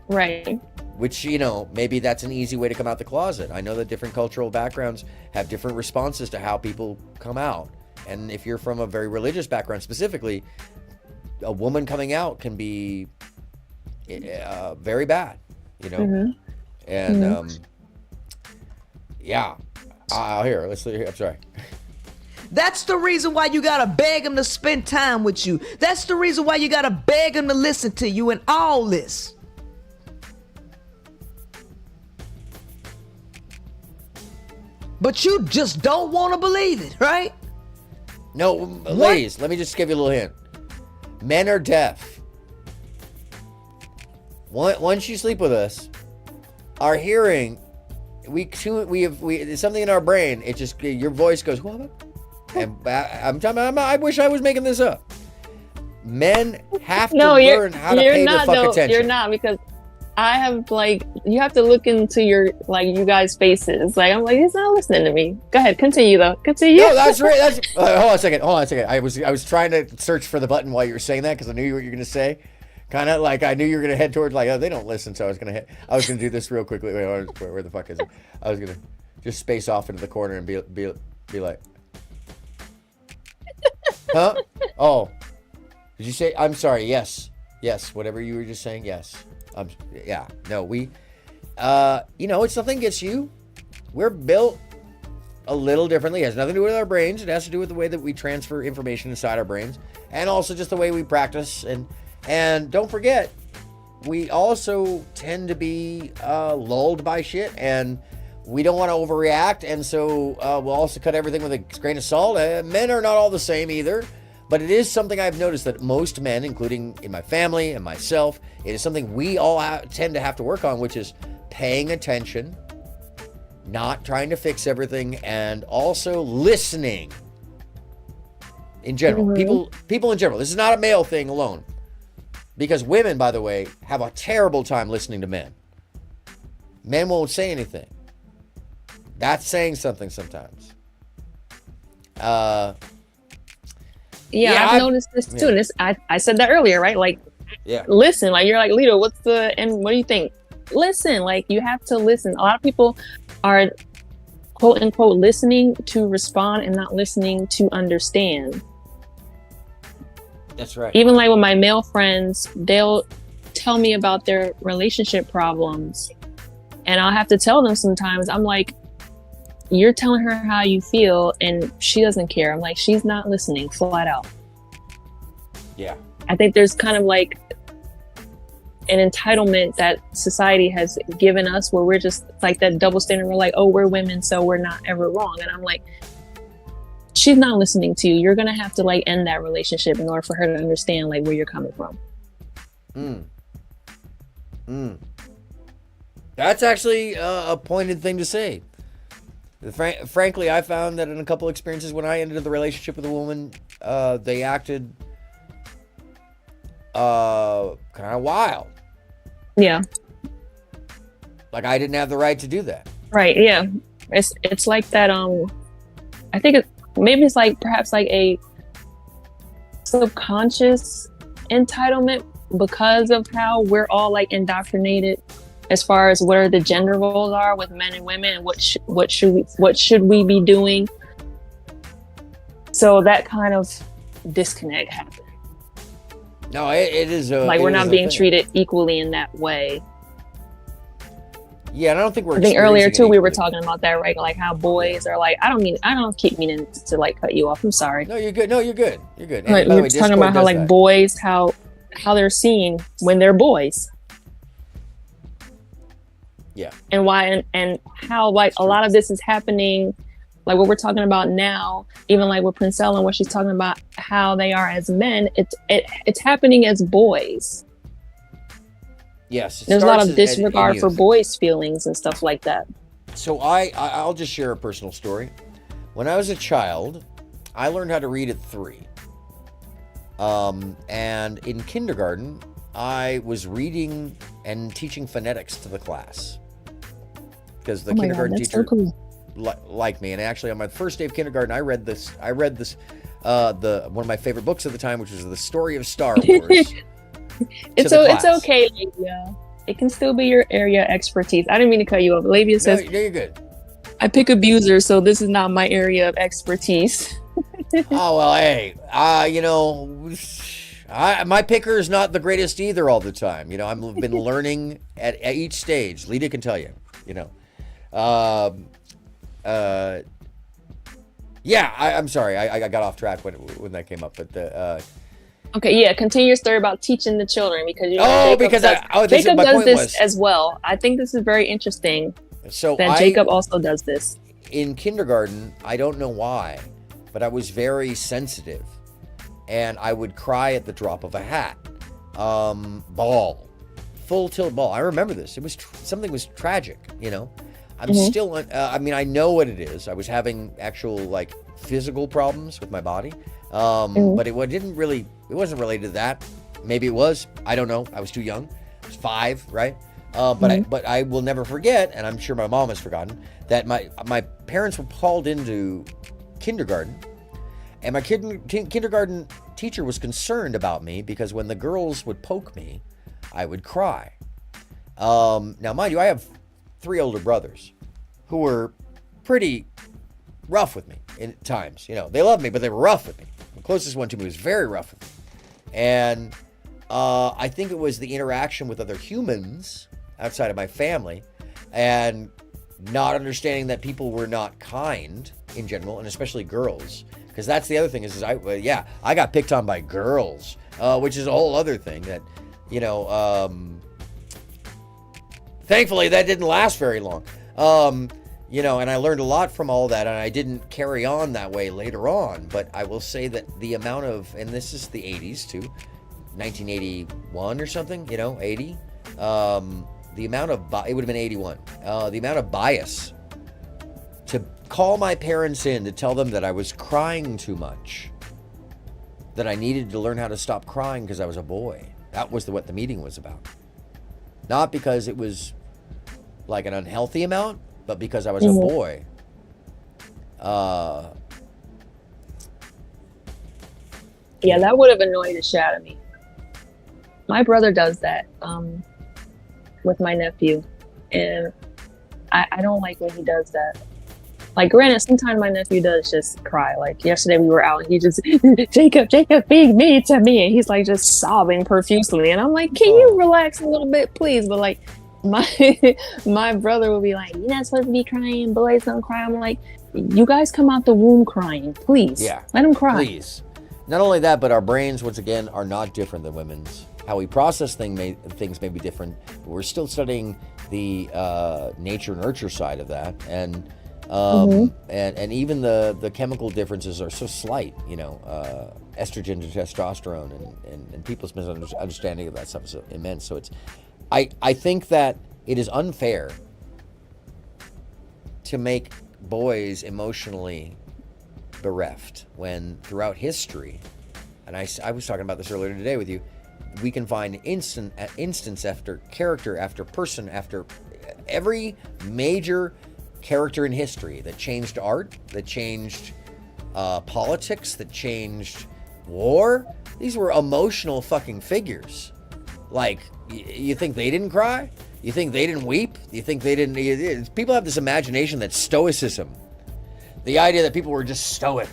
Right. Which, maybe that's an easy way to come out the closet. I know that different cultural backgrounds have different responses to how people come out. And if you're from a very religious background specifically, a woman coming out can be very bad, And, yeah. Here, let's hear. I'm sorry. That's the reason why you gotta beg him to spend time with you. That's the reason why you gotta beg him to listen to you and all this. But you just don't want to believe it, right? No, ladies, let me just give you a little hint. Men are deaf. Once you sleep with us, our hearing, we there's something in our brain. It just, your voice goes, what? And I wish I was making this up. Men have to learn how to pay the fuck attention. You're not, because I have you have to look into your you guys' faces. I'm like, he's not listening to me. Go ahead, continue though. Continue. No, that's right. Hold on a second. I was trying to search for the button while you were saying that because I knew what you were going to say. Kind of like I knew you were going to head towards they don't listen, so I was going to do this real quickly. Wait, where the fuck is it? I was going to just space off into the corner and be like, huh? Oh, did you say? I'm sorry. Yes. Whatever you were just saying. Yes. Yeah. No. We. It's something gets you. We're built a little differently. It has nothing to do with our brains. It has to do with the way that we transfer information inside our brains, and also just the way we practice. And don't forget, we also tend to be lulled by shit, and we don't want to overreact. And so we'll also cut everything with a grain of salt. Men are not all the same either. But it is something I've noticed that most men, including in my family and myself, it is something we all tend to have to work on, which is paying attention, not trying to fix everything, and also listening in general. People in general. This is not a male thing alone. Because women, by the way, have a terrible time listening to men. Men won't say anything. That's saying something sometimes. Yeah, I've noticed this too. And this, I said that earlier, right? Like, listen, like you're like, Lito, what do you think? Listen, like you have to listen. A lot of people are quote unquote listening to respond and not listening to understand. That's right. Even like with my male friends, they'll tell me about their relationship problems. And I'll have to tell them sometimes, I'm like, you're telling her how you feel and she doesn't care. I'm like, she's not listening, flat out. Yeah. I think there's kind of like an entitlement that society has given us where we're just like that double standard. We're like, oh, we're women, so we're not ever wrong. And I'm like, she's not listening to you. You're going to have to like end that relationship in order for her to understand like where you're coming from. That's actually a pointed thing to say. Frankly, I found that in a couple experiences when I ended the relationship with a woman, they acted kind of wild. Yeah. Like I didn't have the right to do that. Right. Yeah. It's like that. I think maybe it's like perhaps like a subconscious entitlement because of how we're all like indoctrinated as far as where the gender roles are with men and women and what should we be doing. So that kind of disconnect happened. No, it is like we're not being treated equally in that way. Yeah, and I don't think I think earlier too we were talking about that, right? Like how boys are like, I don't keep meaning to like cut you off. I'm sorry. No, you're good. No, you're good. You're good. Like, we were talking about how like boys, how they're seen when they're boys. Yeah. And why and how like a lot of this is happening, like what we're talking about now, even like with Princella and what she's talking about how they are as men, it's happening as boys. Yes. There's a lot of disregard for boys' feelings and stuff like that. So I'll just share a personal story. When I was a child, I learned how to read at 3. And in kindergarten, I was reading and teaching phonetics to the class. Because the kindergarten teacher liked me. And actually on my first day of kindergarten, I read this one of my favorite books at the time, which was The Story of Star Wars. It's okay, Labia. It can still be your area of expertise. I didn't mean to cut you off. Labia says, no, you're good. I pick abusers, so this is not my area of expertise. Oh, well, hey, my picker is not the greatest either all the time. You know, I've been learning at each stage. Lita can tell you, yeah, I'm sorry. I got off track when that came up, but okay, yeah, continue your story about teaching the children because Jacob does this as well. I think this is very interesting. So Jacob also does this. In kindergarten, I don't know why, but I was very sensitive, and I would cry at the drop of a hat. Ball, full tilt ball. I remember this. It was something was tragic. I'm still. I know what it is. I was having actual like physical problems with my body, but it wasn't related to that. Maybe it was. I don't know. I was too young. I was 5, right? But I will never forget, and I'm sure my mom has forgotten, that my parents were called into kindergarten, and my kindergarten teacher was concerned about me because when the girls would poke me, I would cry. Now, mind you, I have 3 older brothers who were pretty rough with me at times. They loved me, but they were rough with me. The closest one to me was very rough with me. And I think it was the interaction with other humans outside of my family and not understanding that people were not kind in general, and especially girls. Because that's the other thing is I got picked on by girls, which is a whole other thing that, thankfully that didn't last very long. You know, and I learned a lot from all that, and I didn't carry on that way later on. But I will say that the amount of, and this is the 80s too, 1981 or something, you know, 80. The amount of, it would have been 81. The amount of bias to call my parents in to tell them that I was crying too much, that I needed to learn how to stop crying because I was a boy. That was what the meeting was about. Not because it was like an unhealthy amount, but because I was a boy. Yeah, that would have annoyed the shit out of me. My brother does that with my nephew, and I don't like when he does that. Like, granted, sometimes my nephew does just cry. Like, yesterday we were out and he just, Jacob, feed me to me. And he's like just sobbing profusely. And I'm like, can you relax a little bit, please? But like, my brother will be like, you're not supposed to be crying. Boys don't cry. I'm like, you guys come out the womb crying, please. Yeah. Let them cry. Please. Not only that, but our brains, once again, are not different than women's. How we process things may be different, but we're still studying the nature-nurture side of that. And and even the chemical differences are so slight, you know, estrogen to testosterone, and people's misunderstanding of that stuff is immense. So it's, I think that it is unfair to make boys emotionally bereft when throughout history, and I was talking about this earlier today with you, we can find instance after character after person after every major character in history that changed art, that changed politics, that changed war. These were emotional fucking figures. Like, you think they didn't cry? You think they didn't weep? You think they didn't? People have this imagination that stoicism, the idea that people were just stoic.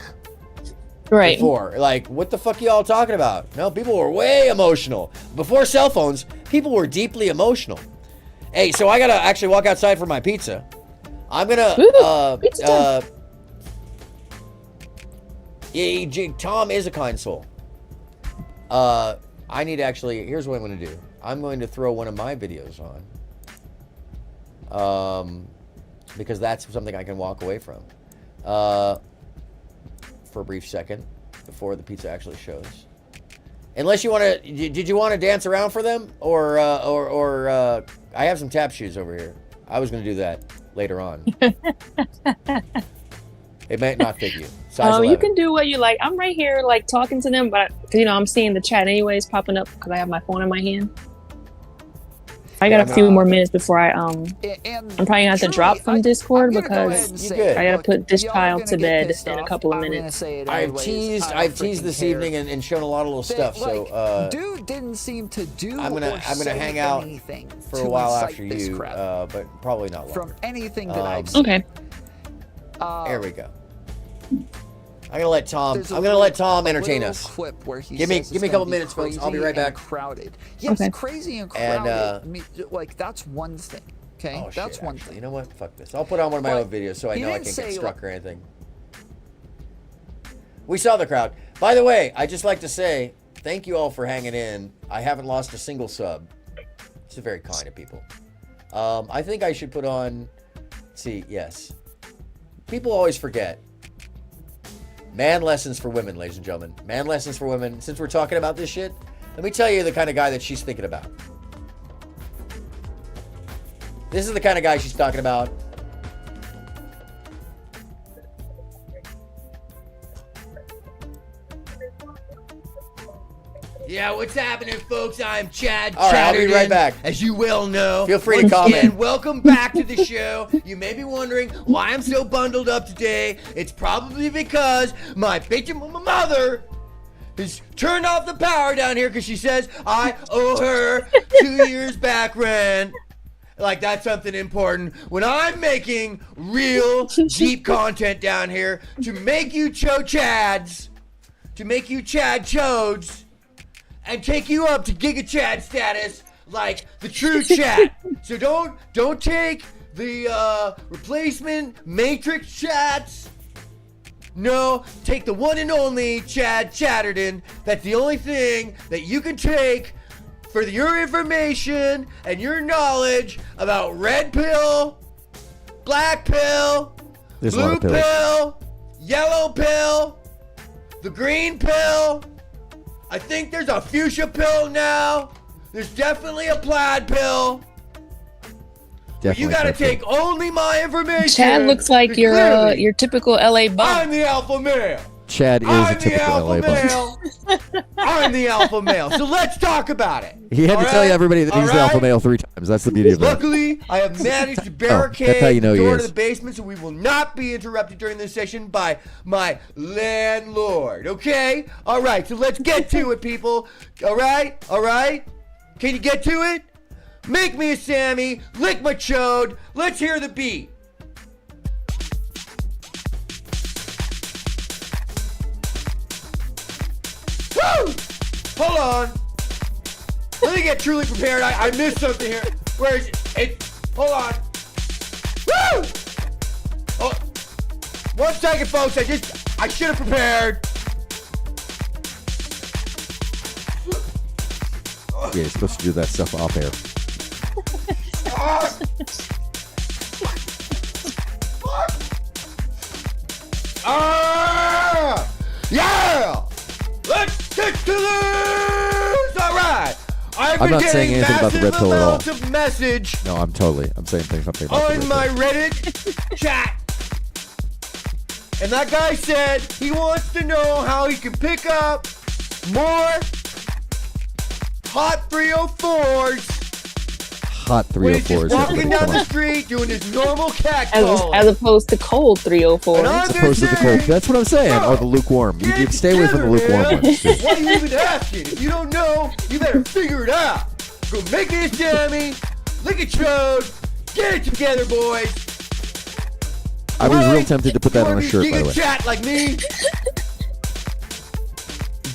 Right. Before, like, what the fuck are y'all talking about? No, people were way emotional. Before cell phones, people were deeply emotional. Hey, so I gotta actually walk outside for my pizza. I'm gonna, Tom is a kind soul. I need to actually, here's what I'm gonna do. I'm going to throw one of my videos on. Because that's something I can walk away from. For a brief second, before the pizza actually shows. Unless you want to, did you want to dance around for them? Or I have some tap shoes over here. I was gonna do that later on. It might not fit you. Size 11. You can do what you like. I'm right here, like, talking to them, but you know, I'm seeing the chat anyways popping up because I have my phone in my hand. I got a few more minutes before I'm probably gonna have to drop from Discord because I gotta put this child to bed in a couple of minutes. I've teased this evening and shown a lot of little stuff. So dude didn't seem to do. I'm gonna hang out for a while after you, but probably not long. From anything that I've seen. Okay. There we go. I'm gonna let Tom entertain us. Clip where he give me a couple minutes, folks. I'll be right back. Crowded. Yes, crazy and crowded. And, like, that's one thing. Okay, that's one thing. You know what? Fuck this. I'll put on one of my own videos so I know I can't get struck or anything. We saw the crowd. By the way, I'd just like to say thank you all for hanging in. I haven't lost a single sub. It's very kind of people. I think I should put on. See, yes. People always forget. Man lessons for women, ladies and gentlemen. Man lessons for women. Since we're talking about this shit, let me tell you the kind of guy that she's thinking about. This is the kind of guy she's talking about. Yeah, what's happening, folks? I'm Chad All right, I'll be right Chatterton, back. as you well know. Feel free to comment. Again, welcome back to the show. You may be wondering why I'm so bundled up today. It's probably because my bitchin' mother has turned off the power down here because she says I owe her 2 years back rent. Like that's something important. When I'm making real deep content down here to make you Chads, to make you Chad Chodes, and take you up to Giga Chad status like the true Chad. So don't take the replacement Matrix chats. No, take the one and only Chad Chatterton. That's the only thing that you can take for your information and your knowledge about red pill, black pill, There's a lot blue of pills. pill, yellow pill, the green pill. I think there's a fuchsia pill now. There's definitely a plaid pill. Definitely You gotta plaid pill. take only my information. Chad looks like your typical LA bum. I'm the alpha male. Chad is a I'm the typical LA alpha bum. male. I'm the alpha male. So let's talk about it. He had to tell you everybody that he's the alpha male 3 times. That's the beauty of that. Luckily, I have managed to barricade that's how you know the he door is. to the basement so we will not be interrupted during this session by my landlord. Okay? All right, so let's get to it, people. All right? All right? Can you get to it? Make me a Sammy. Lick my chode. Let's hear the beat. Woo! Hold on. Let me get truly prepared. I missed something here. Where is it? Hold on. Woo! Oh, 1 second, folks. I should have prepared. Yeah, you're supposed to do that stuff off air. Yeah! Let's get to this! All right. I'm not saying anything about the red pill at all. Of message No, I'm saying something about the on red my pill. Reddit chat. And that guy said he wants to know how he can pick up more hot 304s Hot when he's 304s. just walking everybody, down come the on. street doing his normal cat call. As opposed to cold 304. And I'm As opposed to the cold. That's what I'm saying. Or the lukewarm. You can stay away from the lukewarm ones. too. Why are you even asking? If you don't know, you better figure it out. Go make me a Sammy, lick a chode, get it together, boys. I was real tempted to put that on a shirt, by the way. Chat like me.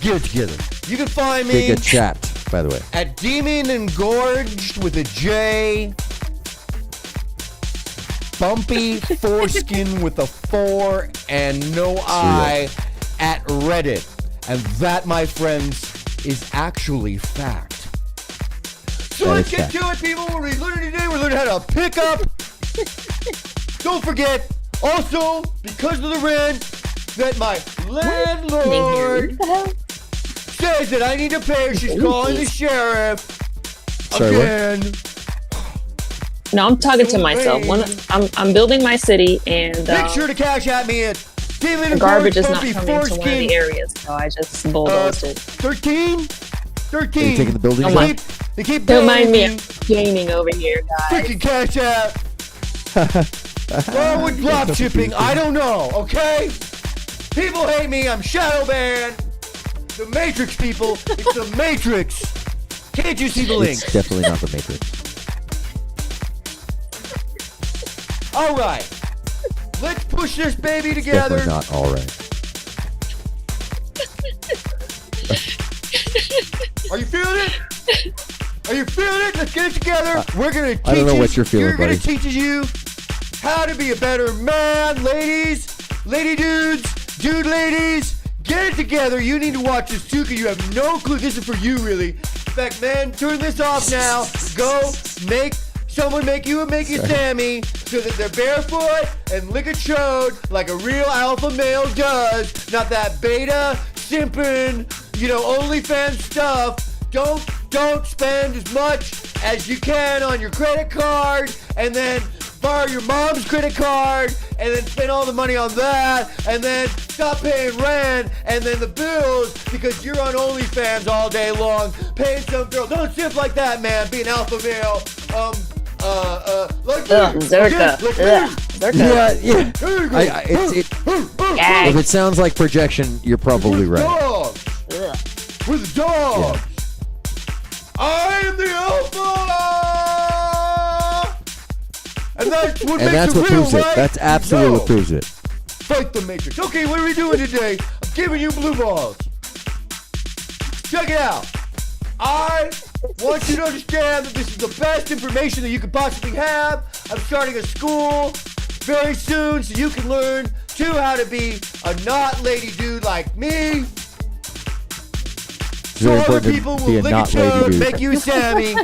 Get it together. You can find me Giga chat, by the way. at Demon Engorged with a J. Bumpy foreskin with a 4 and no I at Reddit. And that, my friends, is actually fact. So let's get to it, people. We're learning today. We're learning how to pick up. Don't forget, also, because of the rent, that my landlord says that I need to pay. She's calling the sheriff Sorry, again. No, I'm talking to myself. I'm building my city, and Make sure to cash at me at the garbage is not coming to one of the areas, so I just bulldozed it. 13? 13. Are you taking the building Don't down? mind, They keep don't mind me. building I'm gaming over here, guys. freaking cash app. Or with drop shipping, I don't know, okay? People hate me, I'm shadow banned. The Matrix, people, it's the Matrix. Can't you see the link? It's definitely not the Matrix. All right, let's push this baby It's together. definitely not all right. Are you feeling it? Are you feeling it? Let's get it together. We're gonna teach I don't know you. what you're feeling, We're gonna buddy. teach you how to be a better man, ladies, lady dudes, dude ladies. Get it together. You need to watch this too, because you have no clue. This is for you, really. In fact, man, turn this off now. Go make someone make you Sammy so that they're barefoot and lick a chode like a real alpha male does. Not that beta simping, OnlyFans stuff. Don't spend as much as you can on your credit card and then borrow your mom's credit card and then spend all the money on that and then stop paying rent and then the bills because you're on OnlyFans all day long paying some girl. Don't simp like that, man. Be an alpha male. Like Zerka. Yeah. There you go. If it sounds like projection, you're probably right. Dog. We're the dogs. I am the alpha. And that's what And makes that's it what real, proves it. right? That's absolutely what No. proves it. Fight the Matrix. Okay, what are we doing today? I'm giving you blue balls. Check it out. I want you to understand that this is the best information that you could possibly have. I'm starting a school very soon so you can learn too how to be a not lady dude like me. It's very So other important people to will be a lick not a lady chode, dude. make you Sammy.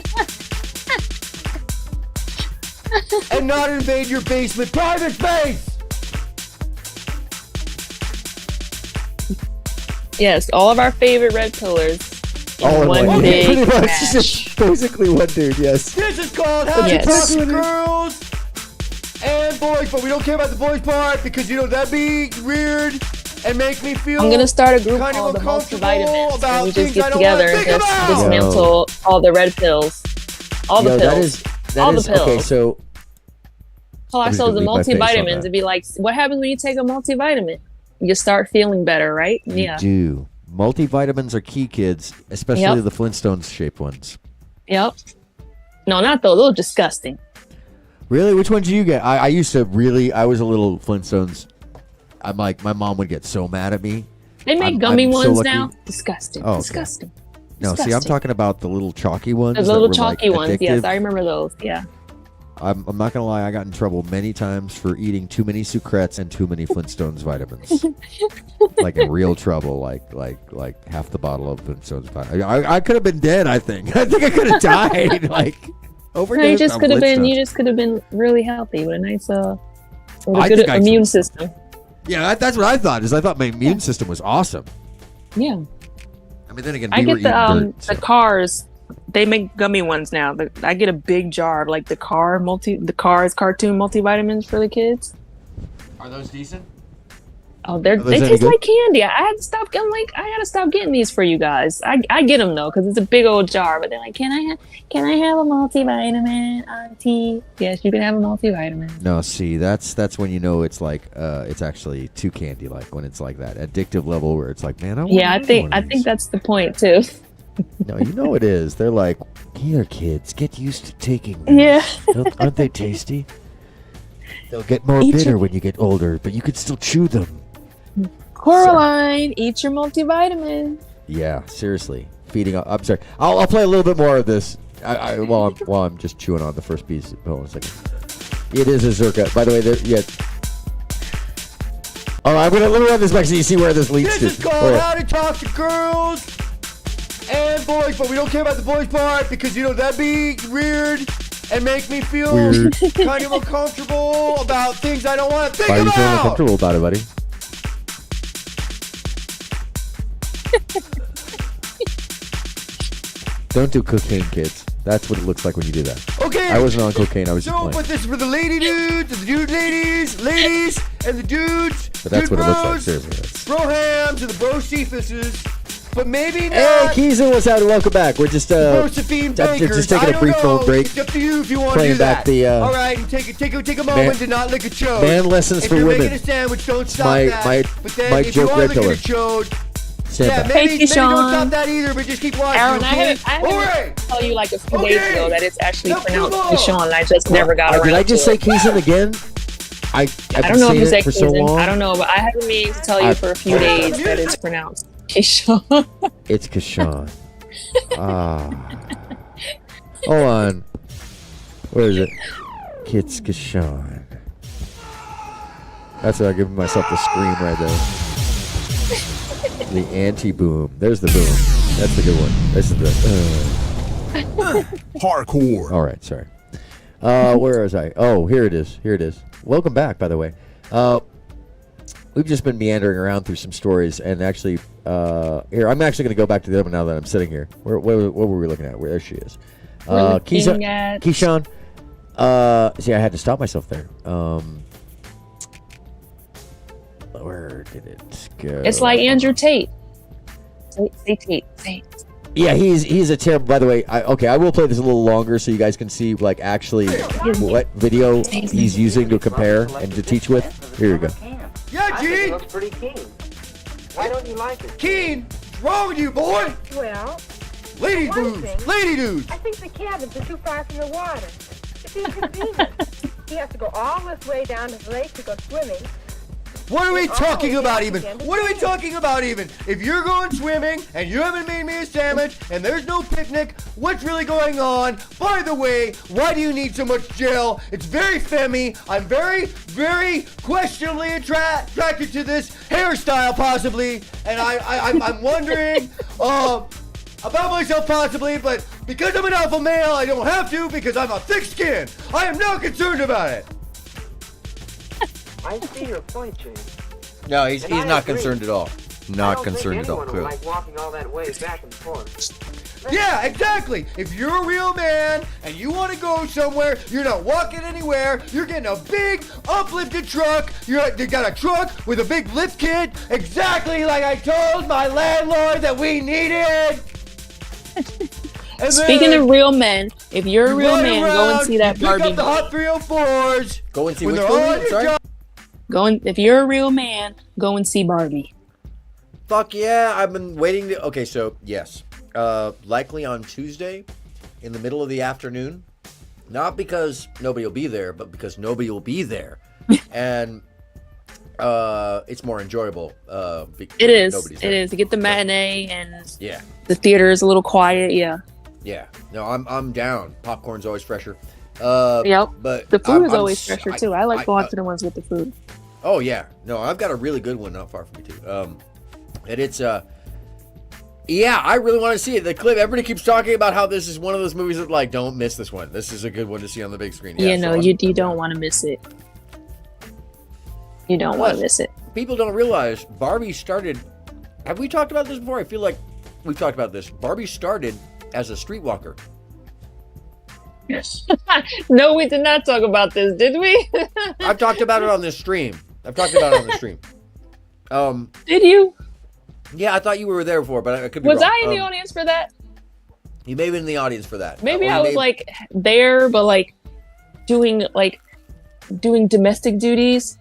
and not invade your basement private space. Yes, all of our favorite red pillars in All in one one. big Pretty much, match. just basically one dude. Yes. This is called How to Talk to Girls and Boys, but we don't care about the boys part because that'd be weird and make me feel. I'm gonna start a group kind called the uncomfortable multivitamins, about and we just things I get don't together wanna and think just about. dismantle all the red pills, all the Yo, pills, that all is the pills. okay. So Call I'm just ourselves the gonna leave my face on multivitamins that. and be like, what happens when you take a multivitamin? You start feeling better, right? Yeah. Do multivitamins are key, kids, especially Yep. the Flintstones shaped ones. Yep. No, not those. Those are disgusting. Really? Which ones do you get? I used to really. I was a little Flintstones. I'm like, my mom would get so mad at me. They make I'm gummy so ones lucky. now. Disgusting. Oh, okay. Disgusting. No, see, I'm Disgusting. talking about the little chalky ones. The that little were, chalky like, ones. Yes, addictive. I remember those. Yeah. I'm not gonna lie. I got in trouble many times for eating too many Sucrets and too many Flintstones vitamins. Like in real trouble. Like half the bottle of Flintstones vitamins. I could have been dead. I think I could have died. Like overdose. No, you just on could have been. Flintstones. You just could have been really healthy with a nice, with I a good think I immune system. Yeah, that's what I thought. I thought my immune system was awesome. Yeah. I mean, then again, I we were get eating the dirt, cars. They make gummy ones now. I get a big jar of like the Cars cartoon multivitamins for the kids. Are those decent? Oh, Are they those any taste good? like candy. I had to stop. I'm like, I gotta stop getting these for you guys. I get them though because it's a big old jar. But they're like, can I have a multivitamin, Auntie? Yes, you can have a multivitamin. No, see, that's when you know it's like it's actually too candy like when it's like that addictive level where it's like, man, I want Yeah, I another think one of these. that's the point too. No, you know it is. They're like, here, kids, get used to taking these. Yeah. Aren't they tasty? They'll get more Eat bitter your- when you get older, but you can still chew them. Coraline, eat your multivitamin. Yeah, seriously. Feeding. I'm sorry. I'll play a little bit more of this while I'm just chewing on the first piece. Hold on a second. It is a Zerka. By the way, all right, let me run this back so you see where this leads This to. is called Oh, yeah. How to Talk to Girls and Boys, but we don't care about the boys part because that'd be weird and make me feel Weird. kind of uncomfortable about things I don't want to think Why are you feeling about. uncomfortable about it, buddy? Don't do cocaine, kids. That's what it looks like when you do that. Okay. I wasn't on cocaine. I was just So, playing. but this is for the lady dudes, the dude ladies, and the dudes. But that's dude what it looks like. bros, Seriously. That's... Bro hams and the bro sheefuses. But maybe Hey, not. Keezer, what's out? Welcome back. We're just Josephine Bakers. just taking I a don't brief know. phone break. It's up to you if you want to Playing do back that. the, All right, and take a moment to not lick a chode. Man lessons if for you're women. making a sandwich, don't stop My- that. my- but then my if joke you are red licking a pillar. chode, Stand yeah, back. maybe Hey, don't Keyshawn. stop that either, but just keep watching. Aaron, okay? I All had right. to tell you like a few days Okay. ago that it's actually Now, pronounced come on. Keyshawn, and I just never got around Did I just to say it. Keeson again? I've I been don't know if saying you it said for so Keeson. long. I don't know, but I have been meaning to tell you for a few days that it's pronounced Keyshawn. It's Kashawn. Hold on. Where is it? It's Kashawn. That's what I give myself the scream right there. The anti-boom. There's the boom. That's the good one. This is the hardcore. All right, sorry. Where was I? Oh, here it is. Here it is. Welcome back, by the way. We've just been meandering around through some stories, and actually, here I'm actually going to go back to the other one now that I'm sitting here. What were we looking at? There she is. We're looking at- Keyshawn. See, I had to stop myself there. Where did it go? It's like Andrew Tate. Say Tate. Tate. Yeah, he's a terrible. By the way, I will play this a little longer so you guys can see like actually what video he's using to compare and to teach with. Here you go. Yeah, Gene. It looks pretty keen. Why don't you like it? Keen, what's wrong with you, boy? Well, Lady one dudes, thing, lady dudes. I think the cabins are too far from the water. It's inconvenient. He has to go all this way down to the lake to go swimming. What are we Oh, talking yeah, about even? again, What are we talking about even? If you're going swimming and you haven't made me a sandwich and there's no picnic, what's really going on? By the way, why do you need so much gel? It's very femmy. I'm very, very questionably attracted to this hairstyle possibly, and I'm wondering, about myself possibly, but because I'm an alpha male, I don't have to because I'm a thick skin. I am not concerned about it. I see your point, Chase. No, he's And I not agree. concerned at all. I Not don't concerned think at all. anyone Clearly. would like walking all that way back and forth. Yeah, exactly. If you're a real man and you want to go somewhere, you're not walking anywhere. You're getting a big uplifted truck. You got a truck with a big lift kit, exactly like I told my landlord that we needed. And Speaking then of real men, if you're a you real run man, go around, and see that you Barbie pick up the movie. Hot 304s. Go and see when which they're movie? on I'm your sorry? job. If you're a real man, go and see Barbie. Fuck yeah, I've been waiting to... Okay, so, yes. Likely on Tuesday, in the middle of the afternoon. Not because nobody will be there, but because nobody will be there. And it's more enjoyable. It is. Nobody's It there. is. You get the matinee and Yeah. the theater is a little quiet. Yeah. Yeah. No, I'm down. Popcorn's always fresher. Yep. But The food I'm- is I'm always s- fresher too. I like going to the ones with the food. Oh yeah, no, I've got a really good one not far from me too. And it's yeah, I really want to see it. The clip, everybody keeps talking about how this is one of those movies that like don't miss this one. This is a good one to see on the big screen. Yeah, so no, I'm- you don't want to miss it. You don't want to Plus, miss it. People don't realize Barbie started. Have we talked about this before? I feel like we've talked about this. Barbie started as a streetwalker. No, we did not talk about this, did we? I've talked about it on this stream. Did you? Yeah, I thought you were there before, but I could be Was wrong. I in the audience for that? You may have been in the audience for that. Maybe Or I you was may- like there, but doing domestic duties.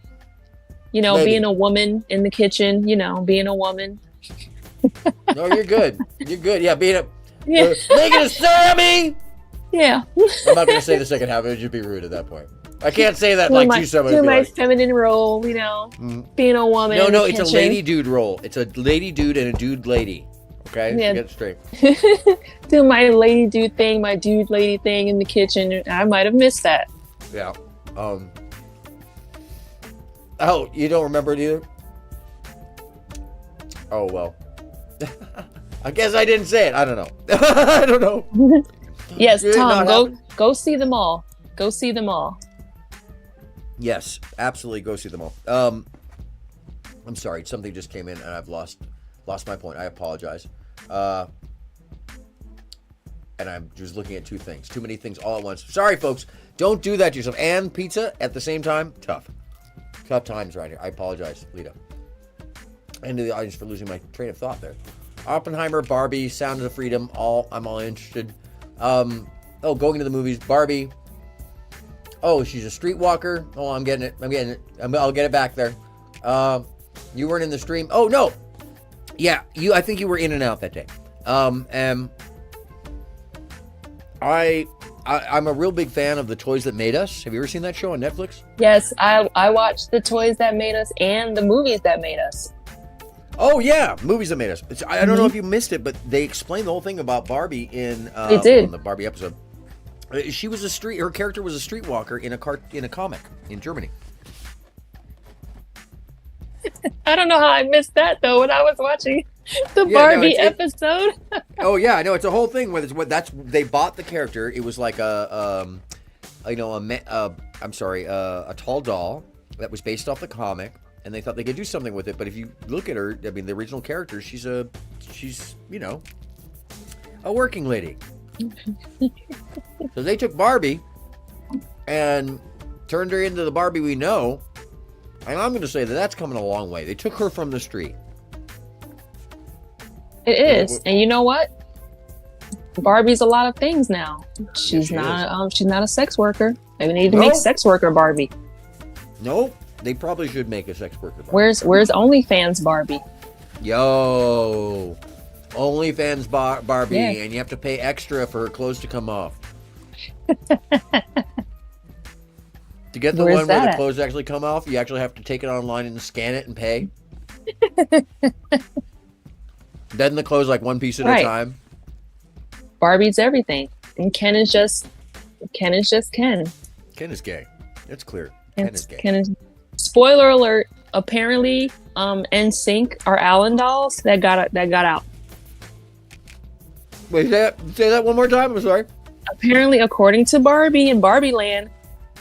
You know, Maybe. being a woman in the kitchen. You know, being a woman. No, you're good. You're good. Yeah, being a Yeah. making a Sammy. Yeah. I'm not gonna say the second half. It would just be rude at that point. I can't say that Doing like to somebody. doing Be my like, feminine role. You know, being a woman. no, in no, the it's a kitchen. lady dude role. It's a lady dude and a dude lady. Okay, Yeah. get it straight. Doing my lady dude thing, my dude lady thing in the kitchen. I might have missed that. Yeah. Oh, you don't remember it either? Oh well. I guess I didn't say it. I don't know. I don't know. Yes, Did it Tom, not go see them all. Go see them all. Yes, absolutely. Go see them all. I'm sorry. Something just came in and I've lost my point. I apologize. And I'm just looking at two things. Too many things all at once. Sorry, folks. Don't do that to yourself. And pizza at the same time. Tough. Tough times right here. I apologize, Lita. And to the audience for losing my train of thought there. Oppenheimer, Barbie, Sound of Freedom. I'm all interested. Going to the movies. Barbie. Oh, she's a streetwalker. Oh, I'm getting it. I'll get it back there. You weren't in the stream. Oh no. Yeah, I think you were in and out that day. I'm a real big fan of The Toys That Made Us. Have you ever seen that show on Netflix? Yes, I watched the toys that made us and the movies that made us. Oh yeah, movies that made us. I don't know if you missed it, but they explained the whole thing about Barbie in They did. on the Barbie episode. She was her character was a streetwalker in a comic in Germany. I don't know how I missed that though when I was watching the Barbie episode. Oh yeah, I know it's a whole thing where they bought the character. It was like a tall doll that was based off the comic, and they thought they could do something with it. But if you look at her, I mean, the original character, she's a working lady. So they took Barbie and turned her into the Barbie we know, and I'm going to say that's coming a long way. They took her from the street. It is, and you know what? Barbie's a lot of things now. She's not a sex worker. They need to make sex worker Barbie. No, they probably should make a sex worker Barbie. Where's OnlyFans Barbie? Yo, OnlyFans Barbie, Yeah. and you have to pay extra for her clothes to come off. To get the Where's one where that the at? clothes actually come off, you actually have to take it online and scan it and pay. Then the clothes like one piece at a Right. time. Barbie's everything, and Ken is just Ken. Ken is gay. It's clear. Ken is gay. Ken is. Spoiler alert! Apparently, NSYNC are Allen dolls that got out. Wait, say that one more time. I'm sorry. Apparently, according to Barbie in Barbie Land,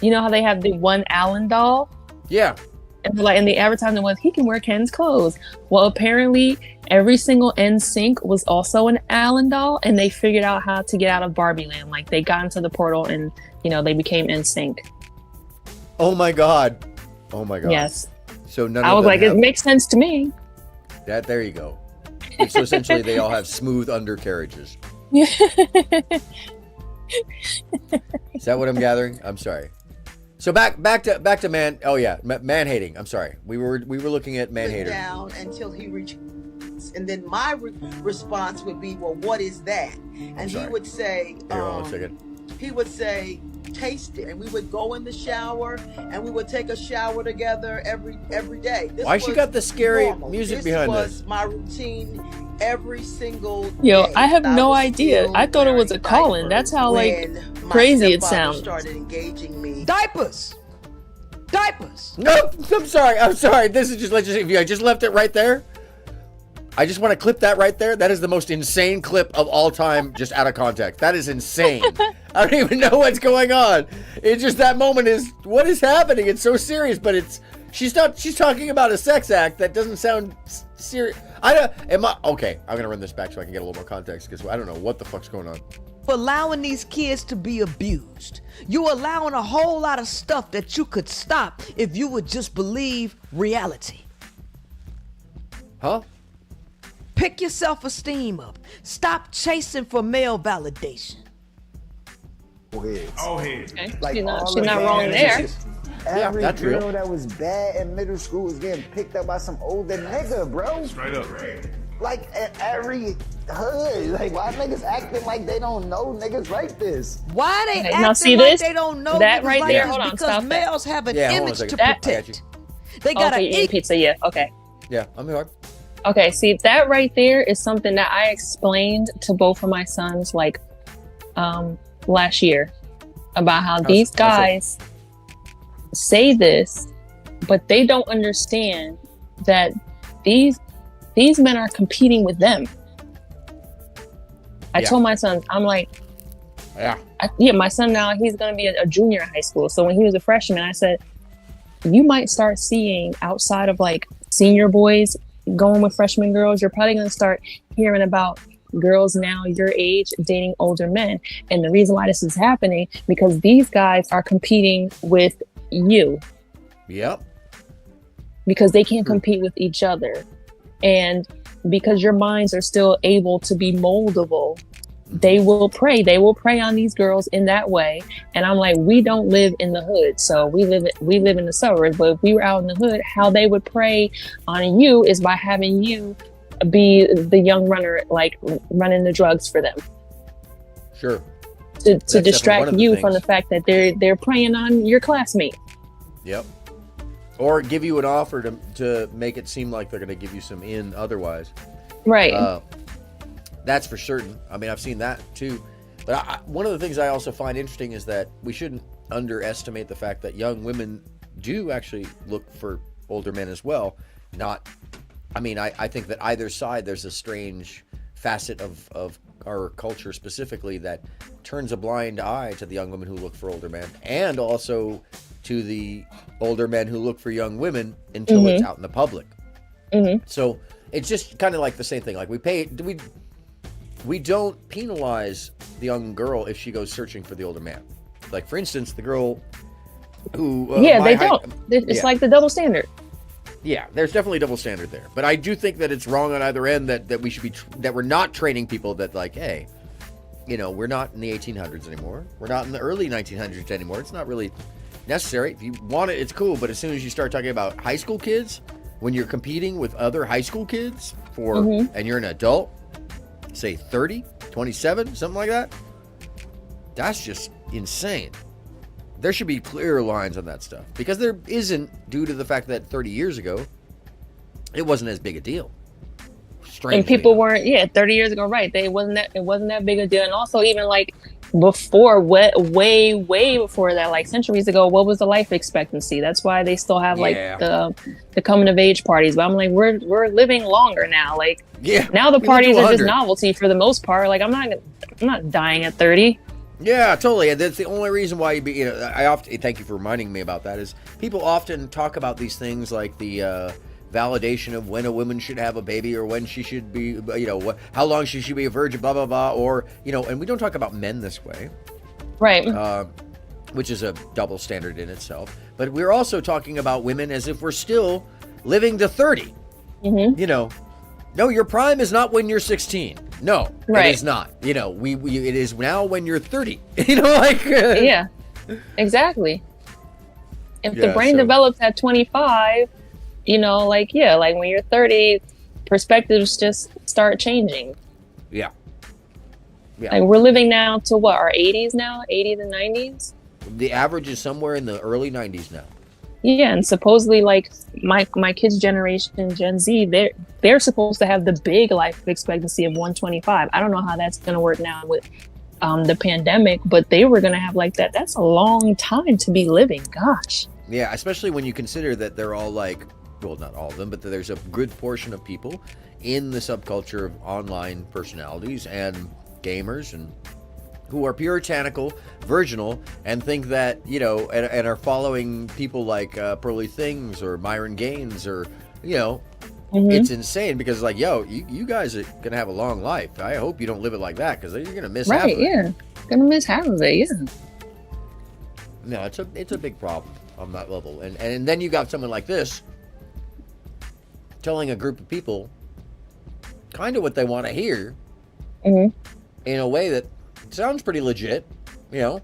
you know how they have the one Allen doll? Yeah. And like, and the advertisement was he can wear Ken's clothes. Well, apparently every single NSYNC was also an Allen doll, and they figured out how to get out of Barbie Land. Like they got into the portal, and they became NSYNC. Oh my god. Oh my god. Yes. So none. I was like, it makes sense to me. There you go. So essentially, they all have smooth undercarriages. Is that what I'm gathering? I'm sorry. So back to man. Oh yeah, man hating. I'm sorry. We were looking at man hater. Down until he reached, and then my response would be, well, what is that? And he would say, Here, hold on a second. He would say, taste it, and we would go in the shower and we would take a shower together every day. Why she got the scary music behind this? this? Was my routine every single Yo, day. I have no idea. I thought it was a call-in. That's how crazy it sounds. Started engaging me. Diapers. Nope. I'm sorry. This is if I just left it right there. I just want to clip that right there. That is the most insane clip of all time, just out of context. That is insane. I don't even know what's going on. It's just that moment is what is happening. It's so serious, but she's talking about a sex act that doesn't sound serious. Okay, I'm gonna run this back so I can get a little more context because I don't know what the fuck's going on. Allowing these kids to be abused. You allowing a whole lot of stuff that you could stop if you would just believe reality. Huh? Pick your self-esteem up. Stop chasing for male validation. Okay. Like, she's not wrong there. Every that's girl real. that was bad in middle school was getting picked up by some older nigga, bro. Straight up. Like at every hood. Like why niggas acting like they don't know niggas like this? Why they Okay, acting now see like this? they don't know That niggas right like there, this? hold on, Because stop that. males have an Yeah, hold on a image to second. I got protect. you. They got Okay, an eating pizza, yeah, okay. Yeah, I'm here. Okay, see, that right there is something that I explained to both of my sons last year about how these guys say this, but they don't understand that these men are competing with them. I told my son, I'm like, my son now, he's going to be a junior in high school. So when he was a freshman, I said, you might start seeing outside of like senior boys going with freshman girls, you're probably going to start hearing about girls now your age dating older men. And the reason why this is happening, because these guys are competing with you. Yep. Because they can't compete with each other. And because your minds are still able to be moldable, they will prey on these girls in that way. And I'm like, we don't live in the hood, so we live in the suburbs. But if we were out in the hood, how they would prey on you is by having you be the young runner, like running the drugs for them. Sure. To distract you from the fact that they're preying on your classmate. Yep. Or give you an offer to make it seem like they're going to give you some in otherwise. Right. That's for certain. I mean, I've seen that too. But one of the things I also find interesting is that we shouldn't underestimate the fact that young women do actually look for older men as well. I think that either side, there's a strange facet of our culture specifically that turns a blind eye to the young women who look for older men, and also to the older men who look for young women until it's out in the public. So it's just kind of like the same thing. Like we don't penalize the young girl if she goes searching for the older man. Like for instance, the girl who they don't. It's like the double standard. Yeah, there's definitely double standard there. But I do think that it's wrong on either end that we should be that we're not training people that like, hey, we're not in the 1800s anymore. We're not in the early 1900s anymore. It's not really necessary. If you want it, it's cool. But as soon as you start talking about high school kids, when you're competing with other high school kids and you're an adult, say 30, 27, something like that, that's just insane. There should be clear lines on that stuff because there isn't, due to the fact that 30 years ago, it wasn't as big a deal. And people weren't, 30 years ago, right? It wasn't that big a deal. And also even like before, way before that, like centuries ago, what was the life expectancy? That's why they still have like the coming of age parties. But I'm like, we're living longer now. Like, now the parties are just novelty for the most part. Like, I'm not dying at 30. Yeah, totally. And that's the only reason why I often thank you for reminding me about that. Is people often talk about these things like the validation of when a woman should have a baby or when she should be, how long she should be a virgin, blah blah blah, or and we don't talk about men this way, right? Which is a double standard in itself. But we're also talking about women as if we're still living to 30. Mm-hmm. No, your prime is not when you're 16. No, right. It is not. It is now when you're 30. Yeah, exactly. If the brain develops at 25, like when you're 30, perspectives just start changing. Yeah. Like we're living now to what, our 80s now, 80s and 90s. The average is somewhere in the early 90s now. Yeah, and supposedly, like my kids' generation, Gen Z, they're supposed to have the big life expectancy of 125. I don't know how that's going to work now with the pandemic, but they were going to have like that. That's a long time to be living. Gosh. Yeah, especially when you consider that they're all like, well, not all of them, but there's a good portion of people in the subculture of online personalities and gamers and who are puritanical, virginal, and think that, and are following people like Pearly Things or Myron Gaines or, it's insane because like, you guys are going to have a long life. I hope you don't live it like that because you're going to miss half of it. Right, yeah. Going to miss half of it, yeah. No, it's a big problem on that level. And then you got someone like this telling a group of people kind of what they want to hear in a way that sounds pretty legit, But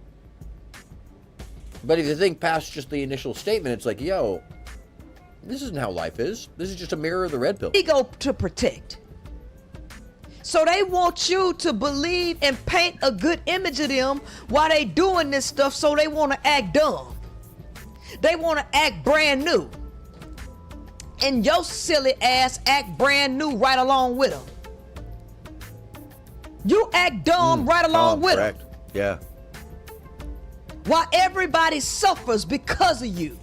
if you think past just the initial statement, it's like, this isn't how life is. This is just a mirror of the red pill. Ego to protect. So they want you to believe and paint a good image of them while they doing this stuff, so they want to act dumb. They want to act brand new. And your silly ass act brand new right along with them. You act dumb right along with them. Yeah. While everybody suffers because of you.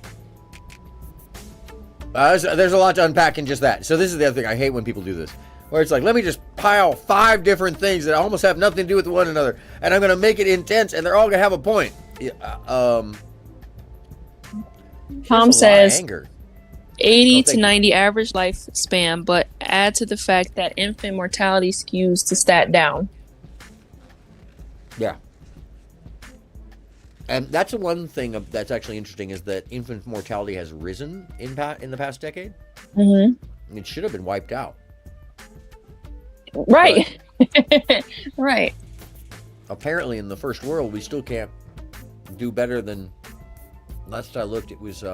There's a lot to unpack in just that. So this is the other thing. I hate when people do this. Where it's like, let me just pile 5 different things that almost have nothing to do with one another. And I'm going to make it intense and they're all going to have a point. Tom says 80 to 90 average lifespan, but add to the fact that infant mortality skews to stat down. Yeah. And that's the one thing that's actually interesting is that infant mortality has risen in the past decade. Mm-hmm. It should have been wiped out. Right. Right. Apparently in the first world, we still can't do better than, last I looked, it was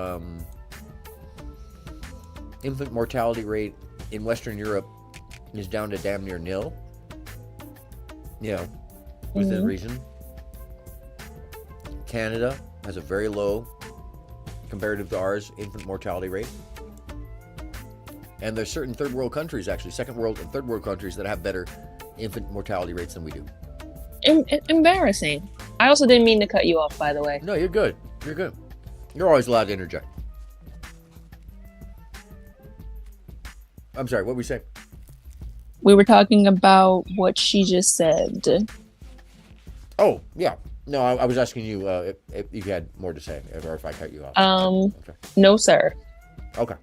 infant mortality rate in Western Europe is down to damn near nil. Within reason. Canada has a very low, comparative to ours, infant mortality rate. And there's certain third world countries, actually, second world and third world countries that have better infant mortality rates than we do. Embarrassing. I also didn't mean to cut you off, by the way. No, you're good. You're good. You're always allowed to interject. I'm sorry, what were we saying? We were talking about what she just said. Oh, yeah. No, I was asking you if you had more to say, or if I cut you off. Okay. No, sir. Okay.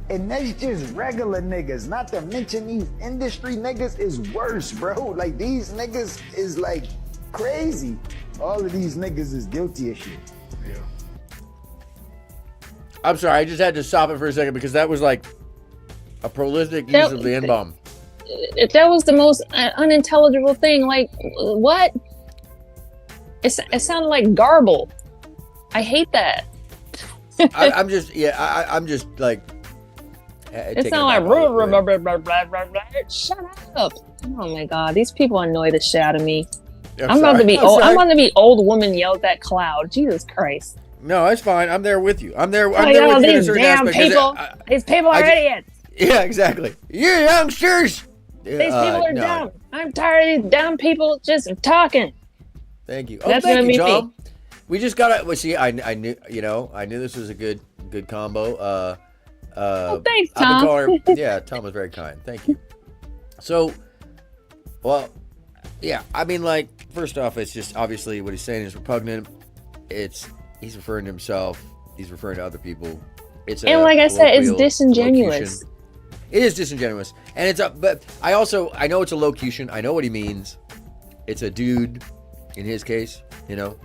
And that's just regular niggas. Not to mention these industry niggas is worse, bro. Like, these niggas is like crazy. All of these niggas is guilty of shit. Yeah. I'm sorry, I just had to stop it for a second because that was like a prolific use of the N-bomb. That was the most unintelligible thing. Like, what? It sounded like garble. I hate that. I'm just like. It sounds like shut up. Oh my god, these people annoy the shit out of me. I'm about to be old. I'm about to be old woman yelled at cloud. Jesus Christ. No, it's fine. I'm there with you. I'm there with you in a certain aspect. These people are idiots. Yeah, exactly. You youngsters. These people are dumb. I'm tired of these dumb people just talking. Thank you. That's thank gonna you, be Tom. me. We just got to. Well, see, I knew, I knew this was a good combo. Thanks, I've been Tom. calling her, yeah, Tom was very kind. Thank you. So, well, yeah, I mean, like, first off, it's just obviously what he's saying is repugnant. He's referring to himself. He's referring to other people. And like I said, it's disingenuous. Locution. It is disingenuous, and it's but I know it's a locution. I know what he means. It's a dude, in his case, you know.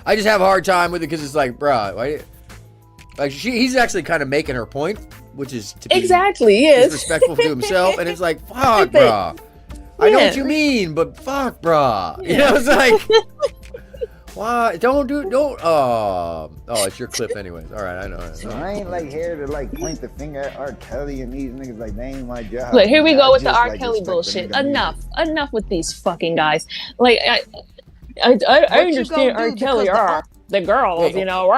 I just have a hard time with it because it's like, bruh, why? Like he's actually kind of making her point, which is to be respectful to himself, and it's like, fuck, bruh. I know what you mean, but fuck, bruh. You know, it's like, why? Don't. Oh, it's your clip, anyways. All right, I know. So I ain't like here to like point the finger at R. Kelly and these niggas like they ain't my job. Look, here we go with the just, R. like, Kelly respect the bullshit. nigga Enough with these fucking guys. Like I understand R. Kelly are the girls, you know.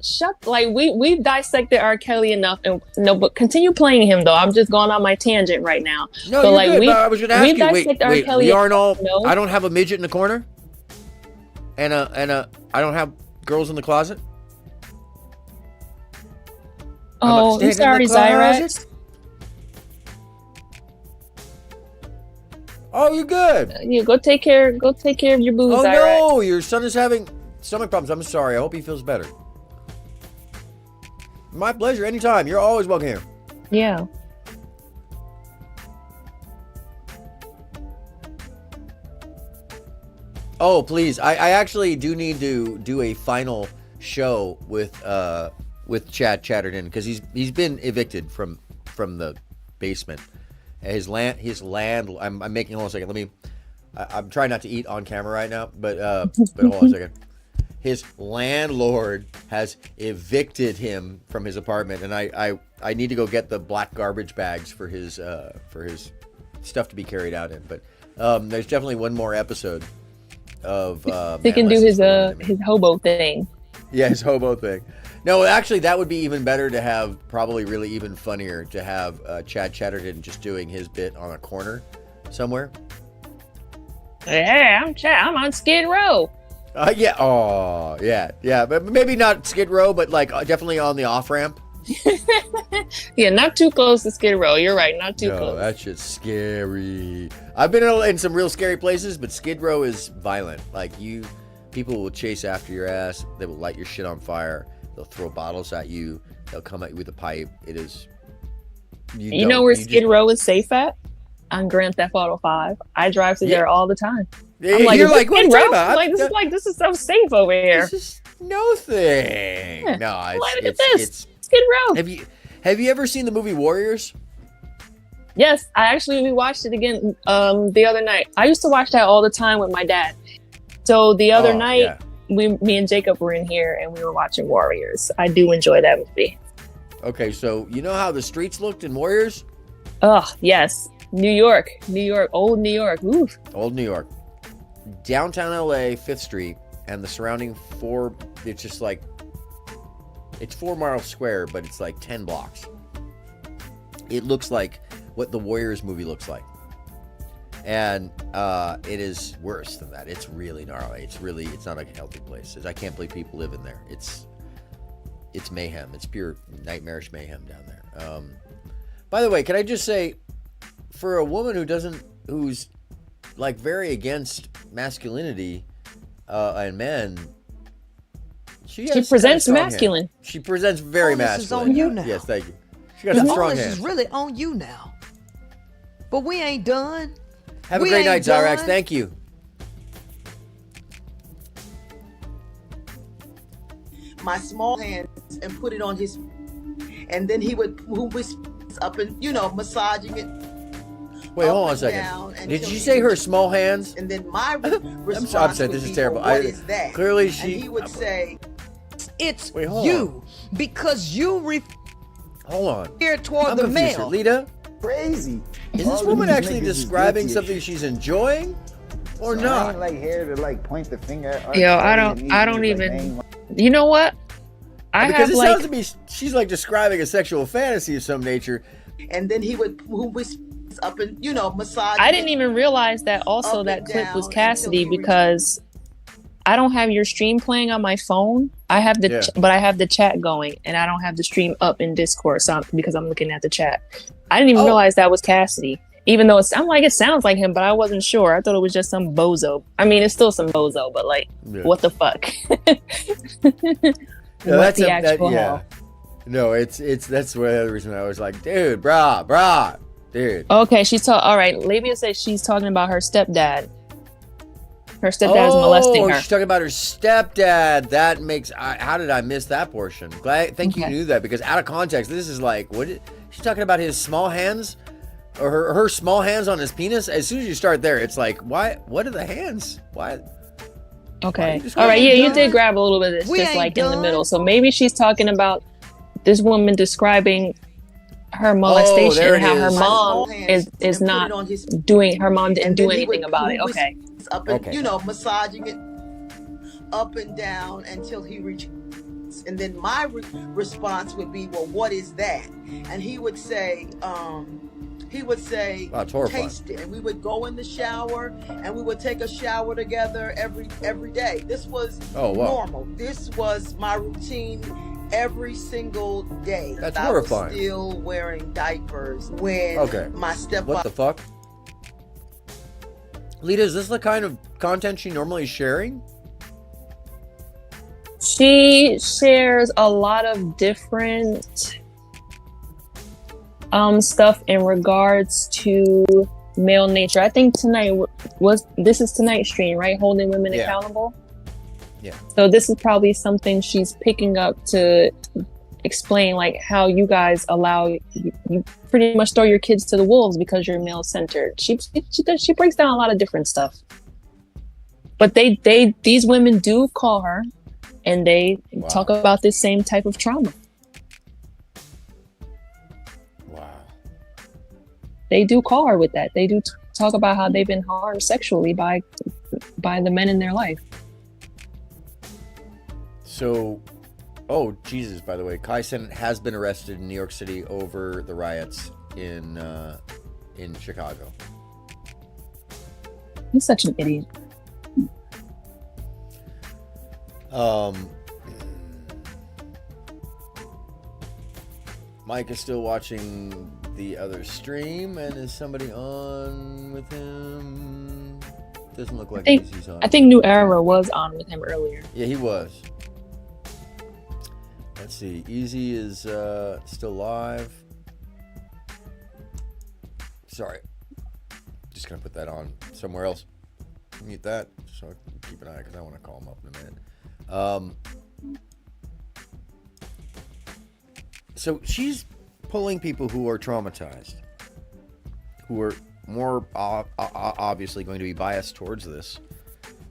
Shut. Like we've dissected R. Kelly enough, and no, but continue playing him though. I'm just going on my tangent right now. No, but you're like good. But I was gonna ask you. Wait. Kelly We aren't all. no? I don't have a midget in the corner. And I don't have girls in the closet. Oh, I'm sorry, Zyrex. Oh, you're good. You go take care of your boo, Oh Zyrex. no, your son is having stomach problems. I'm sorry. I hope he feels better. My pleasure. Anytime. You're always welcome here. Yeah. Oh, please. I actually do need to do a final show with Chad Chatterton because he's been evicted from the basement. His land. I'm making. Hold on a second. I'm trying not to eat on camera right now, but hold on a second. His landlord has evicted him from his apartment, and I need to go get the black garbage bags for his stuff to be carried out in. But there's definitely one more episode of he can do his hobo thing. Yeah, his hobo thing. No, actually, that would be even better to have, probably really even funnier to have Chad Chatterton just doing his bit on a corner somewhere. Yeah, I'm on Skid Row. Yeah. Oh, yeah. But maybe not Skid Row, but like definitely on the off ramp. Yeah, not too close to Skid Row. You're right, not too close. That's just scary. I've been in some real scary places, but Skid Row is violent. Like people will chase after your ass. They will light your shit on fire. They'll throw bottles at you. They'll come at you with a pipe. It is. You know where Skid Row is safe at? On Grand Theft Auto 5. I drive through there all the time. I'm like, you're like, what are you talking about? Like, this is so safe over here. This is no thing. Yeah. No, Look at this. Skid Row. Have you ever seen the movie Warriors? Yes, we watched it again the other night. I used to watch that all the time with my dad. So the other night, me and Jacob were in here and we were watching Warriors. I do enjoy that movie. Okay, so you know how the streets looked in Warriors? Oh, yes. New York, old New York. Oof. Old New York. Downtown LA, 5th Street, and the surrounding it's just like, it's 4 miles square, but it's like 10 blocks. It looks like what the Warriors movie looks like. And it is worse than that. It's really gnarly. It's not a healthy place. I can't believe people live in there. It's mayhem. It's pure nightmarish mayhem down there. By the way, can I just say, for a woman who's like very against masculinity and men, she presents masculine. She presents very masculine. This is on you now. Yes, thank you. She got some strong hands. This is really on you now. But we ain't done. Have a great night, Zyrax. Thank you. My small hands and put it on his, and then he would move his up and massaging it. Wait, hold on a second. Did you say her small hands? And then my response I'm upset. would This is be, terrible. What is that? Clearly, and he would say, "It's hold you because you hold on. Here toward I'm the confused. male." Lita, crazy. Is this woman actually describing something she's enjoying, or not? I ain't like here to like point the finger at R. Yo, Kelly I don't even. You know what? Because it sounds to me she's like describing a sexual fantasy of some nature. And then he would move his up and, you know, massage. I didn't even realize that also that clip was Cassidy because I don't have your stream playing on my phone. I have the but I have the chat going and I don't have the stream up in Discord because I'm looking at the chat. I didn't even realize that was Cassidy. Even though I'm like, it sounds like him, but I wasn't sure. I thought it was just some bozo. I mean, it's still some bozo, but like, what the fuck? No, What's the actual hell? No, it's that's the other reason I was like, dude, brah, dude. Okay, all right. Labia says she's talking about her stepdad. Her stepdad is molesting her. She's talking about her stepdad. That makes. How did I miss that portion? Thank you knew that, because out of context, this is like, she's talking about his small hands, or her small hands on his penis. As soon as you start there, it's like, why? What are the hands? Why? Okay. All right. Yeah, you did grab a little bit of this, just like in the middle. So maybe she's talking about this woman describing her molestation and how her mom is not doing. Her mom didn't do anything about it. Okay. Up and, you know, massaging it up and down until he reaches. And then my response would be, well, what is that? And he would say, taste it. And we would go in the shower and we would take a shower together every day. This was normal. This was my routine every single day. That's I horrifying. was still wearing diapers when my stepfather. What the fuck? Lita, is this the kind of content she normally is sharing? She shares a lot of different stuff in regards to male nature. I think tonight this is tonight's stream, right? Holding women accountable. Yeah. So this is probably something she's picking up to explain, like how you guys allow you pretty much throw your kids to the wolves because you're male centered. She breaks down a lot of different stuff. But these women do call her and they talk about this same type of trauma. Wow. They do call her with that. They do talk about how they've been harmed sexually by the men in their life. So, Jesus, by the way, Kai Cenat has been arrested in New York City over the riots in Chicago. He's such an idiot. Mike is still watching the other stream, and is somebody on with him? Doesn't look like he's on. I think New Era was on with him earlier. Yeah, he was. Let's see. Easy is still live. Sorry. Just gonna put that on somewhere else. Mute that so I can keep an eye, because I want to call him up in a minute. So she's pulling people who are traumatized, who are more obviously going to be biased towards this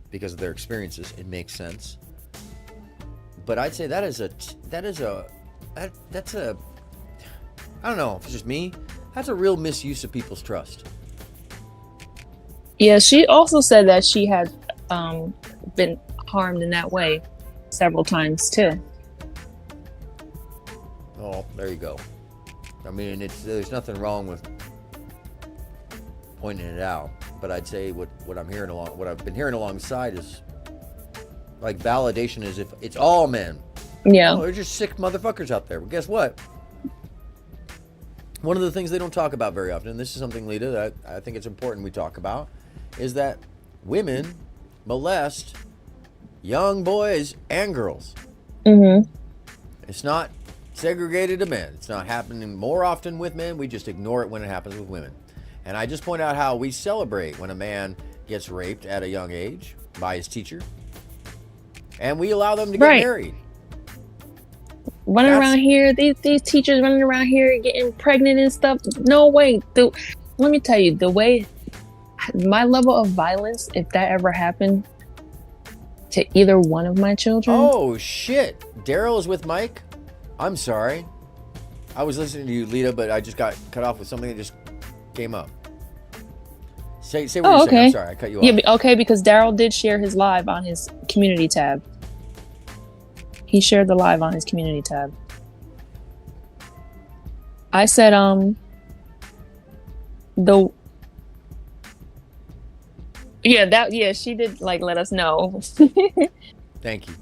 because of their experiences. It makes sense. But I'd say that's a I don't know if it's just me, that's a real misuse of people's trust. Yeah, she also said that she had been harmed in that way several times too. Oh, there you go. I mean, there's nothing wrong with pointing it out, but I'd say what I've been hearing alongside is like validation, as if it's all men. Yeah. They're just sick motherfuckers out there. But guess what? One of the things they don't talk about very often, and this is something, Lita, that I think it's important we talk about, is that women molest young boys and girls. Mm-hmm. It's not segregated to men. It's not happening more often with men. We just ignore it when it happens with women. And I just point out how we celebrate when a man gets raped at a young age by his teacher, and we allow them to get married. Running around here, these teachers running around here getting pregnant and stuff. No way. Let me tell you, the way my level of violence, if that ever happened to either one of my children. Oh shit! Daryl is with Mike. I'm sorry. I was listening to you, Lita, but I just got cut off with something that just came up. Say what you're saying. I'm sorry, I cut you off. Yeah, okay, because Daryl did share his live on his community tab. He shared the live on his community tab. she did like let us know. Thank you.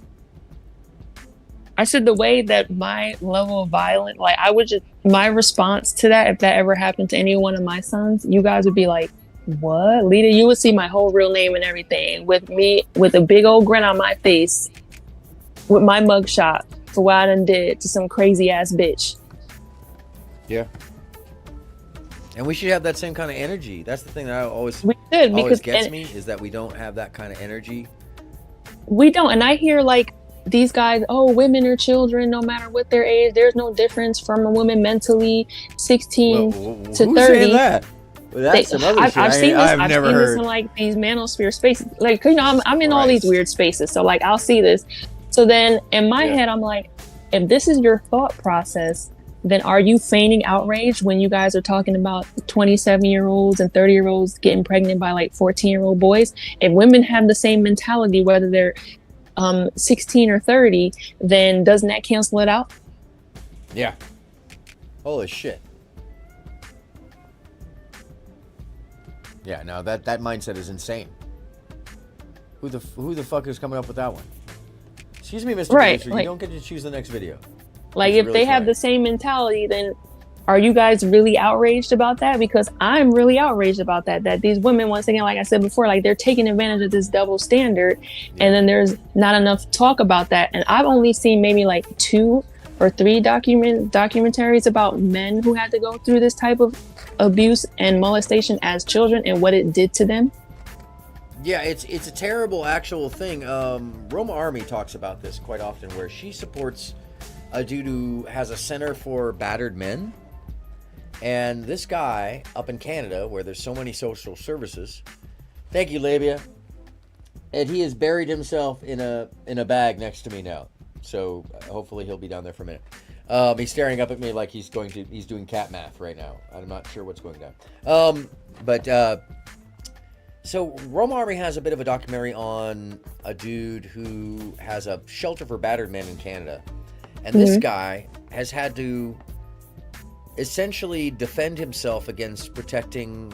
I said the way that my level of violence, like I would just, my response to that, if that ever happened to any one of my sons, you guys would be like, what? Lita, you would see my whole real name and everything with me, with a big old grin on my face, with my mugshot for what I done did to some crazy ass bitch. Yeah. And we should have that same kind of energy. That's the thing that always gets me, is that we don't have that kind of energy. We don't. And I hear like these guys, oh, women are children no matter what their age. There's no difference from a woman mentally 16 to 30. Saying that? Well, that's another shit. I've seen this in like these manosphere spaces. Like, you know, I'm in all these weird spaces. So like, I'll see this. So then in my head, I'm like, if this is your thought process, then are you feigning outrage when you guys are talking about 27-year-olds and 30-year-olds getting pregnant by like 14-year-old boys? If women have the same mentality, whether they're 16 or 30, then doesn't that cancel it out? Yeah. Holy shit. Yeah, no, that mindset is insane. Who the fuck is coming up with that one? Excuse me, Mr. Producer, you don't get to choose the next video. Like, if they have the same mentality, then are you guys really outraged about that? Because I'm really outraged about that. That these women, once again, like I said before, like they're taking advantage of this double standard, and then there's not enough talk about that. And I've only seen maybe like 2 or 3 documentaries about men who had to go through this type of abuse and molestation as children and what it did to them. Yeah, it's a terrible actual thing. Roma Army talks about this quite often, where she supports a dude who has a center for battered men. And this guy up in Canada, where there's so many social services, thank you, Labia, and he has buried himself in a bag next to me now. So hopefully he'll be down there for a minute. He's staring up at me like he's doing cat math right now. I'm not sure what's going down. So Roma Army has a bit of a documentary on a dude who has a shelter for battered men in Canada. And this guy has had to essentially defend himself against protecting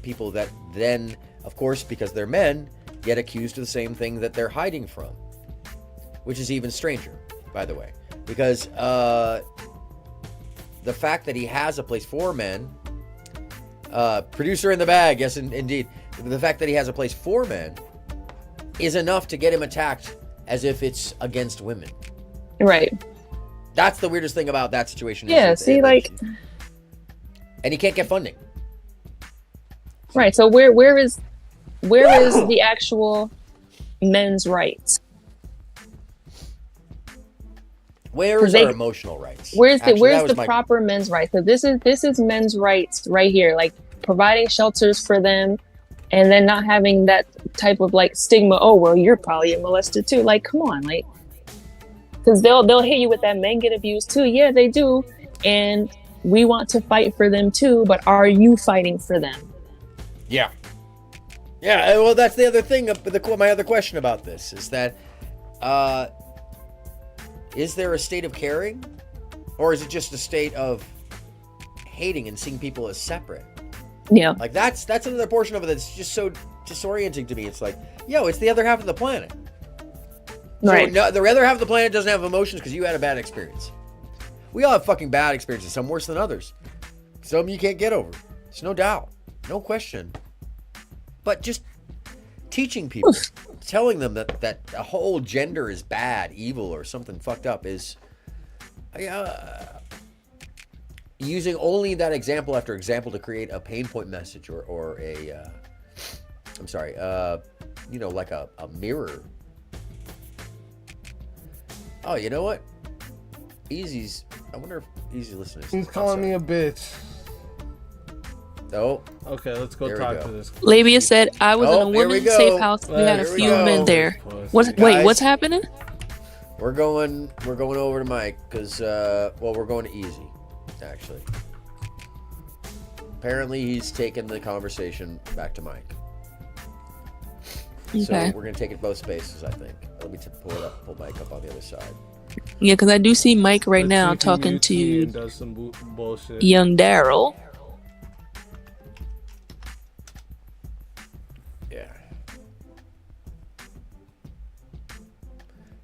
people that then, of course, because they're men, get accused of the same thing that they're hiding from. Which is even stranger, by the way. Because the fact that he has a place for men, producer in the bag, yes, indeed. The fact that he has a place for men is enough to get him attacked as if it's against women. Right. That's the weirdest thing about that situation. Yeah, and he can't get funding. Right. So where is the actual men's rights? Where is our emotional rights? Where's the proper men's rights? So this is men's rights right here, like providing shelters for them, and then not having that type of like stigma. Oh well, you're probably molested too. Like, come on, like, because they'll hit you with that. Men get abused too. Yeah, they do, and we want to fight for them too. But are you fighting for them? Yeah. Yeah. Well, that's the other thing. My other question about this is that. Is there a state of caring, or is it just a state of hating and seeing people as separate? Yeah. Like that's another portion of it that's just so disorienting to me. It's like, yo, it's the other half of the planet. Right. So no, the other half of the planet doesn't have emotions because you had a bad experience. We all have fucking bad experiences, some worse than others. Some you can't get over. There's no doubt. No question. But just teaching people, telling them that a whole gender is bad, evil, or something fucked up is using only that example after example to create a pain point message or a like a mirror. Oh, you know what? Easy's. I wonder if Easy listeners. He's calling me a bitch. Oh. Okay, let's go talk to this. Labia said, I was in a women's safe house. We had a few men there. What's happening? We're going over to Mike because we're going to Easy, actually. Apparently he's taken the conversation back to Mike. Okay. So we're gonna take it both spaces, I think. Let me pull Mike up on the other side. Yeah, because I do see Mike right now talking to young Daryl.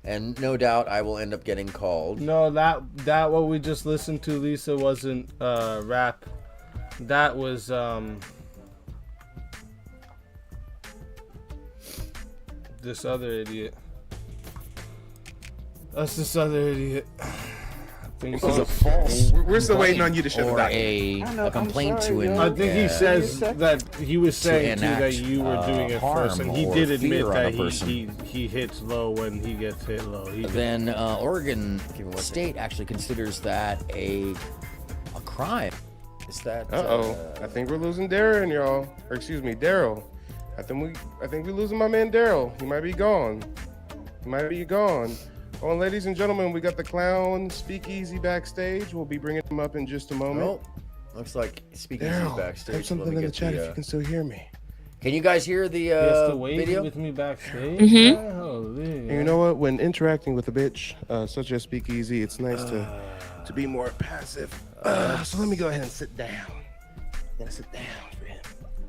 And no doubt I will end up getting called. No, that what we just listened to, Lisa, wasn't rap. That was this other idiot. That's this other idiot. This is a false. We're still waiting on you to show or the a complaint to him. I think he says that he was saying too that you were doing it first, and he did admit that he hits low when he gets hit low. Then Oregon State actually considers that a crime. Is that? I think we're losing Darren, y'all. Or excuse me, Daryl. I think we're losing my man Daryl. He might be gone. Oh, and ladies and gentlemen, we got the clown speakeasy backstage. We'll be bringing him up in just a moment. Oh, looks like speakeasy backstage. Type something in the chat if you can still hear me. Can you guys hear the video? With me backstage. And you know what? When interacting with a bitch such as speakeasy, it's nice to be more passive. So let me go ahead and sit down. I'm gonna sit down for him.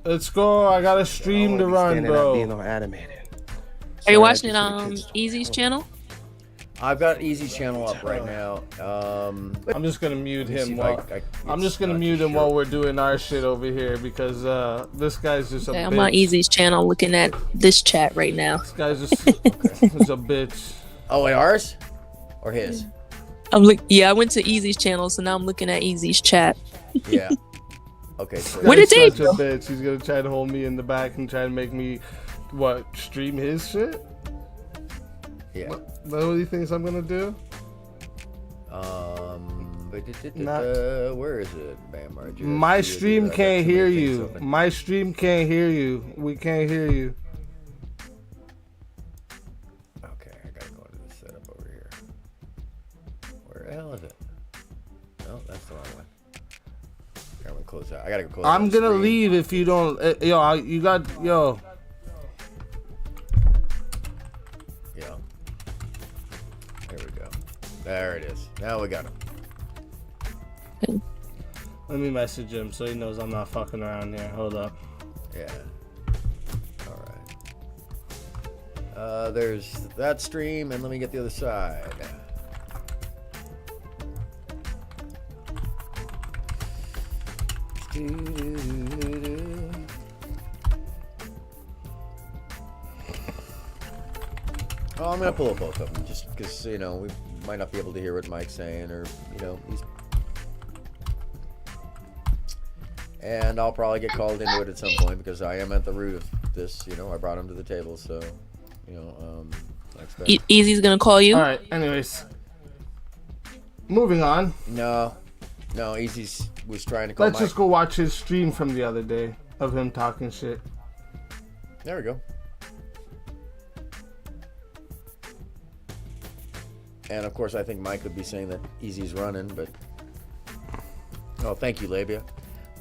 Let's go. I got a stream to run, bro. Being all animated. Are you watching it on Easy's channel? I've got Easy's channel up right now. I'm just gonna mute him while we're doing our shit over here because this guy's just a bitch. I'm on Easy's channel looking at this chat right now. This guy's just a bitch. Oh, wait, ours or his? Yeah, I went to Easy's channel, so now I'm looking at Easy's chat. Yeah. Okay. So Where did Dave go? Bitch. He's gonna try to hold me in the back and try to make me stream his shit. Yeah. What do you think I'm gonna do? Where is it, Bam? My stream can't hear you. My stream can't hear you. We can't hear you. Okay, I gotta go into the setup over here. Where the hell is it? No, that's the wrong one. I'm gonna close out. I gotta go close. I'm gonna leave if you don't. Yo. There it is. Now we got him. Let me message him so he knows I'm not fucking around here. Hold up. Yeah. All right. There's that stream, and let me get the other side. Oh, I'm gonna pull up both of them just because we might not be able to hear what Mike's saying, or and I'll probably get called into it at some point because I am at the root of this. I brought him to the table, so I expect. Easy's gonna call you. All right. Anyways, moving on. No, Easy's was trying to call. Let's just go watch his stream from the other day of him talking shit. There we go. And of course, I think Mike would be saying that Easy's running, but oh, thank you, Labia.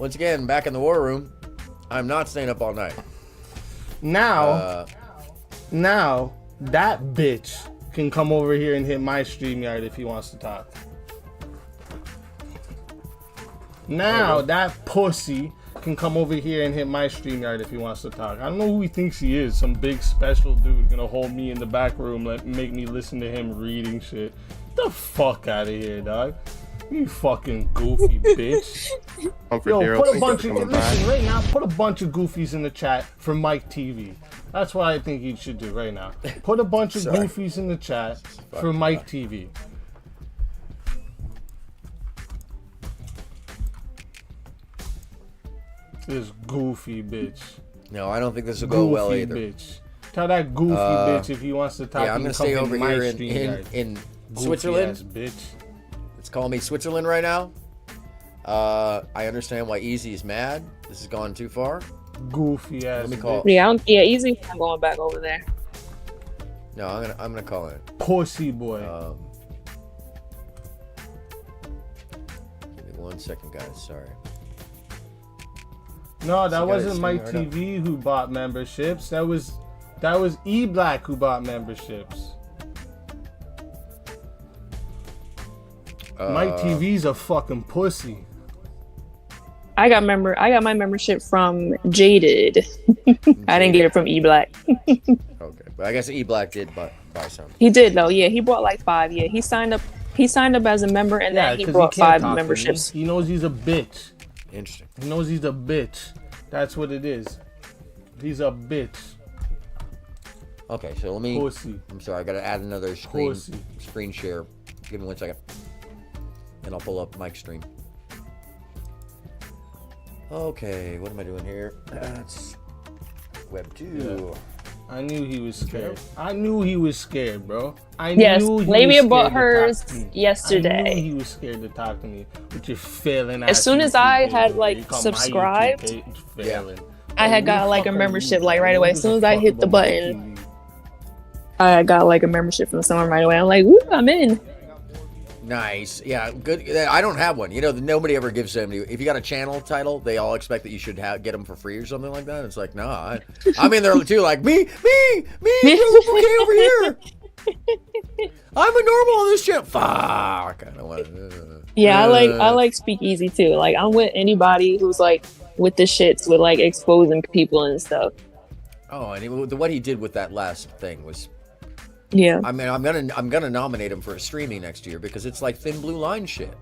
Once again, back in the war room. I'm not staying up all night. Now that bitch can come over here and hit my StreamYard if he wants to talk. Now that pussy can come over here and hit my StreamYard if he wants to talk. I don't know who he thinks he is. Some big special dude gonna hold me in the back room, make me listen to him reading shit. Get the fuck out of here, dog. You fucking goofy bitch. Yo, put a bunch of right now. Put a bunch of goofies in the chat for Mike TV. That's what I think you should do right now. Put a bunch of goofies in the chat for Mike TV. This goofy bitch. No, I don't think this will go well either. Bitch. Tell that goofy bitch if he wants to talk. Yeah, I'm gonna stay over here in Switzerland. Bitch. It's calling me Switzerland right now. I understand why Easy is mad. This has gone too far. Goofy ass. Let me call. Yeah, Easy's not going back over there. No, I'm gonna call it. Pussy boy. Give me 1 second, guys. Sorry. No, that wasn't Mike TV who bought memberships. That was E Black who bought memberships. Mike TV's a fucking pussy. I got my membership from Jaded. I didn't get it from E Black. Okay, but I guess E Black did buy buy some. He did though. Yeah, he bought like 5. Yeah, he signed up. He signed up as a member, and then he 'cause bought can't 5 talk to me. memberships. He knows he's a bitch. Interesting. He knows he's a bitch. That's what it is. He's a bitch. Okay, so let me. Pussy. I'm sorry, I gotta add another screen share. Give me 1 second, and I'll pull up Mike's stream. Okay, what am I doing here? That's Web 2. Yeah. I knew he was scared. I knew he was scared, bro. Yes, knew he Labia was bought scared to hers talk to me. yesterday. I knew he was scared to talk to me with your failing ass. As soon as YouTube I page, had bro. like You call my subscribed, YouTube page failing. I had got like a membership like right away. As soon as I hit the button, I got like a membership from someone right away. I'm like, woo, I'm in. Nice. Yeah, good. I don't have one. You know, nobody ever gives them. If you got a channel title, they all expect that you should get them for free or something like that. It's like, nah. I'm in there too, like, me, okay over here. I'm a normal on this channel. Fuck. I don't want to. Yeah, I like Speakeasy too. Like, I'm with anybody who's like with the shits with like exposing people and stuff. Oh, and what he did with that last thing was. Yeah. I mean, I'm gonna nominate him for a streaming next year because it's like thin blue line shit.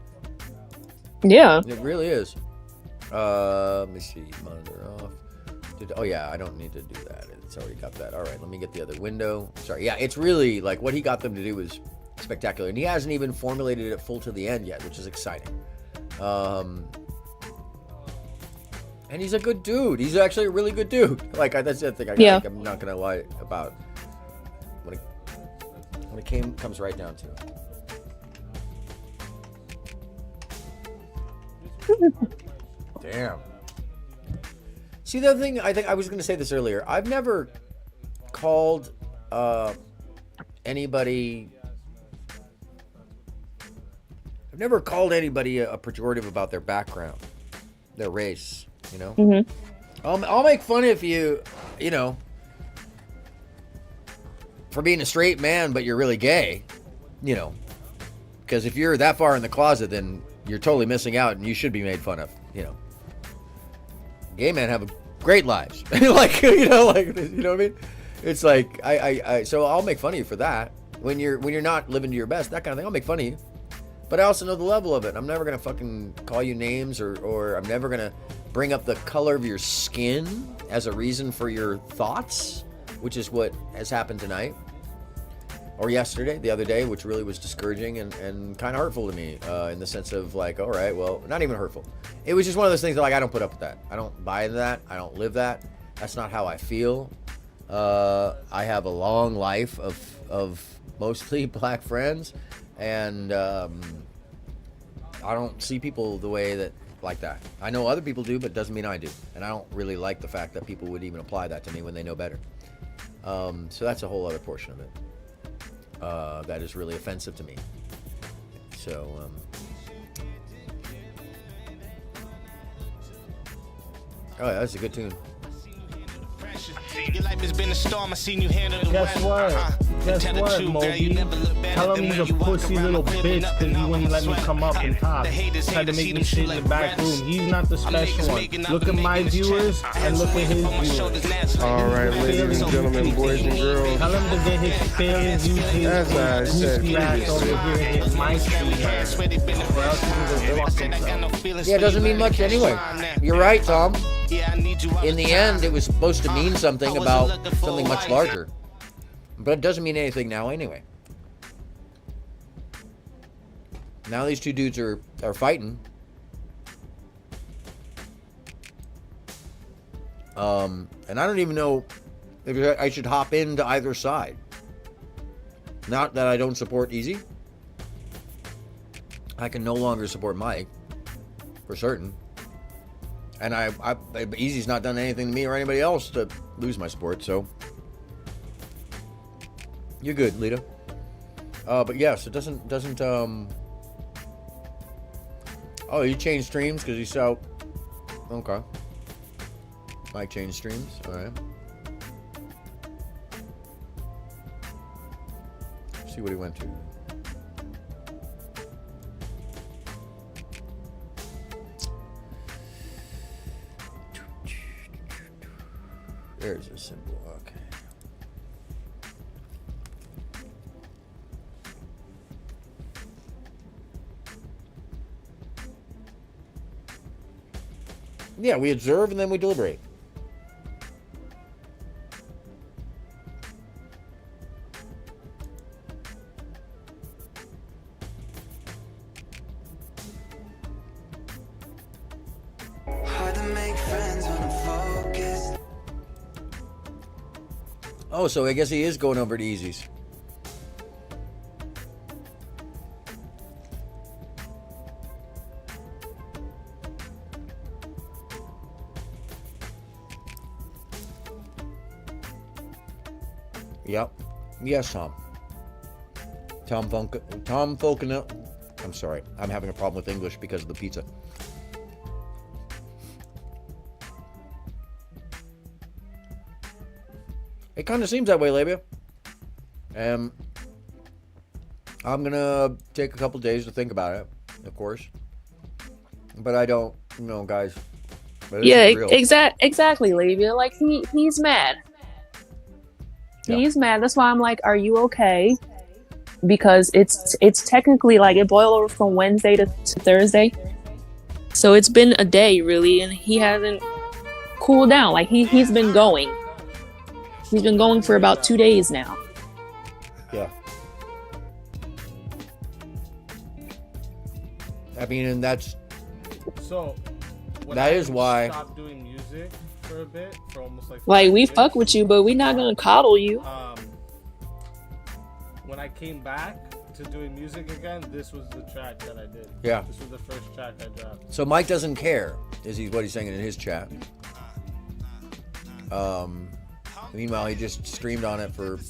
Yeah. It really is. Let me see. Monitor off. Oh yeah, I don't need to do that. It's already got that. All right, let me get the other window. Sorry. Yeah, it's really like what he got them to do was spectacular, and he hasn't even formulated it full to the end yet, which is exciting. And he's a good dude. He's actually a really good dude. Like that's the thing. I'm not gonna lie about. When it comes right down to it. Damn. See, the other thing, I think I was going to say this earlier. I've never called anybody. I've never called anybody a pejorative about their background, their race. You know. Mm-hmm. I'll make fun if you know. For being a straight man, but you're really gay, you know, because if you're that far in the closet, then you're totally missing out, and you should be made fun of, you know. Gay men have great lives, like you know what I mean? It's like so I'll make fun of you for that when you're not living to your best, that kind of thing. I'll make fun of you, but I also know the level of it. I'm never gonna fucking call you names or I'm never gonna bring up the color of your skin as a reason for your thoughts. Which is what has happened tonight or yesterday, the other day, which really was discouraging and kind of hurtful to me in the sense of like, all right, well, not even hurtful. It was just one of those things that like, I don't put up with that. I don't buy into that. I don't live that. That's not how I feel. I have a long life of mostly black friends and I don't see people the way that like that. I know other people do, but it doesn't mean I do. And I don't really like the fact that people would even apply that to me when they know better. So that's a whole other portion of it that is really offensive to me. So, oh yeah, that's a good tune. Your life has been a storm. I seen you handle the Guess what? Moby? Tell him he's a pussy little bitch because he wouldn't let me come up and talk. Tried to make me sit in the back room. He's not the special one. Look at my viewers and look at his viewers. All right, ladies and gentlemen, boys and girls. Tell him to get his failing YouTube. That's what I said previously. Yeah, it doesn't mean much anyway. You're right, Tom. In the end, it was supposed to mean something about something much larger. But it doesn't mean anything now anyway. Now these two dudes are fighting. And I don't even know if I should hop into either side. Not that I don't support Easy. I can no longer support Mike, for certain. And Easy's not done anything to me or anybody else to lose my support, so you're good, Lita. But yes, it doesn't. Oh, you changed streams because you saw. Okay. Mike changed streams. All right. See what he went to. There's a symbol. Okay. Yeah, we observe and then we deliberate. Oh, so I guess he is going over to Easy's. Yep. Yes, Tom. Tom Falconer. I'm sorry. I'm having a problem with English because of the pizza. It kind of seems that way, Labia. I'm gonna take a couple days to think about it, of course. But I don't know, guys. Yeah, exactly, Labia. Like he's mad. Yeah. He's mad. That's why I'm like, are you okay? Because it's technically like it boiled over from Wednesday to Thursday. So it's been a day really, and he hasn't cooled down. Like he's been going. He's been going for about 2 days now. Yeah. I mean, and that's... So... That is why... Stop doing music for a bit, for almost like... Like, we fuck with you, but we're not gonna coddle you. When I came back to doing music again, this was the track that I did. Yeah. This was the first track I dropped. So Mike doesn't care, is what he's saying in his chat. Meanwhile, he just streamed on it for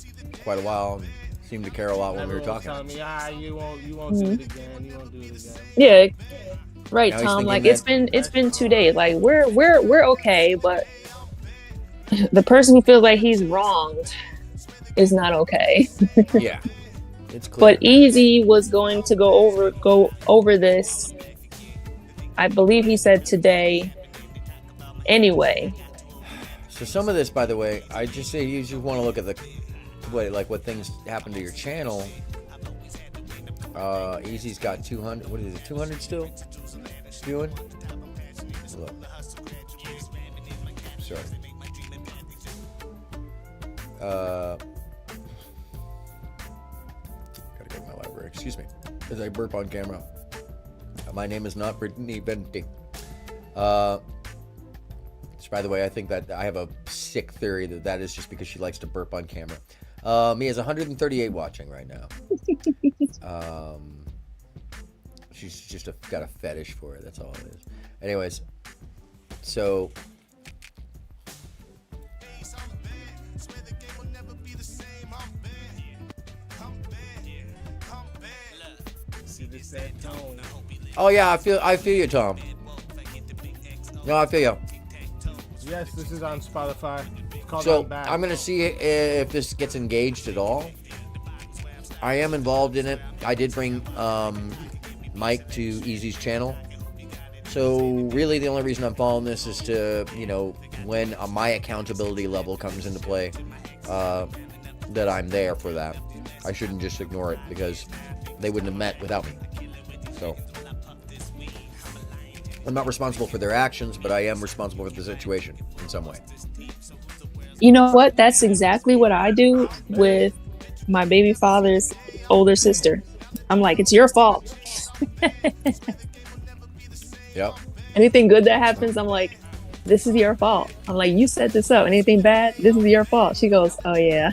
quite a while and seemed to care a lot when we were talking. Telling me, you won't do it again. You won't do it again. Yeah, right, Now he's Tom. thinking Like that- it's been 2 days. Like we're okay, but the person who feels like he's wronged is not okay. Yeah, it's clear. But Easy was going to go over this. I believe he said today. Anyway. So some of this, by the way, I just say you just want to look at what things happen to your channel. Easy's got 200. What is it? 200 still viewing? Look. Sorry. Gotta go to my library. Excuse me, as I burp on camera. My name is not Brittany Benty. By the way, I think that I have a sick theory that is just because she likes to burp on camera. He has 138 watching right now. She's just got a fetish for it. That's all it is. Anyways, so oh yeah, I feel you, Tom. No, I feel you. Yes, this is on Spotify. It's called So I'm Back. I'm gonna see if this gets engaged at all. I am involved in it. I did bring Mike to Easy's channel. So really the only reason I'm following this is to, when my accountability level comes into play, that I'm there for that. I shouldn't just ignore it because they wouldn't have met without me. So I'm not responsible for their actions, but I am responsible for the situation in some way. You know what? That's exactly what I do with my baby father's older sister. I'm like, it's your fault. Yep. Anything good that happens, I'm like, this is your fault. I'm like, you set this up. Anything bad, this is your fault. She goes, oh yeah.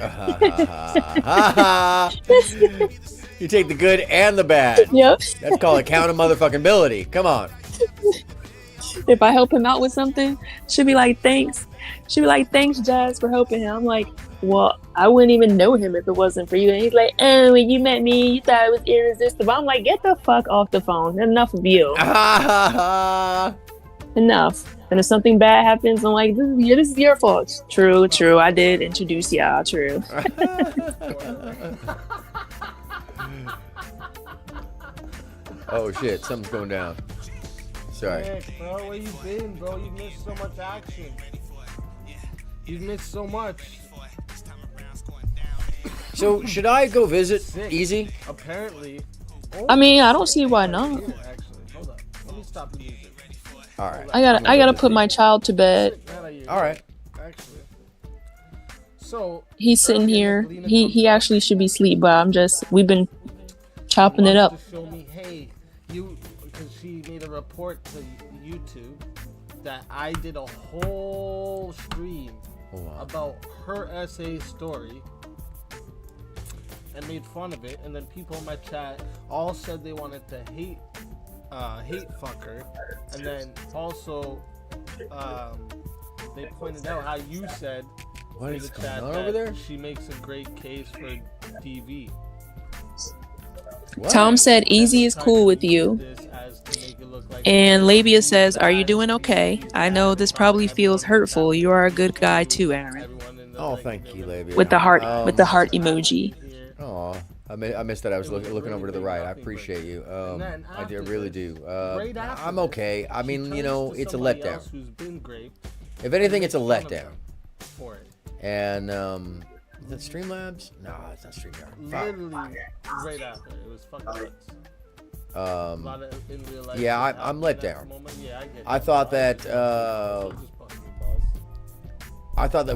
You take the good and the bad. Yep. That's called accountability. Come on. If I help him out with something, she'll be like, thanks. She'll be like, thanks, Jazz, for helping him. I'm like, well, I wouldn't even know him if it wasn't for you. And he's like, oh, when you met me, you thought it was irresistible. I'm like, get the fuck off the phone. Enough of you. Enough. And if something bad happens, I'm like, this is your fault. True. I did introduce y'all. True. Oh shit, something's going down. Sorry. Nick, bro, where you been, bro? You missed so much action. You've missed so much. So should I go visit Easy? Apparently. I mean, I don't see why not. Actually, hold up. Let me stop the music. All right. I gotta put my child to bed. All right. Actually. So He's sitting here. He actually should be asleep, but we've been chopping it up. To show me, hey, because she made a report to YouTube that I did a whole stream about her essay story and made fun of it, and then people in my chat all said they wanted to hate fuck her, and then also they pointed out how you said what in is the going chat on that over there? she makes a great case for DV. Tom said easy is cool with you. And Labia says, are you doing okay? I know this probably feels hurtful. You are a good guy too, Aaron. Oh, thank you, Labia. With the heart emoji. Oh, I missed that. I was looking over to the right. I appreciate you. I really do. I'm okay. I mean, you know, it's a letdown. If anything, it's a letdown. And is that Streamlabs? No, it's not Streamlabs. Literally right after. It was fucking nuts. Yeah, I'm let down. I thought that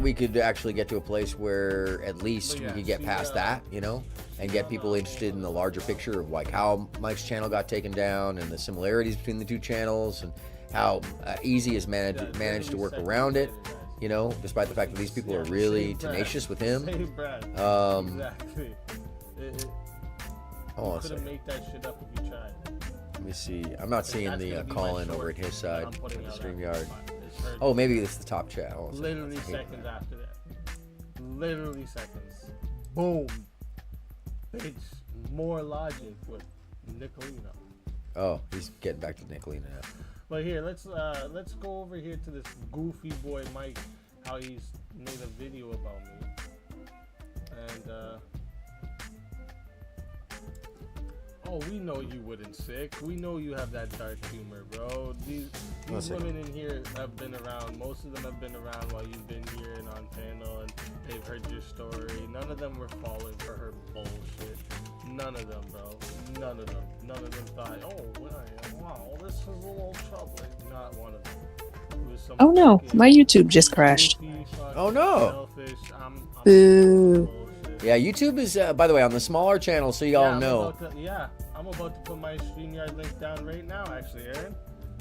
we could actually get to a place where at least we could get past that, you know, and get people interested in the larger picture of like how Mike's channel got taken down and the similarities between the two channels and how easy is managed to work around it, you know, despite the fact that these people are really tenacious with him. Exactly. Hold on a couldn't second. make that shit up if you tried. Let me see. I'm not seeing the call-in over at his side of the StreamYard. Oh, maybe this is the top chat. Hold on a second. Literally seconds after that. Literally seconds. Boom. Bitch. More logic with Nicolino. Oh, he's getting back to Nicolino now. But here, let's go over here to this goofy boy Mike, how he's made a video about me. And oh, we know you wouldn't sick. We know you have that dark humor, bro. These women in here have been around. Most of them have been around while you've been here and on panel, and they've heard your story. None of them were falling for her bullshit. None of them, bro. None of them. None of them thought, oh, wow, this is a little troubling. Not one of them. It was some Oh no, my YouTube just crashed. Oh no. Boo. Yeah, YouTube is, by the way, on the smaller channel, so y'all know. I'm about to put my StreamYard link down right now, actually, Aaron.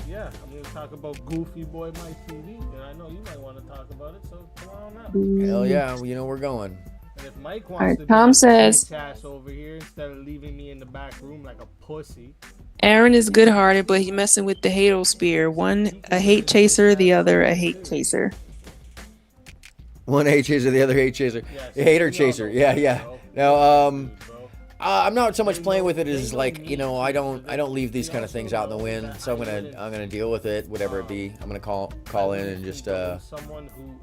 Yeah, I'm going to talk about Goofy Boy My TV, and I know you might want to talk about it, so come on out. Hell yeah, well, you know we're going. And if Mike All wants right, to Tom be says- ass over here instead of leaving me in the back room like a pussy. Aaron is good-hearted, but he's messing with the hate spear. One a hate chaser, the other a hate chaser. One hate chaser, the other hate chaser. Hater chaser. Yeah. Now, I'm not so much playing with it as like, you know, I don't leave these kind of things out in the wind. So I'm gonna deal with it, whatever it be. I'm gonna call in and just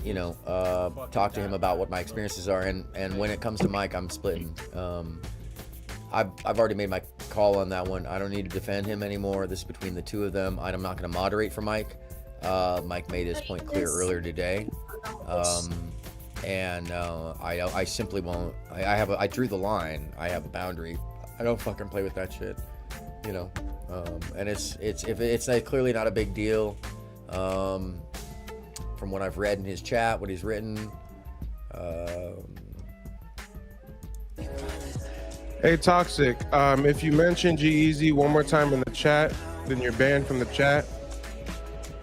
you know, talk to him about what my experiences are. And when it comes to Mike, I'm splitting. I've already made my call on that one. I don't need to defend him anymore. This is between the two of them. I'm not gonna moderate for Mike. Mike made his point clear earlier today. I simply won't. I drew the line. I have a boundary. I don't fucking play with that shit, you know. And it's clearly not a big deal. From what I've read in his chat, what he's written. Hey, Toxic. If you mention G-Eazy one more time in the chat, then you're banned from the chat.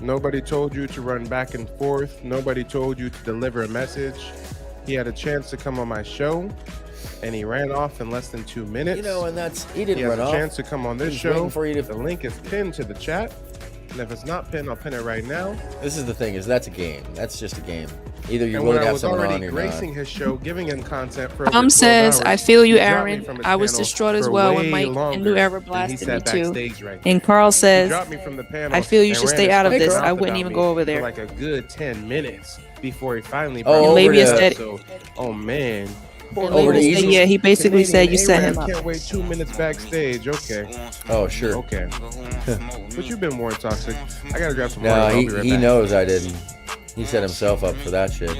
Nobody told you to run back and forth. Nobody told you to deliver a message. He had a chance to come on my show, and he ran off in less than 2 minutes. You know, and he didn't run off. He has a chance to come on this He's show. waiting for you to... The link is pinned to the chat. And if it's not pinned, I'll pin it right now. This is the thing, is that's a game. That's just a game. Either you're And willing when to I have was someone already on or not. gracing his show, giving him content for Tom over 12 says, hours, I feel you, he dropped me Aaron. from his I was panel distraught as for well when way Mike and longer New Ever than he blasted me sat too. backstage right And there. Carl He says, dropped me from the panel I feel you and should ran stay his out of fucking this. mouth I wouldn't about even me go over for there. like a good 10 minutes before he finally Oh, brought me Labia up. said- So, oh man. And Labia said, yeah, he basically said you set him up. Can't wait 2 minutes backstage. Okay. Oh, sure. Okay. But you've been more toxic. I gotta grab some No, water. I'll be right he back. knows I didn't. He set himself up for that shit.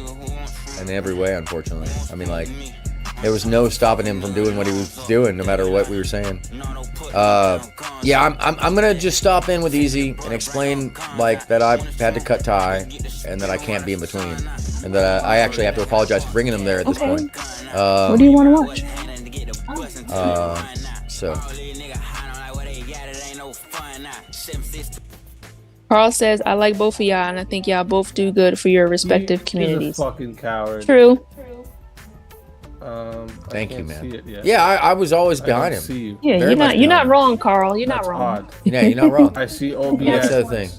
In every way, unfortunately. I mean, like, There was no stopping him from doing what he was doing, no matter what we were saying. Yeah, I'm gonna just stop in with Easy and explain like that I've had to cut Ty and that I can't be in between, and that I actually have to apologize for bringing him there at this point. What do you want to watch? So. Carl says, I like both of y'all, and I think y'all both do good for your respective communities. He's a fucking coward. True. Thank you, man. Yeah, I was always behind him. See you. Yeah, you're not wrong, Carl. You're not wrong. Odd. Yeah, you're not wrong. I see OBS. That's the thing.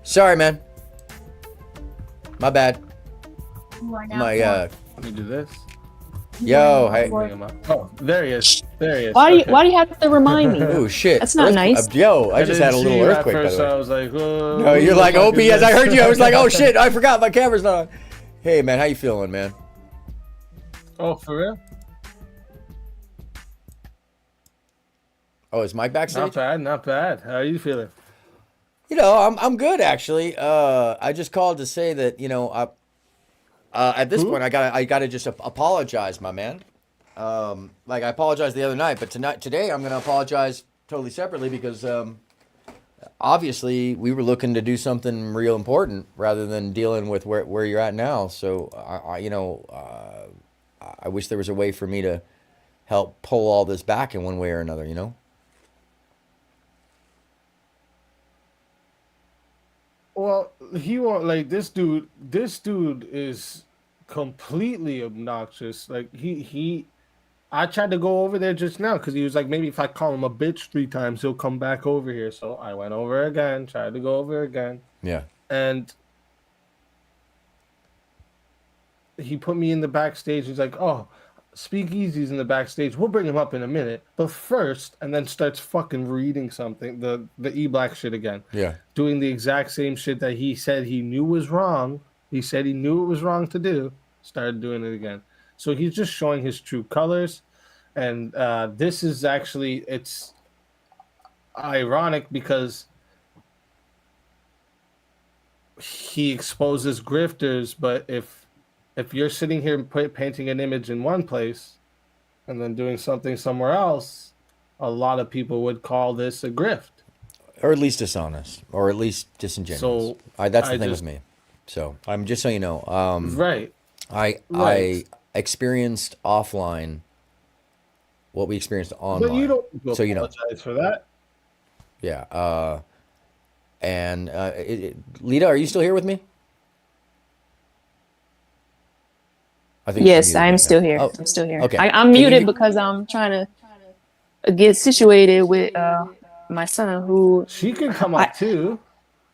Sorry, man. My bad. My Let me do this. Yo, hey. Oh, there he is. There he is. Why do you have to remind me? Oh shit. That's not nice. Yo, I just had a little earthquake. At first, by the way. I was like, oh, No, you're like OBS. I heard you. I was like, oh shit, I forgot my camera's not on. Hey, man, how you feeling, man? Oh, for real? Oh, is Mike backstage? Not bad, not bad. How are you feeling? You know, I'm good actually. I just called to say that at this point I gotta just apologize, my man. Like I apologized the other night, but today I'm gonna apologize totally separately because obviously we were looking to do something real important rather than dealing with where you're at now. So I wish there was a way for me to help pull all this back in one way or another. You know. Well, he won't like this dude. This dude is completely obnoxious. Like I tried to go over there just now because he was like, maybe if I call him a bitch 3 times, he'll come back over here. So I went over again, tried to go over again. Yeah. And he put me in the backstage. He's like, oh, Speakeasy's in the backstage. We'll bring him up in a minute. But first, and then starts fucking reading something, the E-Black shit again. Yeah. Doing the exact same shit that he said he knew was wrong. He said he knew it was wrong to do. Started doing it again. So he's just showing his true colors. And this is actually, it's ironic because he exposes grifters, but if you're sitting here painting an image in one place and then doing something somewhere else, a lot of people would call this a grift. Or at least dishonest, or at least disingenuous. So that's the thing with me. So I'm just so you know. Right. I experienced offline what we experienced online. But you don't so you know for that. Yeah. Lita, are you still here with me? I think yes, I'm still here. Oh, I'm still here. Okay. I'm muted because I'm trying to get situated with my son who... She can come up too.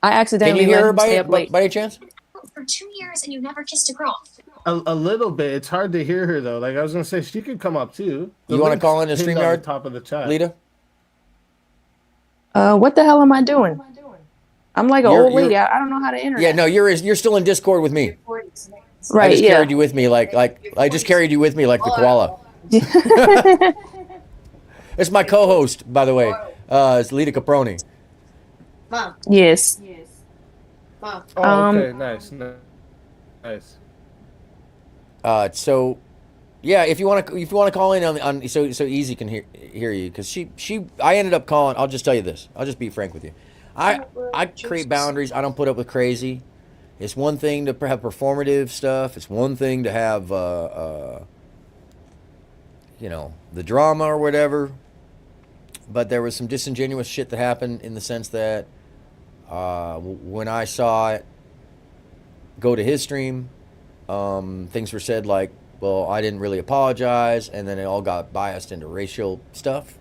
I accidentally Can you hear her stay up late. by any chance? For 2 years and you never kissed a girl. A little bit. It's hard to hear her though. Like I was gonna say, she could come up too. You want to call in the StreamYard? Top of the chat. Lita? What the hell am I doing? I'm like an old lady. I don't know how to enter. Yeah, no, you're still in Discord with me. Right, I just carried you with me like I just carried you with me like the koala. It's my co-host, by the way. It's Lita Caproni. Mom. Yes. Mom. Oh, okay, nice. So yeah, if you want to call in on so Easy can hear you, because I ended up calling. I'll just tell you this. I'll just be frank with you. I create boundaries. I don't put up with crazy. It's one thing to have performative stuff. It's one thing to have the drama or whatever. But there was some disingenuous shit that happened in the sense that when I saw it go to his stream, things were said like, well, I didn't really apologize, and then it all got biased into racial stuff,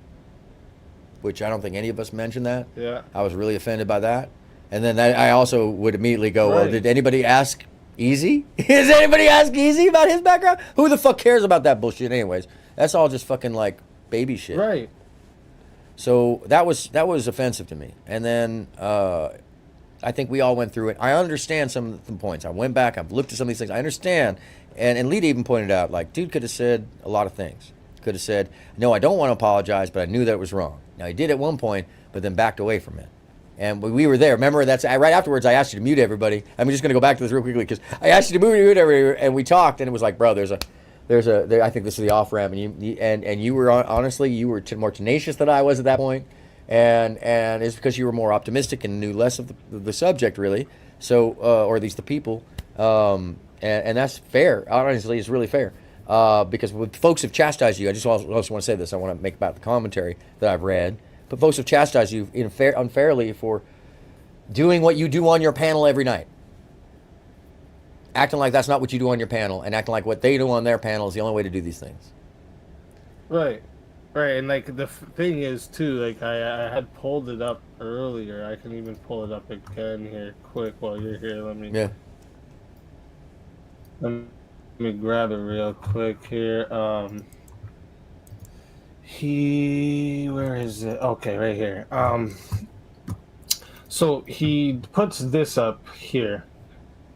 which I don't think any of us mentioned that. Yeah. I was really offended by that. And then I also would immediately go, well, did anybody ask Easy? Does anybody ask Easy about his background? Who the fuck cares about that bullshit anyways? That's all just fucking like baby shit. Right. So that was offensive to me. And then I think we all went through it. I understand some of the points. I went back, I've looked at some of these things. I understand. And Lita even pointed out, like, dude could have said a lot of things. Could have said, no, I don't want to apologize, but I knew that it was wrong. Now, he did at one point, but then backed away from it. And we were there. Remember, right afterwards, I asked you to mute everybody. I'm just going to go back to this real quickly because I asked you to mute everybody, and we talked, and it was like, bro, there's I think this is the off ramp, and you were honestly you were more tenacious than I was at that point, and it's because you were more optimistic and knew less of the subject really. So or at least the people, and that's fair. Honestly, it's really fair. Because when folks have chastised you, I just also want to say this. I want to make about the commentary that I've read. But folks have chastised you unfairly for doing what you do on your panel every night. Acting like that's not what you do on your panel, and acting like what they do on their panel is the only way to do these things. Right. And like the thing is too, like I had pulled it up earlier. I can even pull it up again here quick while you're here. Let me grab it real quick here. Where is it? Okay, right here. So he puts this up here.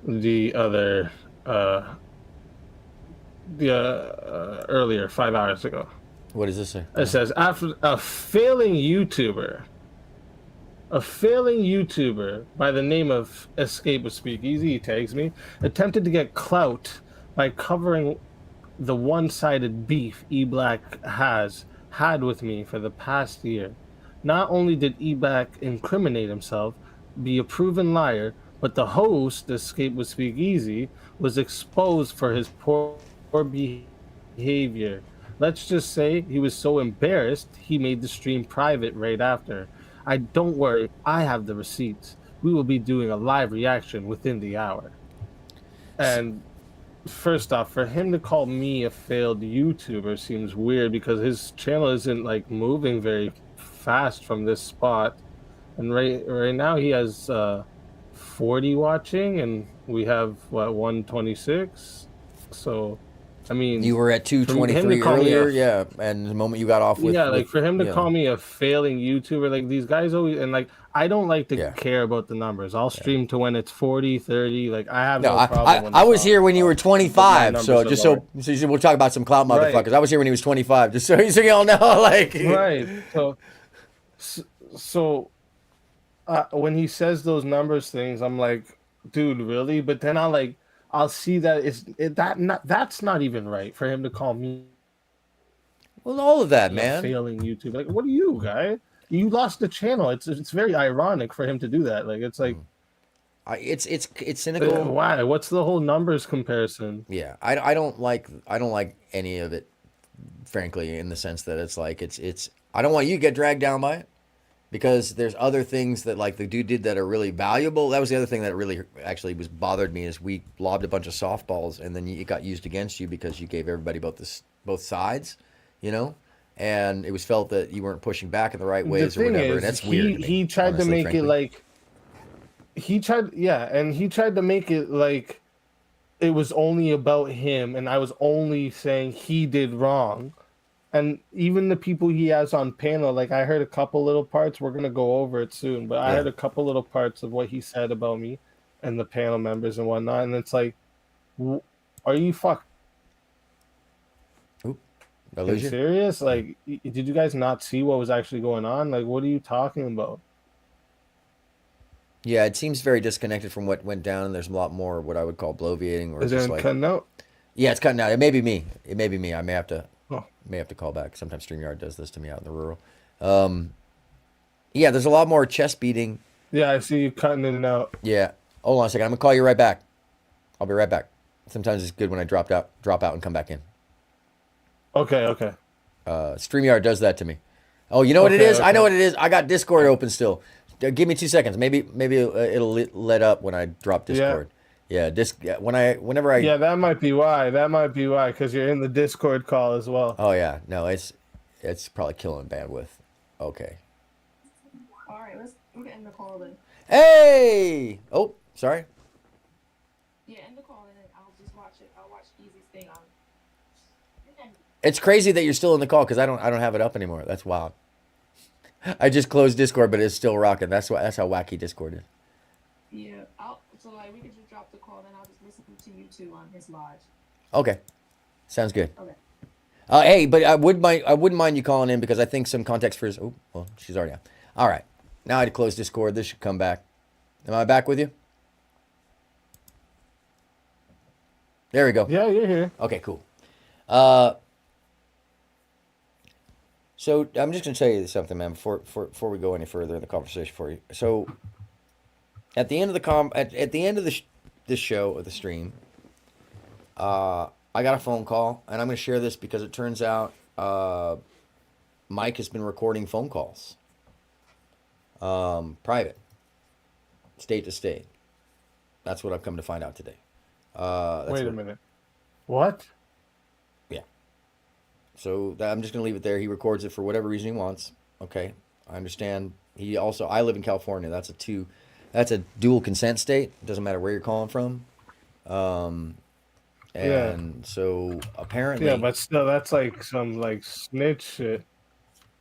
The other, earlier, 5 hours ago. What does this say? It says, after a failing YouTuber by the name of Escape with Speakeasy, he tags me, attempted to get clout by covering the one-sided beef E-Black had with me for the past year. Not only did E-Black incriminate himself, be a proven liar, but the host, Escape with Speakeasy, was exposed for his poor behavior. Let's just say he was so embarrassed he made the stream private right after. Don't worry, I have the receipts. We will be doing a live reaction within the hour. And first off, for him to call me a failed YouTuber seems weird because his channel isn't like moving very fast from this spot. And right now he has 40 watching and we have 126. So I mean, you were at 223 earlier, and the moment you got off with for him to call me a failing YouTuber, like these guys always, and like I don't like to care about the numbers. I'll stream to when it's 40, 30, like I have no problem. I was here when you were 25, so just so we'll talk about some clout motherfuckers. Right. I was here when he was 25, just so y'all know, like right. So when he says those numbers things, I'm like, dude, really? But then I'll see that that's not even right for him to call me. Well, all of that, man. Failing YouTube. Like, what are you, guy? You lost the channel. It's very ironic for him to do that. Like, it's like, it's cynical. Why? What's the whole numbers comparison? Yeah, I don't like any of it, frankly, in the sense that it's like it's. I don't want you to get dragged down by it. Because there's other things that like the dude did that are really valuable. That was the other thing that really actually bothered me is we lobbed a bunch of softballs and then it got used against you because you gave everybody both sides, and it was felt that you weren't pushing back in the right ways or whatever. And that's weird. He tried to make it like he tried to make it like it was only about him and I was only saying he did wrong. And even the people he has on panel, like I heard a couple little parts. We're gonna go over it soon, but I heard a couple little parts of what he said about me and the panel members and whatnot. And it's like, are you serious? Like, did you guys not see what was actually going on? Like, what are you talking about? Yeah, it seems very disconnected from what went down. And there's a lot more what I would call bloviating, or is just it like cutting out? Yeah, it's cutting out. It may be me. I may have to. May have to call back. Sometimes StreamYard does this to me out in the rural. Yeah, there's a lot more chest beating. Yeah, I see you cutting in and out. Yeah. Hold on a second. I'm gonna call you right back. I'll be right back. Sometimes it's good when I drop out and come back in. Okay. StreamYard does that to me. Oh, you know what it is? Okay. I know what it is. I got Discord open still. Give me 2 seconds. Maybe it'll let up when I drop Discord. Yeah, whenever I... Yeah, that might be why. Because you're in the Discord call as well. Oh, yeah. No, it's probably killing bandwidth. Okay. All right, we're getting the call then. Hey! Oh, sorry. Yeah, end the call and then I'll just watch it. I'll watch Easy's thing on. It's crazy that you're still in the call because I don't have it up anymore. That's wild. I just closed Discord, but it's still rocking. That's how wacky Discord is. Yeah, we could just drop the call, then I'll just listen to you two on his lodge. Okay, sounds good. Okay. Hey, but I wouldn't mind you calling in because I think some context for his. Oh, well, she's already out. All right, now I had to close Discord. This should come back. Am I back with you? There we go. Yeah, you're here. Okay, cool. So I'm just gonna tell you something, man. Before we go any further in the conversation for you. So at the end of this show or the stream, I got a phone call, and I'm gonna share this because it turns out Mike has been recording phone calls, private, state to state. That's what I've come to find out today. Wait a minute. What? Yeah. So I'm just gonna leave it there. He records it for whatever reason he wants. Okay, I understand. I live in California. That's a dual consent state. It doesn't matter where you're calling from. And so apparently, yeah, but still, that's like some like snitch shit.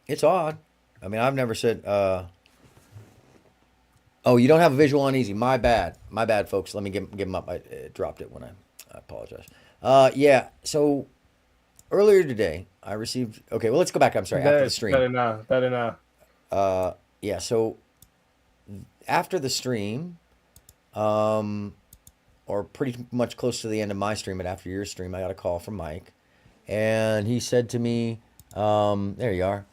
It's odd. I mean, I've never said. Oh, you don't have a visual uneasy. My bad, folks. Let me give him up. I dropped it when I apologize. Yeah. So earlier today, I received. Okay, well, let's go back. I'm sorry. After the stream. Better now. Yeah. So after the stream, or pretty much close to the end of my stream, and after your stream, I got a call from Mike, and he said to me, "There you are.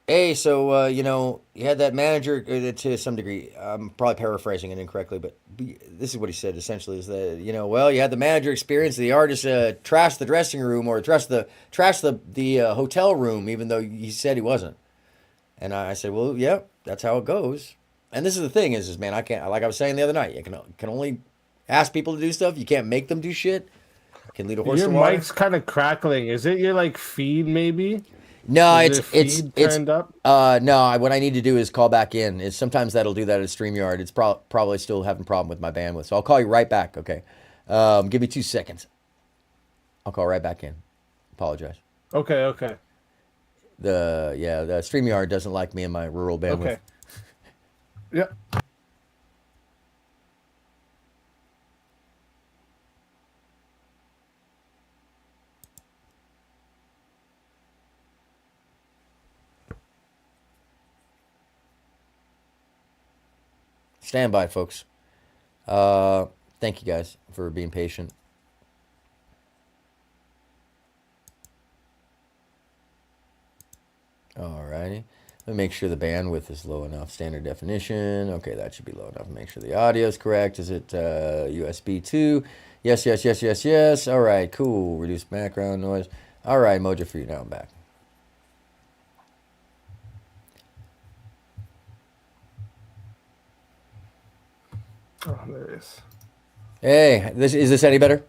Hey, so you had that manager to some degree. I'm probably paraphrasing it incorrectly, but this is what he said essentially: is that well, you had the manager experience the artist trashed the dressing room or trashed the hotel room, even though he said he wasn't." And I said, "Well, yeah, that's how it goes." And this is the thing is man, I can't, like I was saying the other night, you can only ask people to do stuff. You can't make them do shit. You can lead a horse to water. Your mic's kind of crackling. Is it your like feed maybe? No, it's turned up. No, what I need to do is call back in. Sometimes that'll do that at StreamYard. It's probably still having a problem with my bandwidth. So I'll call you right back. Okay, give me 2 seconds. I'll call right back in. Apologize. Okay. The StreamYard doesn't like me in my rural bandwidth. Okay. Yep. Stand by, folks. Thank you guys for being patient. Alrighty. Let me make sure the bandwidth is low enough. Standard definition. Okay, that should be low enough. Make sure the audio is correct. Is it USB 2? Yes. All right, cool. Reduce background noise. All right, Mojo for you. Now I'm back. Oh, there it is. Hey, is this any better?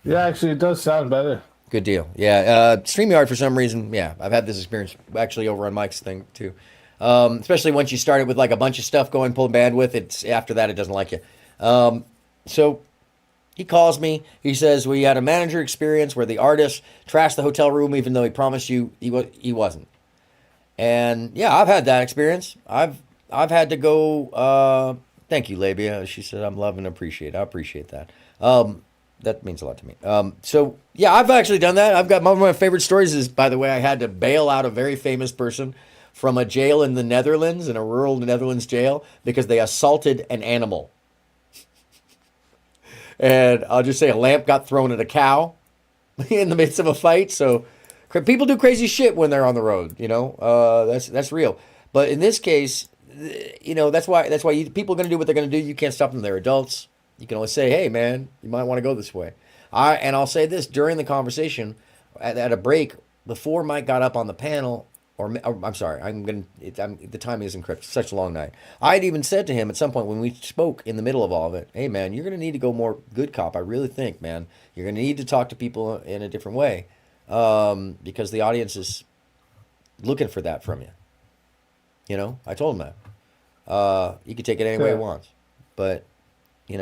Yeah, actually, it does sound better. Good deal. Yeah, StreamYard for some reason. Yeah, I've had this experience actually over on Mike's thing too. Especially once you started with like a bunch of stuff going, pulling bandwidth. It's after that it doesn't like you. So he calls me. He says we had a manager experience where the artist trashed the hotel room even though he promised you he wasn't. And yeah, I've had that experience. I've had to go. Thank you, Labia. She said I'm loving and appreciate. I appreciate that. That means a lot to me. So yeah, I've actually done that. I've got one of my favorite stories is, by the way, I had to bail out a very famous person from a jail in the Netherlands, in a rural Netherlands jail, because they assaulted an animal. And I'll just say a lamp got thrown at a cow in the midst of a fight. So people do crazy shit when they're on the road, that's real. But in this case, that's why people are going to do what they're going to do. You can't stop them. They're adults. You can only say, hey, man, you might want to go this way. And I'll say this during the conversation at a break before Mike got up on the panel, I'm sorry, the timing is encrypted. Such a long night. I had even said to him at some point when we spoke in the middle of all of it, hey, man, you're going to need to go more good cop. I really think, man, you're going to need to talk to people in a different way because the audience is looking for that from you. I told him that. You can take it any way he wants. But and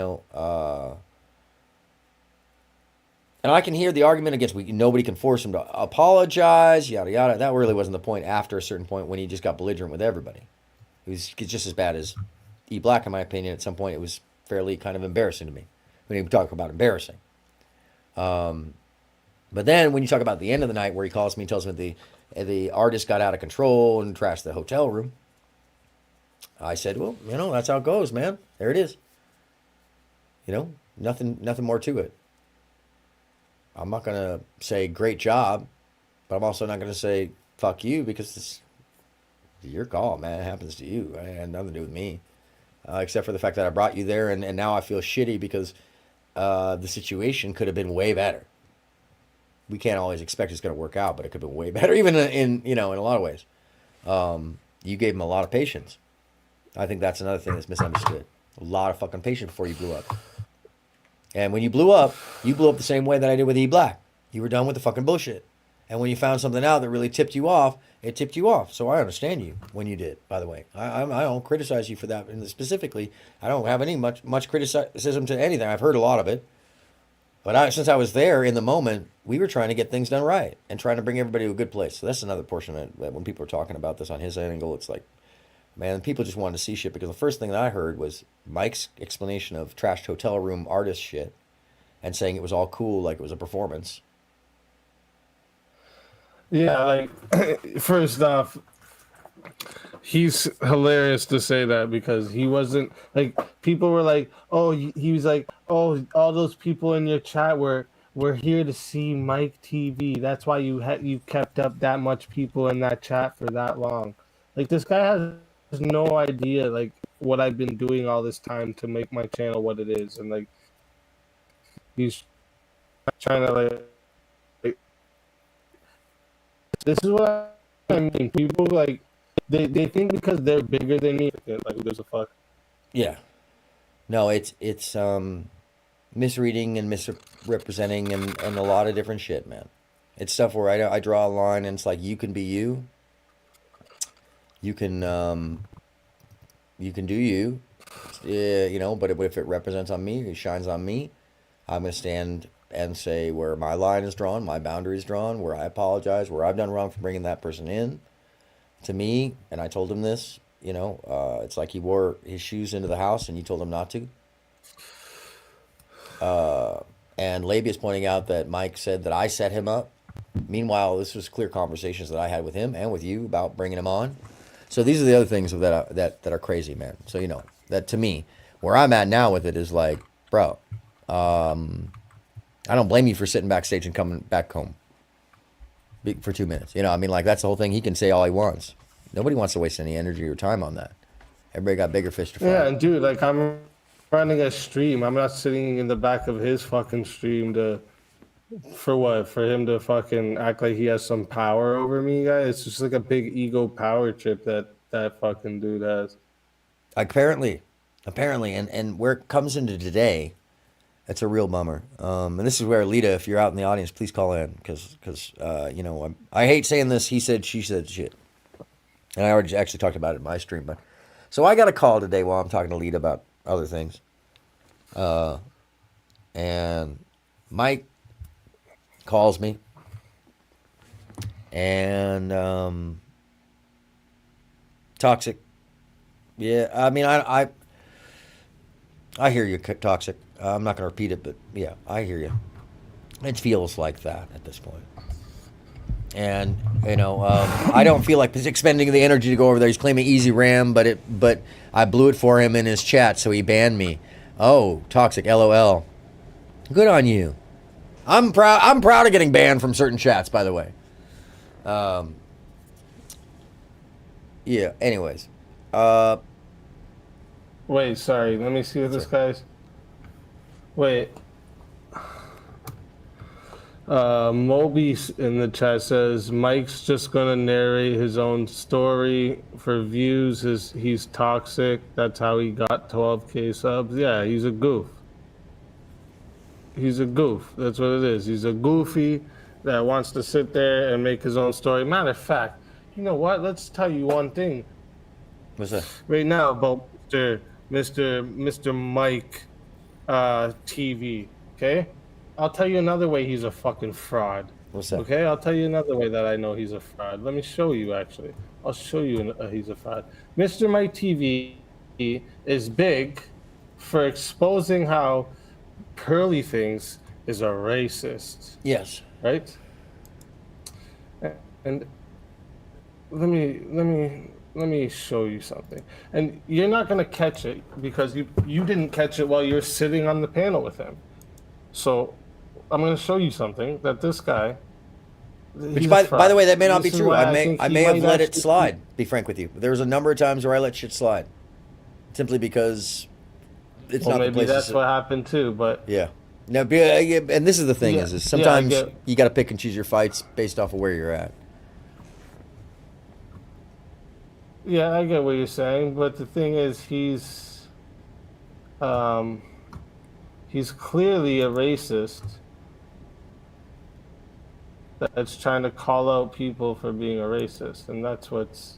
I can hear the argument against nobody can force him to apologize, yada yada. That really wasn't the point after a certain point when he just got belligerent with everybody. It was just as bad as E Black, in my opinion. At some point, it was fairly kind of embarrassing to me when you talk about embarrassing. But then when you talk about the end of the night where he calls me and tells me the artist got out of control and trashed the hotel room, I said, well, that's how it goes, man. There it is. Nothing more to it. I'm not gonna say great job, but I'm also not gonna say fuck you, because it's your call, man. It happens to you. It had nothing to do with me, except for the fact that I brought you there, and now I feel shitty because the situation could have been way better. We can't always expect it's going to work out, but it could have been way better, even in a lot of ways. You gave him a lot of patience. I think that's another thing that's misunderstood. A lot of fucking patience before you blew up. And when you blew up the same way that I did with E Black. You were done with the fucking bullshit. And when you found something out that really tipped you off, it tipped you off. So I understand you when you did, by the way. I don't criticize you for that. And specifically, I don't have any much criticism to anything. I've heard a lot of it. But since I was there in the moment, we were trying to get things done right and trying to bring everybody to a good place. So that's another portion of it. That when people are talking about this on his angle, it's like, man, people just wanted to see shit, because the first thing that I heard was Mike's explanation of trashed hotel room artist shit and saying it was all cool, like it was a performance. Yeah, like, first off, he's hilarious to say that, because he wasn't, like, people were like, oh, he was like, oh, all those people in your chat were here to see Mike TV. That's why you kept up that much people in that chat for that long. Like, this guy has no idea, like, what I've been doing all this time to make my channel what it is. And, like, he's trying to, like this is what I mean. People, like, they think because they're bigger than me, like, who gives a fuck? Yeah. No, it's misreading and misrepresenting and a lot of different shit, man. It's stuff where I draw a line, and it's like, you can be you. You can do you. Yeah, but if it represents on me, it shines on me, I'm going to stand and say where my line is drawn, my boundary is drawn, where I apologize, where I've done wrong for bringing that person in to me. And I told him this, it's like he wore his shoes into the house and you told him not to. And Labia is pointing out that Mike said that I set him up. Meanwhile, this was clear conversations that I had with him and with you about bringing him on. So these are the other things that are crazy, man. So, that to me, where I'm at now with it is like, bro, I don't blame you for sitting backstage and coming back home for 2 minutes. Like, that's the whole thing. He can say all he wants. Nobody wants to waste any energy or time on that. Everybody got bigger fish to fry. Yeah, and dude, like, I'm running a stream. I'm not sitting in the back of his fucking stream for what? For him to fucking act like he has some power over me, guys? It's just like a big ego power trip that fucking dude has. Apparently. And where it comes into today, it's a real bummer. And this is where, Lita, if you're out in the audience, please call in, because I hate saying this, he said, she said shit. And I already actually talked about it in my stream. But so I got a call today while I'm talking to Lita about other things. And Mike calls me. And Toxic. Yeah, I mean, I hear you, Toxic. I'm not going to repeat it, but yeah, I hear you. It feels like that at this point. And, I don't feel like expending the energy to go over there. He's claiming easy RAM, but I blew it for him in his chat, so he banned me. Oh, Toxic, LOL. Good on you. I'm proud of getting banned from certain chats, by the way. Yeah, anyways. Wait, sorry. Let me see what this guy's... Wait. Moby in the chat says, Mike's just gonna narrate his own story for views. He's toxic. That's how he got 12K subs. Yeah, he's a goof. He's a goof. That's what it is. He's a goofy that wants to sit there and make his own story. Matter of fact, you know what? Let's tell you one thing. What's that? Right now about Mr. Mike TV, okay? I'll tell you another way he's a fucking fraud. What's that? Okay, I'll tell you another way that I know he's a fraud. Let me show you, actually. I'll show you he's a fraud. Mr. Mike TV is big for exposing how Pearly Things is a racist. Yes. Right? And let me let me show you something. And you're not gonna catch it because you didn't catch it while you're sitting on the panel with him. So I'm gonna show you something that this guy. Which, by the way, that may not be This is true. why I think may he have might let it actually- slide. Be frank with you, there was a number of times where I let shit slide, simply because it's Well, not the maybe place. that's what happened too. But yeah. No, and this is the thing: Yeah, is yeah, I sometimes get- you got to pick and choose your fights based off of where you're at. yeah, I get what you're saying. But the thing is, he's clearly a racist that's trying to call out people for being a racist, and that's what's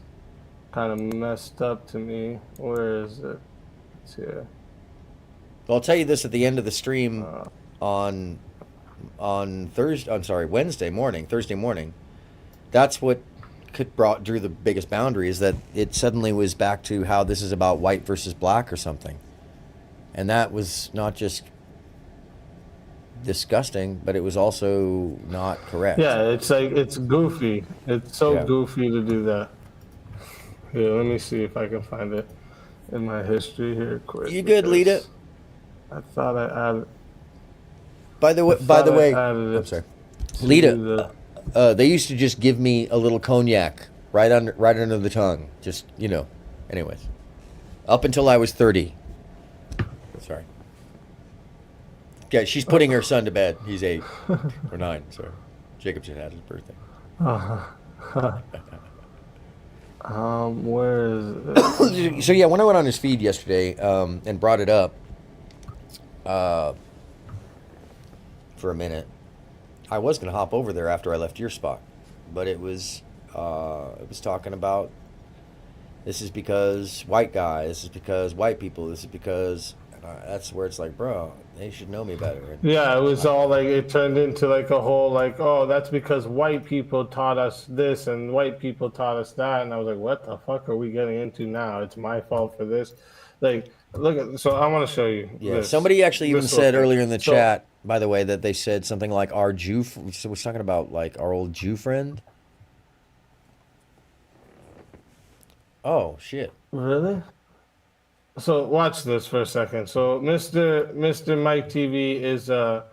kind of messed up to me. Where is it? It's here. Well, I'll tell you this: at the end of the stream on Thursday morning, that's what drew the biggest boundary, is that it suddenly was back to how this is about white versus black or something, and that was not just disgusting, but it was also not correct. Yeah, it's like, it's goofy. It's so Yeah. goofy to do that. Here, let me see if I can find it in my history here quick. You good, Lita? I thought I added. By the way, I'm sorry, to Lita. They used to just give me a little cognac right under the tongue. Just, anyways, up until I was 30. Sorry. Yeah, she's putting her son to bed. He's 8 or 9. Sorry, Jacob just had his birthday. Where is it? So yeah, when I went on his feed yesterday and brought it up for a minute, I was gonna hop over there after I left your spot, but it was talking about, this is because white guy, this is because white people, this is because that's where it's like, bro, they should know me better. And Yeah, it was all like, it turned into like a whole like, oh, that's because white people taught us this and white people taught us that, and I was like, what the fuck are we getting into now? It's my fault for this. Like, look at, so I want to show you. yeah, this. somebody actually even This said real quick. earlier in the So- chat, by the way, that they said something like our Jew. So we're talking about like our old Jew friend. Oh shit! Really? So watch this for a second. So Mr. Mike TV is a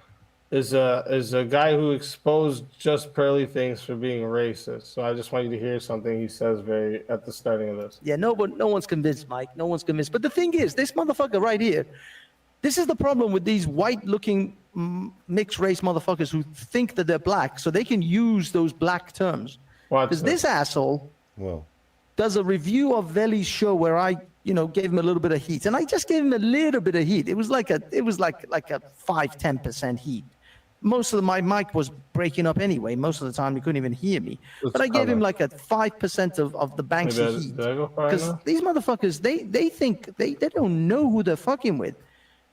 guy who exposed Just Pearly Things for being racist. So I just want you to hear something he says very at the starting of this. Yeah, no one's convinced, Mike. No one's convinced. But the thing is, this motherfucker right here, this is the problem with these white-looking mixed race motherfuckers who think that they're black, so they can use those black terms. Because this asshole does a review of Veli's show where I, gave him a little bit of heat, and I just gave him a little bit of heat. It was like a 5-10% heat. Most of my mic was breaking up anyway. Most of the time, you couldn't even hear me. But I gave him like a 5% of the Banksy heat. Did I go far Because enough? these motherfuckers, they think they don't know who they're fucking with.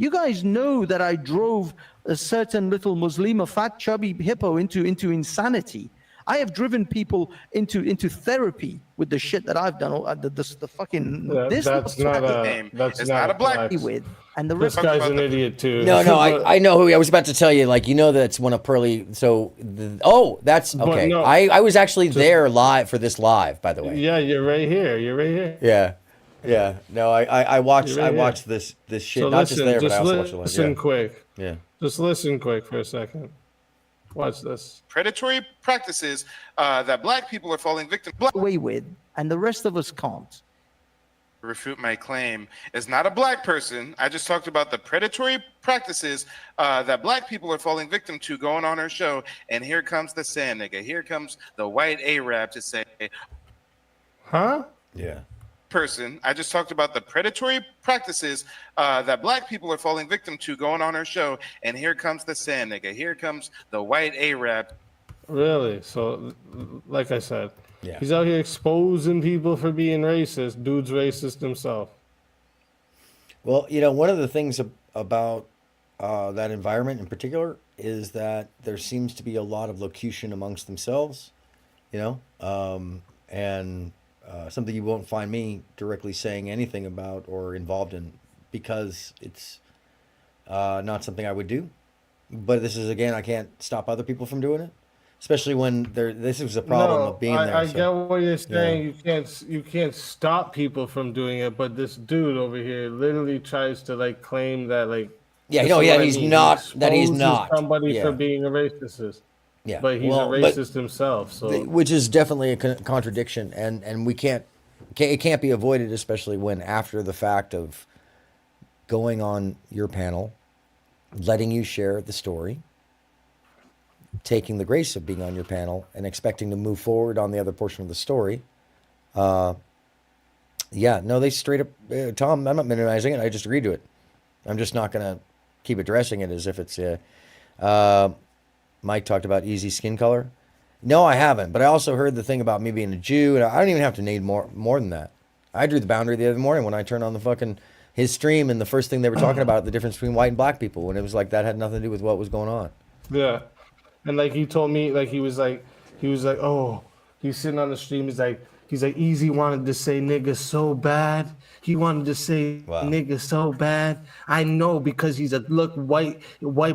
You guys know that I drove a certain little Muslima fat chubby hippo into insanity. I have driven people into therapy with the shit that I've done. The fucking That's not a black. With and the This rest. guy's an idiot too. No, I know who I was about to tell you. Like, that's one of Pearly. So, that's But okay. no, I was actually there live for this live, by the way. Yeah, you're right here. You're right here. Yeah. No, I watched You're right here. this shit. So Not listen, just there, but I also watched it live. listen quick. Yeah. Just listen quick for a second. Watch this. Predatory practices that black people are falling victim away with, and the rest of us can't. refute my claim is not a black person. I just talked about the predatory practices that black people are falling victim to going on our show. And here comes the sand nigga. Here comes the white Arab to say, huh? Yeah. Person. I just talked about the predatory practices that black people are falling victim to going on our show. And here comes the sand nigga. Here comes the white Arab. Really? So, like I said, yeah. He's out here exposing people for being racist. Dude's racist himself. Well, one of the things about that environment in particular is that there seems to be a lot of locution amongst themselves, and something you won't find me directly saying anything about or involved in, because it's not something I would do. But this is, again, I can't stop other people from doing it. especially when this was a problem of being there. I so, get what you're saying. yeah. You can't stop people from doing it, but this dude over here literally tries to like claim that like Yeah, this no, is yeah, what I he's mean. not. He That he's exposes not. somebody Yeah. for being a racist. Yeah, But he's a racist himself. So which is definitely a contradiction, and we it can't be avoided, especially when after the fact of going on your panel, letting you share the story, taking the grace of being on your panel, and expecting to move forward on the other portion of the story. Yeah, no, they straight up, Tom, I'm not minimizing it. I just agreed to it. I'm just not going to keep addressing it as if it's Mike talked about easy skin color. No, I haven't. But I also heard the thing about me being a Jew, and I don't even have to need more than that. I drew the boundary the other morning when I turned on the fucking his stream, and the first thing they were talking about the difference between white and black people, when it was like that had nothing to do with what was going on. yeah, and like he told me, like he was like, oh, he's sitting on the stream. He's like, Easy wanted to say nigga so bad. He wanted to say nigga so bad. I know because he's a white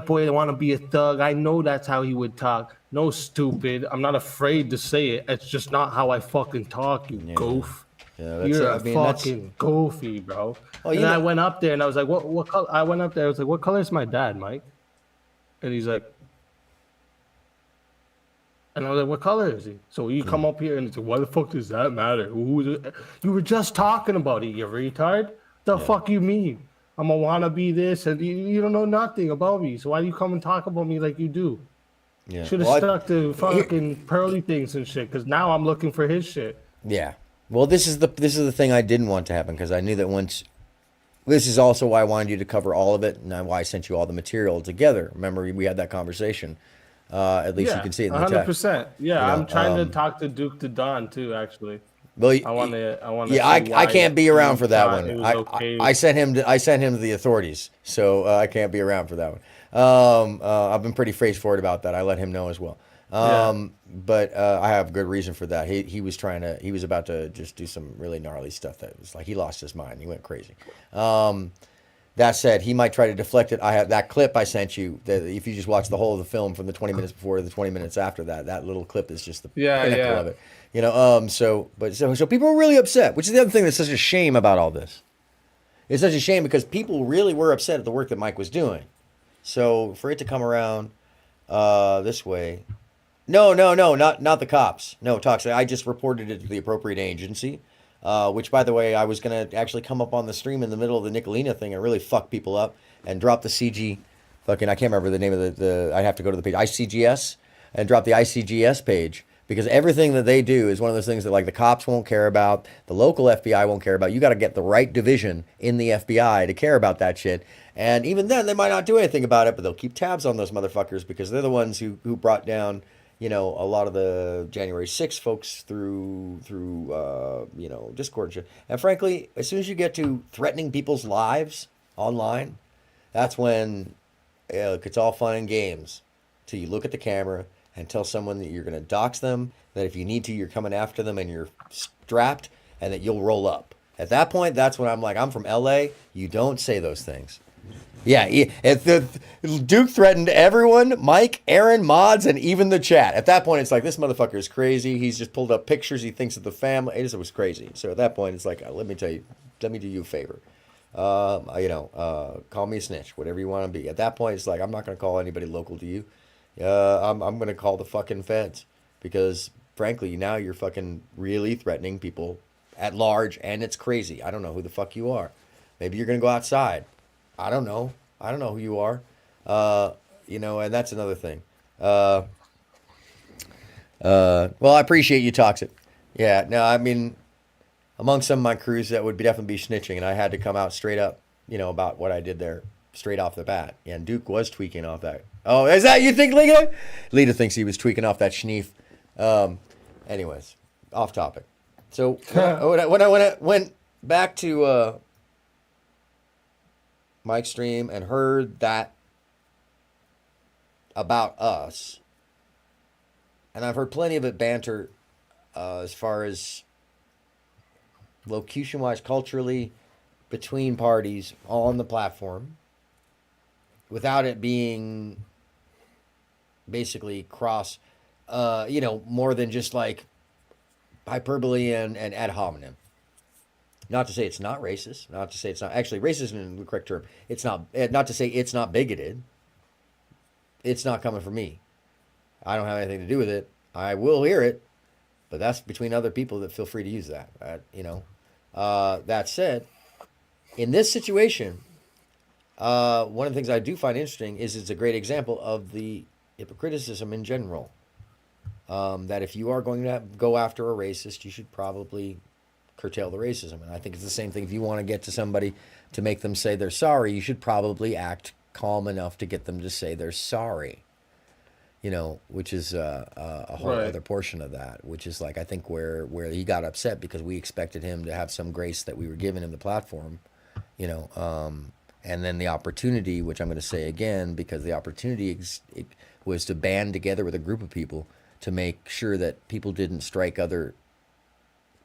boy that want to be a thug. I know that's how he would talk. No, stupid. I'm not afraid to say it. It's just not how I fucking talk, you goof. Yeah, You're fucking goofy, bro. Oh, and then I went up there and I was like, what color? I went up there. I was like, what color is my dad, Mike? And he's like, and I was like, what color is he? So you come up here and it's like, why the fuck does that matter? You were just talking about it, you retard. The fuck you mean? I'm a wannabe this, and you don't know nothing about me. So why do you come and talk about me like you do? Yeah. Should have stuck to fucking pearly things and shit, because now I'm looking for his shit. Yeah. Well, this is the thing I didn't want to happen, because I knew that once. This is also why I wanted you to cover all of it, and why I sent you all the material together. Remember, we had that conversation. At least you can see it in the text. 100%. Yeah, You know, I'm trying to talk to Duke to Don too, actually. Well, I want to. Yeah, I can't be around for that one. I sent him to the authorities, so I can't be around for that one. I've been pretty straightforward about that. I let him know as well. But I have good reason for that. He was about to just do some really gnarly stuff that was like he lost his mind. He went crazy. That said, he might try to deflect it. I have that clip I sent you. That if you just watch the whole of the film from the 20 minutes before to the 20 minutes after that, that little clip is just the pinnacle of it. You know, so people were really upset, which is the other thing that's such a shame about all this. It's such a shame because people really were upset at the work that Mike was doing. So for it to come around this way, no, not the cops. No, Toxic. I just reported it to the appropriate agency. Which, by the way, I was going to actually come up on the stream in the middle of the Nicolina thing and really fuck people up and drop the CG fucking, I can't remember the name of I'd have to go to the page, ICGS, and drop the ICGS page, because everything that they do is one of those things that like the cops won't care about, the local FBI won't care about. You got to get the right division in the FBI to care about that shit. And even then, they might not do anything about it, but they'll keep tabs on those motherfuckers because they're the ones who brought down, you know, a lot of the January 6th folks through you know, Discord and shit. And frankly, as soon as you get to threatening people's lives online, that's when it's all fun and games. Till you look at the camera and tell someone that you're going to dox them, that if you need to, you're coming after them and you're strapped, and that you'll roll up. At that point, that's when I'm like, I'm from LA. You don't say those things. Yeah, Duke threatened everyone, Mike, Aaron, mods, and even the chat. At that point, it's like, this motherfucker is crazy. He's just pulled up pictures. He thinks of the family. It was crazy. So at that point, it's like, let me do you a favor. You know, call me a snitch, whatever you want to be. At that point, it's like, I'm not going to call anybody local to you. I'm going to call the fucking feds, because frankly, now you're fucking really threatening people at large, and it's crazy. I don't know who the fuck you are. Maybe you're going to go outside. I don't know who you are. You know, and that's another thing. Well, I appreciate you, Toxic. Yeah, no, I mean, among some of my crews that would definitely be snitching, and I had to come out straight up, you know, about what I did there straight off the bat. Yeah, and Duke was tweaking off that. Oh, is that you think, Lita? Lita thinks he was tweaking off that schneef. Anyways, off topic. So when I went back to Mike's stream and heard that about us, and I've heard plenty of it banter as far as locution-wise, culturally, between parties on the platform, without it being basically cross more than just like hyperbole and ad hominem. Not to say it's not racist. Not to say it's not. Actually, racist isn't the correct term. It's not. Not to say it's not bigoted. It's not coming from me. I don't have anything to do with it. I will hear it, but that's between other people that feel free to use that. That said, in this situation, one of the things I do find interesting is it's a great example of the hypocriticism in general. That if you are going to go after a racist, you should probably curtail the racism. And I think it's the same thing. If you want to get to somebody to make them say they're sorry, you should probably act calm enough to get them to say they're sorry. Which is a whole other portion of that, which is like, I think where he got upset because we expected him to have some grace that we were giving him the platform, and then the opportunity, which I'm going to say again, because the opportunity was to band together with a group of people to make sure that people didn't strike other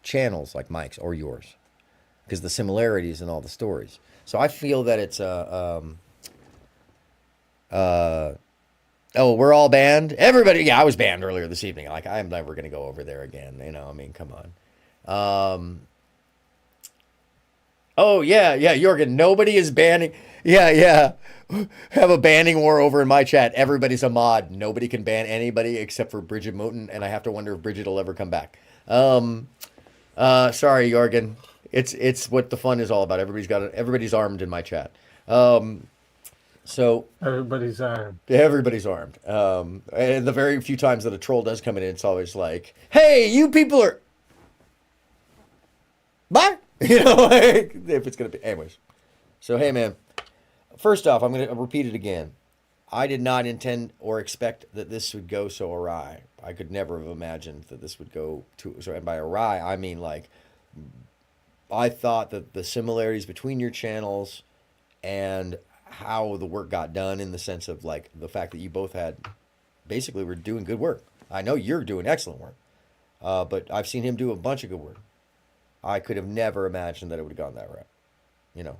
channels like Mike's or yours, because the similarities in all the stories. So I feel that it's oh, we're all banned. Everybody, yeah, I was banned earlier this evening. Like, I'm never gonna go over there again. Come on. Oh yeah, Jorgen. Nobody is banning. Yeah. Have a banning war over in my chat. Everybody's a mod. Nobody can ban anybody except for Bridget Moten, and I have to wonder if Bridget will ever come back. Sorry, Jorgen. It's what the fun is all about. Everybody's armed in my chat. So everybody's armed. Everybody's armed. And the very few times that a troll does come in, it's always like, "Hey, you people are." Bye. Like, if it's gonna be, anyways. So hey, man. First off, I'm gonna repeat it again. I did not intend or expect that this would go so awry. I could never have imagined that this would go so. And by awry, I mean like, I thought that the similarities between your channels and how the work got done, in the sense of like the fact that you both basically were doing good work. I know you're doing excellent work, but I've seen him do a bunch of good work. I could have never imagined that it would have gone that route, and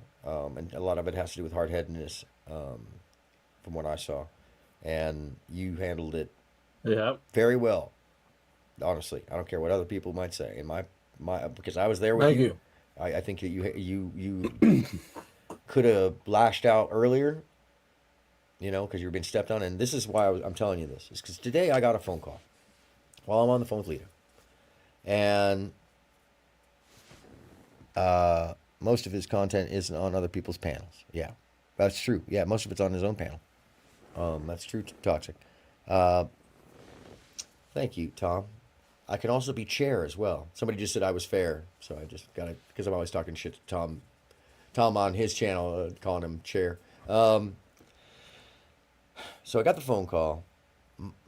a lot of it has to do with hard-headedness, from what I saw, and you handled it very well. Honestly, I don't care what other people might say. In my because I was there with you. I think that you could have lashed out earlier, because you were being stepped on. And this is why I'm telling you this. Is because today I got a phone call while I'm on the phone with Lita. And most of his content isn't on other people's panels. Yeah, that's true. Yeah, most of it's on his own panel. That's true, Toxic. Thank you, Tom. I can also be chair as well. Somebody just said I was fair, so I just got it, because I'm always talking shit to Tom on his channel, calling him chair. So I got the phone call,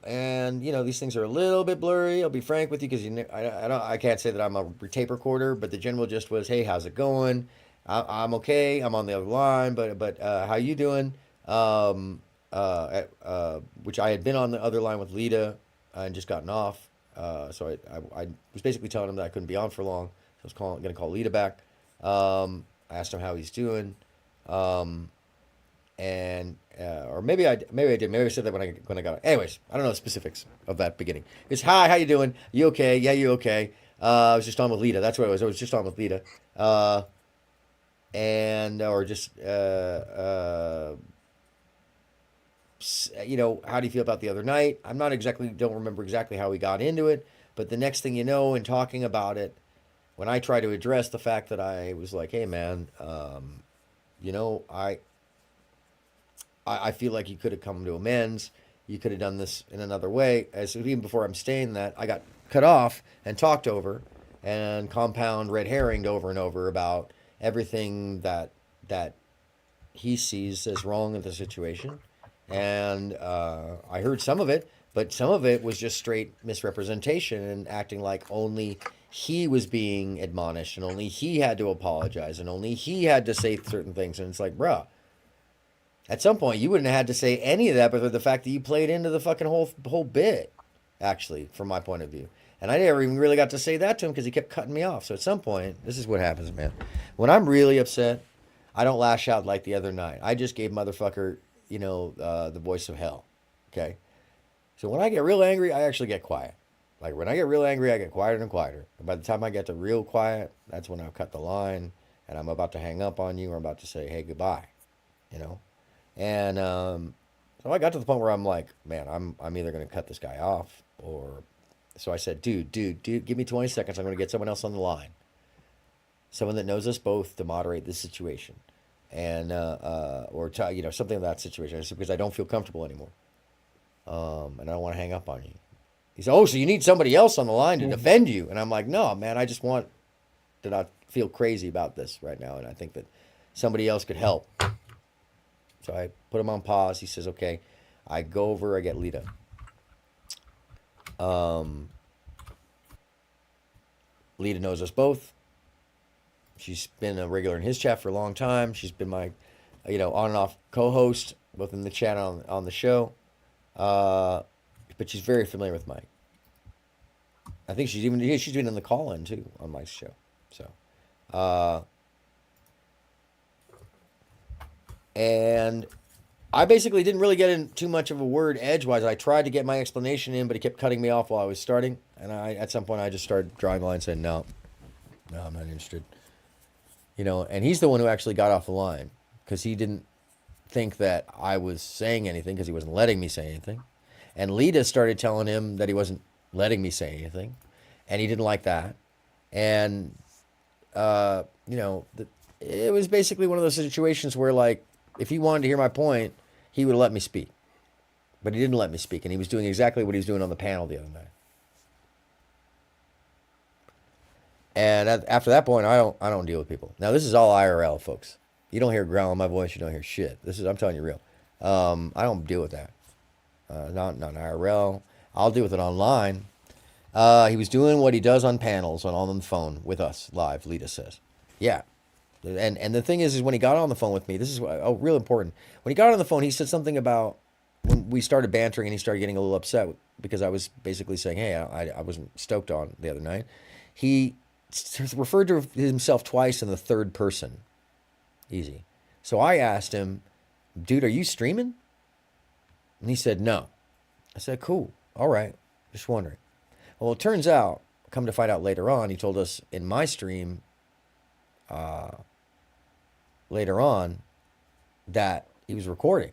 and these things are a little bit blurry. I'll be frank with you, because I can't say that I'm a tape recorder, but the general gist was, hey, how's it going? I'm okay. I'm on the other line, but how you doing? Which I had been on the other line with Lita and just gotten off. So I was basically telling him that I couldn't be on for long. So I was going to call Lita back. I asked him how he's doing, or maybe I did. Maybe I said that when I got it. Anyways, I don't know the specifics of that beginning. It's, hi, how you doing? You okay? Yeah, you okay? I was just on with Lita. That's what it was. I was just on with Lita. How do you feel about the other night? Don't remember exactly how we got into it, but the next thing you know, in talking about it, when I try to address the fact that I was like, hey man, I feel like you could have come to amends. You could have done this in another way. As even before I'm saying that, I got cut off and talked over and compound red herringed over and over about everything that he sees as wrong in the situation. And I heard some of it, but some of it was just straight misrepresentation and acting like only he was being admonished and only he had to apologize and only he had to say certain things. And it's like, bruh, at some point you wouldn't have had to say any of that, but the fact that you played into the fucking whole bit, actually, from my point of view. And I never even really got to say that to him because he kept cutting me off. So at some point, this is what happens, man. When I'm really upset, I don't lash out like the other night. I just gave motherfucker, the voice of hell. Okay? So when I get real angry, I actually get quiet. Like when I get real angry, I get quieter and quieter. And by the time I get to real quiet, that's when I've cut the line and I'm about to hang up on you or I'm about to say, hey, goodbye, you know? And so I got to the point where I'm like, man, I'm either going to cut this guy off or... So I said, dude, give me 20 seconds. I'm going to get someone else on the line. Someone that knows us both to moderate this situation. And, or, you know, something of that situation. I said, because I don't feel comfortable anymore. And I don't want to hang up on you. He said, oh, so you need somebody else on the line to defend you. And I'm like, no, man, I just want to not feel crazy about this right now. And I think that somebody else could help. So I put him on pause. He says, okay. I go over, I get Lita. Lita knows us both. She's been a regular in his chat for a long time. She's been my, you know, on and off co-host, both in the chat and on the show. But she's very familiar with Mike. I think she's been in the call-in too on Mike's show. So, and I basically didn't really get in too much of a word edgewise. I tried to get my explanation in, but he kept cutting me off while I was starting. And at some point I just started drawing lines saying, no, I'm not interested. You know, and he's the one who actually got off the line because he didn't think that I was saying anything because he wasn't letting me say anything. And Lita started telling him that he wasn't letting me say anything. And he didn't like that. And, you know, it was basically one of those situations where, like, if he wanted to hear my point, he would have let me speak. But he didn't let me speak. And he was doing exactly what he was doing on the panel the other night. And after that point, I don't deal with people. Now, this is all IRL, folks. You don't hear growl in my voice. You don't hear shit. I'm telling you real. I don't deal with that. Not IRL. I'll deal with it online. He was doing what he does on panels on the phone with us live, Lita says. Yeah. And the thing is when he got on the phone with me, this is real important. When he got on the phone, he said something about when we started bantering and he started getting a little upset because I was basically saying, hey, I wasn't stoked on the other night. He referred to himself twice in the third person. Easy. So I asked him, dude, are you streaming? And he said, no. I said, cool. All right. Just wondering. Well, it turns out, come to find out later on, he told us in my stream later on that he was recording.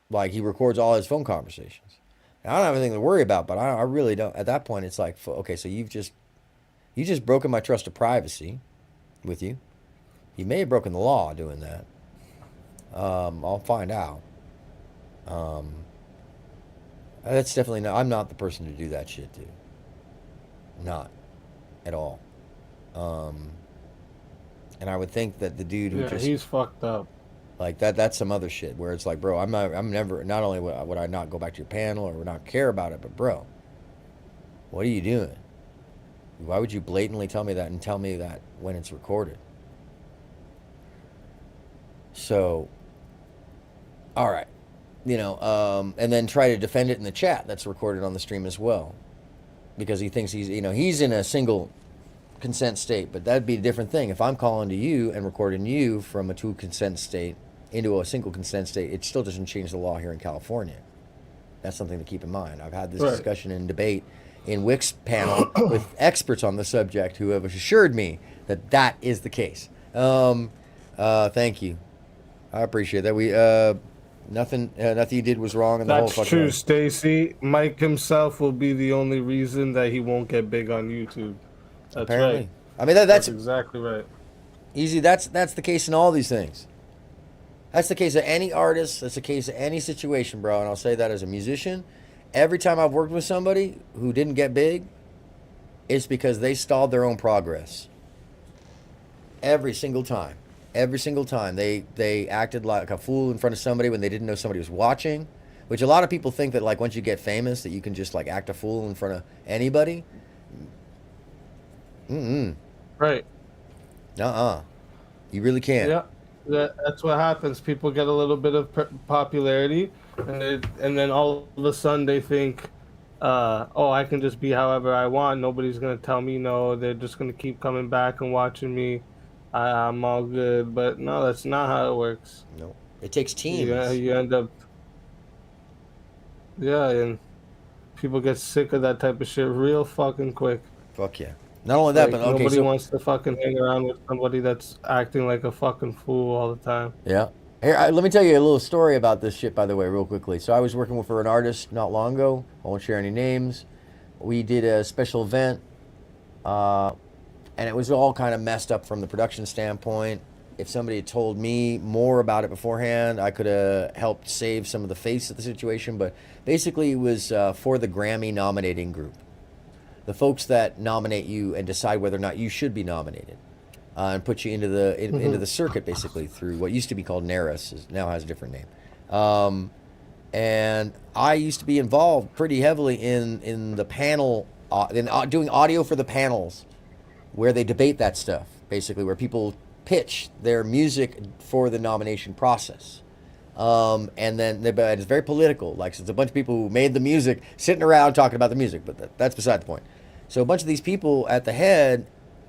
Like, he records all his phone conversations. Now, I don't have anything to worry about, but I really don't. At that point, it's like, okay, so you just broken my trust of privacy with you. You may have broken the law doing that. I'll find out. That's definitely not. I'm not the person to do that shit, dude. Not at all. And I would think that the dude who he's fucked up. Like that's some other shit where it's like, bro, I'm never, not only would I not go back to your panel or not care about it, but bro, what are you doing? Why would you blatantly tell me that and tell me that when it's recorded? So, all right, you know, and then try to defend it in the chat that's recorded on the stream as well, because he thinks he's in a single consent state, but that'd be a different thing. If I'm calling to you and recording you from a two consent state into a single consent state, it still doesn't change the law here in California. That's something to keep in mind. I've had this discussion and debate in Wick's panel with experts on the subject who have assured me that that is the case. Thank you. I appreciate that. Nothing you did was wrong. In the That's whole true, Stacy. Mike himself will be the only reason that he won't get big on YouTube. That's apparently right. I mean, that's exactly right. Easy. That's the case in all these things. That's the case of any artist. That's the case of any situation, bro. And I'll say that as a musician. Every time I've worked with somebody who didn't get big, it's because they stalled their own progress. Every single time. Every single time. They acted like a fool in front of somebody when they didn't know somebody was watching. Which a lot of people think that, like, once you get famous that you can just, like, act a fool in front of anybody. Right. You really can't. Yeah. That's what happens. People get a little bit of popularity, and then all of a sudden they think, oh, I can just be however I want. Nobody's going to tell me no. They're just going to keep coming back and watching me. I'm all good. But no, that's not how it works. No. It takes teams. You end up... Yeah, and people get sick of that type of shit real fucking quick. Fuck yeah. Not only that, Like, but okay, nobody so wants to fucking hang around with somebody that's acting like a fucking fool all the time. yeah. Here, let me tell you a little story about this shit, by the way, real quickly. So I was working for an artist not long ago. I won't share any names. We did a special event, and it was all kind of messed up from the production standpoint. If somebody had told me more about it beforehand, I could have helped save some of the face of the situation. But basically, it was for the Grammy nominating group, the folks that nominate you and decide whether or not you should be nominated. And put you into the into the circuit, basically, through what used to be called NARAS, now has a different name. And I used to be involved pretty heavily in the panel, doing audio for the panels, where they debate that stuff, basically, where people pitch their music for the nomination process. And then it's very political, like it's a bunch of people who made the music sitting around talking about the music, but that's beside the point. So a bunch of these people at the head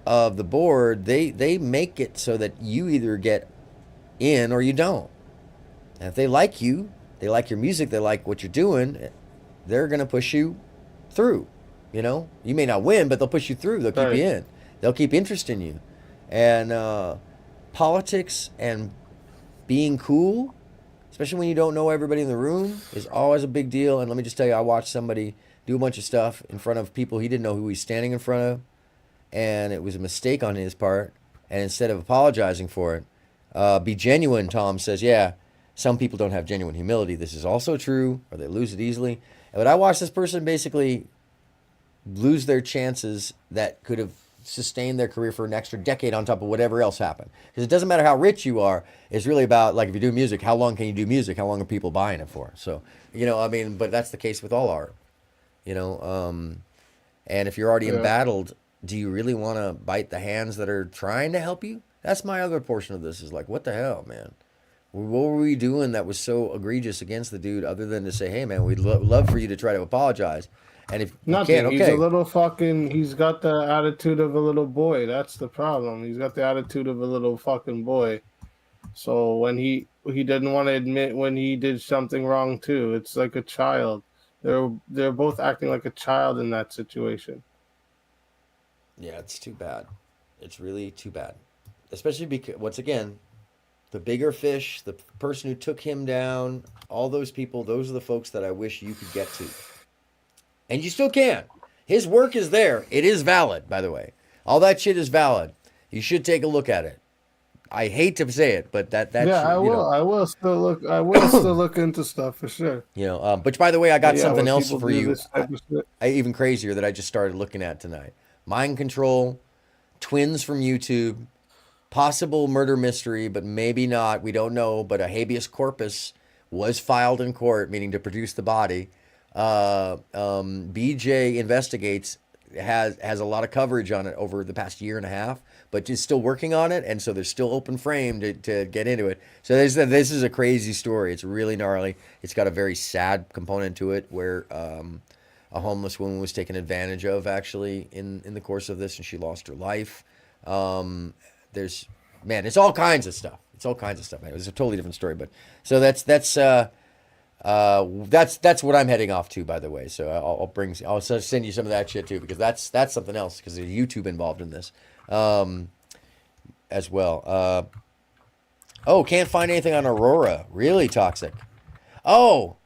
of the board, they make it so that you either get in or you don't. And if they like you, they like your music, they like what you're doing, they're gonna push you through. You know, you may not win, but they'll push you through. They'll keep you in. They'll keep interest in you. And politics and being cool, especially when you don't know everybody in the room, is always a big deal. And let me just tell you, I watched somebody do a bunch of stuff in front of people he didn't know who he's standing in front of. And it was a mistake on his part. And instead of apologizing for it, be genuine, Tom says, yeah, some people don't have genuine humility. This is also true, or they lose it easily. But I watched this person basically lose their chances that could have sustained their career for an extra decade on top of whatever else happened. Because it doesn't matter how rich you are. It's really about, like, if you do music, how long can you do music? How long are people buying it for? So, you know, I mean, but that's the case with all art, you know. And if you're already embattled, do you really want to bite the hands that are trying to help you? That's my other portion of this, is like, what the hell, man? What were we doing that was so egregious against the dude, other than to say, hey, man, we'd love for you to try to apologize. And if Nothing. you can't, okay. He's a little fucking. He's got the attitude of a little boy. That's the problem. He's got the attitude of a little fucking boy. So when he didn't want to admit when he did something wrong too, it's like a child. They're both acting like a child in that situation. Yeah, it's too bad. It's really too bad. Especially because, once again, the bigger fish, the person who took him down, all those people, those are the folks that I wish you could get to. And you still can. His work is there. It is valid, by the way. All that shit is valid. You should take a look at it. I hate to say it, but that yeah, I will. You know. I will still look. I will still look into stuff for sure. You know, but by the way, I got something else for you. Even crazier that I just started looking at tonight. Mind control, twins from YouTube, possible murder mystery, but maybe not. We don't know. But a habeas corpus was filed in court, meaning to produce the body. BJ Investigates has a lot of coverage on it over the past year and a half, but is still working on it, and so there's still open frame to get into it. So this is a crazy story. It's really gnarly. It's got a very sad component to it, where a homeless woman was taken advantage of, actually, in the course of this, and she lost her life. It's all kinds of stuff. It's all kinds of stuff. It was a totally different story, but so that's what I'm heading off to, by the way. So I'll send you some of that shit too, because that's something else, because there's YouTube involved in this as well. Can't find anything on Aurora. Really toxic. Oh,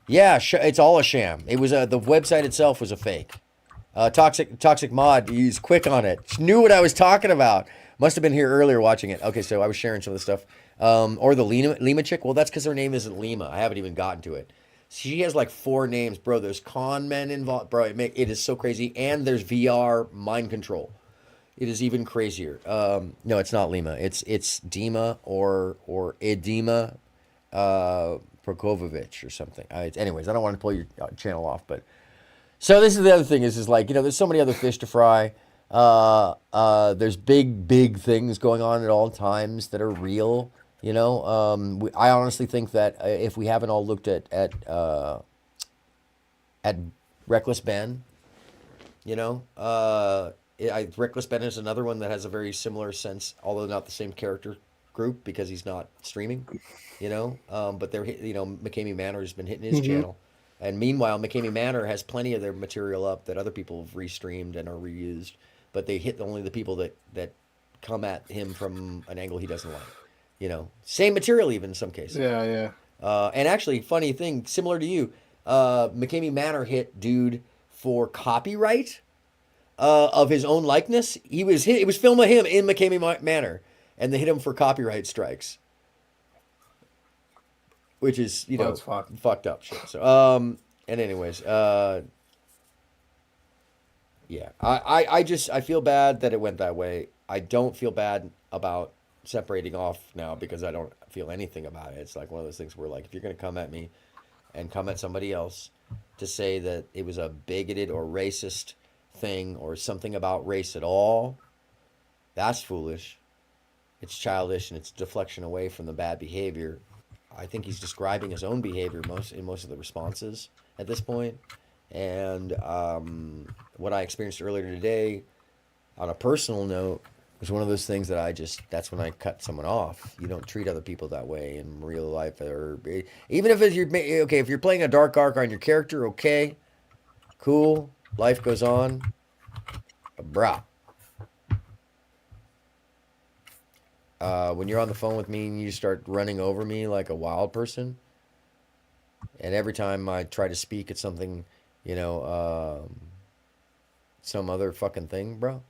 yeah, it's all a sham. It was the website itself was a fake. Toxic Mod, he's quick on it. Knew what I was talking about. Must have been here earlier watching it. Okay, so I was sharing some of the stuff. Or the Lima chick. Well, that's because her name isn't Lima. I haven't even gotten to it. She has like 4 names, bro. There's con men involved, bro. It is so crazy. And there's VR mind control. It is even crazier. No, it's not Lima. It's Dima or Edima Prokovovich or something. Anyways, I don't want to pull your channel off, but so this is the other thing. Is like, you know, there's so many other fish to fry. There's big things going on at all times that are real. You know, I honestly think that if we haven't all looked at Reckless Ben, you know, Reckless Ben is another one that has a very similar sense, although not the same character group, because he's not streaming, you know. But they're, you know, McCamey Manor has been hitting his channel. And meanwhile, McCamey Manor has plenty of their material up that other people have restreamed and are reused, but they hit only the people that come at him from an angle he doesn't like. You know, same material even in some cases. Yeah, yeah. And actually, funny thing, similar to you, McCamey Manor hit dude for copyright of his own likeness. It was film of him in McCamey Manor, and they hit him for copyright strikes, which is That's fucked up shit. So and anyways, yeah, I feel bad that it went that way. I don't feel bad about separating off now because I don't feel anything about it. It's like one of those things where, like, if you're gonna come at me and come at somebody else to say that it was a bigoted or racist thing or something about race at all, that's foolish. It's childish and it's deflection away from the bad behavior. I think he's describing his own behavior in most of the responses at this point. And what I experienced earlier today, on a personal note, was one of those things that that's when I cut someone off. You don't treat other people that way in real life, or even if if you're playing a dark arc on your character, okay, cool, life goes on, brah. When you're on the phone with me and you start running over me like a wild person, and every time I try to speak at something, some other fucking thing, bro,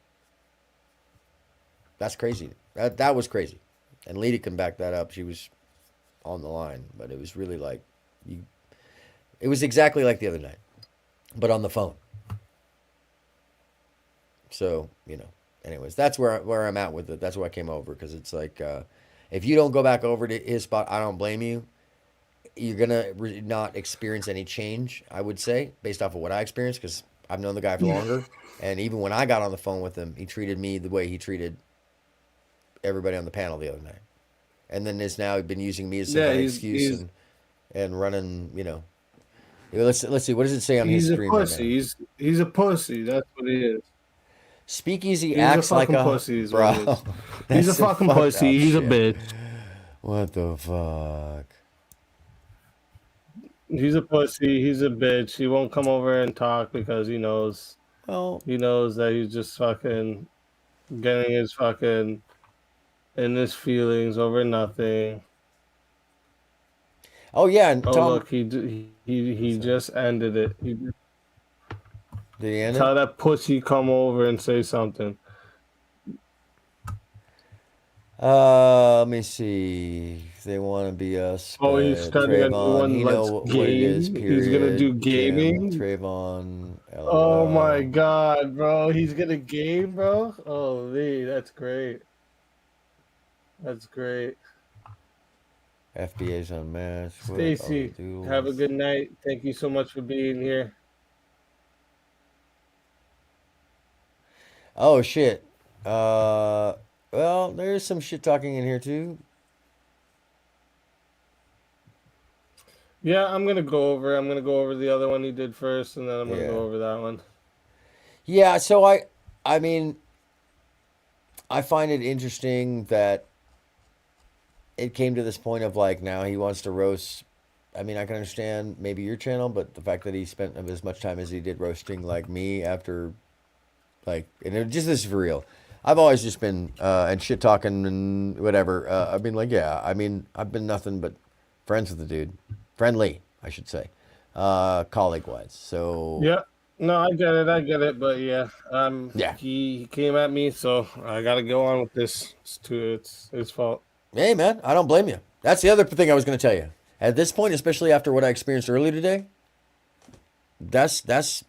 that's crazy. That was crazy. And Lita can back that up. She was on the line, but it was really like, it was exactly like the other night, but on the phone. So, anyways, that's where I'm at with it. That's why I came over, because it's like, if you don't go back over to his spot, I don't blame you. You're gonna not experience any change, I would say, based off of what I experienced, because I've known the guy for longer. And even when I got on the phone with him, he treated me the way he treated everybody on the panel the other night. And then has now been using me as some excuse and running, Let's see, what does it say on his stream? He's a pussy. He's a pussy. That's what he is. Speakeasy acts like a pussy, bro. He's a fucking pussy. He's a bitch. What the fuck? He's a pussy. He's a bitch. He won't come over and talk because he knows. Well, he knows that he's just fucking getting his fucking in his feelings over nothing. Oh yeah, and Tom, look, he just ended it. Did he end it? Tell that pussy come over and say something. Let me see. They want to be us. Oh, he's starting a new one. He know what it is. Period. He's gonna do gaming. Trayvon. LOL. Oh my god, bro! He's gonna game, bro. Holy, that's great. That's great. FBA's unmasked. Stacy, have a good night. Thank you so much for being here. Oh shit. Well, there's some shit talking in here too. Yeah, I'm gonna go over the other one he did first, and then I'm gonna go over that one. Yeah, so I mean, I find it interesting that it came to this point of like, now he wants to roast. I mean, I can understand maybe your channel, but the fact that he spent as much time as he did roasting like me after, like, and it just, this is for real. I've always just been and shit talking and whatever. I've been like, yeah, I mean, I've been nothing but friends with the dude, friendly, I should say, colleague wise. So yeah, no, I get it, but yeah, he came at me, so I gotta go on with this. It's his fault. Hey man, I don't blame you. That's the other thing I was going to tell you. At this point, especially after what I experienced earlier today, that's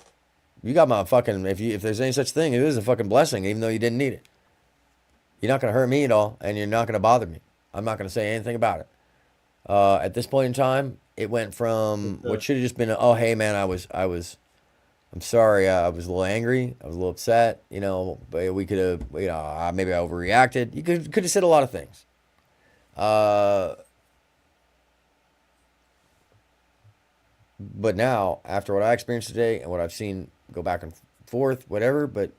you got my fucking, if there's any such thing, it is a fucking blessing, even though you didn't need it. You're not going to hurt me at all, and you're not going to bother me. I'm not going to say anything about it. At this point in time, it went from what should have just been, oh hey man, I'm sorry, I was a little angry, I was a little upset, but we could have, maybe I overreacted. You could have said a lot of things. But now, after what I experienced today and what I've seen go back and forth, whatever, but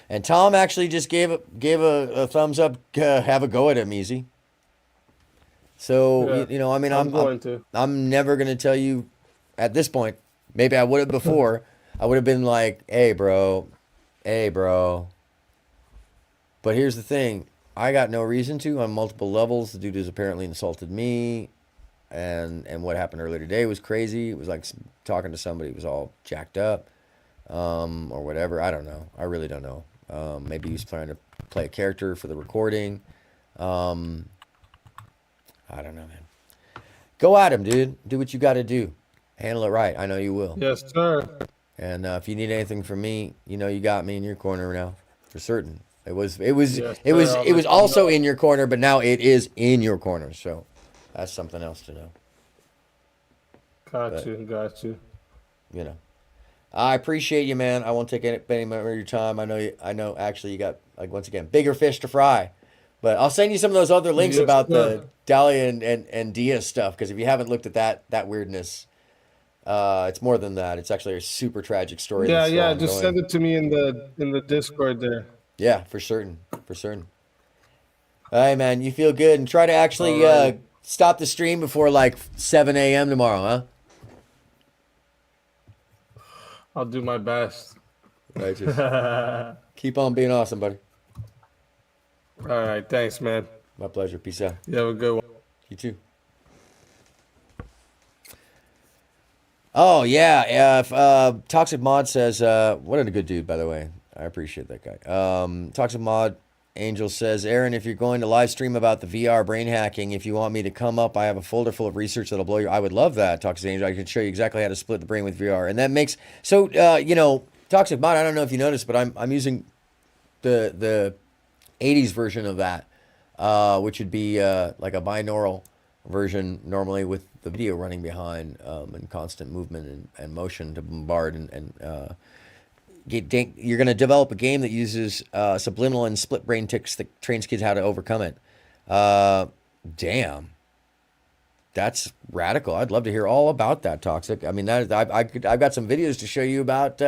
and Tom actually just gave a thumbs up, have a go at him, easy. So I mean, I'm never gonna tell you at this point. Maybe I would have before. I would have been like, hey, bro. But here's the thing. I got no reason to on multiple levels. The dude has apparently insulted me. And what happened earlier today was crazy. It was like talking to somebody who was all jacked up or whatever. I don't know. I really don't know. Maybe he was trying to play a character for the recording. I don't know, man. Go at him, dude. Do what you got to do. Handle it right. I know you will. Yes, sir. And if you need anything from me, you know you got me in your corner now, for certain. It was also in your corner, but now it is in your corner. So that's something else to know. Got you. You know, I appreciate you, man. I won't take any more of your time. I know. Actually, you got, like, once again, bigger fish to fry. But I'll send you some of those other links about the Dahlia and Diaz stuff, because if you haven't looked at that weirdness, it's more than that. It's actually a super tragic story. Yeah. Just send it to me in the Discord there. Yeah, for certain. All right, man. You feel good, and try to actually stop the stream before like 7 a.m. tomorrow, huh? I'll do my best. Righteous. Keep on being awesome, buddy. All right, thanks, man. My pleasure. Peace out. You have a good one. You too. Oh, yeah. Toxic Mod says, what a good dude, by the way. I appreciate that guy. Toxic Mod Angel says, Aaron, if you're going to live stream about the VR brain hacking, if you want me to come up, I have a folder full of research that'll blow you. I would love that, Toxic Angel. I can show you exactly how to split the brain with VR. And that makes, so, Toxic Mod, I don't know if you noticed, but I'm using the 80s version of that, which would be like a binaural version normally with the video running behind and constant movement and motion to bombard and you're going to develop a game that uses subliminal and split brain tics that trains kids how to overcome it. Damn, that's radical. I'd love to hear all about that, Toxic. I mean, I've got some videos to show you about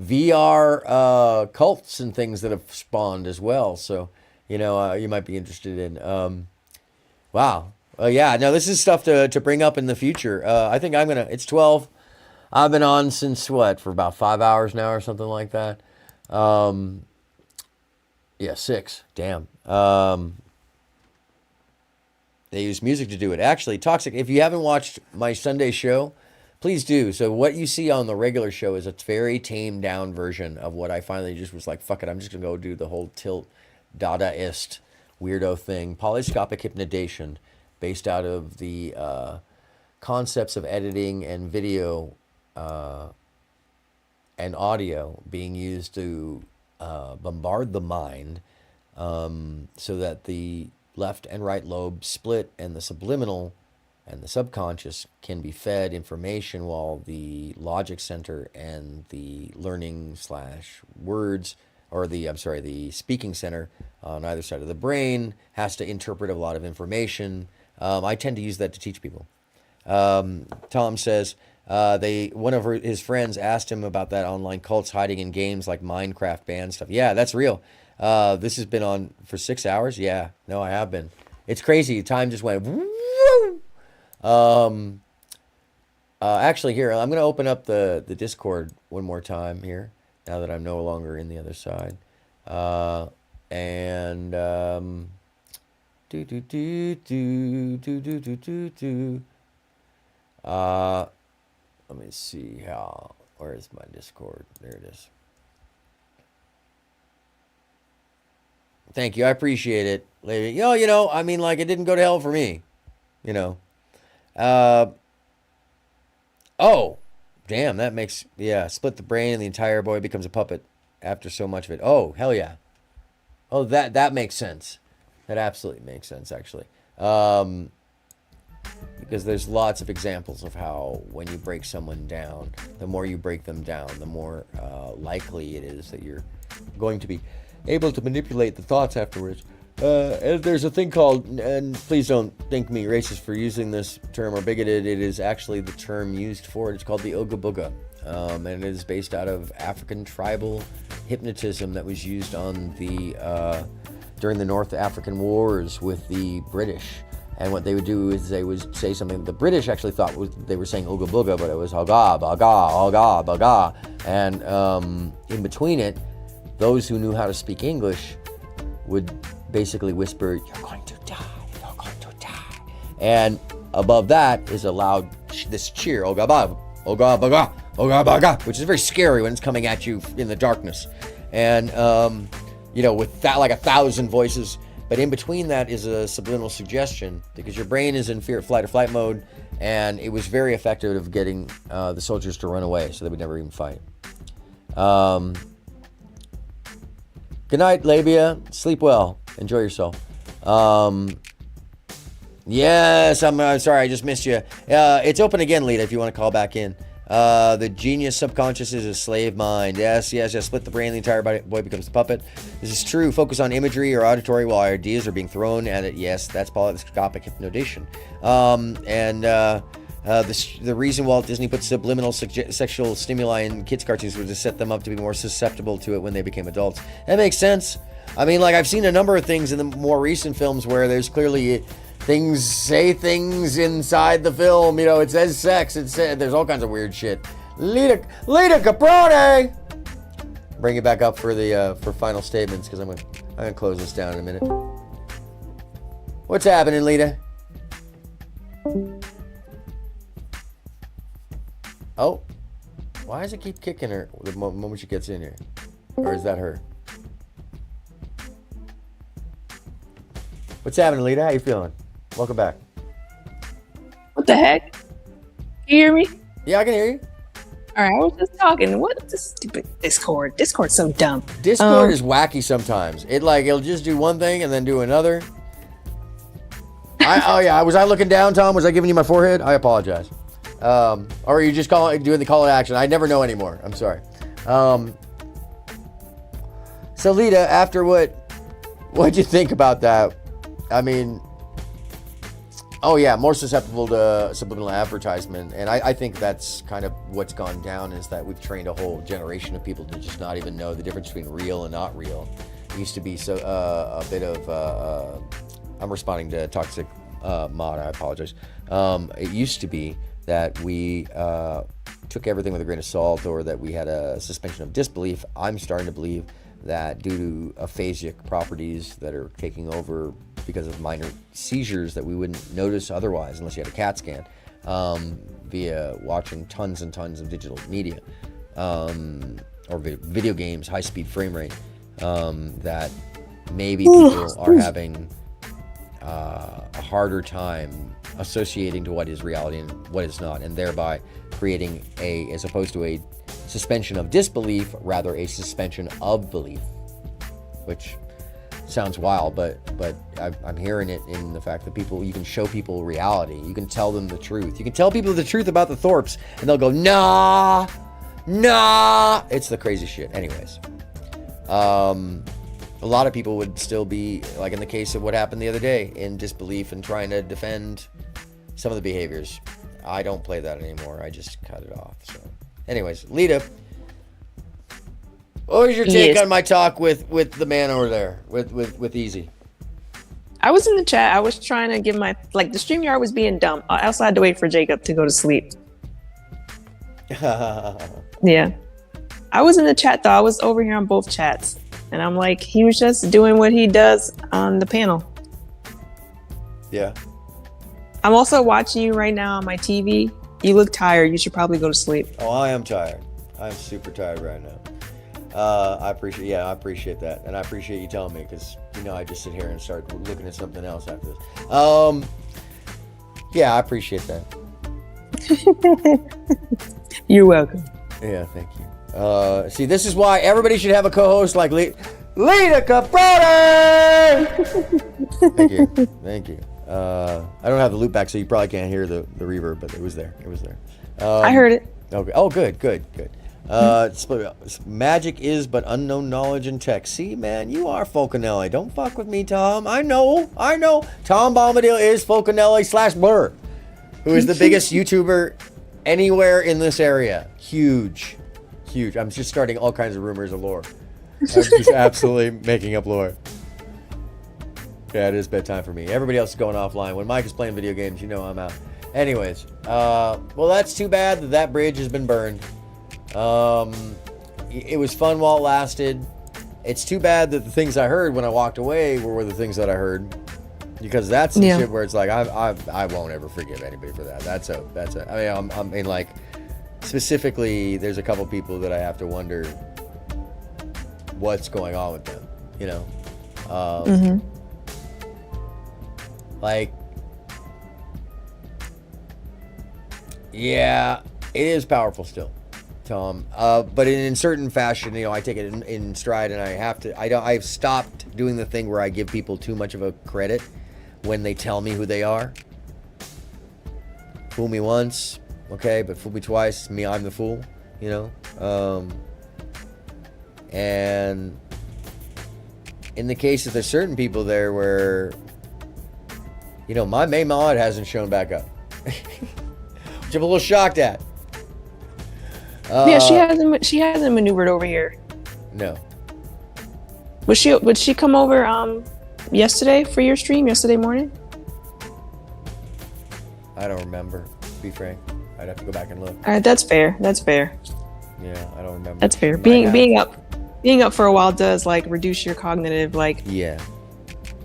VR cults and things that have spawned as well. So, you might be interested in. Wow. Yeah, no, this is stuff to bring up in the future. I think it's 12. I've been on since for about 5 hours now or something like that. Yeah, 6. Damn. They use music to do it. Actually, Toxic, if you haven't watched my Sunday show, please do. So what you see on the regular show is a very tamed down version of what I finally just was like, fuck it, I'm just going to go do the whole tilt Dadaist weirdo thing. Polyscopic hypnodation, based out of the concepts of editing and video and audio being used to bombard the mind so that the left and right lobe split and the subliminal and the subconscious can be fed information while the logic center and the learning / words, or the speaking center on either side of the brain has to interpret a lot of information. I tend to use that to teach people. Tom says one of his friends asked him about that online cults hiding in games like Minecraft band stuff. Yeah, that's real. This has been on for 6 hours. Yeah, no, I have been. It's crazy. Time just went. Woo! Actually, here I'm gonna open up the Discord one more time here. Now that I'm no longer in the other side, let me see where is my Discord? There it is. Thank you. I appreciate it, lady. I mean, like, it didn't go to hell for me, Oh, damn, that makes, split the brain and the entire boy becomes a puppet after so much of it. Oh, hell yeah. Oh, that makes sense. That absolutely makes sense, actually. Because there's lots of examples of how when you break someone down, the more you break them down, the more likely it is that you're going to be able to manipulate the thoughts afterwards. And there's a thing called, and please don't think me racist for using this term or bigoted, it is actually the term used for it. It's called the Ooga Booga. And it is based out of African tribal hypnotism that was used on during the North African Wars with the British. And what they would do is they would say something the British actually thought they were saying ooga booga, but it was haga, baga, haga, baga. And in between it, those who knew how to speak English would basically whisper, "You're going to die, you're going to die." And above that is a loud, this cheer, oga baga, oga baga, oga baga, which is very scary when it's coming at you in the darkness. And, with that, like 1,000 voices. But in between that is a subliminal suggestion, because your brain is in fear, flight or flight mode, and it was very effective of getting the soldiers to run away, so they would never even fight. Good night, Labia. Sleep well. Enjoy yourself. Yes, I'm sorry, I just missed you. It's open again, Lita, if you want to call back in. The genius subconscious is a slave mind. Yes. Split the brain, the entire boy becomes the puppet. This is true. Focus on imagery or auditory while ideas are being thrown at it. Yes, that's polyscopic hypnodation. The reason Walt Disney put subliminal sexual stimuli in kids' cartoons was to set them up to be more susceptible to it when they became adults. That makes sense. I mean, like, I've seen a number of things in the more recent films where there's clearly say things inside the film. It says sex. There's all kinds of weird shit. Lita Caprone. Bring it back up for the for final statements, because I'm gonna close this down in a minute. What's happening, Lita? Oh, why does it keep kicking her the moment she gets in here? Or is that her? What's happening, Lita? How you feeling? Welcome back. What the heck? Can you hear me? Yeah, I can hear you. All right, I was just talking. What this stupid Discord? Discord's so dumb. Discord is wacky sometimes. It'll just do one thing and then do another. Was I looking down, Tom? Was I giving you my forehead? I apologize. Or are you just doing the call to action? I never know anymore. I'm sorry. So Lita, after what'd you think about that? I mean, more susceptible to subliminal advertisement. And I think that's kind of what's gone down, is that we've trained a whole generation of people to just not even know the difference between real and not real. It used to be a bit of, I'm responding to Toxic Mod, I apologize. It used to be that we took everything with a grain of salt, or that we had a suspension of disbelief. I'm starting to believe that due to aphasic properties that are taking over because of minor seizures that we wouldn't notice otherwise unless you had a CAT scan, via watching tons and tons of digital media, or video games, high-speed frame rate, that maybe people are having a harder time associating to what is reality and what is not, and thereby creating as opposed to a suspension of disbelief, rather a suspension of belief, which sounds wild, but I'm hearing it in the fact that you can show people reality. You can tell them the truth. You can tell people the truth about the Thorpes, and they'll go, nah. It's the crazy shit. Anyways, a lot of people would still be, like in the case of what happened the other day, in disbelief and trying to defend some of the behaviors. I don't play that anymore. I just cut it off. So, anyways, Lita, what was your take on my talk with the man over there, with Easy? I was in the chat. I was trying to give the StreamYard was being dumb. I also had to wait for Jacob to go to sleep. Yeah. I was in the chat, though. I was over here on both chats. And I'm like, he was just doing what he does on the panel. Yeah. I'm also watching you right now on my TV. You look tired. You should probably go to sleep. Oh, I am tired. I'm super tired right now. I appreciate that. And I appreciate you telling me, because, I just sit here and start looking at something else after this. I appreciate that. You're welcome. Yeah, thank you. See, this is why everybody should have a co-host like Lita Caprone! Thank you. I don't have the loop back, so you probably can't hear the reverb, but it was there. I heard it. Okay. Oh, good. Magic is but unknown knowledge in tech. See, man, you are Fulcanelli. Don't fuck with me, Tom. I know. Tom Bombadil is Fulcanelli / Blur, who is the biggest YouTuber anywhere in this area. Huge. I'm just starting all kinds of rumors of lore. I'm just absolutely making up lore. Yeah, it is bedtime for me. Everybody else is going offline. When Mike is playing video games, you know I'm out. Anyways, well, that's too bad that bridge has been burned. It was fun while it lasted. It's too bad that the things I heard when I walked away were the things that I heard, because that's the shit where it's like I won't ever forgive anybody for that. That's a. I mean, like, specifically, there's a couple people that I have to wonder what's going on with them. You know, like, yeah, it is powerful still. Tom, but in certain fashion, you know, I take it in stride, and I've stopped doing the thing where I give people too much of a credit when they tell me who they are. Fool me once, okay, but fool me twice, I'm the fool, you know. And in the case of there's certain people there where, you know, my main mod hasn't shown back up, which I'm a little shocked at. Yeah, she hasn't maneuvered over here. No. Would she come over yesterday for your stream yesterday morning? I don't remember, to be frank. I'd have to go back and look. All right, that's fair. That's fair. Yeah, I don't remember. That's fair. Being up for a while does like reduce your cognitive Yeah.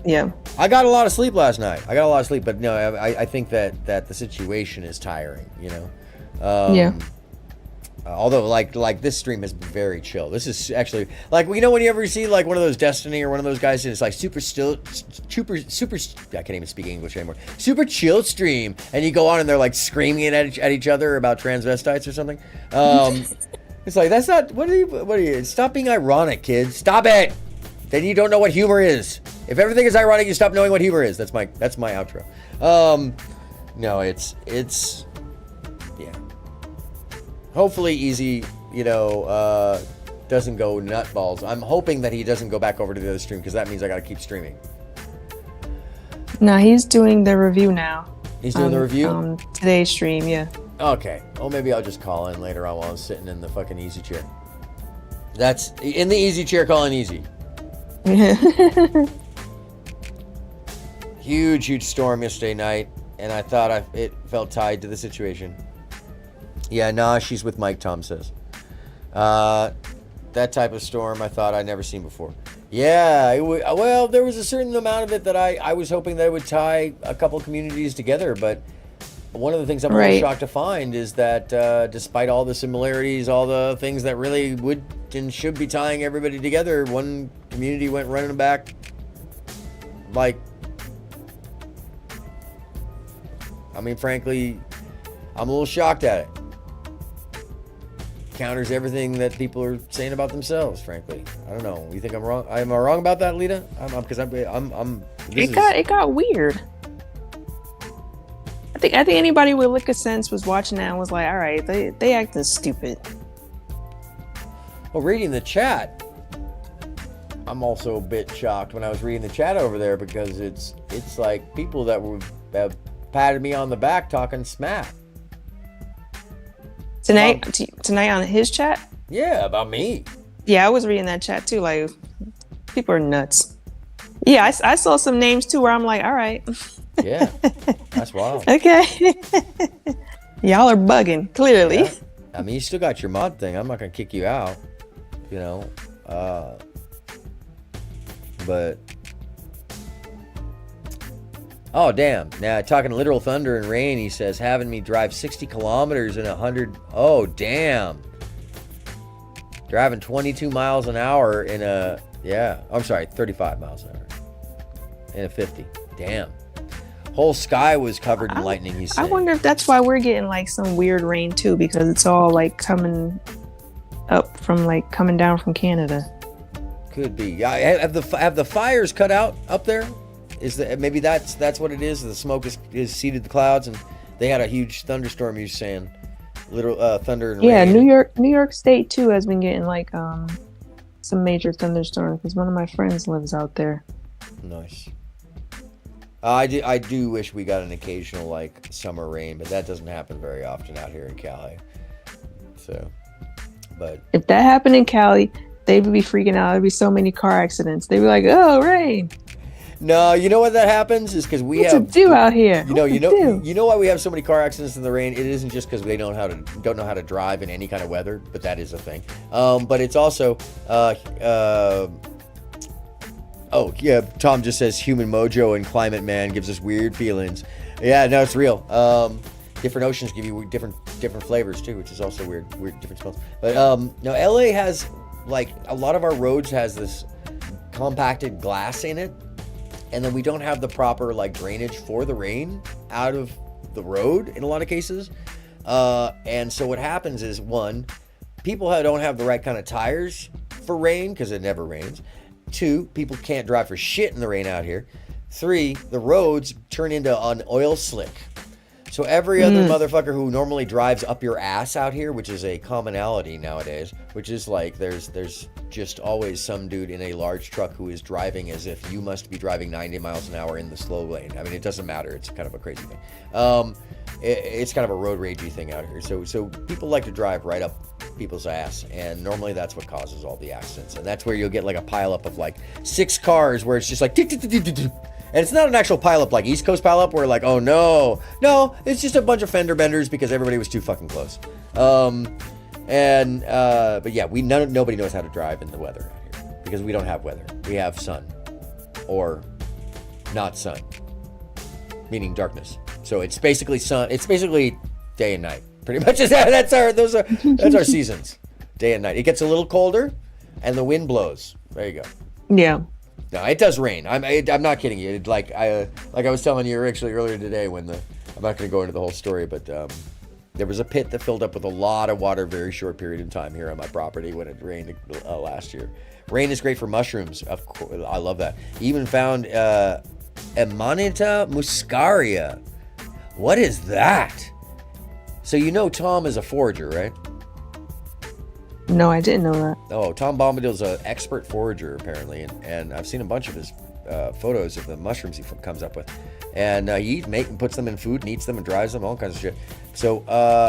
Yeah. I got a lot of sleep last night. But no, I think that the situation is tiring, you know. Yeah. Although, like this stream has been very chill. This is actually, like, you know, when you ever see like one of those Destiny or one of those guys, and it's like super, I can't even speak English anymore. Super chill stream, and you go on and they're like screaming at each other about transvestites or something. It's like, that's not. What are you? Stop being ironic, kids. Stop it. Then you don't know what humor is. If everything is ironic, you stop knowing what humor is. That's my outro. No, it's yeah. Hopefully Easy, you know, doesn't go nutballs. I'm hoping that he doesn't go back over to the other stream, because that means I gotta keep streaming. No, he's doing the review now. He's doing the review? Today's stream, yeah. Okay. Well, maybe I'll just call in later on while I'm sitting in the fucking easy chair. That's in the easy chair, calling easy. Huge storm yesterday night, and I thought it felt tied to the situation. Yeah, nah, she's with Mike, Tom says. That type of storm I thought I'd never seen before. Yeah, well, there was a certain amount of it that I was hoping that it would tie a couple communities together, but one of the things I'm really shocked to find is that despite all the similarities, all the things that really would and should be tying everybody together, one community went running back like, I mean, frankly, I'm a little shocked at it. Counters everything that people are saying about themselves, frankly. I don't know. You think I'm wrong? Am I wrong about that, Lita? Because It got weird. I think anybody with liquor sense was watching that and was like, all right, they acting stupid. Well, reading the chat, I'm also a bit shocked when I was reading the chat over there, because it's like people that have patted me on the back talking smack. Tonight on his chat? Yeah, about me. Yeah, I was reading that chat too. Like, people are nuts. Yeah, I saw some names too where I'm like, all right. Yeah, that's wild. Okay. Y'all are bugging, clearly. Yeah. I mean, you still got your mod thing. I'm not going to kick you out, you know. But... Oh, damn. Now, talking literal thunder and rain, he says, having me drive 60 kilometers in 100... Oh, damn. Driving 22 miles an hour in a... Yeah. I'm sorry, 35 miles an hour. In a 50. Damn. Whole sky was covered in lightning, he's saying. I wonder if that's why we're getting, like, some weird rain, too, because it's all, like, coming up from, like, coming down from Canada. Could be. Have the fires cut out up there? Maybe that's what it is. The smoke is seeded the clouds, and they had a huge thunderstorm. You're saying, literal thunder and rain. Yeah, New York State too has been getting like some major thunderstorms, because one of my friends lives out there. Nice. I do wish we got an occasional like summer rain, but that doesn't happen very often out here in Cali. So, but if that happened in Cali, they would be freaking out. There'd be so many car accidents. They'd be like, "Oh, rain." No, you know what that happens is because we What's have it do out here? You know why we have so many car accidents in the rain? It isn't just because they don't know how to drive in any kind of weather, but that is a thing. But it's also oh yeah, Tom just says human mojo and climate man gives us weird feelings. Yeah, no, it's real. Different oceans give you different flavors too, which is also weird different smells. But no, LA has, like, a lot of our roads has this compacted glass in it, and then we don't have the proper, like, drainage for the rain out of the road in a lot of cases. And so what happens is, one, people don't have the right kind of tires for rain because it never rains. Two, people can't drive for shit in the rain out here. Three, the roads turn into an oil slick. So every other motherfucker who normally drives up your ass out here, which is a commonality nowadays, which is like there's just always some dude in a large truck who is driving as if you must be driving 90 miles an hour in the slow lane. I mean, it doesn't matter. It's kind of a crazy thing. It's kind of a road ragey thing out here. So people like to drive right up people's ass, and normally that's what causes all the accidents. And that's where you'll get like a pileup of like 6 cars where it's just like tick, tick, tick, tick, tick, tick. And it's not an actual pileup like East Coast pileup where like, oh no, it's just a bunch of fender benders because everybody was too fucking close. But yeah, nobody knows how to drive in the weather out here because we don't have weather. We have sun, or not sun, meaning darkness. So it's basically sun. It's basically day and night. Pretty much that's our seasons, day and night. It gets a little colder, and the wind blows. There you go. Yeah. No, it does rain. I'm not kidding you. Like I was telling you actually earlier today I'm not going to go into the whole story, but there was a pit that filled up with a lot of water very short period of time here on my property when it rained last year. Rain is great for mushrooms. Of course, I love that. Even found Amanita muscaria. What is that? So you know Tom is a forager, right? No, I didn't know that. Oh, Tom Bombadil's an expert forager, apparently, and I've seen a bunch of his photos of the mushrooms he comes up with. And he puts them in food and eats them and dries them, all kinds of shit. So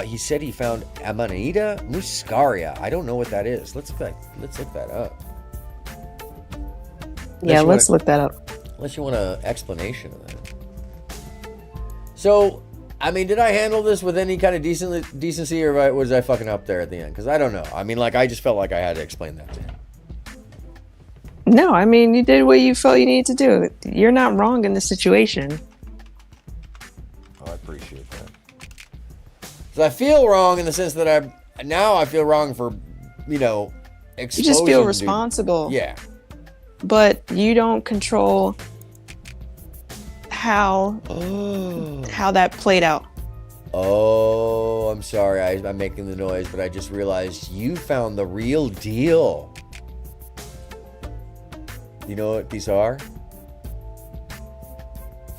he said he found Amanita muscaria. I don't know what that is. Let's look that up. Yeah, let's look that up. Unless you want an explanation of that. So, I mean, did I handle this with any kind of decency, or was I fucking up there at the end? Because I don't know. I mean, like, I just felt like I had to explain that to him. No, I mean, you did what you felt you needed to do. You're not wrong in this situation. Oh, I appreciate that. So I feel wrong in the sense that I feel wrong for, exposing. You just feel responsible. Yeah. But you don't control how that played out. Oh, I'm sorry. I'm making the noise, but I just realized you found the real deal. You know what these are?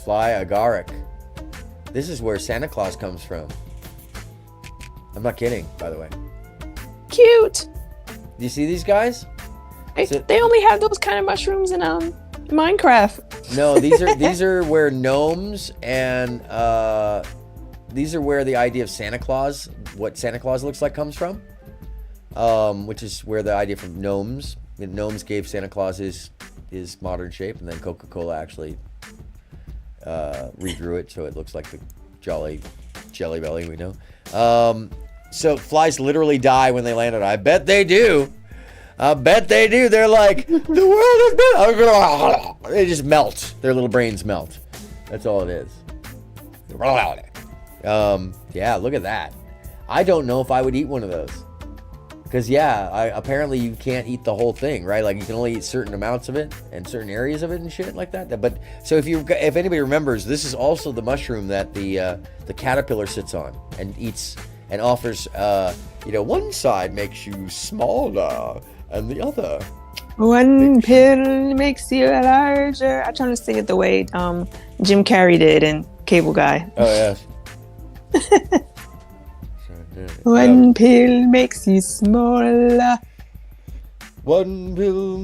Fly agaric. This is where Santa Claus comes from. I'm not kidding, by the way. Cute. Do you see these guys? They only have those kind of mushrooms in Minecraft. No, these are where gnomes and these are where the idea of Santa Claus, what Santa Claus looks like, comes from. Which is where the idea from gnomes. Gnomes gave Santa Claus his modern shape, and then Coca-Cola actually redrew it so it looks like the jolly Jelly Belly we know. So flies literally die when they land on it. I bet they do. They're like, the world is. They just melt. Their little brains melt. That's all it is. Yeah, look at that. I don't know if I would eat one of those. Because, apparently you can't eat the whole thing, right? Like, you can only eat certain amounts of it and certain areas of it and shit like that. But so if anybody remembers, this is also the mushroom that the caterpillar sits on and eats and offers. One side makes you smaller and the other. One pill makes you larger. I'm trying to sing it the way Jim Carrey did in Cable Guy. Oh yes. One pill makes you smaller. One pill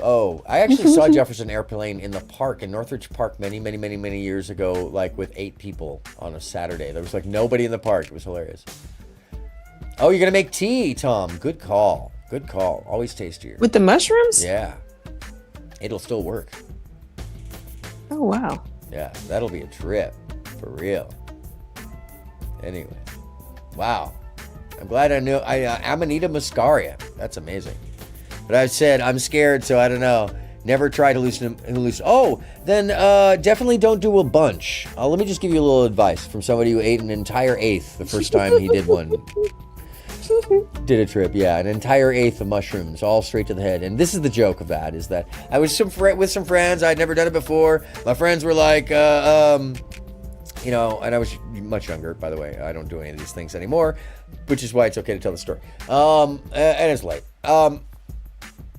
Oh, I actually saw Jefferson Airplane in the park in Northridge Park many, many, many, many years ago, like with 8 people on a Saturday. There was like nobody in the park. It was hilarious. Oh, you're gonna make tea, Tom. Good call. Good call. Always tastier. With the mushrooms? Yeah. It'll still work. Oh, wow. Yeah, that'll be a trip. For real. Anyway. Wow. I'm glad I knew. Amanita muscaria. That's amazing. But I said, I'm scared, so I don't know. Never try to loosen. Oh, then definitely don't do a bunch. Let me just give you a little advice from somebody who ate an entire eighth the first time he did one. Did a trip, yeah, an entire eighth of mushrooms, all straight to the head. And this is the joke of that, is that I was with some friends. I'd never done it before. My friends were like, you know, and I was much younger, by the way. I don't do any of these things anymore, which is why it's okay to tell the story. And it's late.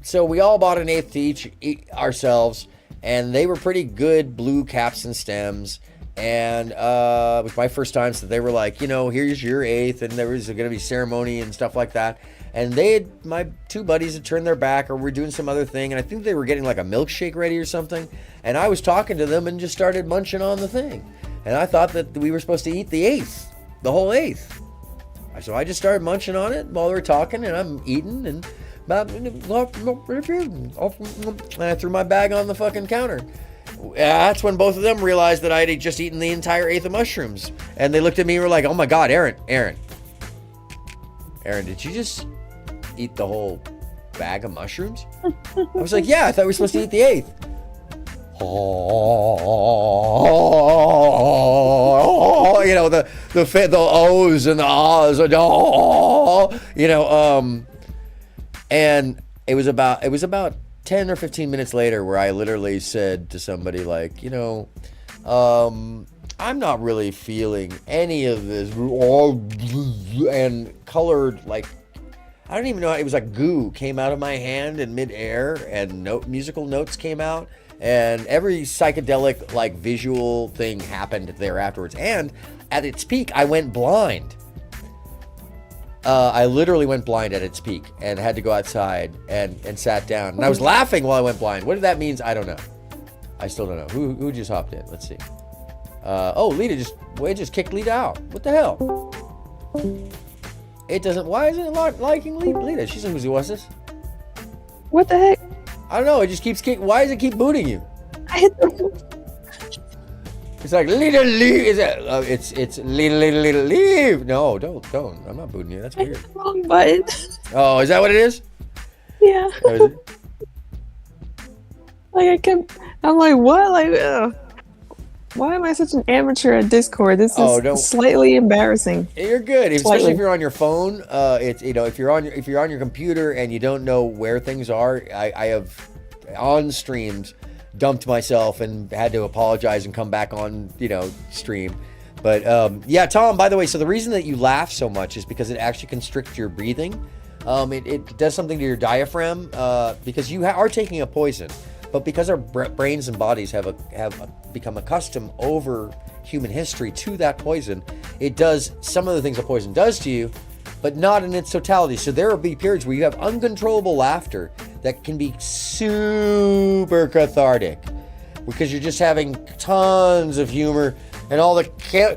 So we all bought an eighth to eat ourselves, and they were pretty good blue caps and stems. And it was my first time, so they were like, you know, here's your eighth, and there was going to be ceremony and stuff like that. And my two buddies had turned their back, or were doing some other thing, and I think they were getting like a milkshake ready or something. And I was talking to them and just started munching on the thing. And I thought that we were supposed to eat the eighth, the whole eighth. So I just started munching on it while we were talking, and I'm eating, and I threw my bag on the fucking counter. That's when both of them realized that I had just eaten the entire eighth of mushrooms. And they looked at me and were like, oh my God, Aaron, did you just eat the whole bag of mushrooms? I was like, yeah, I thought we were supposed to eat the eighth. Oh, you know, the O's and the O's, you know, and it was about 10 or 15 minutes later where I literally said to somebody like, you know, I'm not really feeling any of this, and colored, like, I don't even know, it was like goo came out of my hand in midair, and musical notes came out, and every psychedelic, like, visual thing happened there afterwards. And at its peak, I went blind. I literally went blind at its peak and had to go outside and sat down. And I was laughing while I went blind. What that means, I don't know. I still don't know. Who just hopped in? Let's see. Lita just kicked Lita out. What the hell? It doesn't. Why isn't it liking Lita? She said, who was this? What the heck? I don't know. It just keeps kicking. Why does it keep booting you? I hit the... It's like, Lita, leave. Is it? It's Lita, leave. No, don't. I'm not booting you. That's weird. I hit the wrong button. Oh, is that what it is? Yeah. Oh, is it? Like I'm like, what? Like, why am I such an amateur at Discord? This is slightly embarrassing. You're good, especially if you're on your phone. It's, you know, if you're on your computer and you don't know where things are. I have on streams dumped myself and had to apologize and come back on, you know, stream. But yeah, Tom, by the way, so the reason that you laugh so much is because it actually constricts your breathing. It does something to your diaphragm because you are taking a poison. But because our brains and bodies have become accustomed over human history to that poison, it does some of the things a poison does to you, but not in its totality. So there will be periods where you have uncontrollable laughter that can be super cathartic because you're just having tons of humor and all the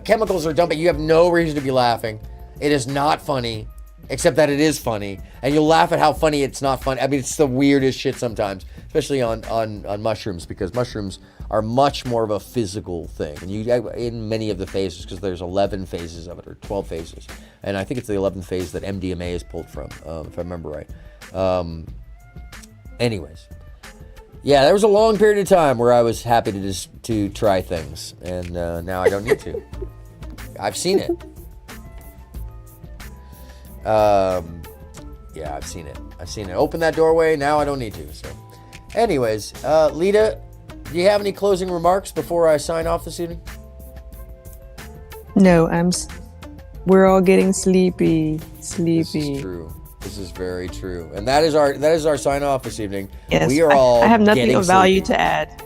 chemicals are dumping. You have no reason to be laughing. It is not funny, except that it is funny. And you'll laugh at how funny it's not funny. I mean, it's the weirdest shit sometimes, especially on mushrooms, because mushrooms are much more of a physical thing. And you, in many of the phases, because there's 11 phases of it, or 12 phases. And I think it's the 11th phase that MDMA is pulled from, if I remember right. Anyways. Yeah, there was a long period of time where I was happy to try things. And now I don't need to. I've seen it. Yeah, I've seen it. Open that doorway. Now I don't need to. So, anyways, Lita, do you have any closing remarks before I sign off this evening? No, we're all getting sleepy. This is true. This is very true. And that is our sign off this evening. Yes, we are all I have nothing of value sleepy. to add.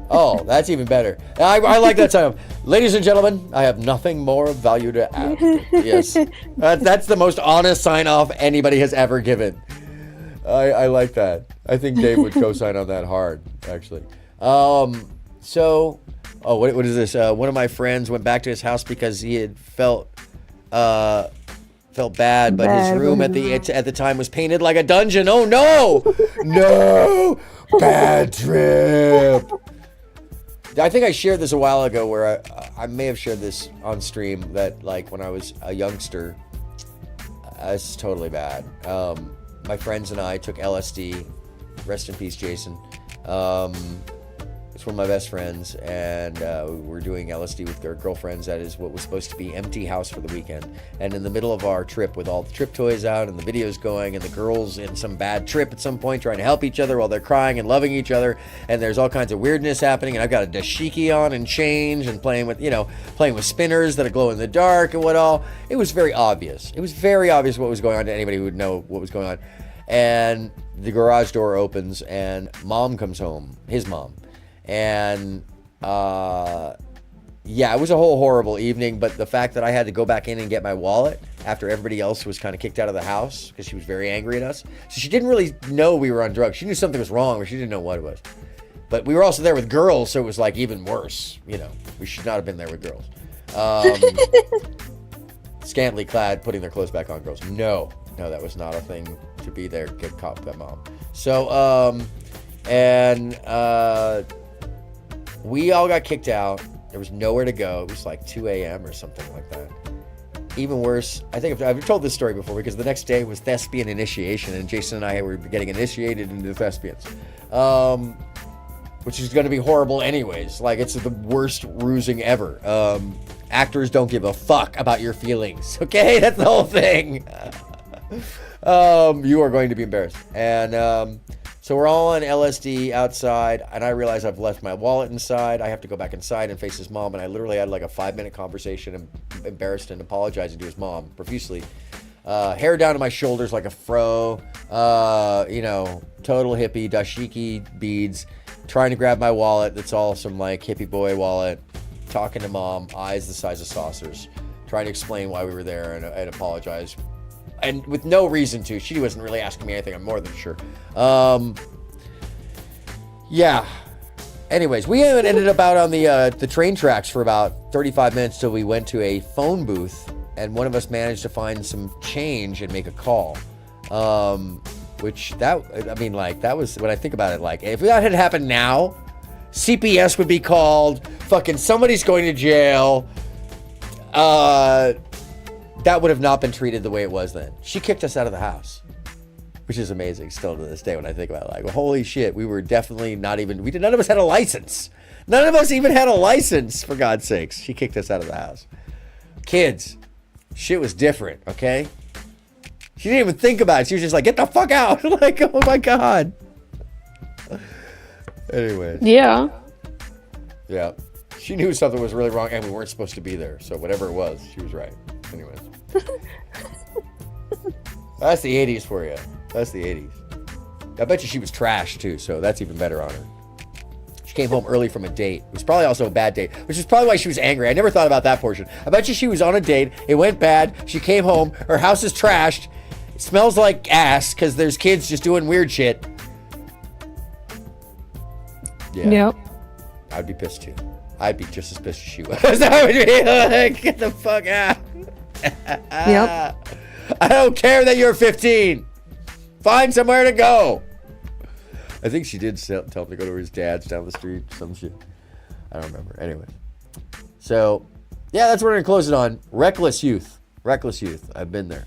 Oh, that's even better. I like that sign off. Ladies and gentlemen, I have nothing more of value to add. Yes. That's the most honest sign off anybody has ever given. I like that. I think Dave would co-sign on that hard, actually. What is this? One of my friends went back to his house because he had felt bad, but his room at the time was painted like a dungeon. Oh no! No! Bad trip. I think I shared this a while ago where I may have shared this on stream that like when I was a youngster, this is totally bad. My friends and I took LSD. Rest in peace, Jason. It's one of my best friends, and we were doing LSD with our girlfriends. That is what was supposed to be empty house for the weekend. And in the middle of our trip, with all the trip toys out and the videos going, and the girls in some bad trip at some point trying to help each other while they're crying and loving each other, and there's all kinds of weirdness happening. And I've got a dashiki on and change and playing with spinners that glow in the dark and what all. It was very obvious. It was very obvious what was going on to anybody who would know what was going on. And the garage door opens, and mom comes home, his mom. And it was a whole horrible evening, but the fact that I had to go back in and get my wallet after everybody else was kind of kicked out of the house because she was very angry at us. So she didn't really know we were on drugs. She knew something was wrong, but she didn't know what it was. But we were also there with girls, so it was like even worse. We should not have been there with girls. Scantily clad, putting their clothes back on girls. No, that was not a thing to be there, get caught by mom. So, we all got kicked out. There was nowhere to go. It was like 2 a.m. or something like that. Even worse, I think I've told this story before because the next day was thespian initiation, and Jason and I were getting initiated into thespians, which is going to be horrible anyways. Like, it's the worst rusing ever. Actors don't give a fuck about your feelings, okay? That's the whole thing. You are going to be embarrassed. And so we're all on LSD outside, and I realize I've left my wallet inside. I have to go back inside and face his mom, and I literally had like a 5-minute conversation, embarrassed and apologizing to his mom profusely. Hair down to my shoulders like a fro, total hippie, dashiki beads, trying to grab my wallet that's all some like hippie boy wallet, talking to mom, eyes the size of saucers, trying to explain why we were there and apologize. And with no reason to. She wasn't really asking me anything, I'm more than sure. Anyways, we ended up out on the train tracks for about 35 minutes till we went to a phone booth, and one of us managed to find some change and make a call. That was, when I think about it, like, if that had happened now, CPS would be called, fucking somebody's going to jail, that would have not been treated the way it was then. She kicked us out of the house, which is amazing still to this day when I think about it. Like, well, holy shit, we were definitely none of us had a license. None of us even had a license, for God's sakes. She kicked us out of the house. Kids, shit was different, okay? She didn't even think about it. She was just like, get the fuck out. Like, oh my God. Anyways. Yeah. Yeah. She knew something was really wrong and we weren't supposed to be there. So whatever it was, she was right. Anyways. That's the 80s for you. That's the 80s. I bet you she was trashed too, so that's even better on her. She came home early from a date. It was probably also a bad date, which is probably why she was angry. I never thought about that portion. I bet you she was on a date. It went bad. She came home. Her house is trashed. It smells like ass because there's kids just doing weird shit. Yeah. Yep. I'd be pissed too. I'd be just as pissed as she was. I would be like, get the fuck out. Yep. I don't care that you're 15. Find somewhere to go. I think she did tell him to go to his dad's down the street. Some shit. I don't remember. Anyway. So, yeah, that's what we're going to close it on. Reckless youth. Reckless youth. I've been there.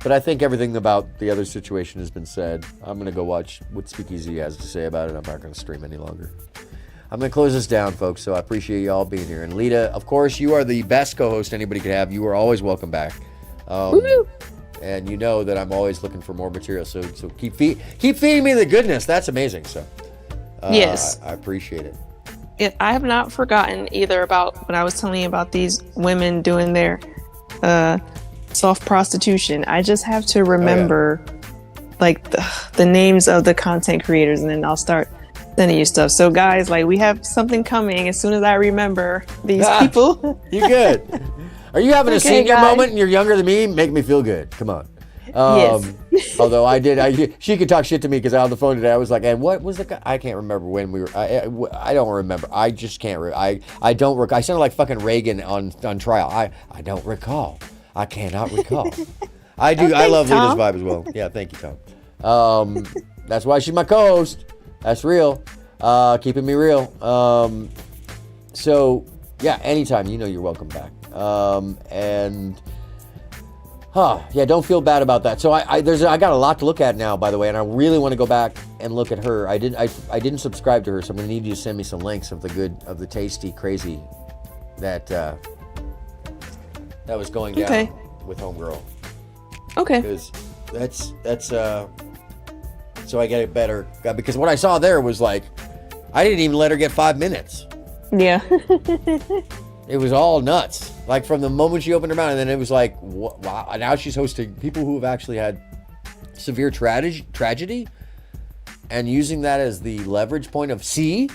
But I think everything about the other situation has been said. I'm going to go watch what Speakeasy has to say about it. I'm not going to stream any longer. I'm going to close this down, folks, so I appreciate you all being here. And Lita, of course, you are the best co-host anybody could have. You are always welcome back. And you know that I'm always looking for more material, so keep feeding me the goodness. That's amazing. So yes, I appreciate it. I have not forgotten either about what I was telling you about these women doing their soft prostitution. I just have to remember like the names of the content creators, and then I'll start sending you stuff. So guys, like, we have something coming as soon as I remember these people. You good? Are you having a senior moment and you're younger than me? Make me feel good. Come on. Yes. Although she could talk shit to me because I was on the phone today. I was like, and what was the guy? I can't remember when we were. I don't remember. I just can't. I don't recall. I sounded like fucking Reagan on trial. I don't recall. I cannot recall. I do. I love Lita's vibe as well. Yeah, thank you, Tom. That's why she's my co-host. That's real. Keeping me real. So yeah, anytime, you know, you're welcome back. Yeah, don't feel bad about that. So I got a lot to look at now, by the way, and I really want to go back and look at her. I didn't subscribe to her, so I'm gonna need you to send me some links of the tasty, crazy that was going down with Homegirl. Okay. Because that's so I get it better. Because what I saw there was like, I didn't even let her get 5 minutes. Yeah. It was all nuts. Like from the moment she opened her mouth, and then it was like, wow. Now she's hosting people who have actually had severe tragedy, and using that as the leverage point of see.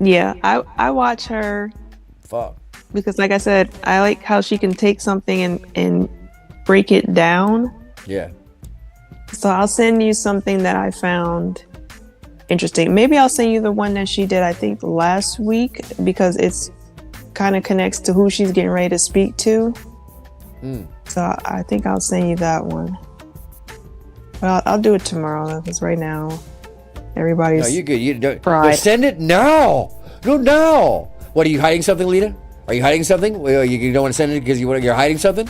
Yeah, I watch her. Fuck. Because like I said, I like how she can take something and break it down. Yeah. So I'll send you something that I found interesting. Maybe I'll send you the one that she did, I think, last week, because it's kind of connects to who she's getting ready to speak to. So I think I'll send you that one. But I'll do it tomorrow, because right now everybody's. No, you're good. You don't. Fried. No, send it now. No, now. What, are you hiding something, Lita? Are you hiding something? You don't want to send it because you're hiding something?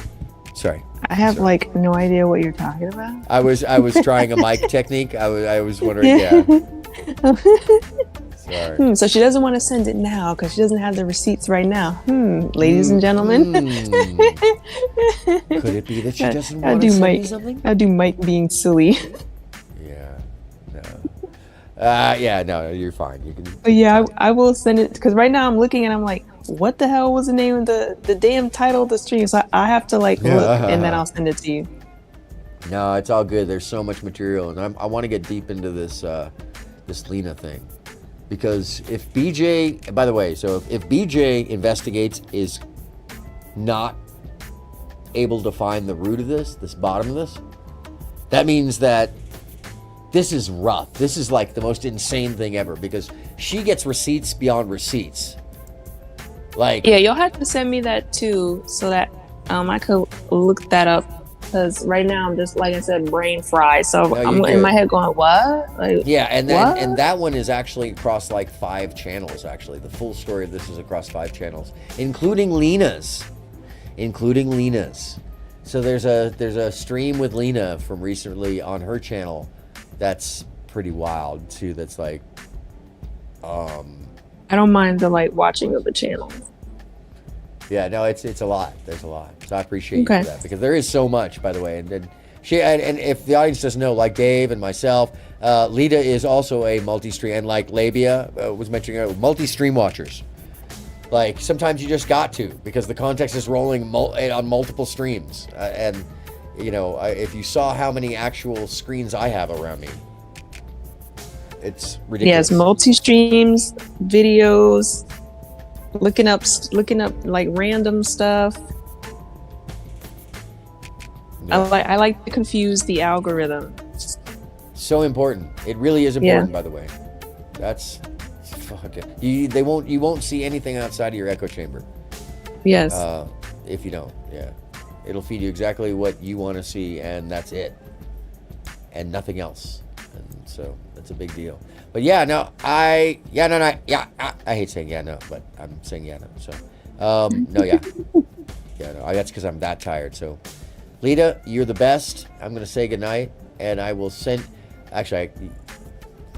Sorry. I have like no idea what you're talking about. I was trying a mic technique. I was wondering. Yeah. Sorry. So she doesn't want to send it now because she doesn't have the receipts right now. Ladies and gentlemen. Could it be that she doesn't want to send me something? I do Mike being silly. Yeah, no, you're fine. You can. But yeah, I will send it, because right now I'm looking and I'm like, what the hell was the name of the damn title of the stream? So I have to look, and then I'll send it to you. No, it's all good. There's so much material, and I want to get deep into this Lena thing, because if BJ, by the way, so if BJ investigates is not able to find the root of this bottom of this, that means that this is rough. This is like the most insane thing ever, because she gets receipts beyond receipts. Like, yeah, you'll have to send me that too, so that I could look that up. Because right now I'm just, like I said, brain fried. So I'm in my head going, what? Like, yeah, and then what? and that one is actually across like 5 channels. Actually, the full story of this is across 5 channels, including Lena's. So there's a stream with Lena from recently on her channel. That's pretty wild too. That's like, I don't mind the watching of the channel. Yeah, no, it's a lot. There's a lot. So I appreciate you for that, because there is so much, by the way. And if the audience doesn't know, like Dave and myself, Lita is also a multi-stream, and like Labia was mentioning, multi-stream watchers. Like sometimes you just got to, because the context is rolling on multiple streams, and you know, if you saw how many actual screens I have around me, it's ridiculous. Yes, multi-streams, videos, looking up like random stuff. Yeah. I like to confuse the algorithm. So important. It really is important, by the way. That's fucking. You won't see anything outside of your echo chamber. Yes. If you don't, yeah. It'll feed you exactly what you want to see, and that's it, and nothing else. And so that's a big deal. But yeah, no, I hate saying yeah, no, but I'm saying yeah, no. So, no, yeah, no, that's because I'm that tired. So, Lita, you're the best. I'm gonna say goodnight, and I will send. Actually,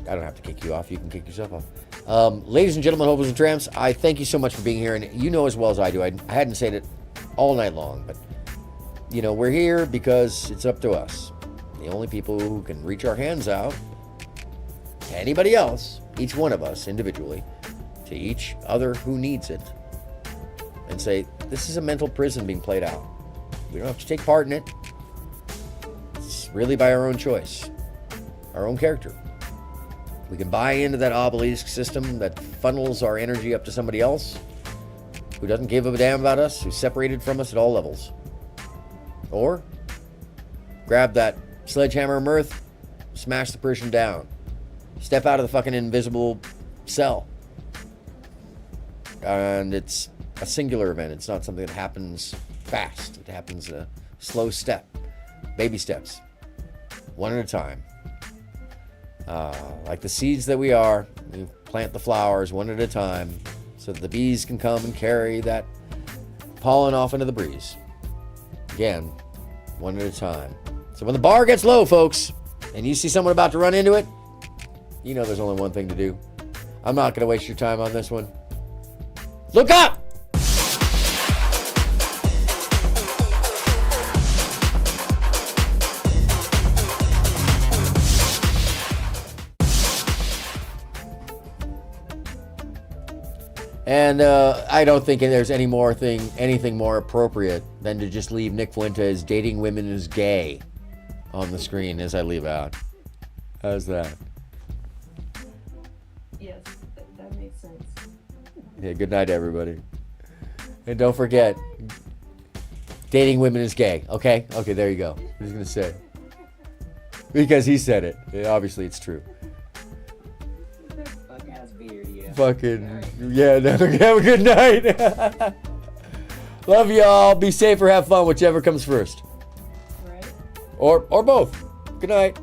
I don't have to kick you off. You can kick yourself off. Ladies and gentlemen, hobos and tramps, I thank you so much for being here, and you know as well as I do. I hadn't said it all night long, but you know, we're here because it's up to us. The only people who can reach our hands out to anybody else, each one of us individually, to each other who needs it, and say, this is a mental prison being played out. We don't have to take part in it. It's really by our own choice, our own character. We can buy into that obelisk system that funnels our energy up to somebody else who doesn't give a damn about us, who's separated from us at all levels. Or grab that sledgehammer of mirth, smash the person down, step out of the fucking invisible cell. And it's a singular event. It's not something that happens fast. It happens a slow step, baby steps, one at a time. like the seeds that we are, we plant the flowers one at a time so that the bees can come and carry that pollen off into the breeze. Again, one at a time. So when the bar gets low, folks, and you see someone about to run into it, you know there's only one thing to do. I'm not going to waste your time on this one. Look up! And I don't think there's anything more appropriate than to just leave Nick Fuentes dating women is gay on the screen as I leave out. How's that? Yes, that makes sense. Yeah, good night, everybody. And don't forget, dating women is gay, okay? Okay, there you go. I'm just going to say. Because he said it. Yeah, obviously, it's true. Fucking, yeah, no, have a good night. Love y'all. Be safe or have fun, whichever comes first. Right. Or both. Good night.